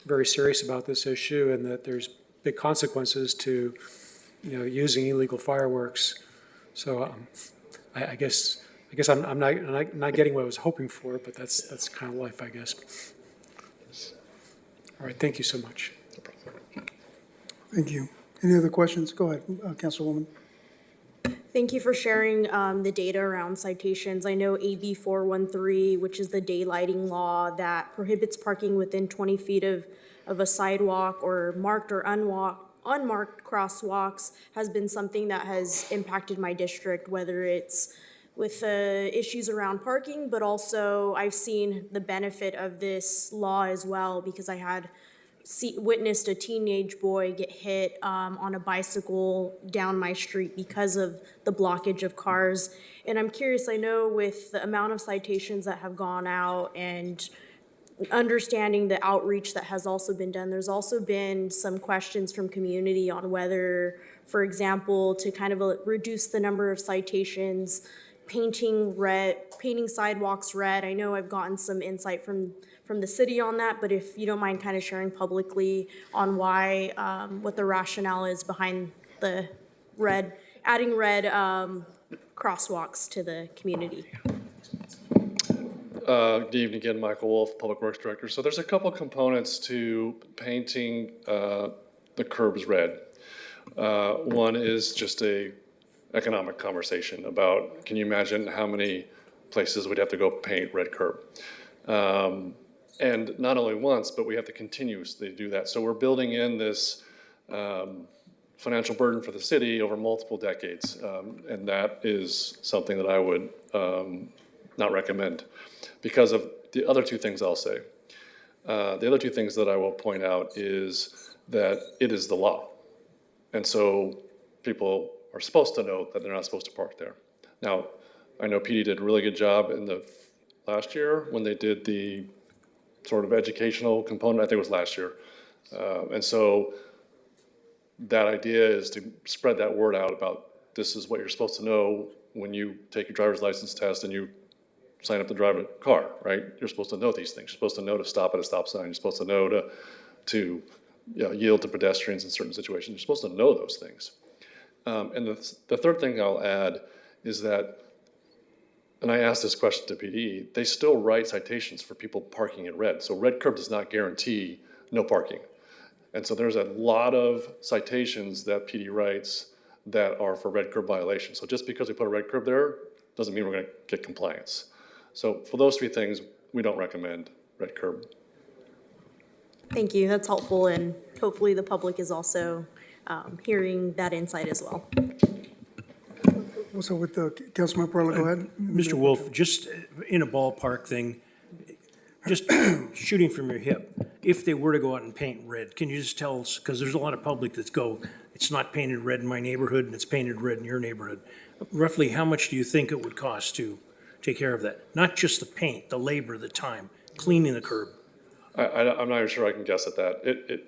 very serious about this issue, and that there's big consequences to, using illegal fireworks. So I guess I'm not getting what I was hoping for, but that's kind of life, I guess. All right, thank you so much. Thank you. Any other questions? Go ahead, Councilwoman. Thank you for sharing the data around citations. I know AB 413, which is the daylighting law that prohibits parking within 20 feet of a sidewalk or marked or unmarked crosswalks, has been something that has impacted my district, whether it's with issues around parking, but also I've seen the benefit of this law as well, because I had witnessed a teenage boy get hit on a bicycle down my street because of the blockage of cars. And I'm curious, I know with the amount of citations that have gone out and understanding the outreach that has also been done, there's also been some questions from community on whether, for example, to kind of reduce the number of citations, painting sidewalks red. I know I've gotten some insight from the city on that, but if you don't mind kind of sharing publicly on why, what the rationale is behind the adding red crosswalks to the community. Good evening again, Michael Wolf, Public Works Director. So there's a couple components to painting the curbs red. One is just a economic conversation about, can you imagine how many places we'd have to go paint red curb? And not only once, but we have to continuously do that. So we're building in this financial burden for the city over multiple decades. And that is something that I would not recommend because of the other two things I'll say. The other two things that I will point out is that it is the law. And so people are supposed to know that they're not supposed to park there. Now, I know PD did a really good job in the last year when they did the sort of educational component. I think it was last year. And so that idea is to spread that word out about this is what you're supposed to know when you take your driver's license test and you sign up to drive a car, right? You're supposed to know these things. You're supposed to know to stop at a stop sign. You're supposed to know to yield to pedestrians in certain situations. You're supposed to know those things. And the third thing I'll add is that, and I asked this question to PD, they still write citations for people parking in red. So red curb does not guarantee no parking. And so there's a lot of citations that PD writes that are for red curb violations. So just because we put a red curb there doesn't mean we're going to get compliance. So for those three things, we don't recommend red curb. Thank you, that's helpful, and hopefully the public is also hearing that insight as well. Also with Councilman Perrella, go ahead. Mr. Wolf, just in a ballpark thing, just shooting from your hip, if they were to go out and paint red, can you just tell us, because there's a lot of public that's it's not painted red in my neighborhood and it's painted red in your neighborhood. Roughly how much do you think it would cost to take care of that? Not just the paint, the labor, the time, cleaning the curb. I'm not even sure I can guess at that.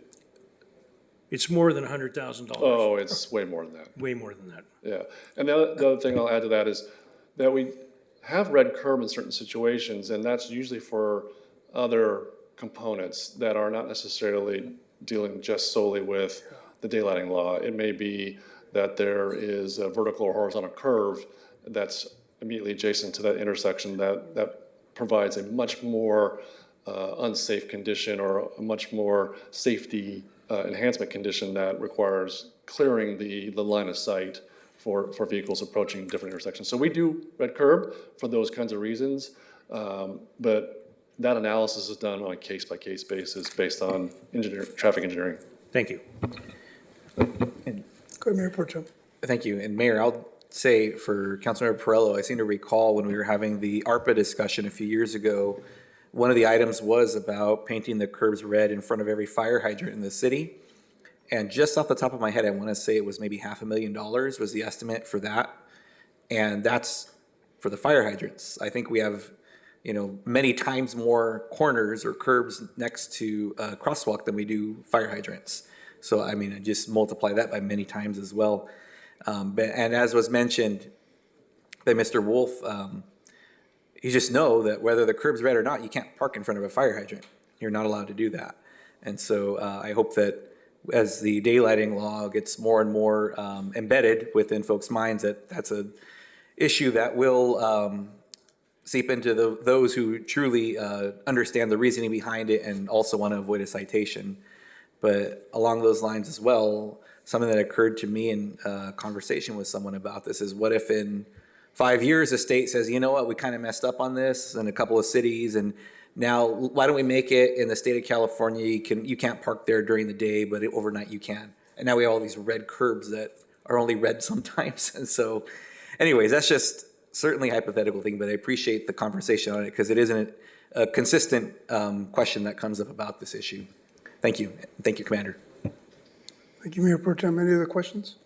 It's more than $100,000. Oh, it's way more than that. Way more than that. Yeah, and the other thing I'll add to that is that we have red curb in certain situations, and that's usually for other components that are not necessarily dealing just solely with the daylighting law. It may be that there is a vertical or horizontal curve that's immediately adjacent to that intersection that provides a much more unsafe condition or a much more safety enhancement condition that requires clearing the line of sight for vehicles approaching different intersections. So we do red curb for those kinds of reasons, but that analysis is done on a case-by-case basis based on traffic engineering. Thank you. Go ahead, Mayor Pro Tem. Thank you. And Mayor, I'll say for Councilmember Perrello, I seem to recall when we were having the ARPA discussion a few years ago, one of the items was about painting the curbs red in front of every fire hydrant in the city. And just off the top of my head, I want to say it was maybe $500,000 was the estimate for that. And that's for the fire hydrants. I think we have, many times more corners or curbs next to a crosswalk than we do fire hydrants. So, I just multiply that by many times as well. And as was mentioned by Mr. Wolf, you just know that whether the curb's red or not, you can't park in front of a fire hydrant. You're not allowed to do that. And so I hope that as the daylighting law gets more and more embedded within folks' minds, that's an issue that will seep into those who truly understand the reasoning behind it and also want to avoid a citation. But along those lines as well, something that occurred to me in a conversation with someone about this is, what if in 5 years the state says, you know what, we kind of messed up on this in a couple of cities, and now why don't we make it in the state of California, you can't park there during the day, but overnight you can. And now we have all these red curbs that are only red sometimes. And so anyways, that's just certainly a hypothetical thing, but I appreciate the conversation on it because it isn't a consistent question that comes up about this issue. Thank you. Thank you, Commander. Thank you, Mayor Pro Tem. Any other questions?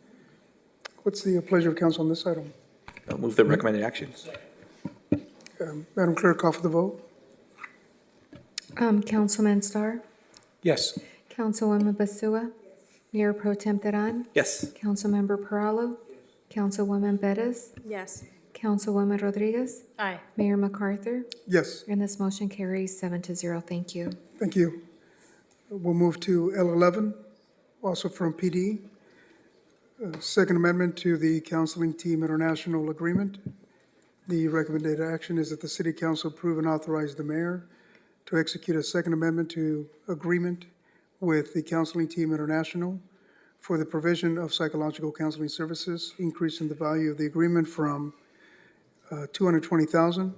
What's the pleasure of council on this item? I'll move the recommended action. Madam Clerk, call for the vote. Councilman Starr, Yes. Councilwoman Basua, Mayor Pro Tem Teran, Yes. Councilmember Perallo, Councilwoman Bettis, Yes. Councilwoman Rodriguez, Aye. Mayor MacArthur, Yes, and this motion carries 7-0. Thank you. thank you. We'll move to L11, also from PD. Second Amendment to the Counseling Team International Agreement. The recommended action is that the City Council approve and authorize the mayor to execute a Second Amendment to agreement with the Counseling Team International for the provision of psychological counseling services, increasing the value of the agreement from $220,000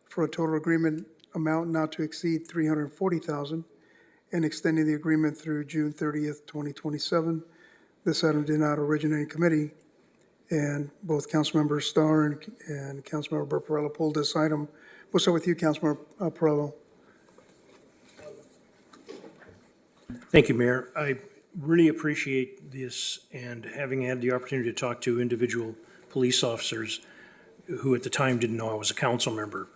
for a total agreement amount not to exceed $340,000, and extending the agreement through June 30th, 2027. This item did not originate in committee, and both Councilmember Starr and Councilmember Burparello pulled this item. We'll start with you, Councilmember Parello. Thank you, Mayor. I really appreciate this, and having had the opportunity to talk to individual police officers who at the time didn't know I was a council member,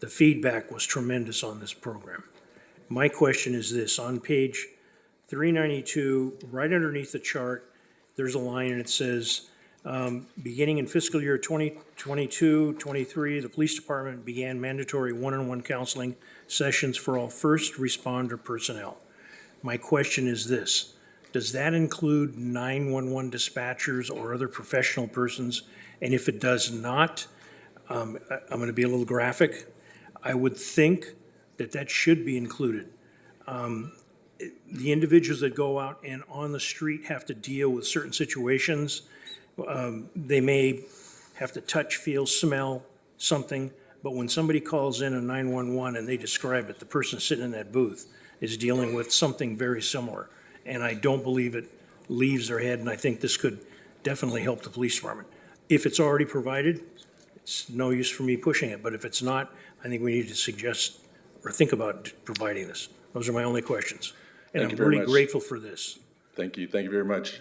the feedback was tremendous on this program. My question is this: on page 392, right underneath the chart, there's a line and it says, beginning in fiscal year 2022-23, the police department began mandatory one-on-one counseling sessions for all first responder personnel. My question is this: does that include 911 dispatchers or other professional persons? And if it does not, I'm going to be a little graphic. I would think that that should be included. The individuals that go out and on the street have to deal with certain situations. They may have to touch, feel, smell something, but when somebody calls in a 911 and they describe it, the person sitting in that booth is dealing with something very similar. And I don't believe it leaves their head, and I think this could definitely help the police department. If it's already provided, it's no use for me pushing it, but if it's not, I think we need to suggest or think about providing this. Those are my only questions. And I'm really grateful for this. Thank you. Thank you very much.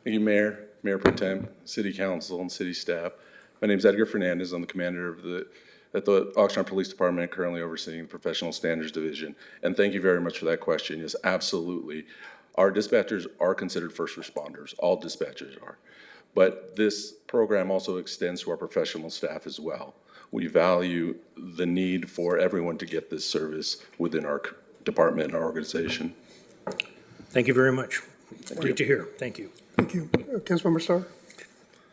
Thank you, Mayor, Mayor Pro Tem, City Council, and City staff. My name is Edgar Fernandez. I'm the commander at the Oxnard Police Department, currently overseeing the Professional Standards Division. And thank you very much for that question. Yes, absolutely. Our dispatchers are considered first responders. All dispatchers are. But this program also extends to our professional staff as well. We value the need for everyone to get this service within our department and our organization. Thank you very much. Great to hear. Thank you. Thank you. Councilmember Starr?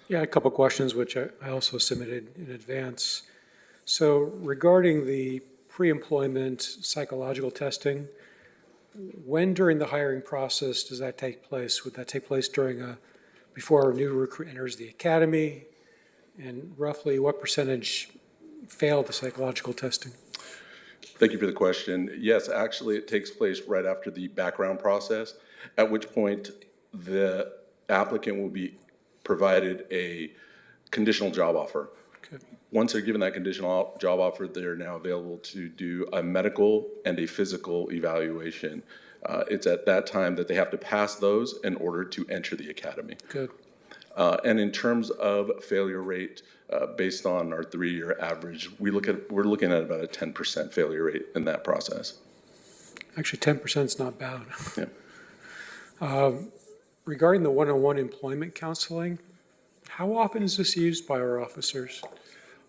Yeah, a couple questions which I also submitted in advance. So regarding the pre-employment psychological testing, when during the hiring process does that take place? Would that take place before a new recruit enters the academy? And roughly what percentage fail the psychological testing? Thank you for the question. Yes, actually, it takes place right after the background process, at which point the applicant will be provided a conditional job offer. Okay. Once they're given that conditional job offer, they're now available to do a medical and a physical evaluation. It's at that time that they have to pass those in order to enter the academy. Good. And in terms of failure rate, based on our 3-year average, we're looking at about a 10% failure rate in that process. Actually, 10% is not bad. Yeah. Regarding the one-on-one employment counseling, how often is this used by our officers?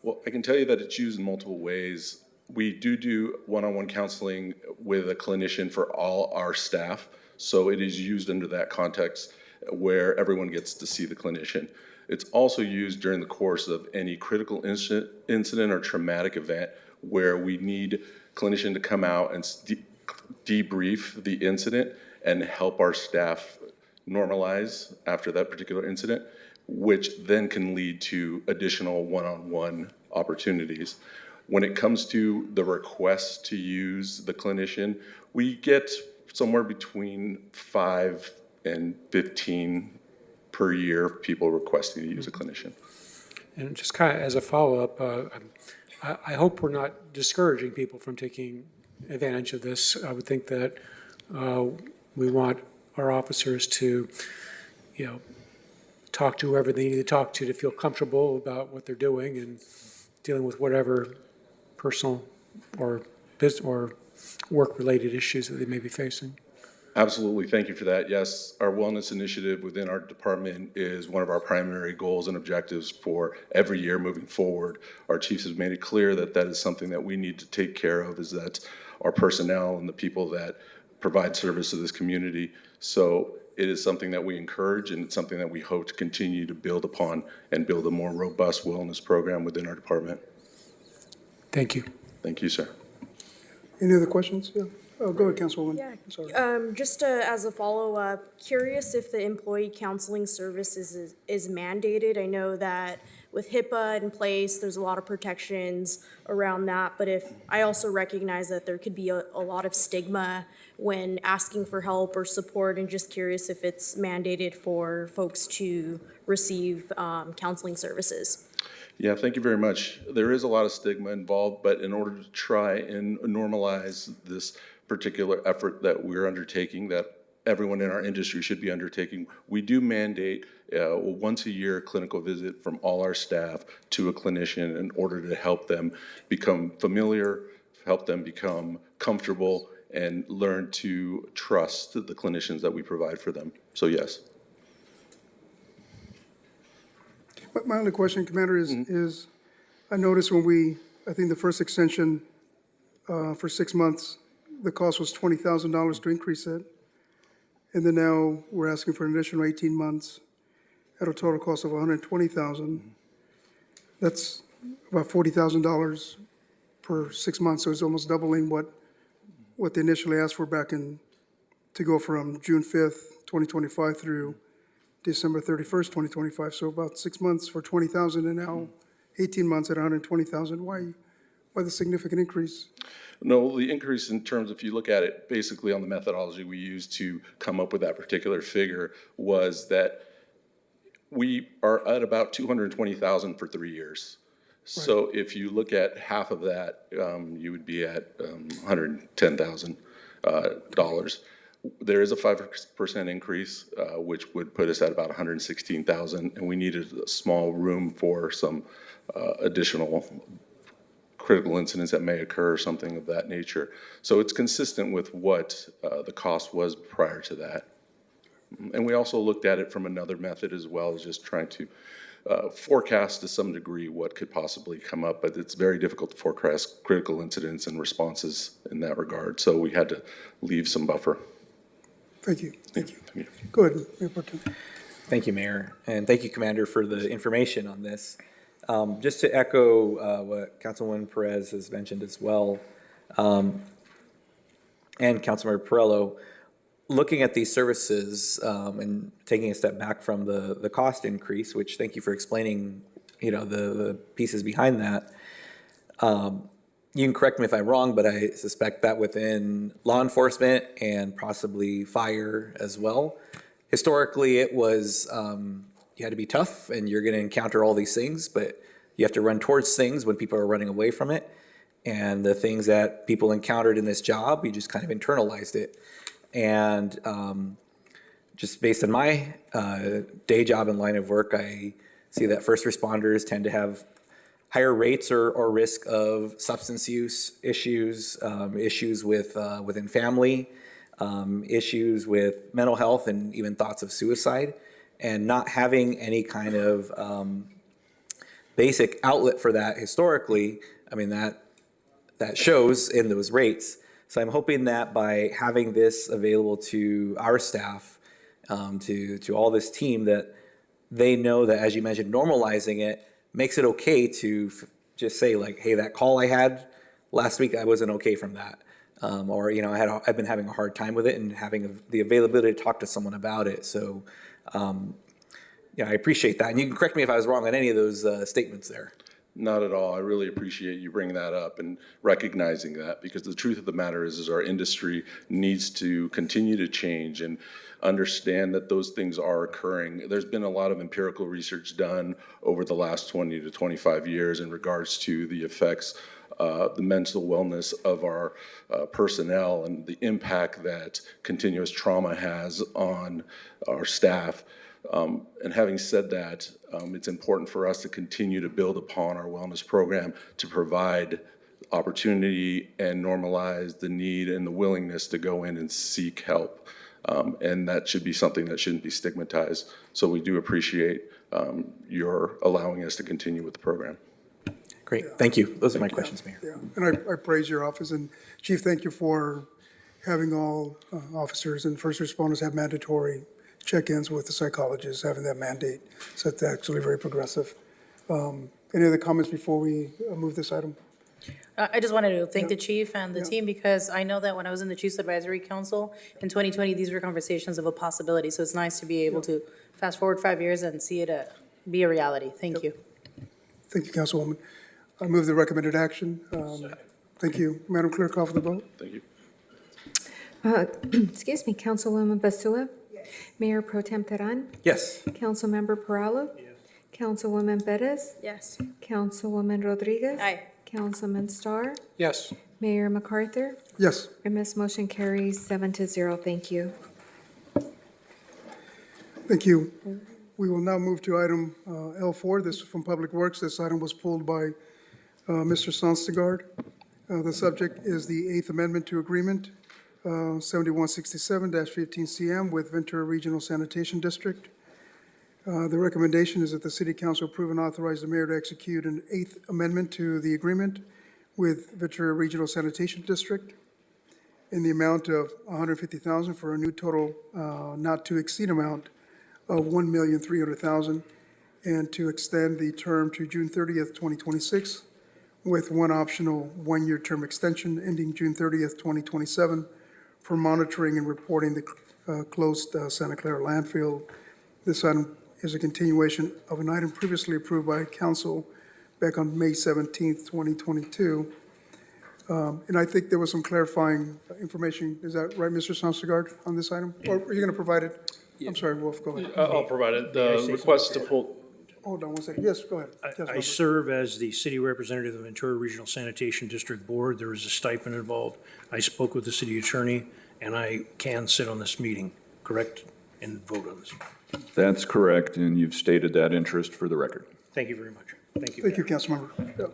Well, I can tell you that it's used in multiple ways. We do one-on-one counseling with a clinician for all our staff, so it is used under that context where everyone gets to see the clinician. It's also used during the course of any critical incident or traumatic event where we need clinician to come out and debrief the incident and help our staff normalize after that particular incident, which then can lead to additional one-on-one opportunities. When it comes to the request to use the clinician, we get somewhere between 5 and 15 per year people requesting to use a clinician. And just kind of as a follow-up, I hope we're not discouraging people from taking advantage of this. I would think that we want our officers to, talk to whoever they need to talk to feel comfortable about what they're doing and dealing with whatever personal or business or work-related issues that they may be facing. Absolutely, thank you for that. Yes, our wellness initiative within our department is one of our primary goals and objectives for every year moving forward. Our chiefs have made it clear that that is something that we need to take care of, is that our personnel and the people that provide service to this community. So it is something that we encourage, and it's something that we hope to continue to build upon and build a more robust wellness program within our department. Thank you. Thank you, sir. Any other questions? Yeah. Oh, go ahead, Councilwoman. Yeah, Sorry. just as a follow-up, curious if the employee counseling services is mandated. I know that with HIPAA in place, there's a lot of protections around that, but I also recognize that there could be a lot of stigma when asking for help or support, and just curious if it's mandated for folks to receive counseling services. Yeah, thank you very much. There is a lot of stigma involved, but in order to try and normalize this particular effort that we're undertaking, that everyone in our industry should be undertaking, we do mandate a once-a-year clinical visit from all our staff to a clinician in order to help them become familiar, help them become comfortable, and learn to trust the clinicians that we provide for them. So yes. My only question, Commander, is I noticed I think the first extension for 6 months, the cost was $20,000 to increase it. And then now we're asking for an additional 18 months at a total cost of $120,000. That's about $40,000 per 6 months. So it's almost doubling what they initially asked for to go from June 5th, 2025 through December 31st, 2025. So about 6 months for $20,000 and now 18 months at $120,000. Why the significant increase? No, the increase in terms, if you look at it, basically on the methodology we used to come up with that particular figure was that we are at about $220,000 for 3 years. So if you look at half of that, you would be at $110,000. There is a 5% increase, which would put us at about $116,000, and we needed a small room for some additional critical incidents that may occur or something of that nature. So it's consistent with what the cost was prior to that. And we also looked at it from another method as well, as just trying to forecast to some degree what could possibly come up, but it's very difficult to forecast critical incidents and responses in that regard. So we had to leave some buffer. Thank you. Thank you. Go ahead, Mayor Pro Tem. Thank you, Mayor, and thank you, Commander, for the information on this. Just to echo what Councilwoman Perez has mentioned as well, and Councilmember Perello, looking at these services and taking a step back from the cost increase, which thank you for explaining, the pieces behind that. You can correct me if I'm wrong, but I suspect that within law enforcement and possibly fire as well, historically it was you had to be tough and you're going to encounter all these things, but you have to run towards things when people are running away from it. And the things that people encountered in this job, you just kind of internalized it. And just based on my day job and line of work, I see that first responders tend to have higher rates or risk of substance use issues, issues within family, issues with mental health, and even thoughts of suicide. And not having any kind of basic outlet for that historically, I mean, that shows in those rates. So I'm hoping that by having this available to our staff, to all this team, that they know that, as you mentioned, normalizing it makes it okay to just say, like, hey, that call I had last week, I wasn't okay from that. Or, I've been having a hard time with it, and having the availability to talk to someone about it. So, I appreciate that. And you can correct me if I was wrong on any of those statements there. Not at all. I really appreciate you bringing that up and recognizing that, because the truth of the matter is our industry needs to continue to change and understand that those things are occurring. There's been a lot of empirical research done over the last 20 to 25 years in regards to the effects, the mental wellness of our personnel and the impact that continuous trauma has on our staff. And having said that, it's important for us to continue to build upon our wellness program to provide opportunity and normalize the need and the willingness to go in and seek help. And that should be something that shouldn't be stigmatized. So we do appreciate your allowing us to continue with the program. Great, thank you. Those are my questions, Mayor. Yeah, and I praise your office. And Chief, thank you for having all officers and first responders have mandatory check-ins with the psychologists, having that mandate. So it's actually very progressive. Any other comments before we move this item? I just wanted to thank the chief and the team because I know that when I was in the Chiefs Advisory Council in 2020, these were conversations of a possibility. So it's nice to be able to fast forward 5 years and see it be a reality. Thank you. Thank you, Councilwoman. I move the recommended action. Thank you. Madam Clerk, call for the vote. Thank you. Excuse me, Councilwoman Basua? Mayor Pro Tem Teran? Yes. Councilmember Perallo? Councilwoman Perez? Yes. Councilwoman Rodriguez? Aye. Councilman Starr? Yes. Mayor MacArthur? Yes. And this motion carries 7-0. Thank you. Thank you. We will now move to item L4. This is from Public Works. This item was pulled by Mr. Sonstegard. The subject is the Eighth Amendment to Agreement 7167-15CM with Ventura Regional Sanitation District. The recommendation is that the City Council approve and authorize the mayor to execute an Eighth Amendment to the agreement with Ventura Regional Sanitation District in the amount of $150,000 for a new total not to exceed amount of $1,300,000, and to extend the term to June 30th, 2026, with one optional one-year term extension ending June 30th, 2027, for monitoring and reporting the closed Santa Clara landfill. This item is a continuation of an item previously approved by council back on May 17th, 2022. And I think there was some clarifying information. Is that right, Mr. Sonstegard, on this item? Or are you going to provide it? I'm sorry, Wolf, go ahead. I'll provide it. The request to pull, Hold on one second. Yes, go ahead. I Councilmember. serve as the city representative of the Ventura Regional Sanitation District Board. There is a stipend involved. I spoke with the city attorney, and I can sit on this meeting, correct, and vote on this. That's correct, and you've stated that interest for the record. Thank you very much. Thank you. Thank you, Councilmember. Yeah.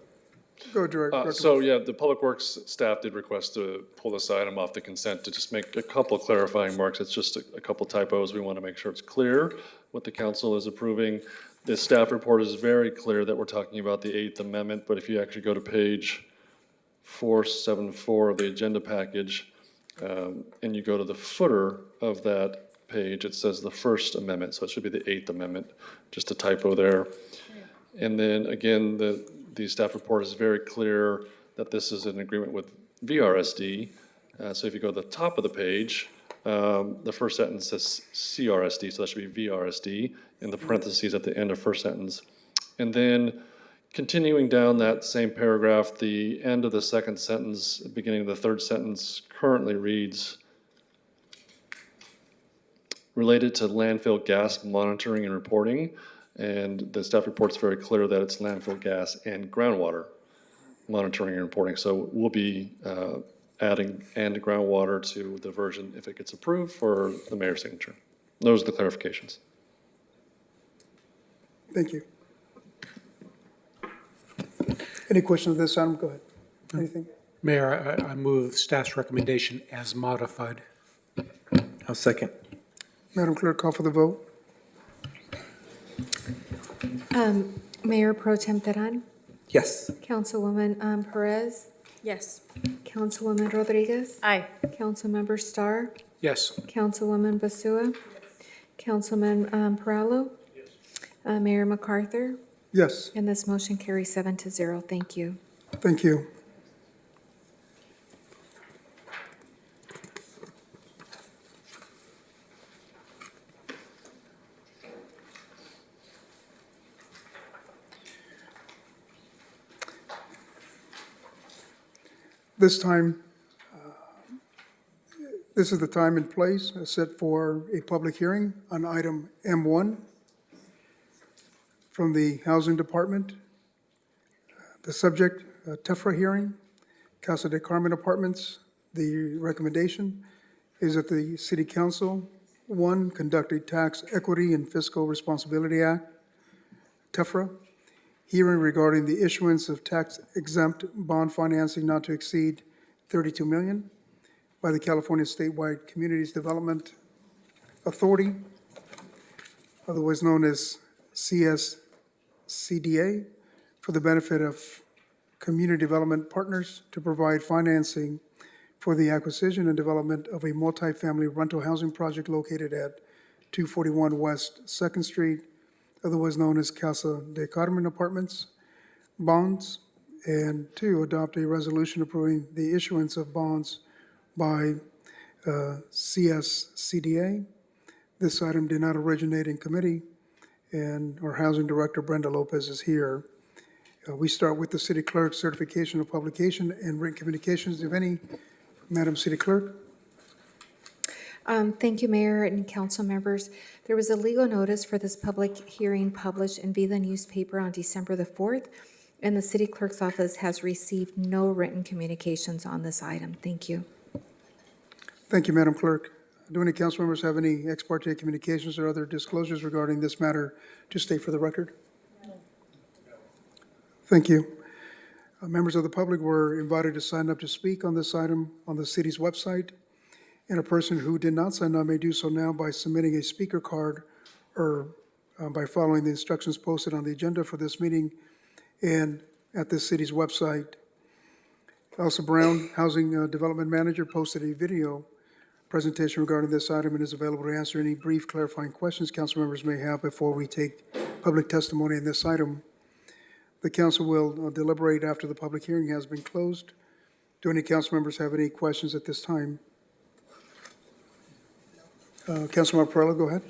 Go, Director. so yeah, the Public Works staff did request to pull this item off the consent to just make a couple clarifying remarks. It's just a couple typos. We want to make sure it's clear what the council is approving. The staff report is very clear that we're talking about the Eighth Amendment, but if you actually go to page 474 of the agenda package, and you go to the footer of that page, it says the First Amendment, so it should be the Eighth Amendment, just a typo there. And then again, the staff report is very clear that this is an agreement with VRSD. So if you go to the top of the page, the first sentence says CRSD, so that should be VRSD in the parentheses at the end of first sentence. And then continuing down that same paragraph, the end of the second sentence, beginning of the third sentence currently reads, related to landfill gas monitoring and reporting. And the staff report's very clear that it's landfill gas and groundwater monitoring and reporting. So we'll be adding and groundwater to the version if it gets approved for the mayor's signature. Those are the clarifications. Thank you. Any questions of this item? Go ahead. Anything? Mayor, I move staff's recommendation as modified. I'll second. Madam Clerk, call for the vote. Mayor Pro Tem Teran? Yes. Councilwoman Perez? Yes. Councilwoman Rodriguez? Aye. Councilmember Starr? Yes. Councilwoman Basua? Councilman Perallo? Mayor MacArthur? Yes, And this motion carries 7-0. Thank you. thank you. This time, this is the time and place set for a public hearing on item M1 from the Housing Department. The subject, TEFRA hearing, Casa de Carmen Apartments. The recommendation is that the City Council, one, conduct a Tax Equity and Fiscal Responsibility Act, TEFRA, hearing regarding the issuance of tax-exempt bond financing not to exceed $32 million by the California Statewide Communities Development Authority, otherwise known as CSCDA, for the benefit of community development partners to provide financing for the acquisition and development of a multifamily rental housing project located at 241 West 2nd Street, otherwise known as Casa de Carmen Apartments. Bonds And two, adopt a resolution approving the issuance of bonds by CSCDA. This item did not originate in committee, and our Housing Director, Brenda Lopez, is here. We start with the City Clerk's certification of publication and written communications, if any. Madam City Clerk? Thank you, Mayor and council members. There was a legal notice for this public hearing published in Vida newspaper on December the 4th, and the City Clerk's office has received no written communications on this item. Thank you. Thank you, Madam Clerk. Do any council members have any ex parte communications or other disclosures regarding this matter to state for the record? Thank you. Members of the public were invited to sign up to speak on this item on the city's website, and a person who did not sign up may do so now by submitting a speaker card or by following the instructions posted on the agenda for this meeting and at the city's website. Elsa Brown, Housing Development Manager, posted a video presentation regarding this item and is available to answer any brief clarifying questions council members may have before we take public testimony in this item. The council will deliberate after the public hearing has been closed. Do any council members have any questions at this time? Councilmember Perrella, go ahead.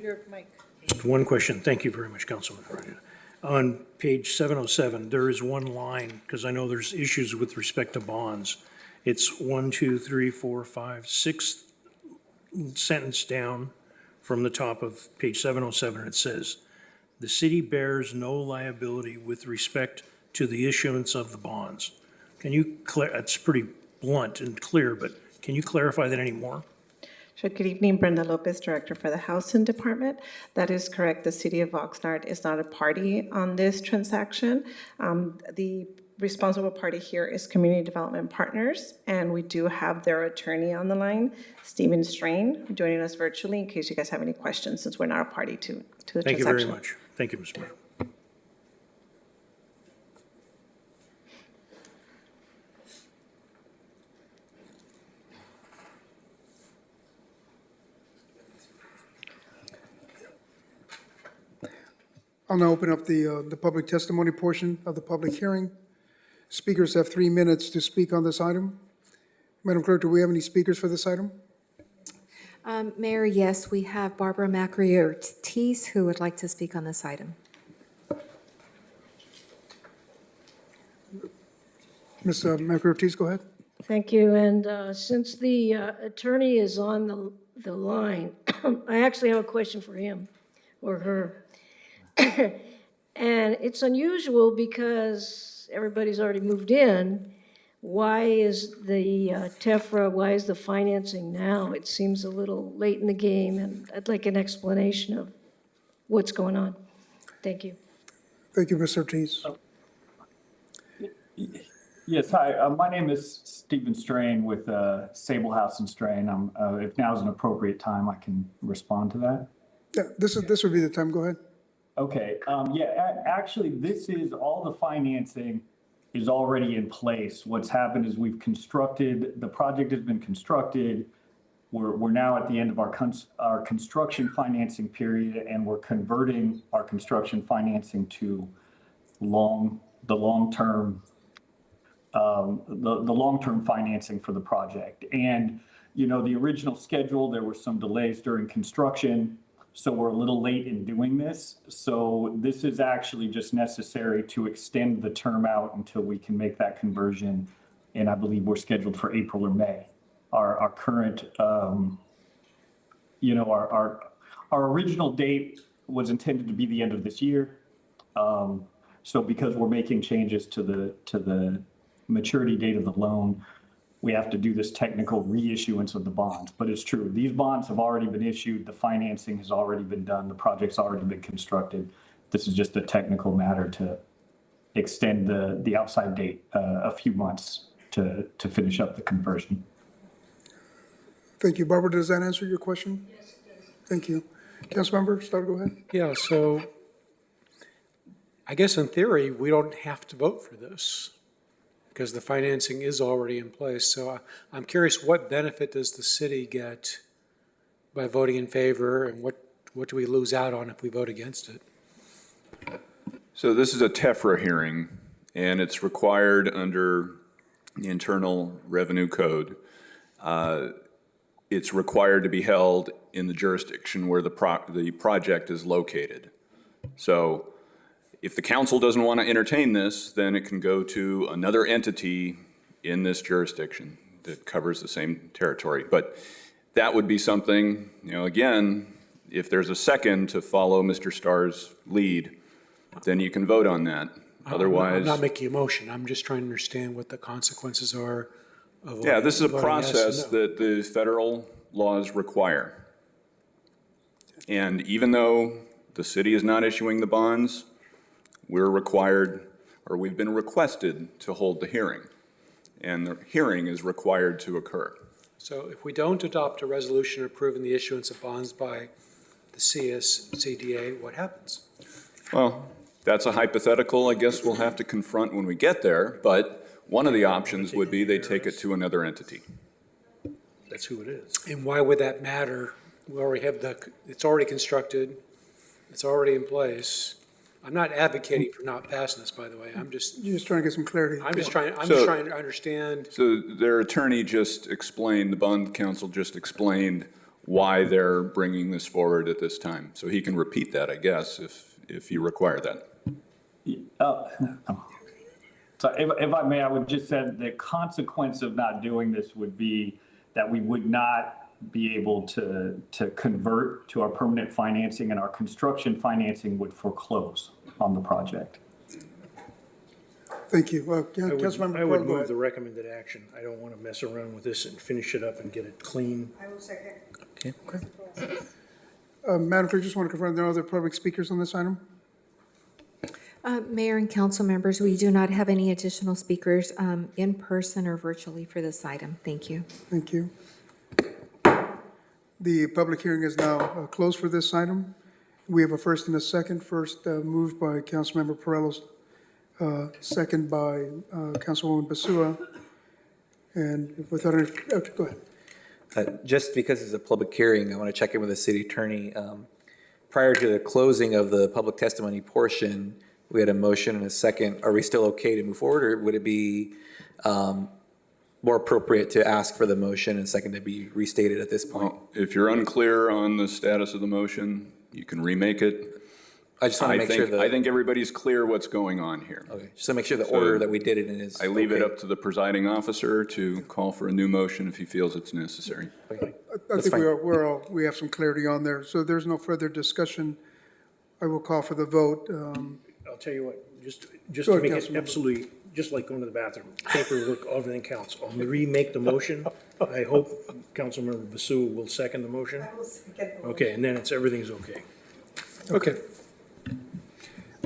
Your mic. Just one question. Thank you very much, Councilman Ferreira. On page 707, there is one line, because I know there's issues with respect to bonds. It's 1, 2, 3, 4, 5, 6 sentence down from the top of page 707. It says, "The city bears no liability with respect to the issuance of the bonds." Can you that's pretty blunt and clear, but can you clarify that any more? Sure. Good evening, Brenda Lopez, Director for the Housing Department. That is correct. The City of Oxnard is not a party on this transaction. The responsible party here is Community Development Partners, and we do have their attorney on the line, Stephen Strain, joining us virtually in case you guys have any questions, since we're not a party to the transaction. Thank you very much. Thank you, Mr. Mayor. I'll now open up the public testimony portion of the public hearing. Speakers have 3 minutes to speak on this item. Madam Clerk, do we have any speakers for this item? Mayor, yes, we have Barbara Macri-Ortiz who would like to speak on this item. Ms. Macri-Ortiz, go ahead. Thank you. And since the attorney is on the line, I actually have a question for him or her. And it's unusual because everybody's already moved in. Why is the TEFRA, why is the financing now? It seems a little late in the game, and I'd like an explanation of what's going on. Thank you. Thank you, Ms. Ortiz. Yes, hi. My name is Stephen Strain with Sable House and Strain. If now is an appropriate time, I can respond to that. Yeah, this would be the time. Go ahead. Okay. Actually, this is all the financing is already in place. What's happened is we've constructed, the project has been constructed. We're now at the end of our construction financing period, and we're converting our construction financing to the long-term financing for the project. And, you know, the original schedule, there were some delays during construction, so we're a little late in doing this. So this is actually just necessary to extend the term out until we can make that conversion. And I believe we're scheduled for April or May. Our current, our original date was intended to be the end of this year. So because we're making changes to the maturity date of the loan, we have to do this technical reissuance of the bonds. But it's true, these bonds have already been issued, the financing has already been done, the project's already been constructed. This is just a technical matter to extend the outside date a few months to finish up the conversion. Thank you. Barbara, does that answer your question? Yes, it does. Thank you. Councilmember, Starr, go ahead. Yeah, so I guess in theory, we don't have to vote for this because the financing is already in place. So I'm curious, what benefit does the city get by voting in favor, and what do we lose out on if we vote against it? So this is a TEFRA hearing, and it's required under the Internal Revenue Code. It's required to be held in the jurisdiction where the project is located. So if the council doesn't want to entertain this, then it can go to another entity in this jurisdiction that covers the same territory. But that would be something, again, if there's a second to follow Mr. Starr's lead, then you can vote on that. Otherwise. I'm not making a motion. I'm just trying to understand what the consequences are of. Yeah, this is a voting yes process and no. that the federal laws require. And even though the city is not issuing the bonds, we're required, or we've been requested to hold the hearing. And the hearing is required to occur. So if we don't adopt a resolution approving the issuance of bonds by the CSCDA, what happens? Well, that's a hypothetical I guess we'll have to confront when we get there, but one of the options would be they take it to another entity. That's who it is. And why would that matter? We already have it's already constructed, it's already in place. I'm not advocating for not passing this, by the way. I'm just. You're just trying to get some clarity. I'm just trying to understand. So their attorney just explained, the bond counsel just explained why they're bringing this forward at this time. So he can repeat that, I guess, if you require that. So if I may, I would just say the consequence of not doing this would be that we would not be able to convert to our permanent financing, and our construction financing would foreclose on the project. Thank you. I Councilmember would Pearl, go move ahead. the recommended action. I don't want to mess around with this and finish it up and get it clean. I will second. Okay. Madam Clerk, just want to confirm there are other public speakers on this item? Mayor and council members, we do not have any additional speakers in person or virtually for this item. Thank you. Thank you. The public hearing is now closed for this item. We have a first and a second. First moved by Councilmember Perelos, second by Councilwoman Basua. And without any, go ahead. Just because it's a public hearing, I want to check in with the city attorney. Prior to the closing of the public testimony portion, we had a motion and a second. Are we still okay to move forward, or would it be more appropriate to ask for the motion and second to be restated at this point? Well, if you're unclear on the status of the motion, you can remake it. I just want to make sure I think everybody's clear what's going on here. Okay, just to make sure the order that we did it in is. I leave it okay. up to the presiding officer to call for a new motion if he feels it's necessary. Okay. I think we have some clarity on there. So there's no further discussion. I will call for the vote. I'll tell you what, just Go to ahead, make it Councilmember. absolutely, just like going to the bathroom, paperwork, everything counts. I'll remake the motion. I hope Councilmember Basu will second the motion. I will second. Okay, and then everything's okay. Okay.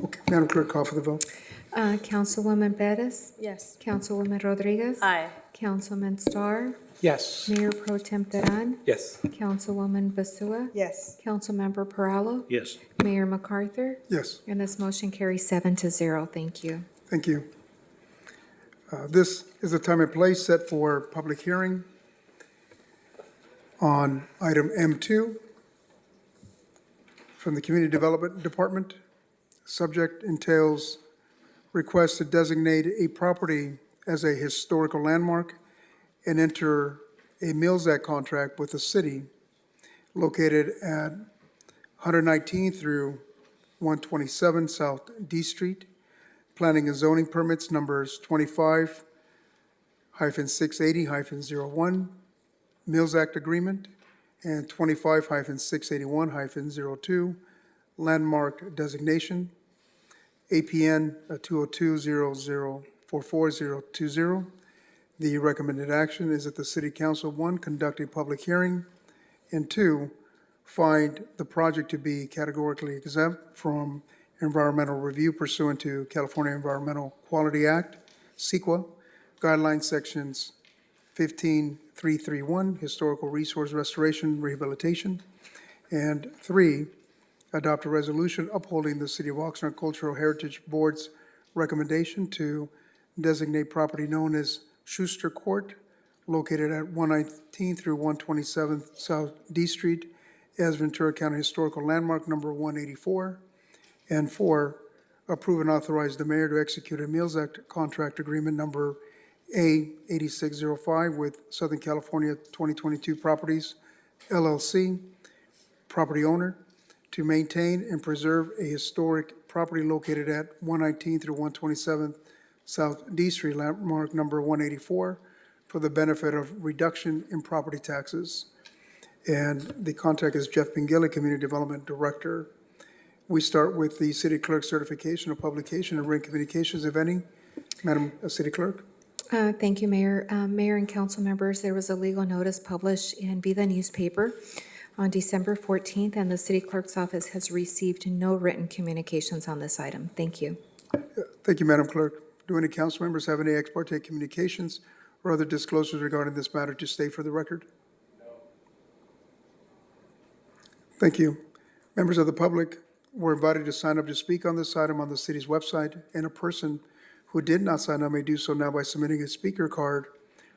Okay, Madam Clerk, call for the vote. Councilwoman Bettis? Yes. Councilwoman Rodriguez? Aye. Councilman Starr? Yes. Mayor Pro Tem Teran? Yes. Councilwoman Basua? Yes. Councilmember Perallo? Yes. Mayor MacArthur? Yes, And this motion carries 7-0. Thank you. thank you. This is a time and place set for public hearing on item M2 from the Community Development Department. Subject entails request to designate a property as a historical landmark and enter a Mills Act contract with the city located at 119 through 127 South D Street. Planning and zoning permits numbers 25-680-01, Mills Act Agreement, and 25-681-02, Landmark Designation, APN 202-0044-020. The recommended action is that the City Council, 1, conduct a public hearing, and 2, find the project to be categorically exempt from environmental review pursuant to California Environmental Quality Act, CEQA, guideline sections 15.331, historical resource restoration rehabilitation, and 3, adopt a resolution upholding the City of Oxnard Cultural Heritage Board's recommendation to designate property known as Schuster Court, located at 119 through 127 South D Street, as Ventura County Historical Landmark Number 184. And 4, approve and authorize the mayor to execute a Meals Act contract agreement number A8605 with Southern California 2022 Properties LLC, property owner, to maintain and preserve a historic property located at 119 through 127th South D Street, landmark number 184, for the benefit of reduction in property taxes. And the contact is Jeff Pingili, Community Development Director. We start with the city clerk certification of publication and written communications, if any. Madam City Clerk. Thank you, Mayor. Mayor and council members, there was a legal notice published in Be the newspaper on December 14th, and the city clerk's office has received no written communications on this item. Thank you. Thank you, Madam Clerk. Do any council members have any ex parte communications or other disclosures regarding this matter to state for the record? No. Thank you. Members of the public were invited to sign up to speak on this item on the city's website, and a person who did not sign up may do so now by submitting a speaker card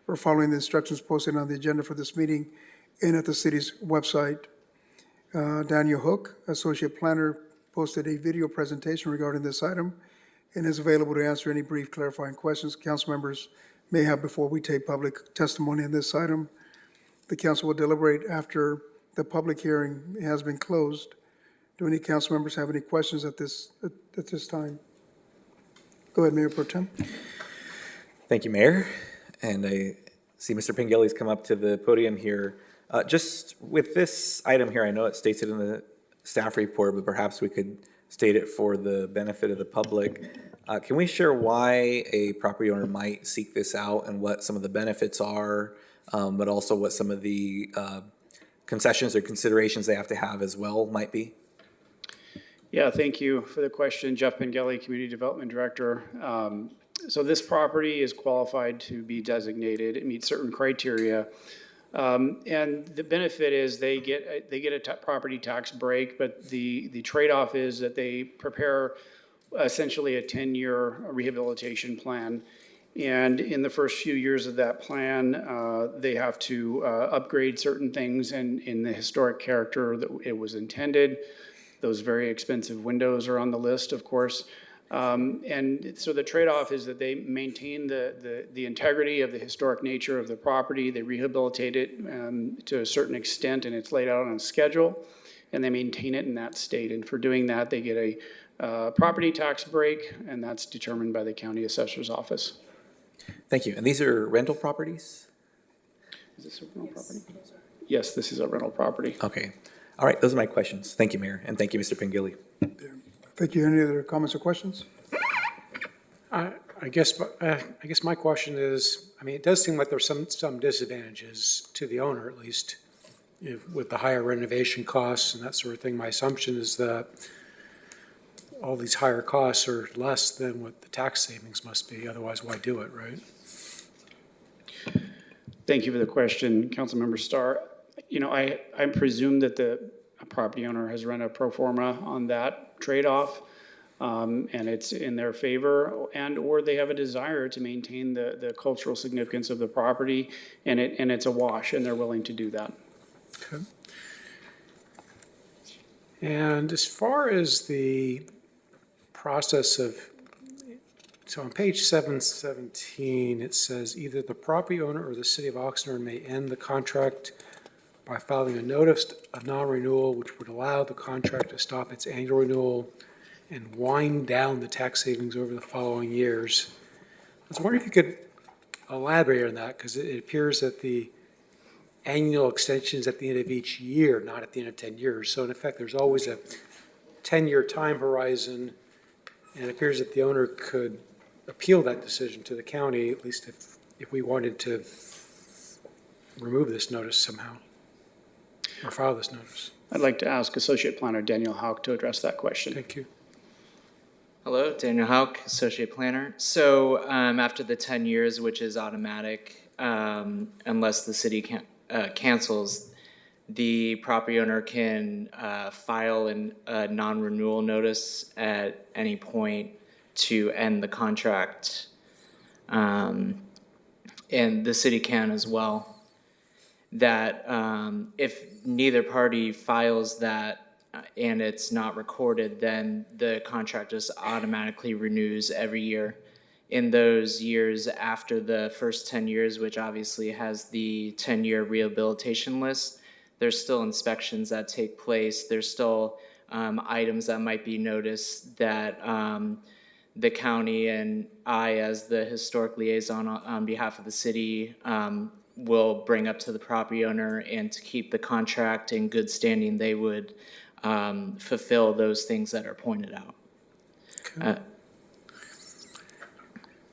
or following the instructions posted on the agenda for this meeting and at the city's website. Daniel Hook, Associate Planner, posted a video presentation regarding this item and is available to answer any brief clarifying questions council members may have before we take public testimony on this item. The council will deliberate after the public hearing has been closed. Do any council members have any questions at this time? Go ahead, Mayor Pro Tem. Thank you, Mayor. And I see Mr. Pingili's come up to the podium here. Just with this item here, I know it states it in the staff report, but perhaps we could state it for the benefit of the public. Can we share why a property owner might seek this out and what some of the benefits are, but also what some of the concessions or considerations they have to have as well might be? Yeah, thank you for the question. Jeff Pingili, Community Development Director. So this property is qualified to be designated. It meets certain criteria. And the benefit is they get a property tax break, but the trade-off is that they prepare essentially a 10-year rehabilitation plan. And in the first few years of that plan, they have to upgrade certain things in the historic character that it was intended. Those very expensive windows are on the list, of course. And so the trade-off is that they maintain the integrity of the historic nature of the property. They rehabilitate it to a certain extent, and it's laid out on a schedule, and they maintain it in that state. And for doing that, they get a property tax break, and that's determined by the county assessor's office. Thank you. And these are rental properties? Is this a rental property? Yes, this is a rental property. Okay. All right. Those are my questions. Thank you, Mayor. And thank you, Mr. Pingili. Thank you. Any other comments or questions? I guess my question is, I mean, it does seem like there's some disadvantages to the owner, at least, with the higher renovation costs and that sort of thing. My assumption is that all these higher costs are less than what the tax savings must be. Otherwise, why do it, right? Thank you for the question, Councilmember Starr. You know, I presume that the property owner has run a pro forma on that trade-off, and it's in their favor, and or they have a desire to maintain the cultural significance of the property, and it's a wash, and they're willing to do that. Okay. And as far as the process of, so on page 717, it says either the property owner or the city of Oxnard may end the contract by filing a notice of non-renewal, which would allow the contract to stop its annual renewal and wind down the tax savings over the following years. I was wondering if you could elaborate on that, because it appears that the annual extension is at the end of each year, not at the end of 10 years. So in effect, there's always a 10-year time horizon, and it appears that the owner could appeal that decision to the county, at least if we wanted to remove this notice somehow, or file this notice. I'd like to ask Associate Planner Daniel Hauk to address that question. Thank you. Hello, Daniel Hauk, Associate Planner. So after the 10 years, which is automatic, unless the city cancels, the property owner can file a non-renewal notice at any point to end the contract. And the city can as well. That if neither party files that and it's not recorded, then the contract just automatically renews every year. In those years after the first 10 years, which obviously has the 10-year rehabilitation list, there's still inspections that take place. There's still items that might be noticed that the county and I, as the historic liaison on behalf of the city, will bring up to the property owner, and to keep the contract in good standing, they would fulfill those things that are pointed out. Okay.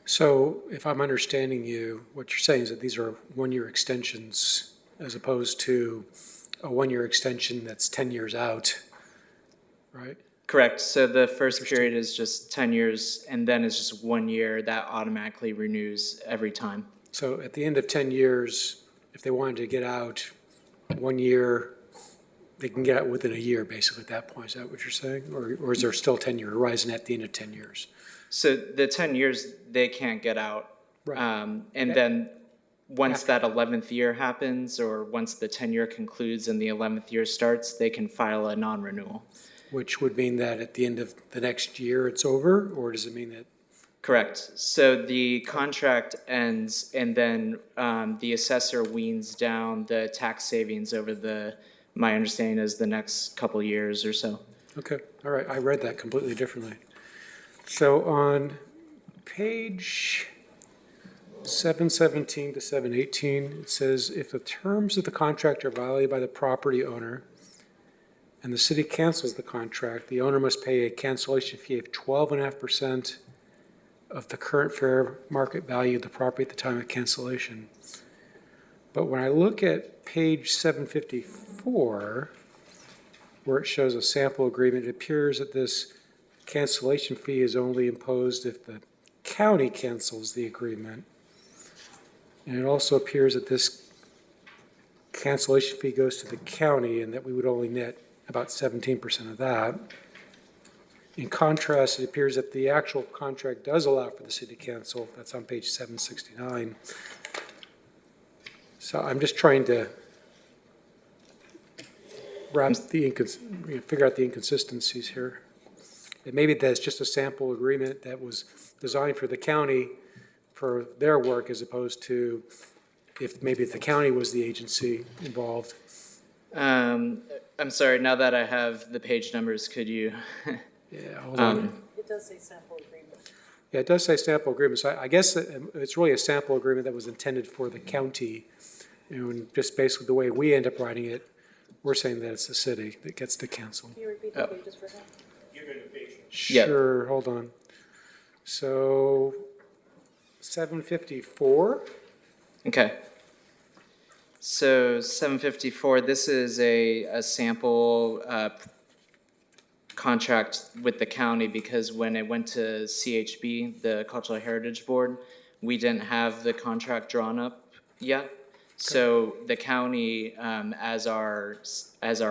So if I'm understanding you, what you're saying is that these are one-year extensions as opposed to a one-year extension that's 10 years out, right? Correct. So the first period is just 10 years, and then it's just 1 year that automatically renews every time. So at the end of 10 years, if they wanted to get out 1 year, they can get out within a year, basically, at that point. Is that what you're saying? Or is there still 10-year horizon at the end of 10 years? So the 10 years, they can't get out. Right. And then once that 11th year happens, or once the 10-year concludes and the 11th year starts, they can file a non-renewal. Which would mean that at the end of the next year, it's over? Or does it mean that? Correct. So the contract ends, and then the assessor weans down the tax savings over my understanding is the next couple of years or so. Okay, all right, I read that completely differently. So on page 717 to 718, it says, if the terms of the contract are violated by the property owner and the city cancels the contract, the owner must pay a cancellation fee of 12.5% of the current fair market value of the property at the time of cancellation. But when I look at page 754, where it shows a sample agreement, it appears that this cancellation fee is only imposed if the county cancels the agreement. And it also appears that this cancellation fee goes to the county and that we would only net about 17% of that. In contrast, it appears that the actual contract does allow for the city to cancel. That's on page 769. So I'm just trying to figure out the inconsistencies here. And maybe that's just a sample agreement that was designed for the county for their work, as opposed to if the county was the agency involved. I'm sorry, now that I have the page numbers, could you? Yeah, hold on. It does say sample agreement. Yeah, it does say sample agreement. So I guess it's really a sample agreement that was intended for the county. And just basically the way we end up writing it, we're saying that it's the city that gets to cancel. Can you repeat the pages for him? Sure, hold on. So 754. Okay. So 754, this is a sample contract with the county, because when it went to CHB, the Cultural Heritage Board, we didn't have the contract drawn up yet. So the county, as our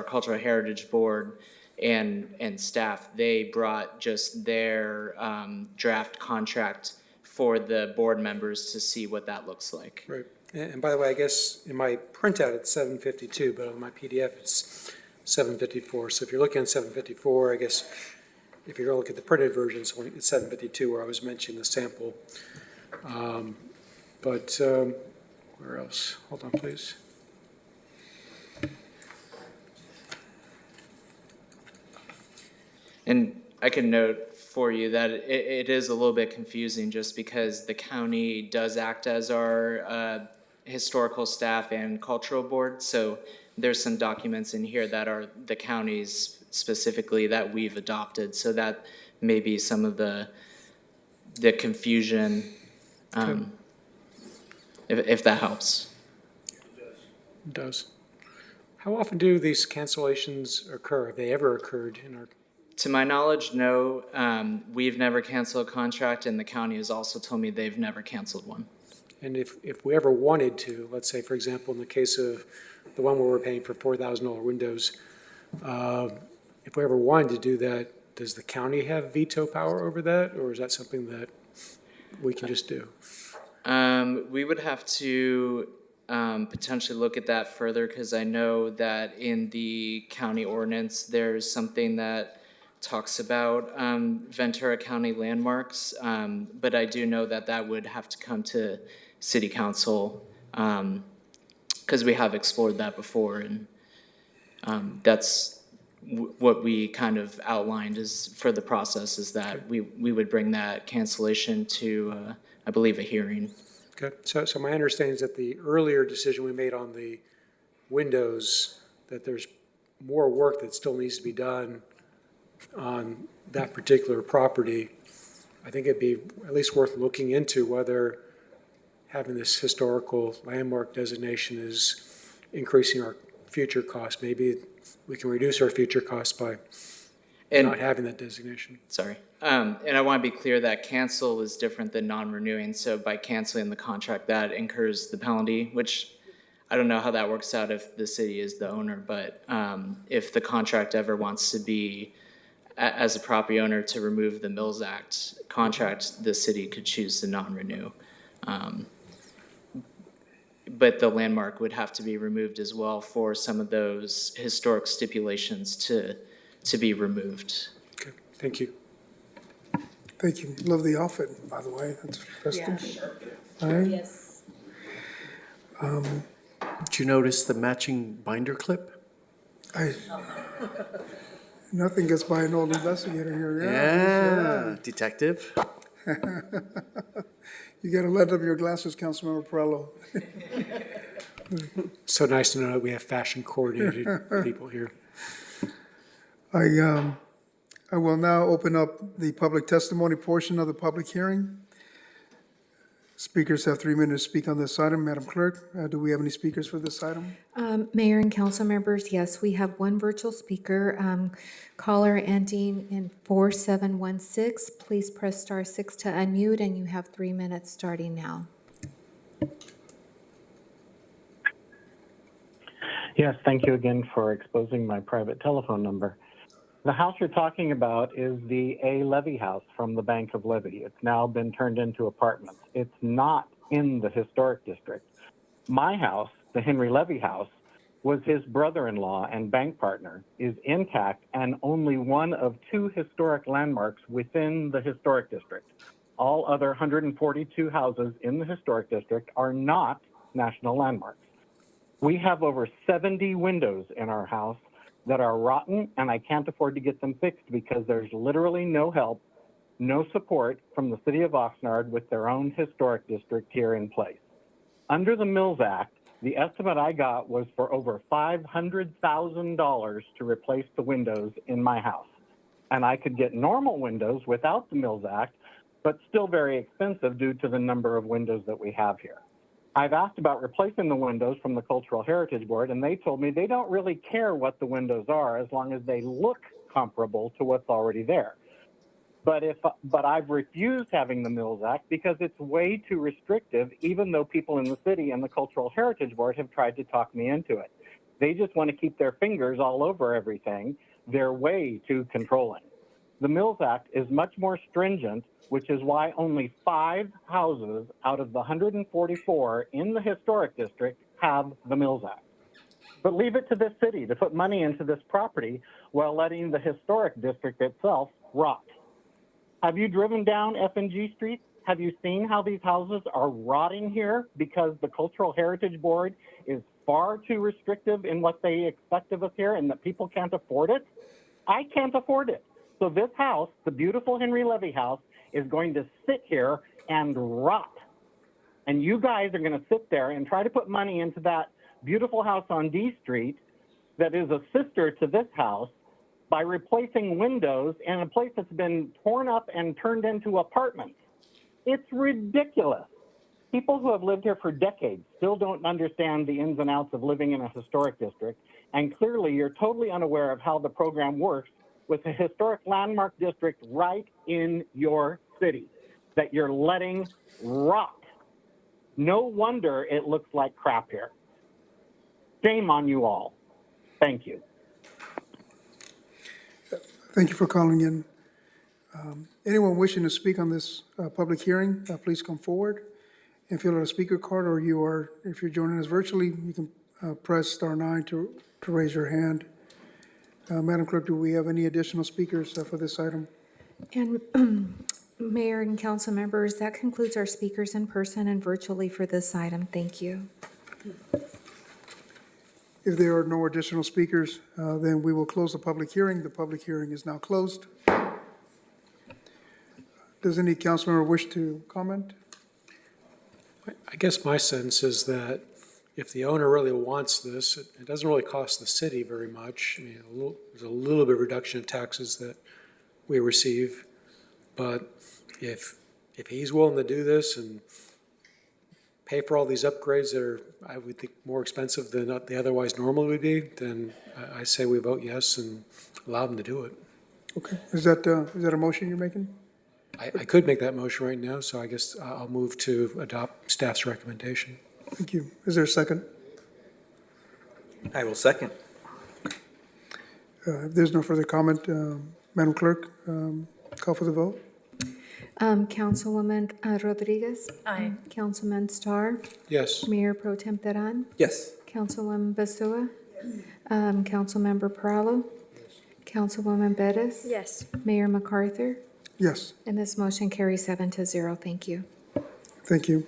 Cultural Heritage Board and staff, they brought just their draft contract for the board members to see what that looks like. Right. And by the way, I guess in my printout it's 752, but on my PDF it's 754. So if you're looking at 754, I guess if you're going to look at the printed version, it's 752, where I was mentioning the sample. Where else? Hold on, please. And I can note for you that it is a little bit confusing, just because the county does act as our historical staff and cultural board. So there's some documents in here that are the counties specifically that we've adopted. So that may be some of the confusion, if that helps. It does. How often do these cancellations occur? Have they ever occurred in our? To my knowledge, no. We've never canceled a contract, and the county has also told me they've never canceled one. And if we ever wanted to, let's say, for example, in the case of the one where we're paying for $4,000 windows, if we ever wanted to do that, does the county have veto power over that, or is that something that we can just do? We would have to potentially look at that further, because I know that in the county ordinance, there's something that talks about Ventura County landmarks, but I do know that that would have to come to city council, because we have explored that before, and that's what we kind of outlined is for the process is that we would bring that cancellation to, I believe, a hearing. Okay, so my understanding is that the earlier decision we made on the windows, that there's more work that still needs to be done on that particular property. I think it'd be at least worth looking into whether having this historical landmark designation is increasing our future costs. Maybe we can reduce our future costs by not having that designation. Sorry. And I want to be clear that cancel is different than non-renewing. So by canceling the contract, that incurs the penalty, which I don't know how that works out if the city is the owner, but if the contract ever wants to be, as a property owner, to remove the Mills Act contract, the city could choose to non-renew. But the landmark would have to be removed as well for some of those historic stipulations to be removed. Okay, thank you. Thank you. Love the outfit, by the way. That's festive. All right. Yes. Did you notice the matching binder clip? Nothing gets by an old investigator here. Yeah, detective. You got to let up your glasses, Councilmember Perello. So nice to know that we have fashion coordinated people here. I will now open up the public testimony portion of the public hearing. Speakers have 3 minutes to speak on this item. Madam Clerk, do we have any speakers for this item? Mayor and council members, yes, we have one virtual speaker, caller ending in 4716. Please press *6 to unmute, and you have 3 minutes starting now. Yes, thank you again for exposing my private telephone number. The house you're talking about is the A. Levy house from the Bank of Levy. It's now been turned into apartments. It's not in the historic district. My house, the Henry Levy house, was his brother-in-law and bank partner, is intact and only one of 2 historic landmarks within the historic district. All other 142 houses in the historic district are not national landmarks. We have over 70 windows in our house that are rotten, and I can't afford to get them fixed because there's literally no help, no support from the city of Oxnard with their own historic district here in place. Under the Mills Act, the estimate I got was for over $500,000 to replace the windows in my house. And I could get normal windows without the Mills Act, but still very expensive due to the number of windows that we have here. I've asked about replacing the windows from the Cultural Heritage Board, and they told me they don't really care what the windows are as long as they look comparable to what's already there. But I've refused having the Mills Act because it's way too restrictive, even though people in the city and the Cultural Heritage Board have tried to talk me into it. They just want to keep their fingers all over everything. They're way too controlling. The Mills Act is much more stringent, which is why only 5 houses out of the 144 in the historic district have the Mills Act. But leave it to this city to put money into this property while letting the historic district itself rot. Have you driven down F&G Street? Have you seen how these houses are rotting here because the Cultural Heritage Board is far too restrictive in what they expect of us here and that people can't afford it? I can't afford it. So this house, the beautiful Henry Levy house, is going to sit here and rot. And you guys are going to sit there and try to put money into that beautiful house on D Street that is a sister to this house by replacing windows in a place that's been torn up and turned into apartments. It's ridiculous. People who have lived here for decades still don't understand the ins and outs of living in a historic district, and clearly you're totally unaware of how the program works with a historic landmark district right in your city that you're letting rot. No wonder it looks like crap here. Shame on you all. Thank you. Thank you for calling in. Anyone wishing to speak on this public hearing, please come forward. and fill out a speaker card, or if you're joining us virtually, you can press star 9 to raise your hand. Madam Clerk, do we have any additional speakers for this item? And Mayor and council members, that concludes our speakers in person and virtually for this item. Thank you. If there are no additional speakers, then we will close the public hearing. The public hearing is now closed. Does any council member wish to comment? I guess my sense is that if the owner really wants this, it doesn't really cost the city very much. I mean, there's a little bit of reduction of taxes that we receive, but if he's willing to do this and pay for all these upgrades that are, I would think, more expensive than they otherwise normally would be, then I say we vote yes and allow them to do it. Okay, is that a motion you're making? I could make that motion right now, so I guess I'll move to adopt staff's recommendation. Thank you. Is there a second? I will second. If there's no further comment, Madam Clerk, call for the vote. Councilwoman Rodriguez? Aye. Councilman Starr? Yes. Mayor Pro Tem Teran? Yes. Councilwoman Basua? Councilmember Perallo? Councilwoman Bettis? Yes. Mayor MacArthur? Yes, And this motion carries 7-0. Thank you. thank you.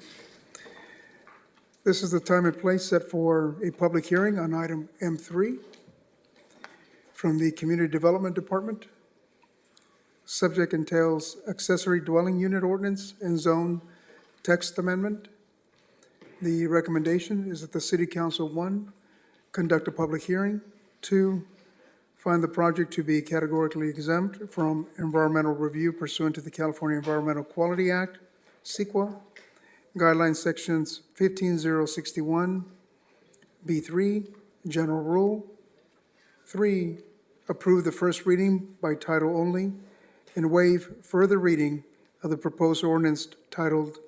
This is the time and place set for a public hearing on item M3 from the Community Development Department. Subject entails accessory dwelling unit ordinance and zone text amendment. The recommendation is that the City Council, 1, conduct a public hearing, 2, find the project to be categorically exempt from environmental review pursuant to the California Environmental Quality Act, CEQA, guidelines sections 15061, B3, general rule. 3, approve the first reading by title only and waive further reading of the proposed ordinance titled,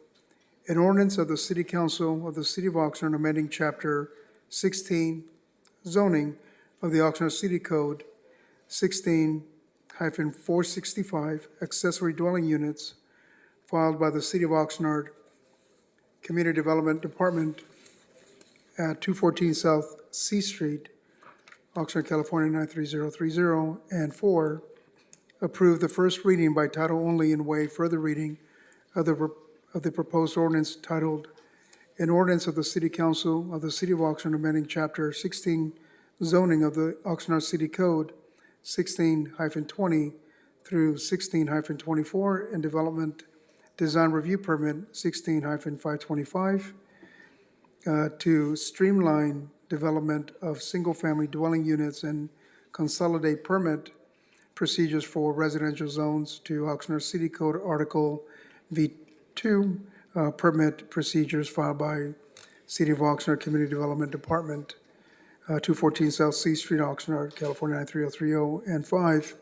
An Ordinance of the City Council of the City of Oxnard amending Chapter 16, Zoning of the Oxnard City Code, 16-465, accessory dwelling units, filed by the City of Oxnard Community Development Department at 214 South C Street, Oxnard, California 93030, and 4, approve the first reading by title only and waive further reading of the proposed ordinance titled, An Ordinance of the City Council of the City of Oxnard amending Chapter 16, Zoning of the Oxnard City Code, 16-20 through 16-24, and Development Design Review Permit, 16-525, to streamline development of single-family dwelling units and consolidate permit procedures for residential zones to Oxnard City Code Article V2, permit procedures filed by City of Oxnard Community Development Department, 214 South C Street, Oxnard, California 93030, and 5,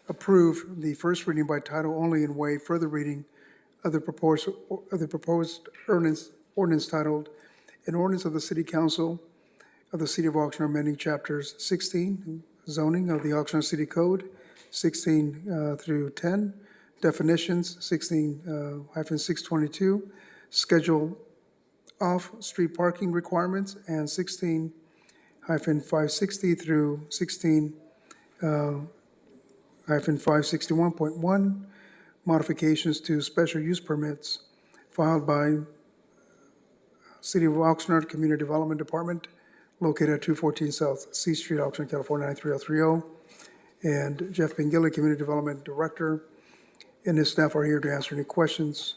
approve the first reading by title only and waive further reading of the proposed ordinance titled, An Ordinance of the City Council of the City of Oxnard amending Chapters 16, Zoning of the Oxnard City Code, 16 through 10, definitions, 16-622, schedule off-street parking requirements, and 16-560 through 16-561.1, modifications to special use permits filed by City of Oxnard Community Development Department, located at 214 South C Street, Oxnard, California 93030, and Jeff Pengilly, Community Development Director, and his staff are here to answer any questions.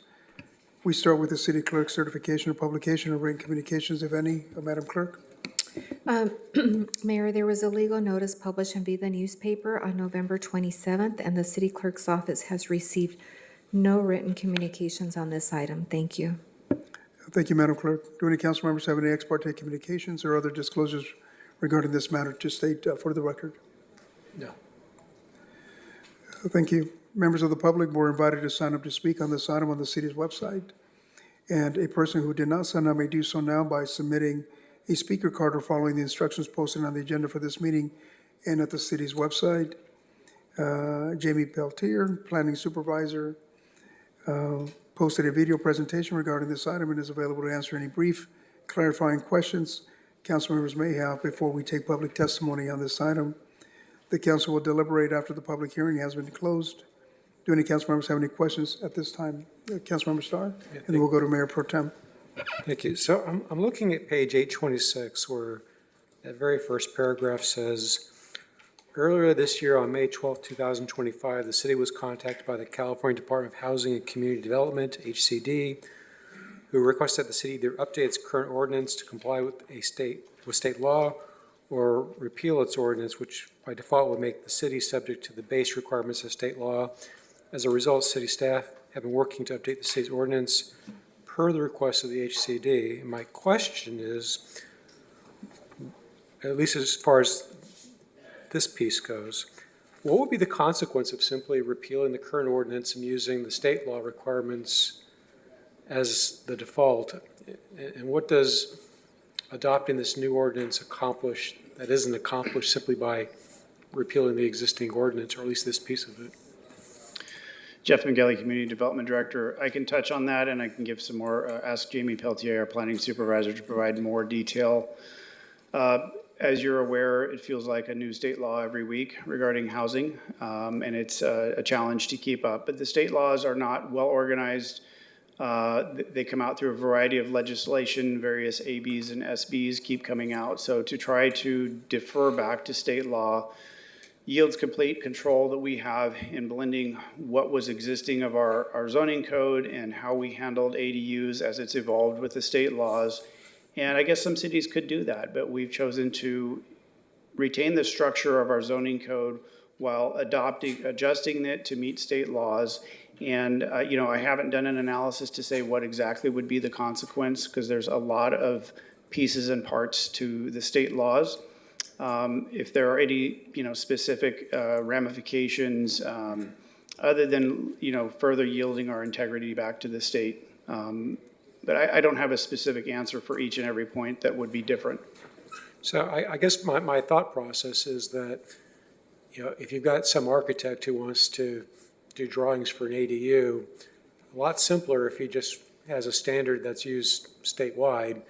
We start with the City Clerk's certification of publication of written communications, if any. Madam Clerk? Mayor, there was a legal notice published in Viva newspaper on November 27th, and the City Clerk's office has received no written communications on this item. Thank you. Thank you, Madam Clerk. Do any council members have any ex parte communications or other disclosures regarding this matter to state for the record? No. Thank you. Members of the public were invited to sign up to speak on this item on the city's website. And a person who did not sign up may do so now by submitting a speaker card or following the instructions posted on the agenda for this meeting and at the city's website. Jamie Peltier, Planning Supervisor, posted a video presentation regarding this item and is available to answer any brief clarifying questions council members may have before we take public testimony on this item. The council will deliberate after the public hearing has been closed. Do any council members have any questions at this time? Councilmember Starr? And then we'll go to Mayor Pro Tem. Thank you. So I'm looking at page 826 where that very first paragraph says, earlier this year on May 12, 2025, the city was contacted by the California Department of Housing and Community Development, HCD, who requested that the city either update its current ordinance to comply with state law or repeal its ordinance, which by default would make the city subject to the base requirements of state law. As a result, city staff have been working to update the city's ordinance per the request of the HCD. And my question is, at least as far as this piece goes, what would be the consequence of simply repealing the current ordinance and using the state law requirements as the default? And what does adopting this new ordinance accomplish that isn't accomplished simply by repealing the existing ordinance, or at least this piece of it? Jeff McGelly, Community Development Director. I can touch on that and I can give some more, ask Jamie Peltier, our Planning Supervisor, to provide more detail. As you're aware, it feels like a new state law every week regarding housing, and it's a challenge to keep up. But the state laws are not well organized. They come out through a variety of legislation, various ABs and SBs keep coming out. So to try to defer back to state law yields complete control that we have in blending what was existing of our zoning code and how we handled ADUs as it's evolved with the state laws. And I guess some cities could do that, but we've chosen to retain the structure of our zoning code while adjusting it to meet state laws. And, I haven't done an analysis to say what exactly would be the consequence, because there's a lot of pieces and parts to the state laws. If there are any, specific ramifications other than, further yielding our integrity back to the state. But I don't have a specific answer for each and every point that would be different. So I guess my thought process is that, if you've got some architect who wants to do drawings for an ADU, a lot simpler if he just has a standard that's used statewide.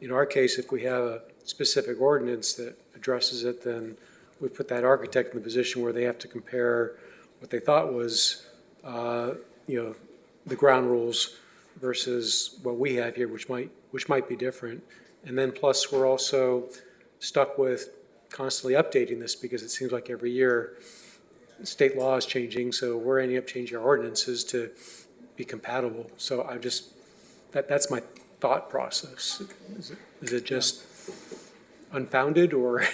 In our case, if we have a specific ordinance that addresses it, then we put that architect in the position where they have to compare what they thought was, the ground rules versus what we have here, which might be different. And then plus we're also stuck with constantly updating this because it seems like every year state law is changing, so we're ending up changing our ordinances to be compatible. So that's my thought process. Is it just unfounded or?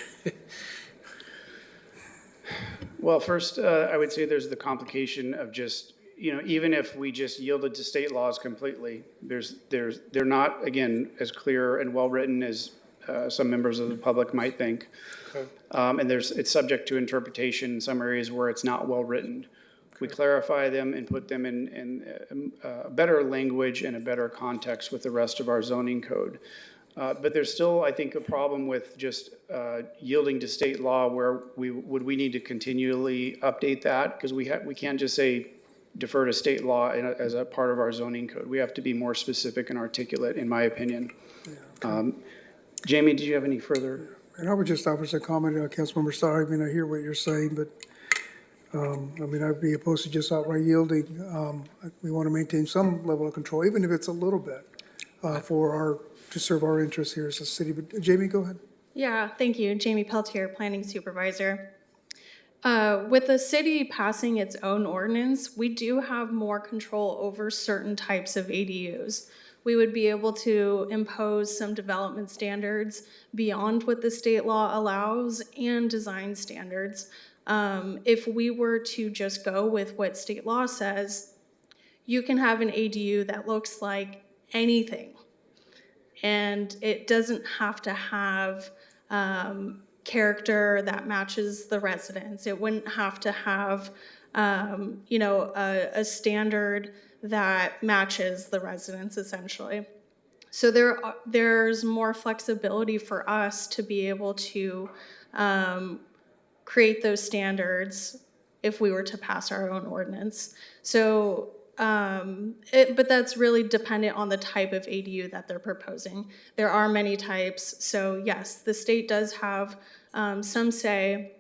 Well, first, I would say there's the complication of just, even if we just yielded to state laws completely, they're not, again, as clear and well-written as some members of the public might think. Okay. And it's subject to interpretation in some areas where it's not well-written. Okay. We clarify them and put them in a better language and a better context with the rest of our zoning code. But there's still, I think, a problem with just yielding to state law where we need to continually update that, because we can't just say defer to state law as a part of our zoning code. We have to be more specific and articulate, in my opinion. Yeah, okay. Jamie, did you have any further? And I would just offer a comment, Councilmember Starr. I mean, I hear what you're saying, but I'd be opposed to just outright yielding. We want to maintain some level of control, even if it's a little bit, to serve our interests here as a city. But Jamie, go ahead. Yeah, thank you. Jamie Peltier, Planning Supervisor. With the city passing its own ordinance, we do have more control over certain types of ADUs. We would be able to impose some development standards beyond what the state law allows and design standards. If we were to just go with what state law says, you can have an ADU that looks like anything. And it doesn't have to have character that matches the residence. It wouldn't have to have, a standard that matches the residence, essentially. So there's more flexibility for us to be able to create those standards if we were to pass our own ordinance. So but that's really dependent on the type of ADU that they're proposing. There are many types, so yes, the state does have some say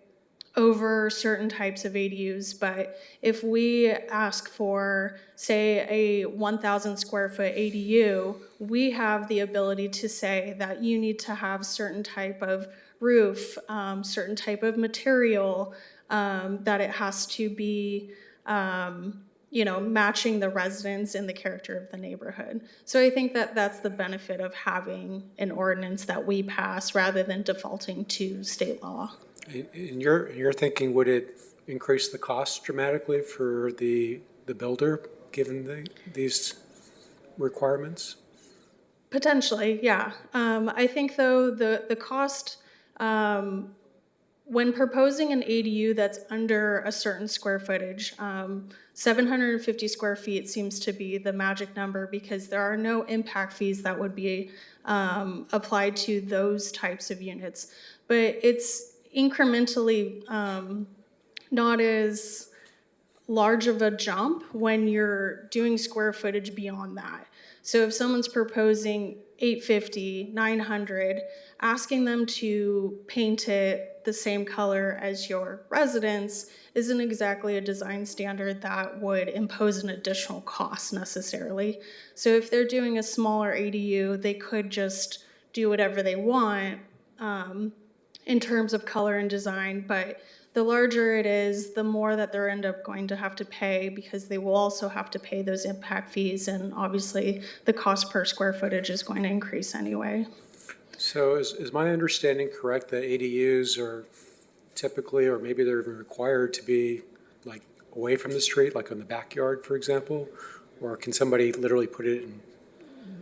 over certain types of ADUs, but if we ask for, say, a 1,000 square foot ADU, we have the ability to say that you need to have certain type of roof, certain type of material, that it has to be, matching the residents and the character of the neighborhood. So I think that that's the benefit of having an ordinance that we pass rather than defaulting to state law. In your thinking, would it increase the cost dramatically for the builder, given these requirements? Potentially, yeah. I think though the cost, when proposing an ADU that's under a certain square footage, 750 square feet seems to be the magic number because there are no impact fees that would be applied to those types of units. But it's incrementally not as large of a jump when you're doing square footage beyond that. So if someone's proposing 850, 900, asking them to paint it the same color as your residence isn't exactly a design standard that would impose an additional cost necessarily. So if they're doing a smaller ADU, they could just do whatever they want in terms of color and design, but the larger it is, the more that they're end up going to have to pay because they will also have to pay those impact fees, and obviously the cost per square footage is going to increase anyway. So is my understanding correct that ADUs are typically, or maybe they're even required to be like away from the street, like in the backyard, for example? Or can somebody literally put it in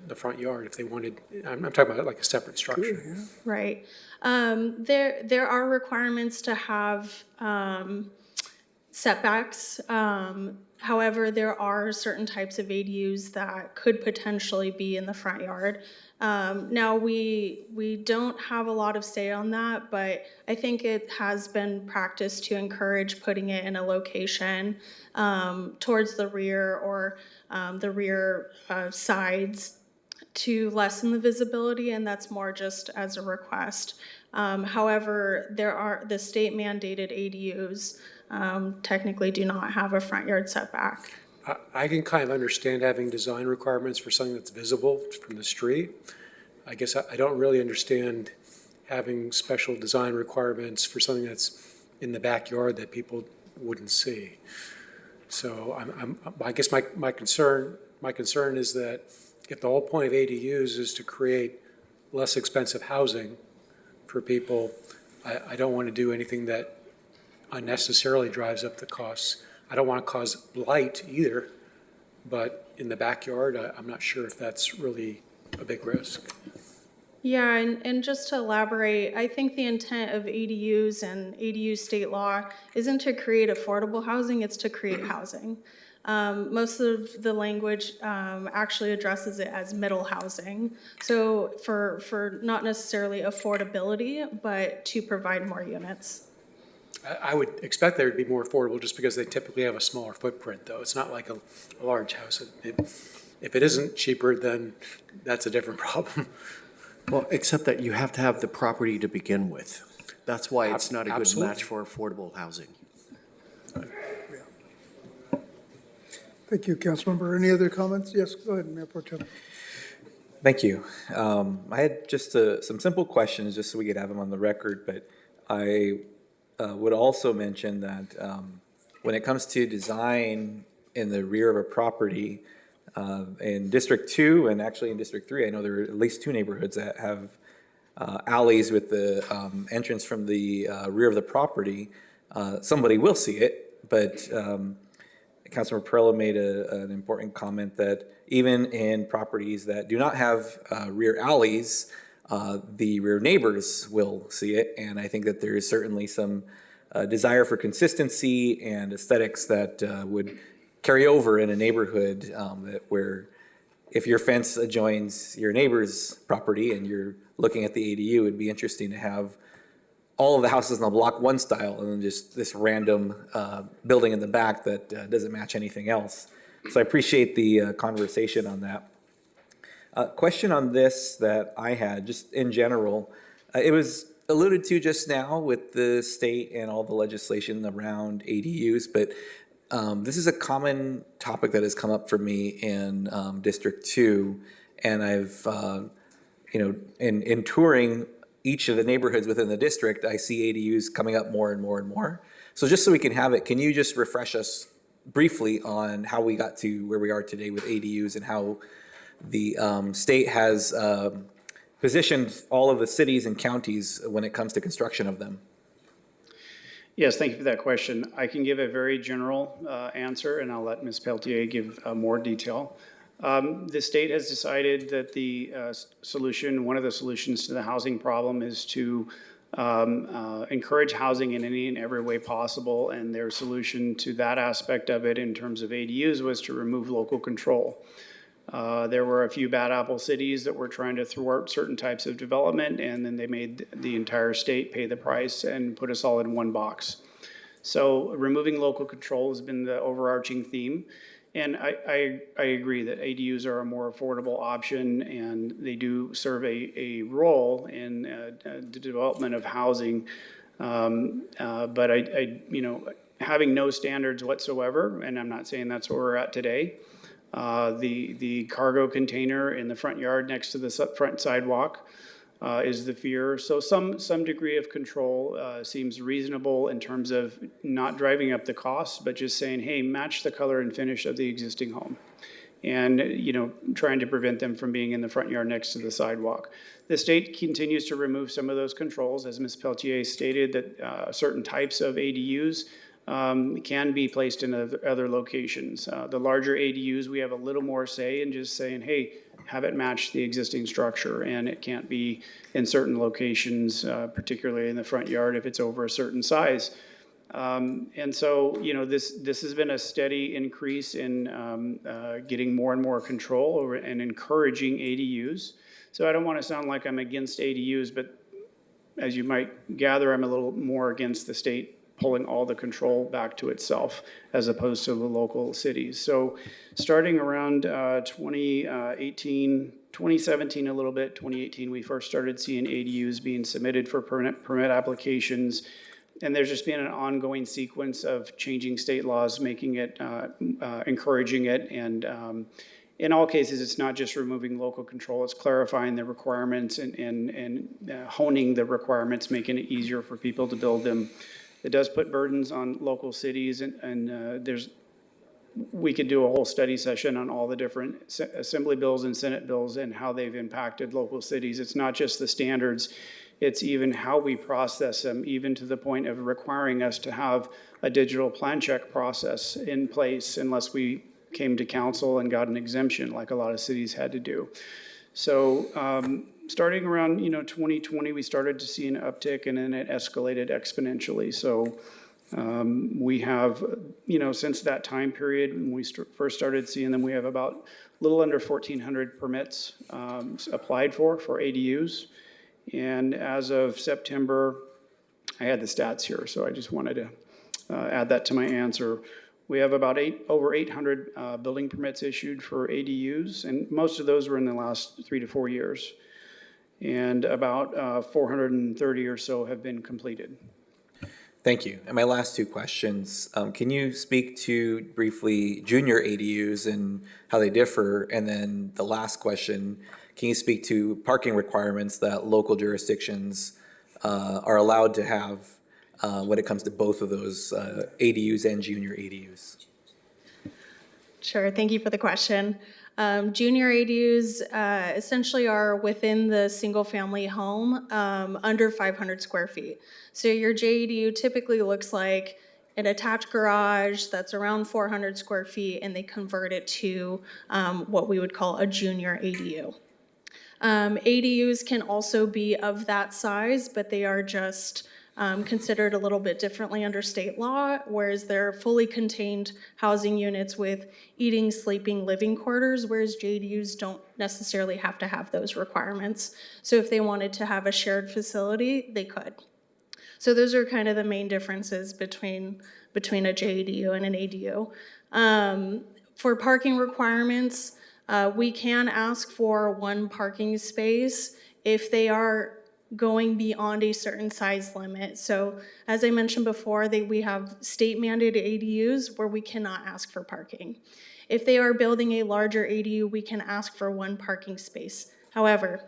the front yard if they wanted? I'm talking about like a separate structure. Right. There are requirements to have setbacks. However, there are certain types of ADUs that could potentially be in the front yard. Now, we don't have a lot of say on that, but I think it has been practiced to encourage putting it in a location towards the rear or the rear sides to lessen the visibility, and that's more just as a request. However, the state mandated ADUs technically do not have a front yard setback. I can kind of understand having design requirements for something that's visible from the street. I guess I don't really understand having special design requirements for something that's in the backyard that people wouldn't see. So I guess my concern is that if the whole point of ADUs is to create less expensive housing for people, I don't want to do anything that unnecessarily drives up the costs. I don't want to cause blight either, but in the backyard, I'm not sure if that's really a big risk. Yeah, and just to elaborate, I think the intent of ADUs and ADU state law isn't to create affordable housing, it's to create housing. Most of the language actually addresses it as middle housing. So for not necessarily affordability, but to provide more units. I would expect they would be more affordable just because they typically have a smaller footprint, though. It's not like a large house. If it isn't cheaper, then that's a different problem. Well, except that you have to have the property to begin with. That's why it's not a good Absolutely. match for affordable housing. Thank you, Councilmember. Any other comments? Yes, go ahead, Mayor Pro Tem. Thank you. I had just some simple questions, just so we could have them on the record, but I would also mention that when it comes to design in the rear of a property, in District 2 and actually in District 3, I know there are at least 2 neighborhoods that have alleys with the entrance from the rear of the property. Somebody will see it, but Councilor Perella made an important comment that even in properties that do not have rear alleys, the rear neighbors will see it. And I think that there is certainly some desire for consistency and aesthetics that would carry over in a neighborhood where if your fence adjoins your neighbor's property and you're looking at the ADU, it'd be interesting to have all of the houses in the block one style and then just this random building in the back that doesn't match anything else. So I appreciate the conversation on that. Question on this that I had, just in general, it was alluded to just now with the state and all the legislation around ADUs, but this is a common topic that has come up for me in District 2, and I've, in touring each of the neighborhoods within the district, I see ADUs coming up more and more and more. So just so we can have it, can you just refresh us briefly on how we got to where we are today with ADUs and how the state has positioned all of the cities and counties when it comes to construction of them? Yes, thank you for that question. I can give a very general answer, and I'll let Ms. Peltier give more detail. The state has decided that the solution, one of the solutions to the housing problem, is to encourage housing in any and every way possible, and their solution to that aspect of it in terms of ADUs was to remove local control. There were a few bad apple cities that were trying to thwart certain types of development, and then they made the entire state pay the price and put us all in one box. So removing local control has been the overarching theme. And I agree that ADUs are a more affordable option, and they do serve a role in the development of housing. But having no standards whatsoever, and I'm not saying that's where we're at today. The cargo container in the front yard next to the front sidewalk is the fear. So some degree of control seems reasonable in terms of not driving up the cost, but just saying, hey, match the color and finish of the existing home. And, trying to prevent them from being in the front yard next to the sidewalk. The state continues to remove some of those controls, as Ms. Peltier stated, that certain types of ADUs can be placed in other locations. The larger ADUs, we have a little more say in just saying, hey, have it match the existing structure, and it can't be in certain locations, particularly in the front yard if it's over a certain size. And so, this has been a steady increase in getting more and more control over and encouraging ADUs. So I don't want to sound like I'm against ADUs, but as you might gather, I'm a little more against the state pulling all the control back to itself as opposed to the local cities. So starting around 2017 a little bit, 2018, we first started seeing ADUs being submitted for permit applications. And there's just been an ongoing sequence of changing state laws, making it, encouraging it. And in all cases, it's not just removing local control, it's clarifying the requirements and honing the requirements, making it easier for people to build them. It does put burdens on local cities, and we could do a whole study session on all the different assembly bills and Senate bills and how they've impacted local cities. It's not just the standards, it's even how we process them, even to the point of requiring us to have a digital plan check process in place unless we came to council and got an exemption like a lot of cities had to do. So starting around 2020, we started to see an uptick, and then it escalated exponentially. So we have, since that time period when we first started seeing them, we have about a little under 1,400 permits applied for ADUs. And as of September, I had the stats here, so I just wanted to add that to my answer. We have about over 800 building permits issued for ADUs, and most of those were in the last 3 to 4 years. And about 430 or so have been completed. Thank you. And my last two questions, can you speak to briefly junior ADUs and how they differ? And then the last question, can you speak to parking requirements that local jurisdictions are allowed to have when it comes to both of those ADUs and junior ADUs? Sure, thank you for the question. Junior ADUs essentially are within the single-family home under 500 square feet. So your JADU typically looks like an attached garage that's around 400 square feet, and they convert it to what we would call a junior ADU. ADUs can also be of that size, but they are just considered a little bit differently under state law, whereas they're fully contained housing units with eating, sleeping, living quarters, whereas JDUs don't necessarily have to have those requirements. So if they wanted to have a shared facility, they could. So those are kind of the main differences between a JDU and an ADU. For parking requirements, we can ask for one parking space if they are going beyond a certain size limit. So as I mentioned before, we have state mandated ADUs where we cannot ask for parking. If they are building a larger ADU, we can ask for one parking space. However,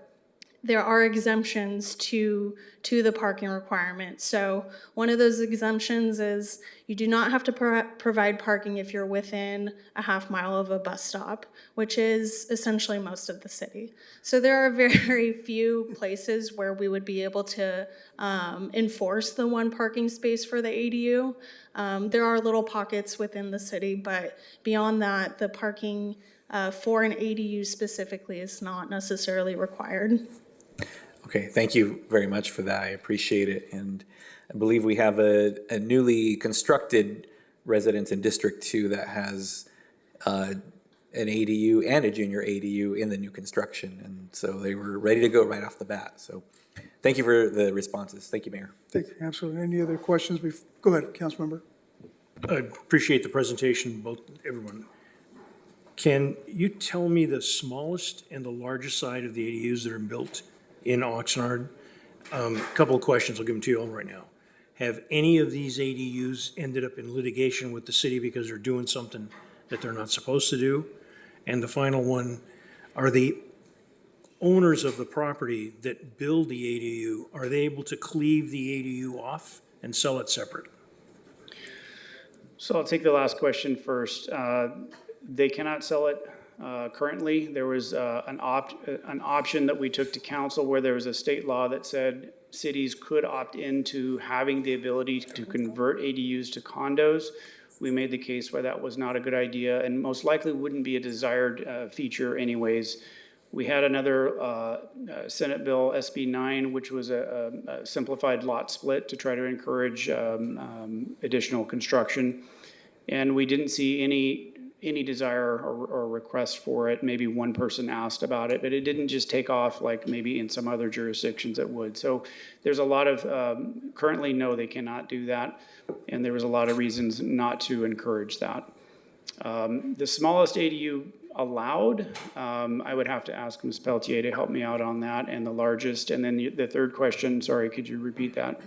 there are exemptions to the parking requirement. So one of those exemptions is you do not have to provide parking if you're within a half mile of a bus stop, which is essentially most of the city. So there are very few places where we would be able to enforce the one parking space for the ADU. There are little pockets within the city, but beyond that, the parking for an ADU specifically is not necessarily required. Okay, thank you very much for that. I appreciate it. And I believe we have a newly constructed residence in District 2 that has an ADU and a junior ADU in the new construction. And so they were ready to go right off the bat. So thank you for the responses. Thank you, Mayor. Thank you. Absolutely. Any other questions? Go ahead, Councilmember. I appreciate the presentation, everyone. Can you tell me the smallest and the largest side of the ADUs that are built in Oxnard? A couple of questions, I'll give them to you all right now. Have any of these ADUs ended up in litigation with the city because they're doing something that they're not supposed to do? And the final one, are the owners of the property that build the ADU, are they able to cleave the ADU off and sell it separate? So I'll take the last question first. They cannot sell it currently. There was an option that we took to council where there was a state law that said cities could opt into having the ability to convert ADUs to condos. We made the case why that was not a good idea and most likely wouldn't be a desired feature anyways. We had another Senate bill, SB 9, which was a simplified lot split to try to encourage additional construction. And we didn't see any desire or request for it. Maybe one person asked about it, but it didn't just take off like maybe in some other jurisdictions it would. So there's a lot of, currently, no, they cannot do that. And there was a lot of reasons not to encourage that. The smallest ADU allowed, I would have to ask Ms. Pelletier to help me out on that, and the largest. And then the third question, sorry, could you repeat that?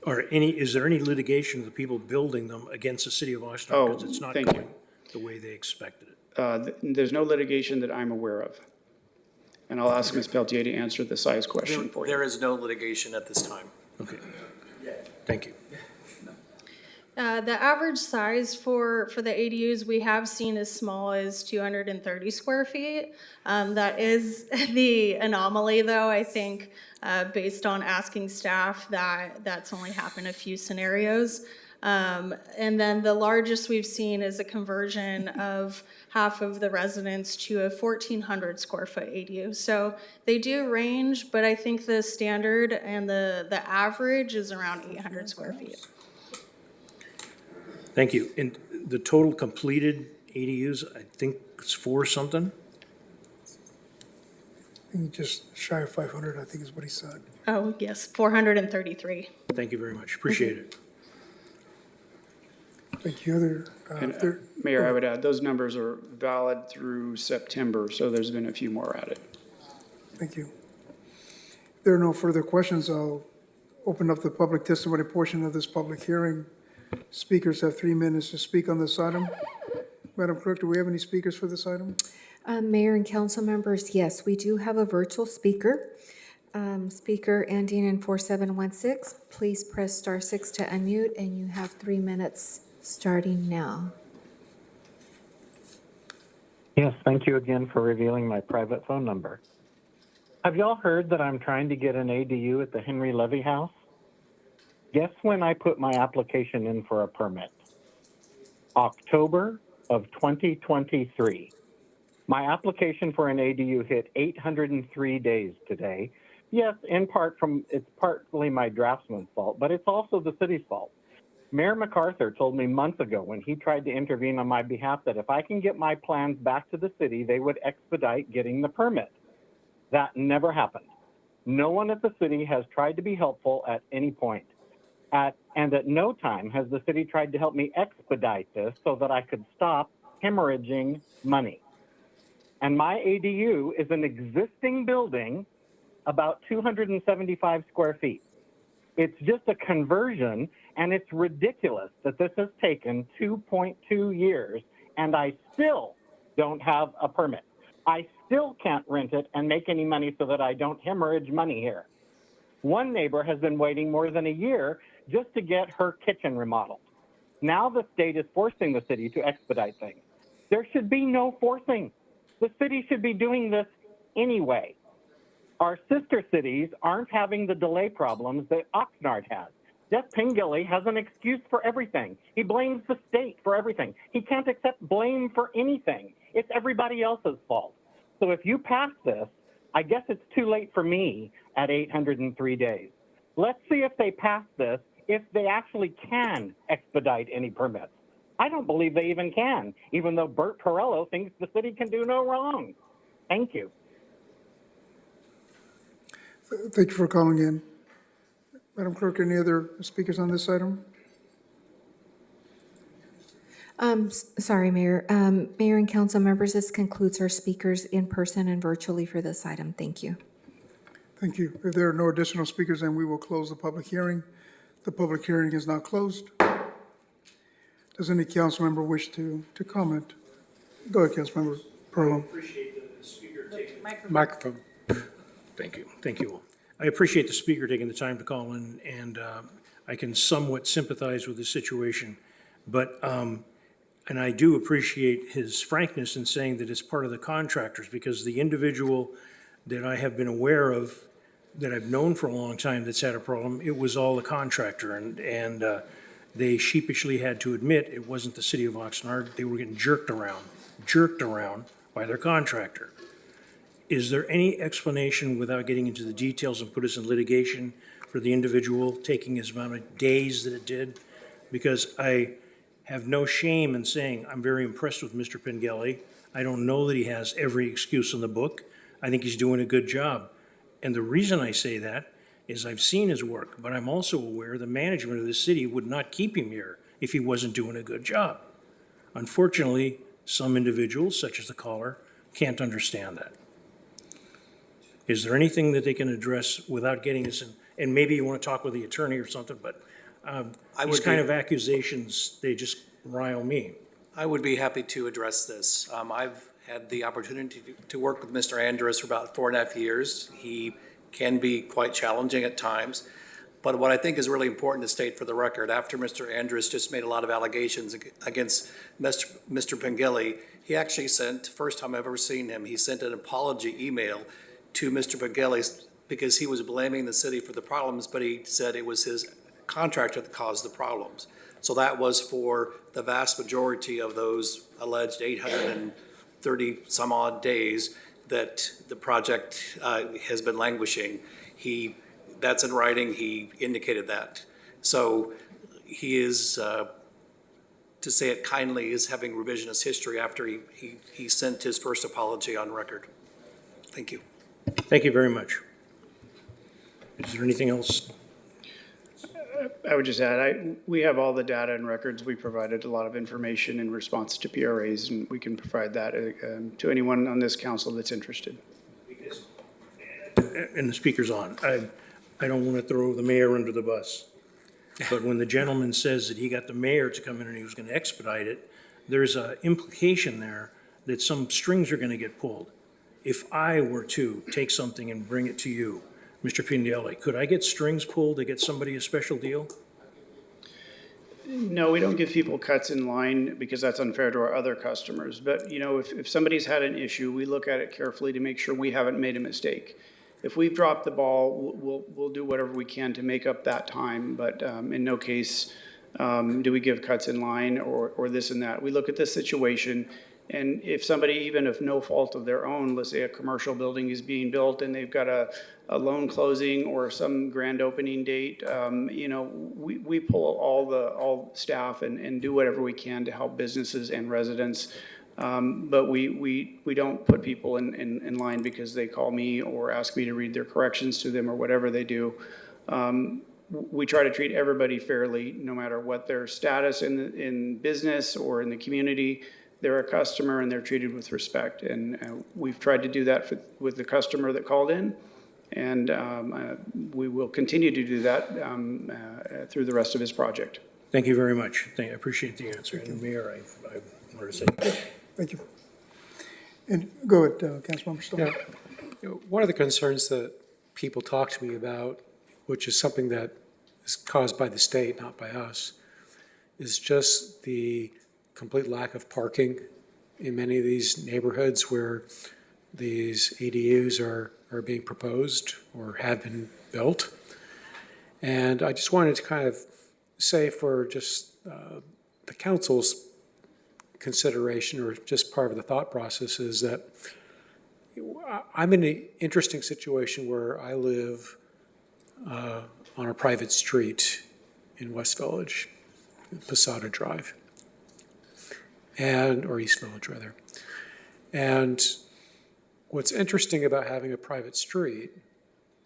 Is there any litigation of the people building them against the city of Oxnard because it's not going the way they expected it? There's no litigation that I'm aware of. And I'll ask Ms. Pelletier to answer the size question for you. There is no litigation at this time. Okay. Thank you. The average size for the ADUs we have seen as small as 230 square feet. That is the anomaly, though. I think based on asking staff that's only happened a few scenarios. And then the largest we've seen is a conversion of half of the residents to a 1,400 square foot ADU. So they do range, but I think the standard and the average is around 800 square feet. Thank you. And the total completed ADUs, I think it's 4 something? I think just shy of 500, I think is what he said. Oh, yes, 433. Thank you very much. Appreciate it. Thank you. Mayor, I would add, those numbers are valid through September, so there's been a few more added. Thank you. If there are no further questions, I'll open up the public testimony portion of this public hearing. Speakers have 3 minutes to speak on this item. Madam Clerk, do we have any speakers for this item? Mayor and council members, yes, we do have a virtual speaker. Speaker ending in 4716, please press *6 to unmute, and you have 3 minutes starting now. Yes, thank you again for revealing my private phone number. Have y'all heard that I'm trying to get an ADU at the Henry Levy House? Guess when I put my application in for a permit? October of 2023. My application for an ADU hit 803 days today. Yes, in part it's partly my draftsman's fault, but it's also the city's fault. Mayor MacArthur told me months ago when he tried to intervene on my behalf that if I can get my plans back to the city, they would expedite getting the permit. That never happened. No one at the city has tried to be helpful at any point. And at no time has the city tried to help me expedite this so that I could stop hemorrhaging money. And my ADU is an existing building, about 275 square feet. It's just a conversion, and it's ridiculous that this has taken 2.2 years, and I still don't have a permit. I still can't rent it and make any money so that I don't hemorrhage money here. One neighbor has been waiting more than a year just to get her kitchen remodeled. Now the state is forcing the city to expedite things. There should be no forcing. The city should be doing this anyway. Our sister cities aren't having the delay problems that Oxnard has. Jeff Pingilly has an excuse for everything. He blames the state for everything. He can't accept blame for anything. It's everybody else's fault. So if you pass this, I guess it's too late for me at 803 days. Let's see if they pass this, if they actually can expedite any permits. I don't believe they even can, even though Bert Perello thinks the city can do no wrong. Thank you. Thank you for calling in. Madam Clerk, any other speakers on this item? Sorry, Mayor. Mayor and council members, this concludes our speakers in person and virtually for this item. Thank you. Thank you. If there are no additional speakers, then we will close the public hearing. The public hearing is now closed. Does any council member wish to comment? Go ahead, Councilmember Perlow. Appreciate the speaker taking. Microphone. Thank you. Thank you all. I appreciate the speaker taking the time to call in, and I can somewhat sympathize with the situation. But, and I do appreciate his frankness in saying that it's part of the contractors, because the individual that I have been aware of, that I've known for a long time that's had a problem, it was all the contractor. And they sheepishly had to admit it wasn't the city of Oxnard. They were getting jerked around by their contractor. Is there any explanation, without getting into the details and put us in litigation, for the individual taking as amount of days that it did? Because I have no shame in saying I'm very impressed with Mr. Pengelly. I don't know that he has every excuse in the book. I think he's doing a good job. And the reason I say that is I've seen his work, but I'm also aware the management of the city would not keep him here if he wasn't doing a good job. Unfortunately, some individuals, such as the caller, can't understand that. Is there anything that they can address without getting us in? And maybe you want to talk with the attorney or something, but these kind of accusations, they just rile me. I would be happy to address this. I've had the opportunity to work with Mr. Andrus for about 4.5 years. He can be quite challenging at times. But what I think is really important to state for the record, after Mr. Andrus just made a lot of allegations against Mr. Pengelly, he actually sent, first time I've ever seen him, he sent an apology email to Mr. Pengelly because he was blaming the city for the problems, but he said it was his contractor that caused the problems. So that was for the vast majority of those alleged 830 some odd days that the project has been languishing. That's in writing, he indicated that. So he is, to say it kindly, is having revisionist history after he sent his first apology on record. Thank you. Thank you very much. Is there anything else? I would just add, we have all the data and records. We provided a lot of information in response to PRAs, and we can provide that to anyone on this council that's interested. And the speaker's on. I don't want to throw the mayor under the bus, but when the gentleman says that he got the mayor to come in and he was going to expedite it, there's an implication there that some strings are going to get pulled. If I were to take something and bring it to you, Mr. Pengelly, could I get strings pulled to get somebody a special deal? No, we don't give people cuts in line because that's unfair to our other customers. But, you know, if somebody's had an issue, we look at it carefully to make sure we haven't made a mistake. If we've dropped the ball, we'll do whatever we can to make up that time. But in no case do we give cuts in line or this and that. We look at the situation. And if somebody, even if no fault of their own, let's say a commercial building is being built and they've got a loan closing or some grand opening date, you know, we pull all staff and do whatever we can to help businesses and residents. But we don't put people in line because they call me or ask me to read their corrections to them or whatever they do. We try to treat everybody fairly, no matter what their status in business or in the community. they're a customer and they're treated with respect. And we've tried to do that with the customer that called in. And we will continue to do that through the rest of his project. Thank you very much. I appreciate the answer. And Mayor, I wanted to say. Thank you. And go ahead, Councilmember Stoll. Yeah. You know, one of the concerns that people talk to me about, which is something that is caused by the state, not by us, is just the complete lack of parking in many of these neighborhoods where these ADUs are being proposed or have been built. And I just wanted to kind of say for just the council's consideration or just part of the thought process is that I'm in an interesting situation where I live on a private street in West Village, Posada Drive, or East Village rather. And what's interesting about having a private street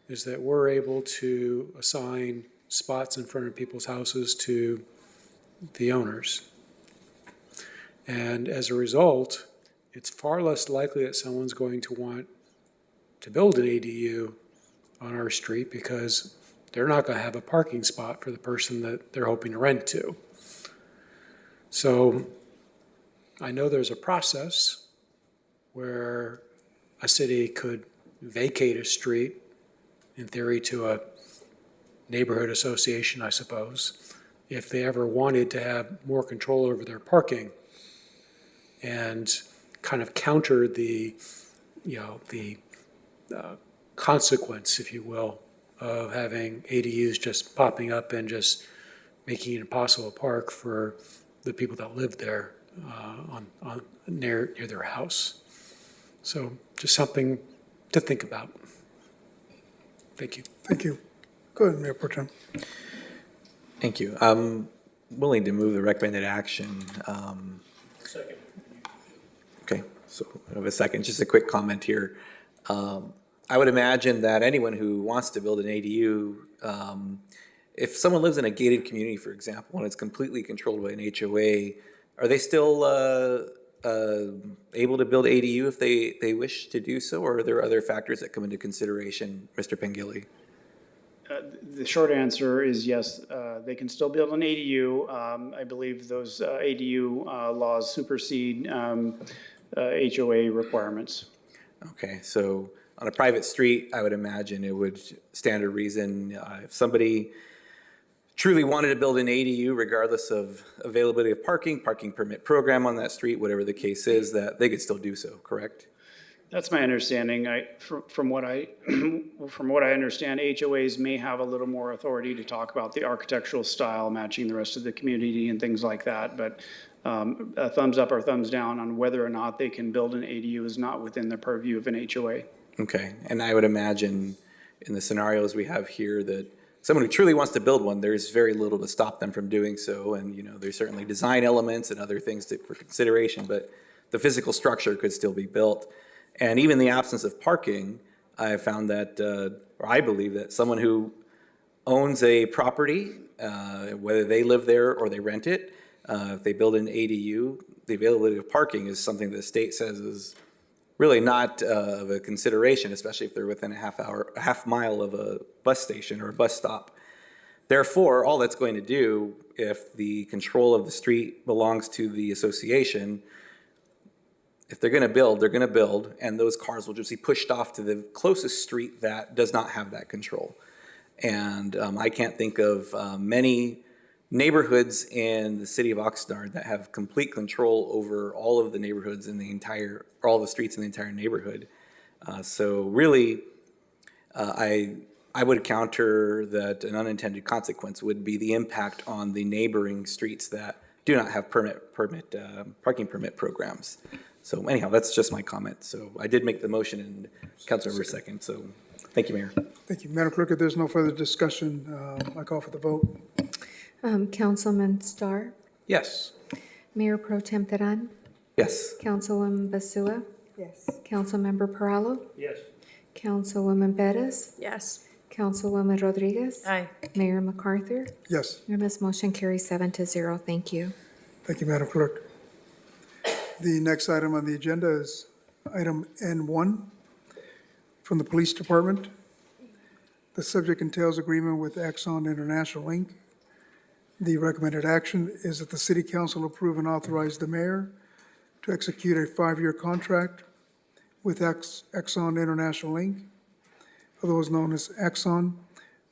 is that we're able to assign spots in front of people's houses to the owners. And as a result, it's far less likely that someone's going to want to build an ADU on our street because they're not going to have a parking spot for the person that they're hoping to rent to. So I know there's a process where a city could vacate a street, in theory, to a neighborhood association, I suppose, if they ever wanted to have more control over their parking and kind of counter the consequence, if you will, of having ADUs just popping up and just making it impossible to park for the people that live there near their house. So just something to think about. Thank you. Thank you. Go ahead, Mayor Pro Tem. Thank you. I'm willing to move the recommended action. Second. Okay, so I have a second. Just a quick comment here. I would imagine that anyone who wants to build an ADU, if someone lives in a gated community, for example, and it's completely controlled by an HOA, are they still able to build ADU if they wish to do so, or are there other factors that come into consideration, Mr. Pengilly? The short answer is yes, they can still build an ADU. I believe those ADU laws supersede HOA requirements. Okay, so on a private street, I would imagine it would stand to reason if somebody truly wanted to build an ADU, regardless of availability of parking permit program on that street, whatever the case is, that they could still do so, correct? That's my understanding. From what I understand, HOAs may have a little more authority to talk about the architectural style matching the rest of the community and things like that. But a thumbs up or thumbs down on whether or not they can build an ADU is not within the purview of an HOA. Okay, and I would imagine in the scenarios we have here that someone who truly wants to build one, there's very little to stop them from doing so. And, you know, there's certainly design elements and other things for consideration, but the physical structure could still be built. And even in the absence of parking, I have found that, or I believe that someone who owns a property, whether they live there or they rent it, if they build an ADU, the availability of parking is something the state says is really not of a consideration, especially if they're within a half mile of a bus station or a bus stop. Therefore, all that's going to do, if the control of the street belongs to the association, if they're going to build, they're going to build, and those cars will just be pushed off to the closest street that does not have that control. And I can't think of many neighborhoods in the city of Oxnard that have complete control over all of the neighborhoods in the entire, or all the streets in the entire neighborhood. So really, I would counter that an unintended consequence would be the impact on the neighboring streets that do not have parking permit programs. So anyhow, that's just my comment. So I did make the motion and Councilmember second. So thank you, Mayor. Thank you. Madam Clerk, if there's no further discussion, I call for the vote. Councilman Starr, Yes. Mayor Pro Tem Teran, Yes. Councilwoman Basua, Yes. Councilmember Perallo, Yes. Councilwoman Bettis, Yes. Councilwoman Rodriguez. Aye. Mayor MacArthur. Yes. And this motion carries 7-0. Thank you. Thank you, Madam Clerk. The next item on the agenda is item N1 from the Police Department. The subject entails agreement with Exxon International, Inc. The recommended action is that the City Council approve and authorize the mayor to execute a 5-year contract with Exxon International, Inc., otherwise known as Exxon,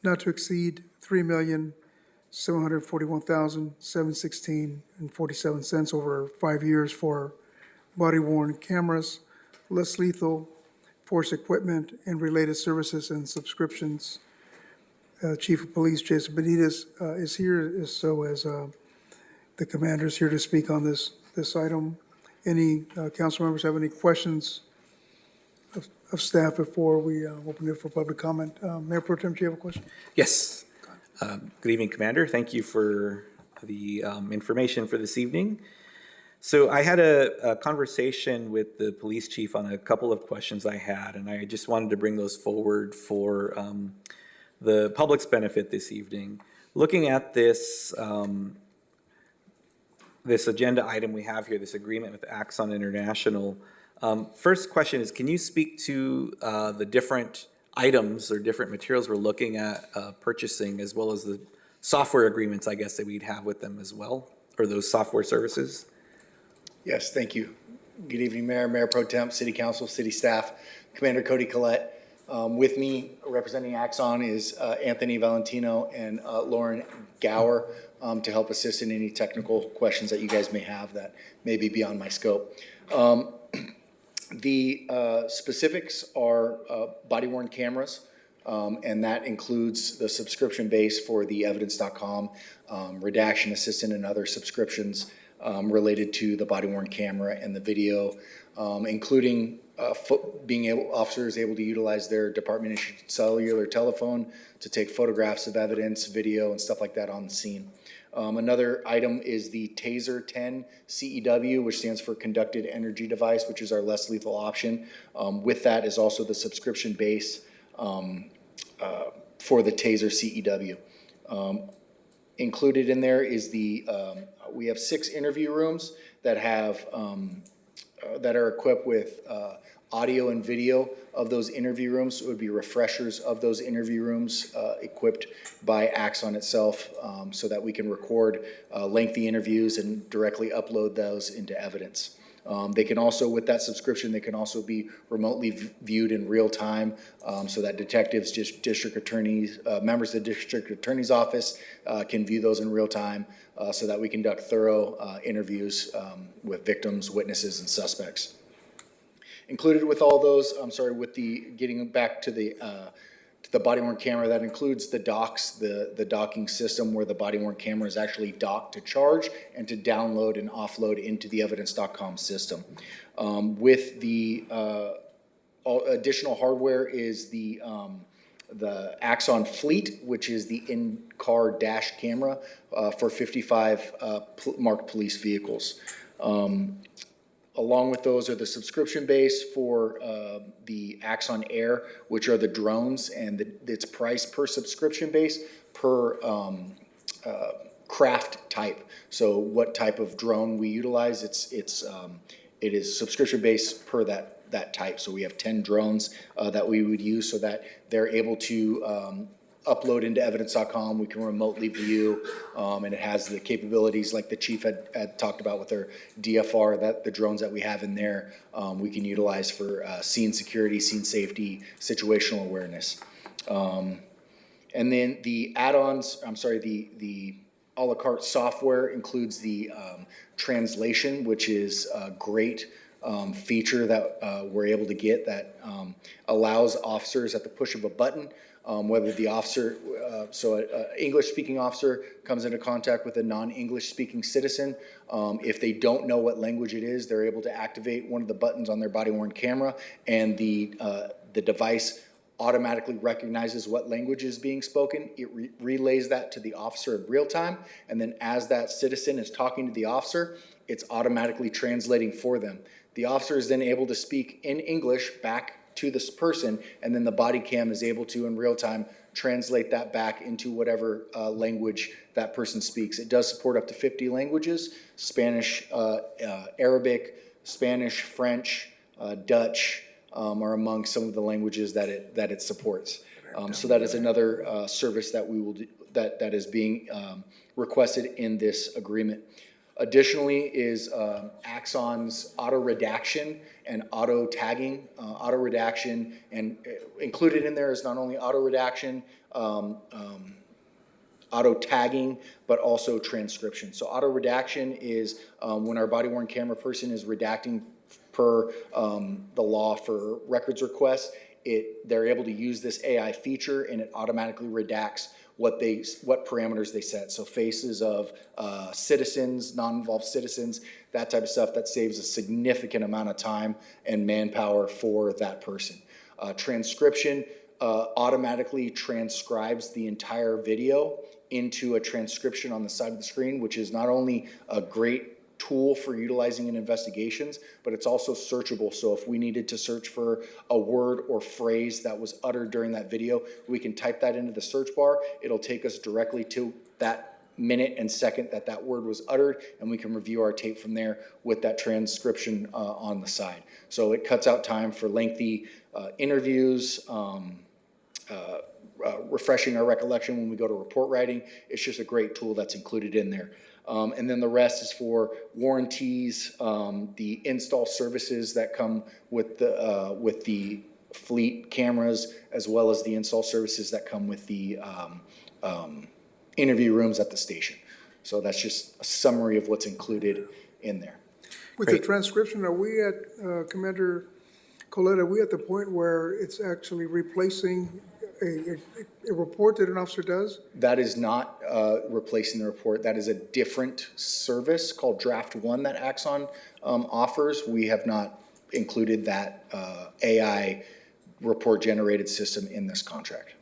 not to exceed $3,741,716.47 over 5 years for body-worn cameras, less lethal force equipment, and related services and subscriptions. Chief of Police Jason Benitez is here, so as the commander is here to speak on this item. Any council members have any questions of staff before we open it for public comment? Mayor Pro Tem, do you have a question? Yes. Good evening, Commander. Thank you for the information for this evening. So I had a conversation with the police chief on a couple of questions I had, and I just wanted to bring those forward for the public's benefit this evening. Looking at this this agenda item we have here, this agreement with Axon International, first question is, can you speak to the different items or different materials we're looking at purchasing, as well as the software agreements, I guess, that we'd have with them as well, or those software services? Yes, thank you. Good evening, Mayor, Mayor Pro Tem, City Council, City Staff, Commander Cody Collette. With me, representing Axon, is Anthony Valentino and Lauren Gower to help assist in any technical questions that you guys may have that may be beyond my scope. The specifics are body-worn cameras, and that includes the subscription base for the evidence.com, redaction assistant, and other subscriptions related to the body-worn camera and the video, including officers able to utilize their department-issued cellular telephone to take photographs of evidence, video, and stuff like that on the scene. Another item is the TASER 10 CEW, which stands for Conducted Energy Device, which is our less lethal option. With that is also the subscription base for the TASER CEW. Included in there is we have 6 interview rooms that have that are equipped with audio and video of those interview rooms. So it would be refreshers of those interview rooms equipped by Axon itself, so that we can record lengthy interviews and directly upload those into evidence. They can also, with that subscription, they can also be remotely viewed in real time, so that detectives, district attorneys, members of the district attorney's office can view those in real time, so that we conduct thorough interviews with victims, witnesses, and suspects. Included with all those, with the getting back to the body-worn camera, that includes the docks, the docking system where the body-worn camera is actually docked to charge and to download and offload into the evidence.com system. With the additional hardware is the Axon Fleet, which is the in-car dash camera for 55 marked police vehicles. Along with those are the subscription base for the Axon Air, which are the drones, and it's priced per subscription base per craft type. So what type of drone we utilize, it is subscription based per that type. So we have 10 drones that we would use, so that they're able to upload into evidence.com. We can remotely view, and it has the capabilities like the chief had talked about with their DFR, that the drones that we have in there, we can utilize for scene security, scene safety, situational awareness. And then the add-ons, the a la carte software includes the translation, which is a great feature that we're able to get that allows officers at the push of a button, whether the officer, an English-speaking officer comes into contact with a non-English speaking citizen, if they don't know what language it is, they're able to activate one of the buttons on their body-worn camera, and the device automatically recognizes what language is being spoken. It relays that to the officer in real time, and then as that citizen is talking to the officer, it's automatically translating for them. The officer is then able to speak in English back to this person, and then the body cam is able to, in real time, translate that back into whatever language that person speaks. It does support up to 50 languages: Spanish, Arabic, Spanish, French, Dutch are among some of the languages that it supports. So that is another service that we will do, that is being requested in this agreement. Additionally is Axon's auto redaction and auto tagging. Auto redaction, and included in there is not only auto redaction, auto tagging, but also transcription. So auto redaction is when our body worn camera person is redacting per the law for records requests, they're able to use this AI feature and it automatically redacts what parameters they set. So faces of citizens, non-involved citizens, that type of stuff, that saves a significant amount of time and manpower for that person. Transcription automatically transcribes the entire video into a transcription on the side of the screen, which is not only a great tool for utilizing in investigations, but it's also searchable. So if we needed to search for a word or phrase that was uttered during that video, we can type that into the search bar. It'll take us directly to that minute and second that word was uttered, and we can review our tape from there with that transcription on the side. So it cuts out time for lengthy interviews, refreshing our recollection when we go to report writing. It's just a great tool that's included in there. And then the rest is for warranties, the install services that come with the fleet cameras, as well as the install services that come with the interview rooms at the station. So that's just a summary of what's included in there. With the transcription, are we at, Commander Colette, are we at the point where it's actually replacing a report that an officer does? That is not replacing the report. That is a different service called Draft One that Axon offers. We have not included that AI report generated system in this contract.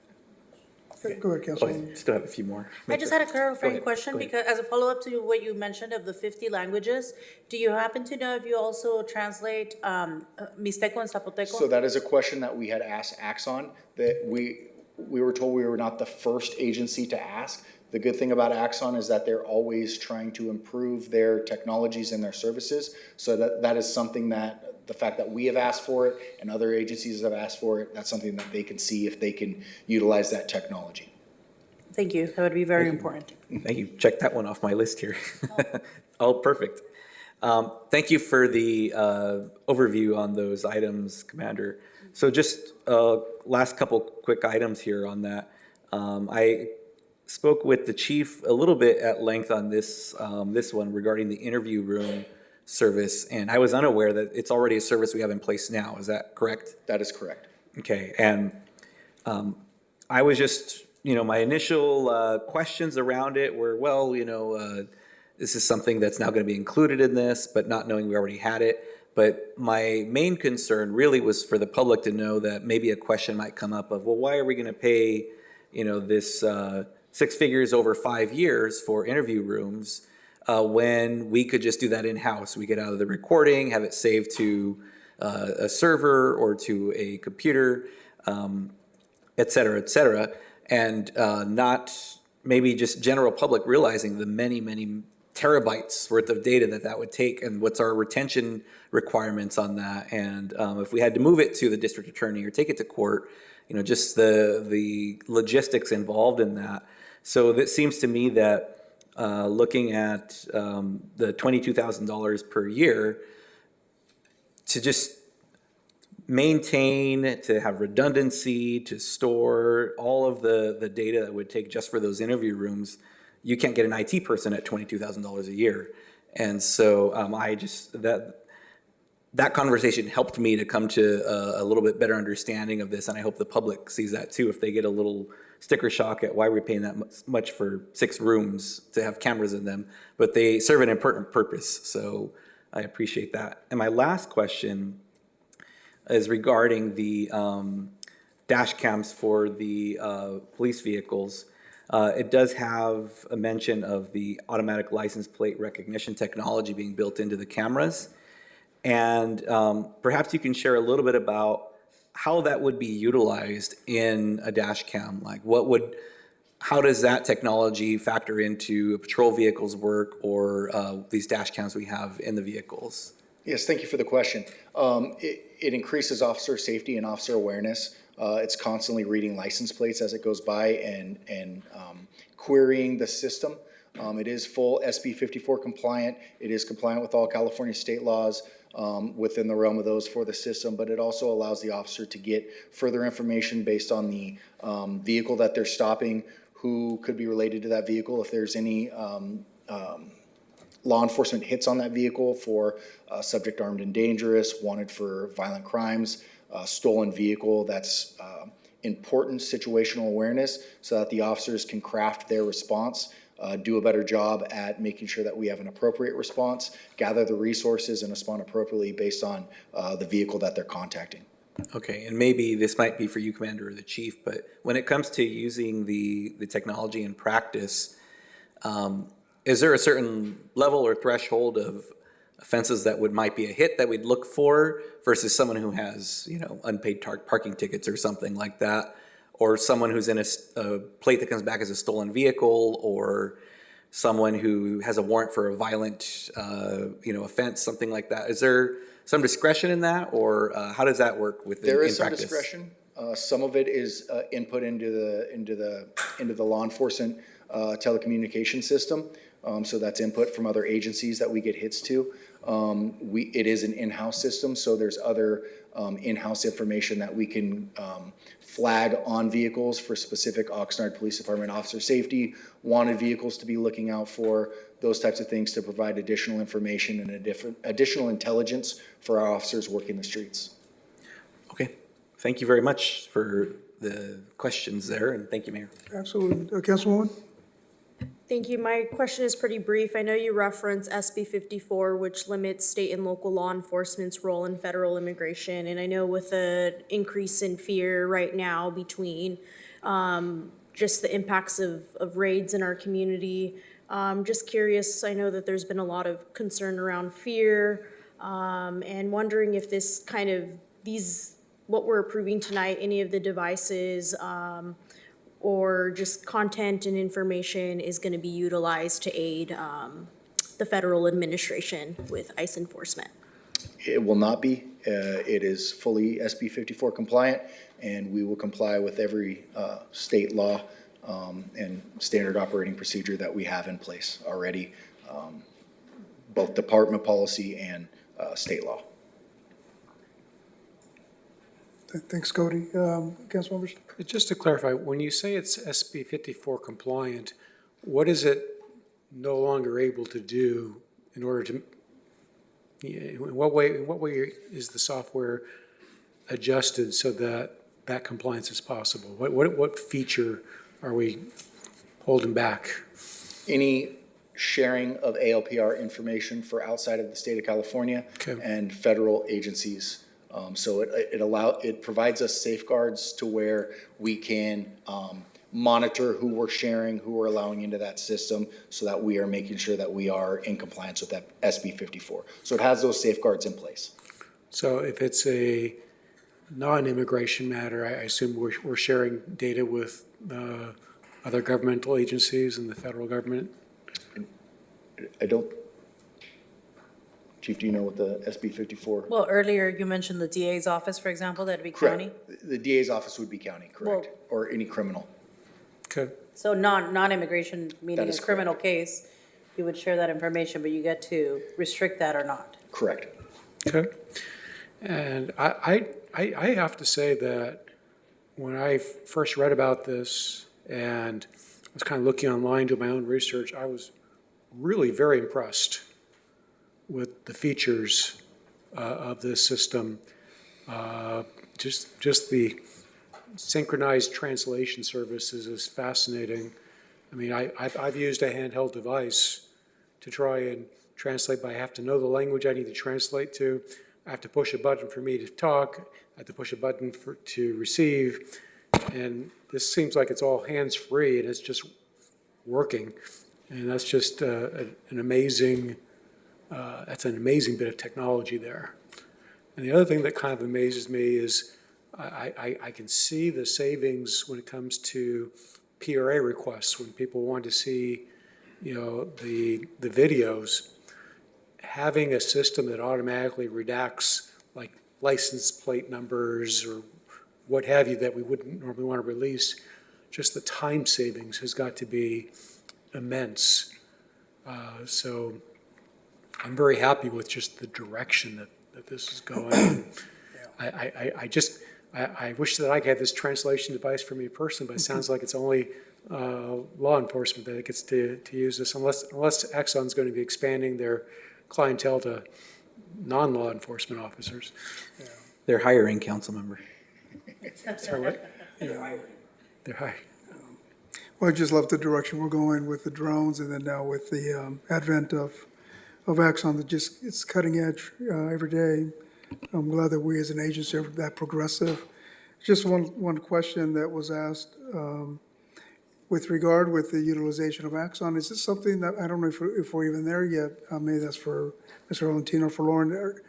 Go ahead, Councilman. Still have a few more. I just had a clarifying question, Go ahead. because as a follow-up to what you mentioned of the 50 languages, do you happen to know if you also translate Mixteco and Zapoteco? So that is a question that we had asked Axon, that we were told we were not the first agency to ask. The good thing about Axon is that they're always trying to improve their technologies and their services. So that is something that the fact that we have asked for it and other agencies have asked for it, that's something that they can see if they can utilize that technology. Thank you. That would be very important. Thank you. Check that one off my list here. Oh, perfect. Thank you for the overview on those items, Commander. So just last couple quick items here on that. I spoke with the chief a little bit at length on this one regarding the interview room service, and I was unaware that it's already a service we have in place now. Is that correct? That is correct. Okay, and I was just, my initial questions around it were, well, this is something that's now going to be included in this, but not knowing we already had it. But my main concern really was for the public to know that maybe a question might come up of, well, why are we going to pay, this 6 figures over 5 years for interview rooms when we could just do that in-house? We get out of the recording, have it saved to a server or to a computer, et cetera, and not maybe just general public realizing the many, many terabytes worth of data that would take, and what's our retention requirements on that. And if we had to move it to the district attorney or take it to court, just the logistics involved in that. So it seems to me that looking at the $22,000 per year to just maintain, to have redundancy, to store all of the data that would take just for those interview rooms, you can't get an IT person at $22,000 a year. And so that conversation helped me to come to a little bit better understanding of this, and I hope the public sees that too, if they get a little sticker shock at why we're paying that much for 6 rooms to have cameras in them, but they serve an important purpose, so I appreciate that. And my last question is regarding the dash cams for the police vehicles. It does have a mention of the automatic license plate recognition technology being built into the cameras. And perhaps you can share a little bit about how that would be utilized in a dash cam. Like how does that technology factor into a patrol vehicle's work or these dash cams we have in the vehicles? Yes, thank you for the question. It increases officer safety and officer awareness. It's constantly reading license plates as it goes by and querying the system. It is full SB 54 compliant. It is compliant with all California state laws within the realm of those for the system, but it also allows the officer to get further information based on the vehicle that they're stopping, who could be related to that vehicle, if there's any law enforcement hits on that vehicle for subject armed and dangerous, wanted for violent crimes, stolen vehicle. That's important situational awareness so that the officers can craft their response, do a better job at making sure that we have an appropriate response, gather the resources, and respond appropriately based on the vehicle that they're contacting. Okay, and maybe this might be for you, Commander, or the Chief, but when it comes to using the technology in practice, is there a certain level or threshold of offenses that might be a hit that we'd look for versus someone who has, unpaid parking tickets or something like that, or someone who's in a plate that comes back as a stolen vehicle, or someone who has a warrant for a violent, offense, something like that? Is there some discretion in that, or how does that work in There is some practice? discretion. Some of it is input into the law enforcement telecommunication system. So that's input from other agencies that we get hits to. It is an in-house system, so there's other in-house information that we can flag on vehicles for specific Oxnard Police Department officer safety, wanted vehicles to be looking out for, those types of things to provide additional information and additional intelligence for our officers working the streets. Okay, thank you very much for the questions there, and thank you, Mayor. Absolutely. Councilwoman? Thank you. My question is pretty brief. I know you reference SB 54, which limits state and local law enforcement's role in federal immigration. And I know with the increase in fear right now between just the impacts of raids in our community, just curious, I know that there's been a lot of concern around fear and wondering if this what we're approving tonight, any of the devices, or just content and information is going to be utilized to aid the federal administration with ICE enforcement? It will not be. It is fully SB 54 compliant, and we will comply with every state law and standard operating procedure that we have in place already, both department policy and state law. Thanks, Cody. Councilmembers? Just to clarify, when you say it's SB 54 compliant, what is it no longer able to do in order to, in what way is the software adjusted so that that compliance is possible? What feature are we holding back? Any sharing of ALPR information for outside of the state of California and federal agencies. So it provides us safeguards to where we can monitor who we're sharing, who we're allowing into that system, so that we are making sure that we are in compliance with that SB 54. So it has those safeguards in place. So if it's a non-immigration matter, I assume we're sharing data with other governmental agencies and the federal government? I don't. Chief, do you know what the SB 54? Well, earlier you mentioned the DA's office, for example, that'd be county. The DA's office would be county, correct? Or any criminal. Okay. So non-immigration, meaning a is criminal case, you would share that information, but you get to restrict that or not. Correct. Okay. And I have to say that when I first read about this and was kind of looking online, doing my own research, I was really very impressed with the features of this system. Just the synchronized translation services is fascinating. I mean, I've used a handheld device to try and translate, but I have to know the language I need to translate to. I have to push a button for me to talk. I have to push a button to receive. And this seems like it's all hands-free and it's just working. And that's just an amazing bit of technology there. And the other thing that kind of amazes me is I can see the savings when it comes to PRA requests, when people want to see, the videos. having a system that automatically redacts like license plate numbers or what have you that we wouldn't normally want to release, just the time savings has got to be immense. So I'm very happy with just the direction that this is going. I wish that I had this translation device for me personally, but it sounds like it's only law enforcement that gets to use this, unless Exxon's going to be expanding their clientele to non-law enforcement officers. They're hiring, council member. Sorry, what? They're hiring. Well, I just love the direction we're going with the drones, and then now with the advent of Axon that just, it's cutting edge every day. I'm glad that we as an agency are that progressive. Just one question that was asked with regard with the utilization of Axon. Is this something that, I don't know if we're even there yet, maybe that's for Mr. Valentino, for Lauren,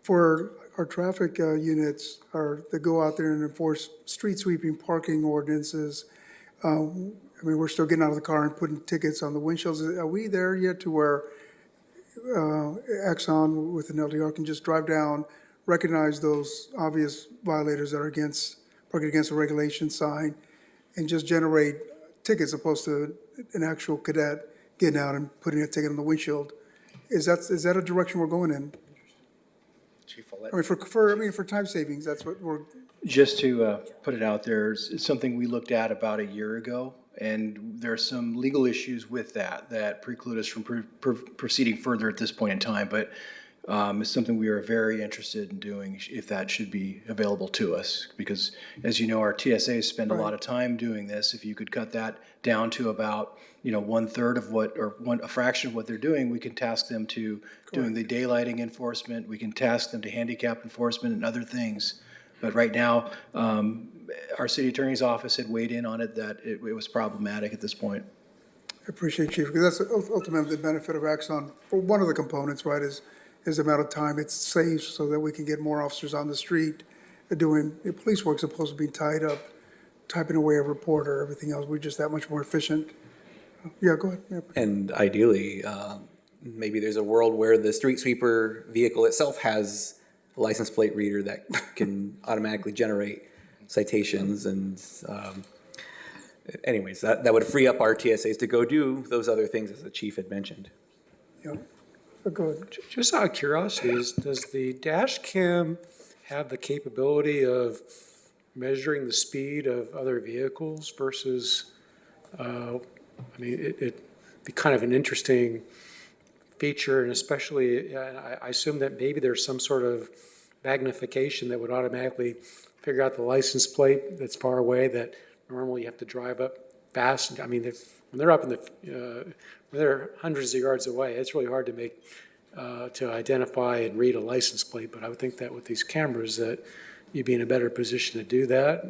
for our traffic units that go out there and enforce street sweeping, parking ordinances. I mean, we're still getting out of the car and putting tickets on the windshields. Are we there yet to where Axon with an LDR can just drive down, recognize those obvious violators that are parking against a regulation sign, and just generate tickets opposed to an actual cadet getting out and putting a ticket on the windshield? Is that a direction we're going in? Chief, I'll let- I mean, for time savings, that's what we're. Just to put it out there, it's something we looked at about a year ago, and there's some legal issues with that preclude us from proceeding further at this point in time. But it's something we are very interested in doing if that should be available to us. Because as you know, our TSAs spend a lot of time doing this. If you could cut that down to about 1/3 of what, or a fraction of what they're doing, we can task them to doing the daylighting enforcement. We can task them to handicap enforcement and other things. But right now, our city attorney's office had weighed in on it that it was problematic at this point. I appreciate, Chief, because that's ultimately the benefit of Axon. For one of the components, right, is the amount of time it saves so that we can get more officers on the street doing the police work as opposed to being tied up, typing away a report or everything else. We're just that much more efficient. Yeah, go ahead. Yeah. And ideally, maybe there's a world where the street sweeper vehicle itself has a license plate reader that can automatically generate citations. And anyways, that would free up our TSAs to go do those other things as the chief had mentioned. Yeah, go ahead. Just out of curiosity, does the dash cam have the capability of measuring the speed of other vehicles versus, I mean, it'd be kind of an interesting feature, and especially, I assume that maybe there's some sort of magnification that would automatically figure out the license plate that's far away that normally you have to drive up fast. I mean, when they're up in when they're hundreds of yards away, it's really hard to identify and read a license plate. But I would think that with these cameras that you'd be in a better position to do that.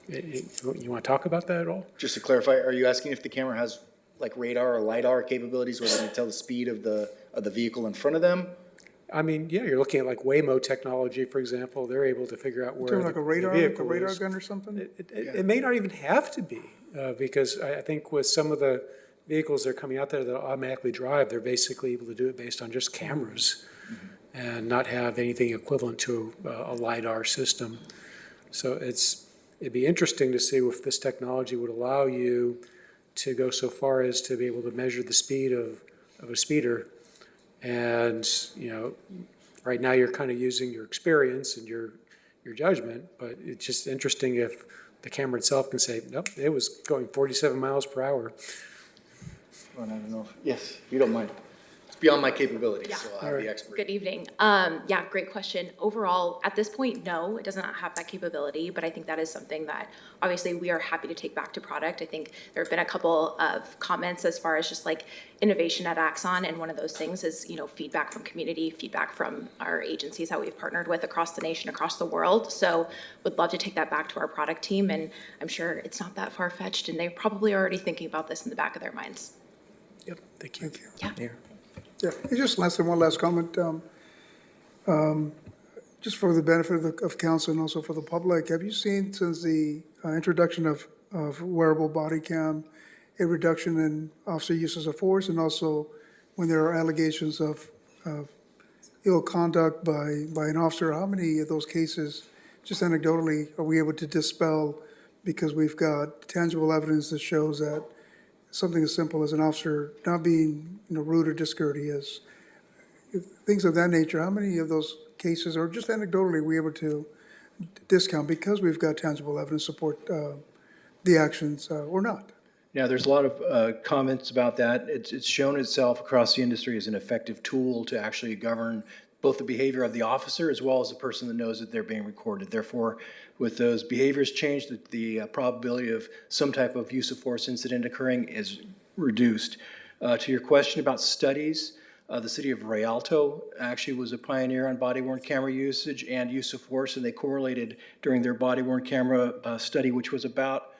You want to talk about that at all? Just to clarify, are you asking if the camera has like radar or LiDAR capabilities where they can tell the speed of the vehicle in front of them? I mean, yeah, you're looking at like Waymo technology, for example. They're able to figure out where Like a the radar, vehicle like a radar is. gun or something? It may not even have to be, because I think with some of the vehicles that are coming out there that automatically drive, they're basically able to do it based on just cameras and not have anything equivalent to a LiDAR system. So it'd be interesting to see if this technology would allow you to go so far as to be able to measure the speed of a speeder. And, right now you're kind of using your experience and your judgment, but it's just interesting if the camera itself can say, nope, it was going 47 miles per hour. Well, I don't know. Yes, if you don't mind. It's beyond my capabilities, so I'll have the expert. Good evening. Yeah, great question. Overall, at this point, no, it does not have that capability, but I think that is something that obviously we are happy to take back to product. I think there have been a couple of comments as far as just like innovation at Axon, and one of those things is, feedback from community, feedback from our agencies that we've partnered with across the nation, across the world. So would love to take that back to our product team, and I'm sure it's not that far-fetched, and they're probably already thinking about this in the back of their minds. Yep, thank you. Yeah. Yeah, and just one last comment. Just for the benefit of council and also for the public, have you seen since the introduction of wearable body cam, a reduction in officer uses of force, and also when there are allegations of ill conduct by an officer, how many of those cases, just anecdotally, are we able to dispel because we've got tangible evidence that shows that something as simple as an officer not being, rude or discourteous, things of that nature, how many of those cases, or just anecdotally, are we able to discount because we've got tangible evidence to support the actions or not? Now, there's a lot of comments about that. It's shown itself across the industry as an effective tool to actually govern both the behavior of the officer as well as the person that knows that they're being recorded. Therefore, with those behaviors changed, the probability of some type of use of force incident occurring is reduced. To your question about studies, the city of Rialto actually was a pioneer on body-worn camera usage and use of force, and they correlated during their body-worn camera study, which was about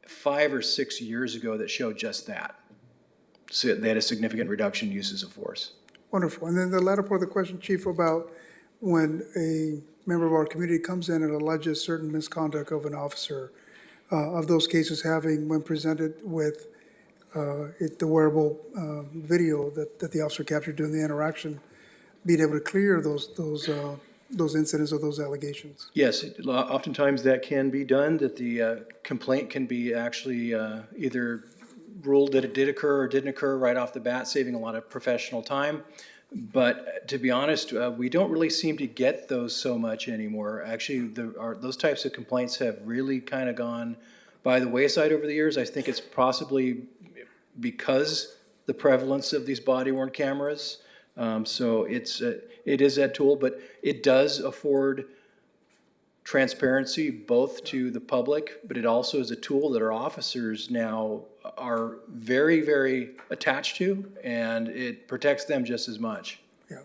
5 or 6 years ago, that showed just that. So they had a significant reduction in uses of force. Wonderful. And then the latter part of the question, Chief, about when a member of our community comes in and alleges certain misconduct of an officer, of those cases having, when presented with the wearable video that the officer captured during the interaction, being able to clear those incidents or those allegations? Yes, oftentimes that can be done, that the complaint can be actually either ruled that it did occur or didn't occur right off the bat, saving a lot of professional time. But to be honest, we don't really seem to get those so much anymore. Actually, those types of complaints have really kind of gone by the wayside over the years. I think it's possibly because the prevalence of these body-worn cameras. So it is that tool, but it does afford transparency both to the public, but it also is a tool that our officers now are very, very attached to, and it protects them just as much. Yeah.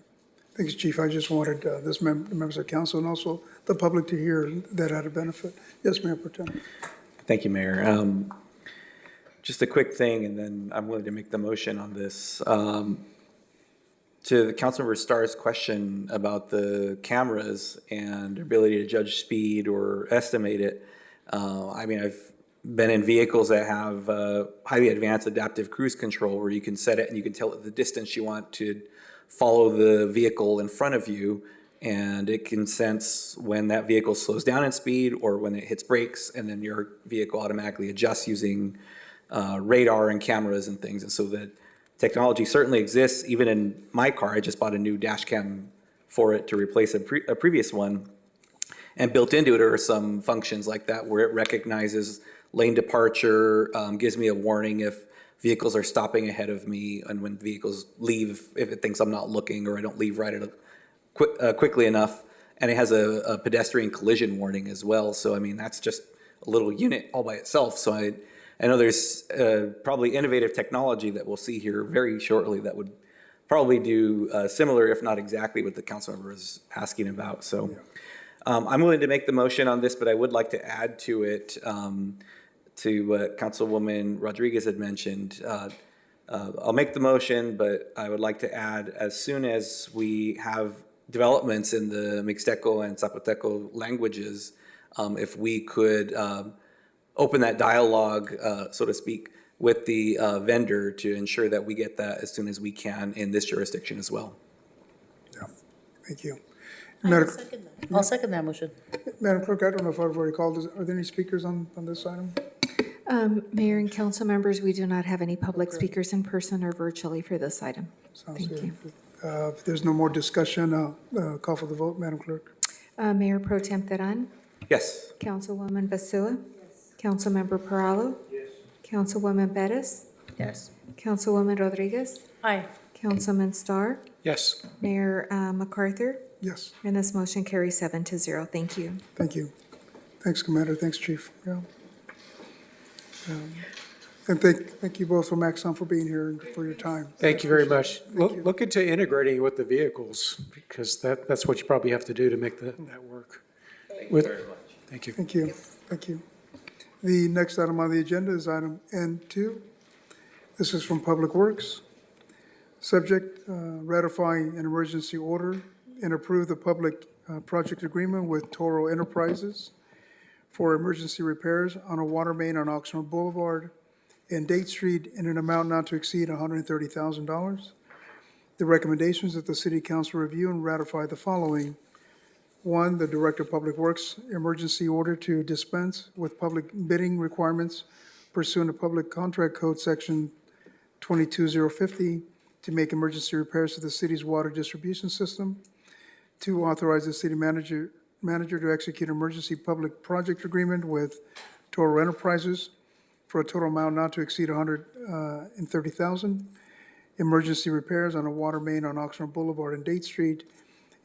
Thanks, Chief. I just wanted the members of council and also the public to hear that added benefit. Yes, Mayor Pro Tem. Thank you, Mayor. Just a quick thing, and then I'm willing to make the motion on this. To the Councilmember Starr's question about the cameras and ability to judge speed or estimate it, I mean, I've been in vehicles that have highly advanced adaptive cruise control where you can set it and you can tell it the distance you want to follow the vehicle in front of you, and it can sense when that vehicle slows down in speed or when it hits brakes, and then your vehicle automatically adjusts using radar and cameras and things. And so that technology certainly exists. Even in my car, I just bought a new dash cam for it to replace a previous one. And built into it are some functions like that where it recognizes lane departure, gives me a warning if vehicles are stopping ahead of me, and when vehicles leave, if it thinks I'm not looking or I don't leave right at quickly enough. And it has a pedestrian collision warning as well. So, I mean, that's just a little unit all by itself. So I know there's probably innovative technology that we'll see here very shortly that would probably do similar, if not exactly, what the council member is asking about. So I'm willing to make the motion on this, but I would like to add to it to what Councilwoman Rodriguez had mentioned. I'll make the motion, but I would like to add, as soon as we have developments in the Mixteco and Zapoteco languages, if we could open that dialogue, so to speak, with the vendor to ensure that we get that as soon as we can in this jurisdiction as well. Yeah, thank you. I'll second that motion. Madam Clerk, I don't know if I've already called. Are there any speakers on this item? Mayor and council members, we do not have any public speakers in person or virtually for this item. Sounds Thank good. you. If there's no more discussion, call for the vote, Madam Clerk. Mayor Pro Tem Teran, Yes. Councilwoman Basua, Councilmember Perallo, Councilwoman Perez, Yes. Councilwoman Rodriguez, Aye. Councilman Starr, Yes. Mayor MacArthur, Yes, and this motion carries 7-0. Thank you. thank you. Thanks, Commander. Thanks, Chief. Yeah. And thank you both from Axon for being here and for your time. Thank you very much. Look into integrating with the vehicles, because that's what you probably have to do to make that work. Thank you very much. Thank you. Thank you. Thank you. The next item on the agenda is item N2. This is from Public Works. Subject, ratifying an emergency order and approve the public project agreement with Toro Enterprises for emergency repairs on a water main on Oxnard Boulevard and Date Street in an amount not to exceed $130,000. The recommendations that the City Council review and ratify the following. One, the Director of Public Works emergency order to dispense with public bidding requirements pursuant to Public Contract Code Section 22050 to make emergency repairs to the city's water distribution system. Two, authorize the city manager to execute an emergency public project agreement with Toro Enterprises for a total amount not to exceed $130,000. Emergency repairs on a water main on Oxnard Boulevard and Date Street.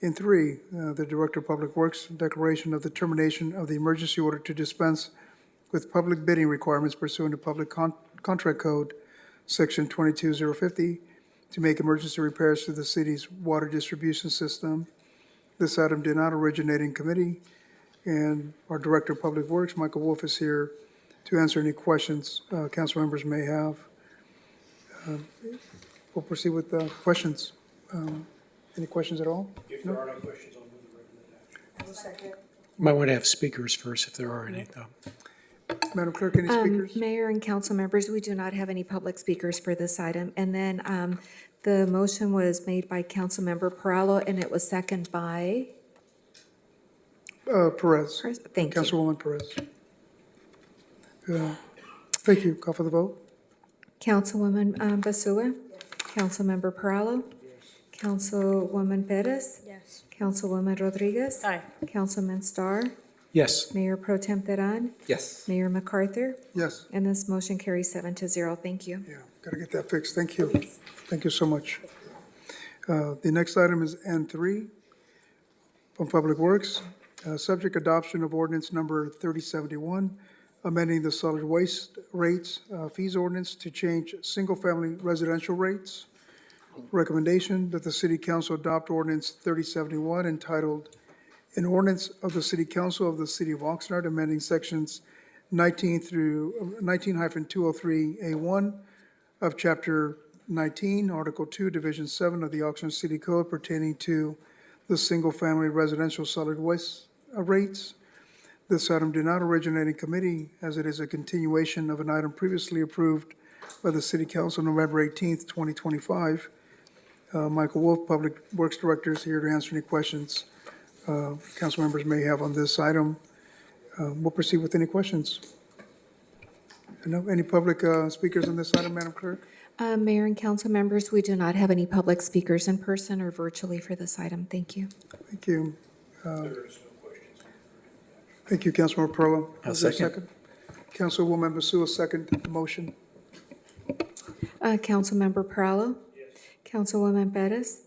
And three, the Director of Public Works declaration of the termination of the emergency order to dispense with public bidding requirements pursuant to Public Contract Code, Section 22050, to make emergency repairs to the city's water distribution system. This item did not originate in committee, and our Director of Public Works, Michael Wolf, is here to answer any questions council members may have. We'll proceed with questions. Any questions at all? If there are no questions, I'll move the recommendation. Might want to have speakers first if there are any, though. Madam Clerk, any speakers? Mayor and council members, we do not have any public speakers for this item. And then the motion was made by Councilmember Perallo, and it was seconded by? Perez. Thank you. Councilwoman Perez. Thank you. Call for the vote. Councilwoman Basua? Councilmember Perallo? Councilwoman Perez? Yes. Councilwoman Rodriguez? Aye. Councilman Starr? Yes. Mayor Pro Tem Teran? Yes. Mayor MacArthur? Yes. And this motion carries 7-0. Thank you. Yeah, gotta get that fixed. Thank you. Thank you so much. The next item is N3 from Public Works. Subject adoption of ordinance number 3071, amending the solid waste rates fees ordinance to change single-family residential rates. Recommendation that the City Council adopt ordinance 3071 entitled, an ordinance of the City Council of the City of Oxnard amending sections 19-203A1 of Chapter 19, Article 2, Division 7 of the Oxnard City Code pertaining to the single-family residential solid waste rates. This item did not originate in committee, as it is a continuation of an item previously approved by the City Council November 18th, 2025. Michael Wolf, Public Works Director, is here to answer any questions council members may have on this item. We'll proceed with any questions. Any public speakers on this item, Madam Clerk? Mayor and council members, we do not have any public speakers in person or virtually for this item. Thank you. Thank you. Thank you, Councilmember Perla. I'll Is there a second. Councilwoman Basua, second the motion. Councilmember Perallo? Councilwoman Perez?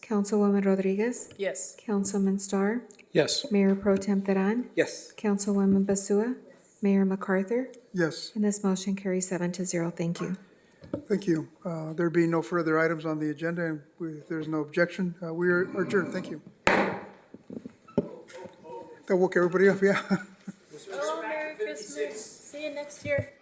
Councilwoman Rodriguez? Yes. Councilman Starr? Yes. Mayor Pro Tem Teran? Yes. Councilwoman Basua? Mayor MacArthur? Yes, And this motion carries 7-0. Thank you. thank you. There being no further items on the agenda, and if there's no objection, we are adjourned. Thank you. That woke everybody up, yeah. Oh, Merry Christmas. See you next year.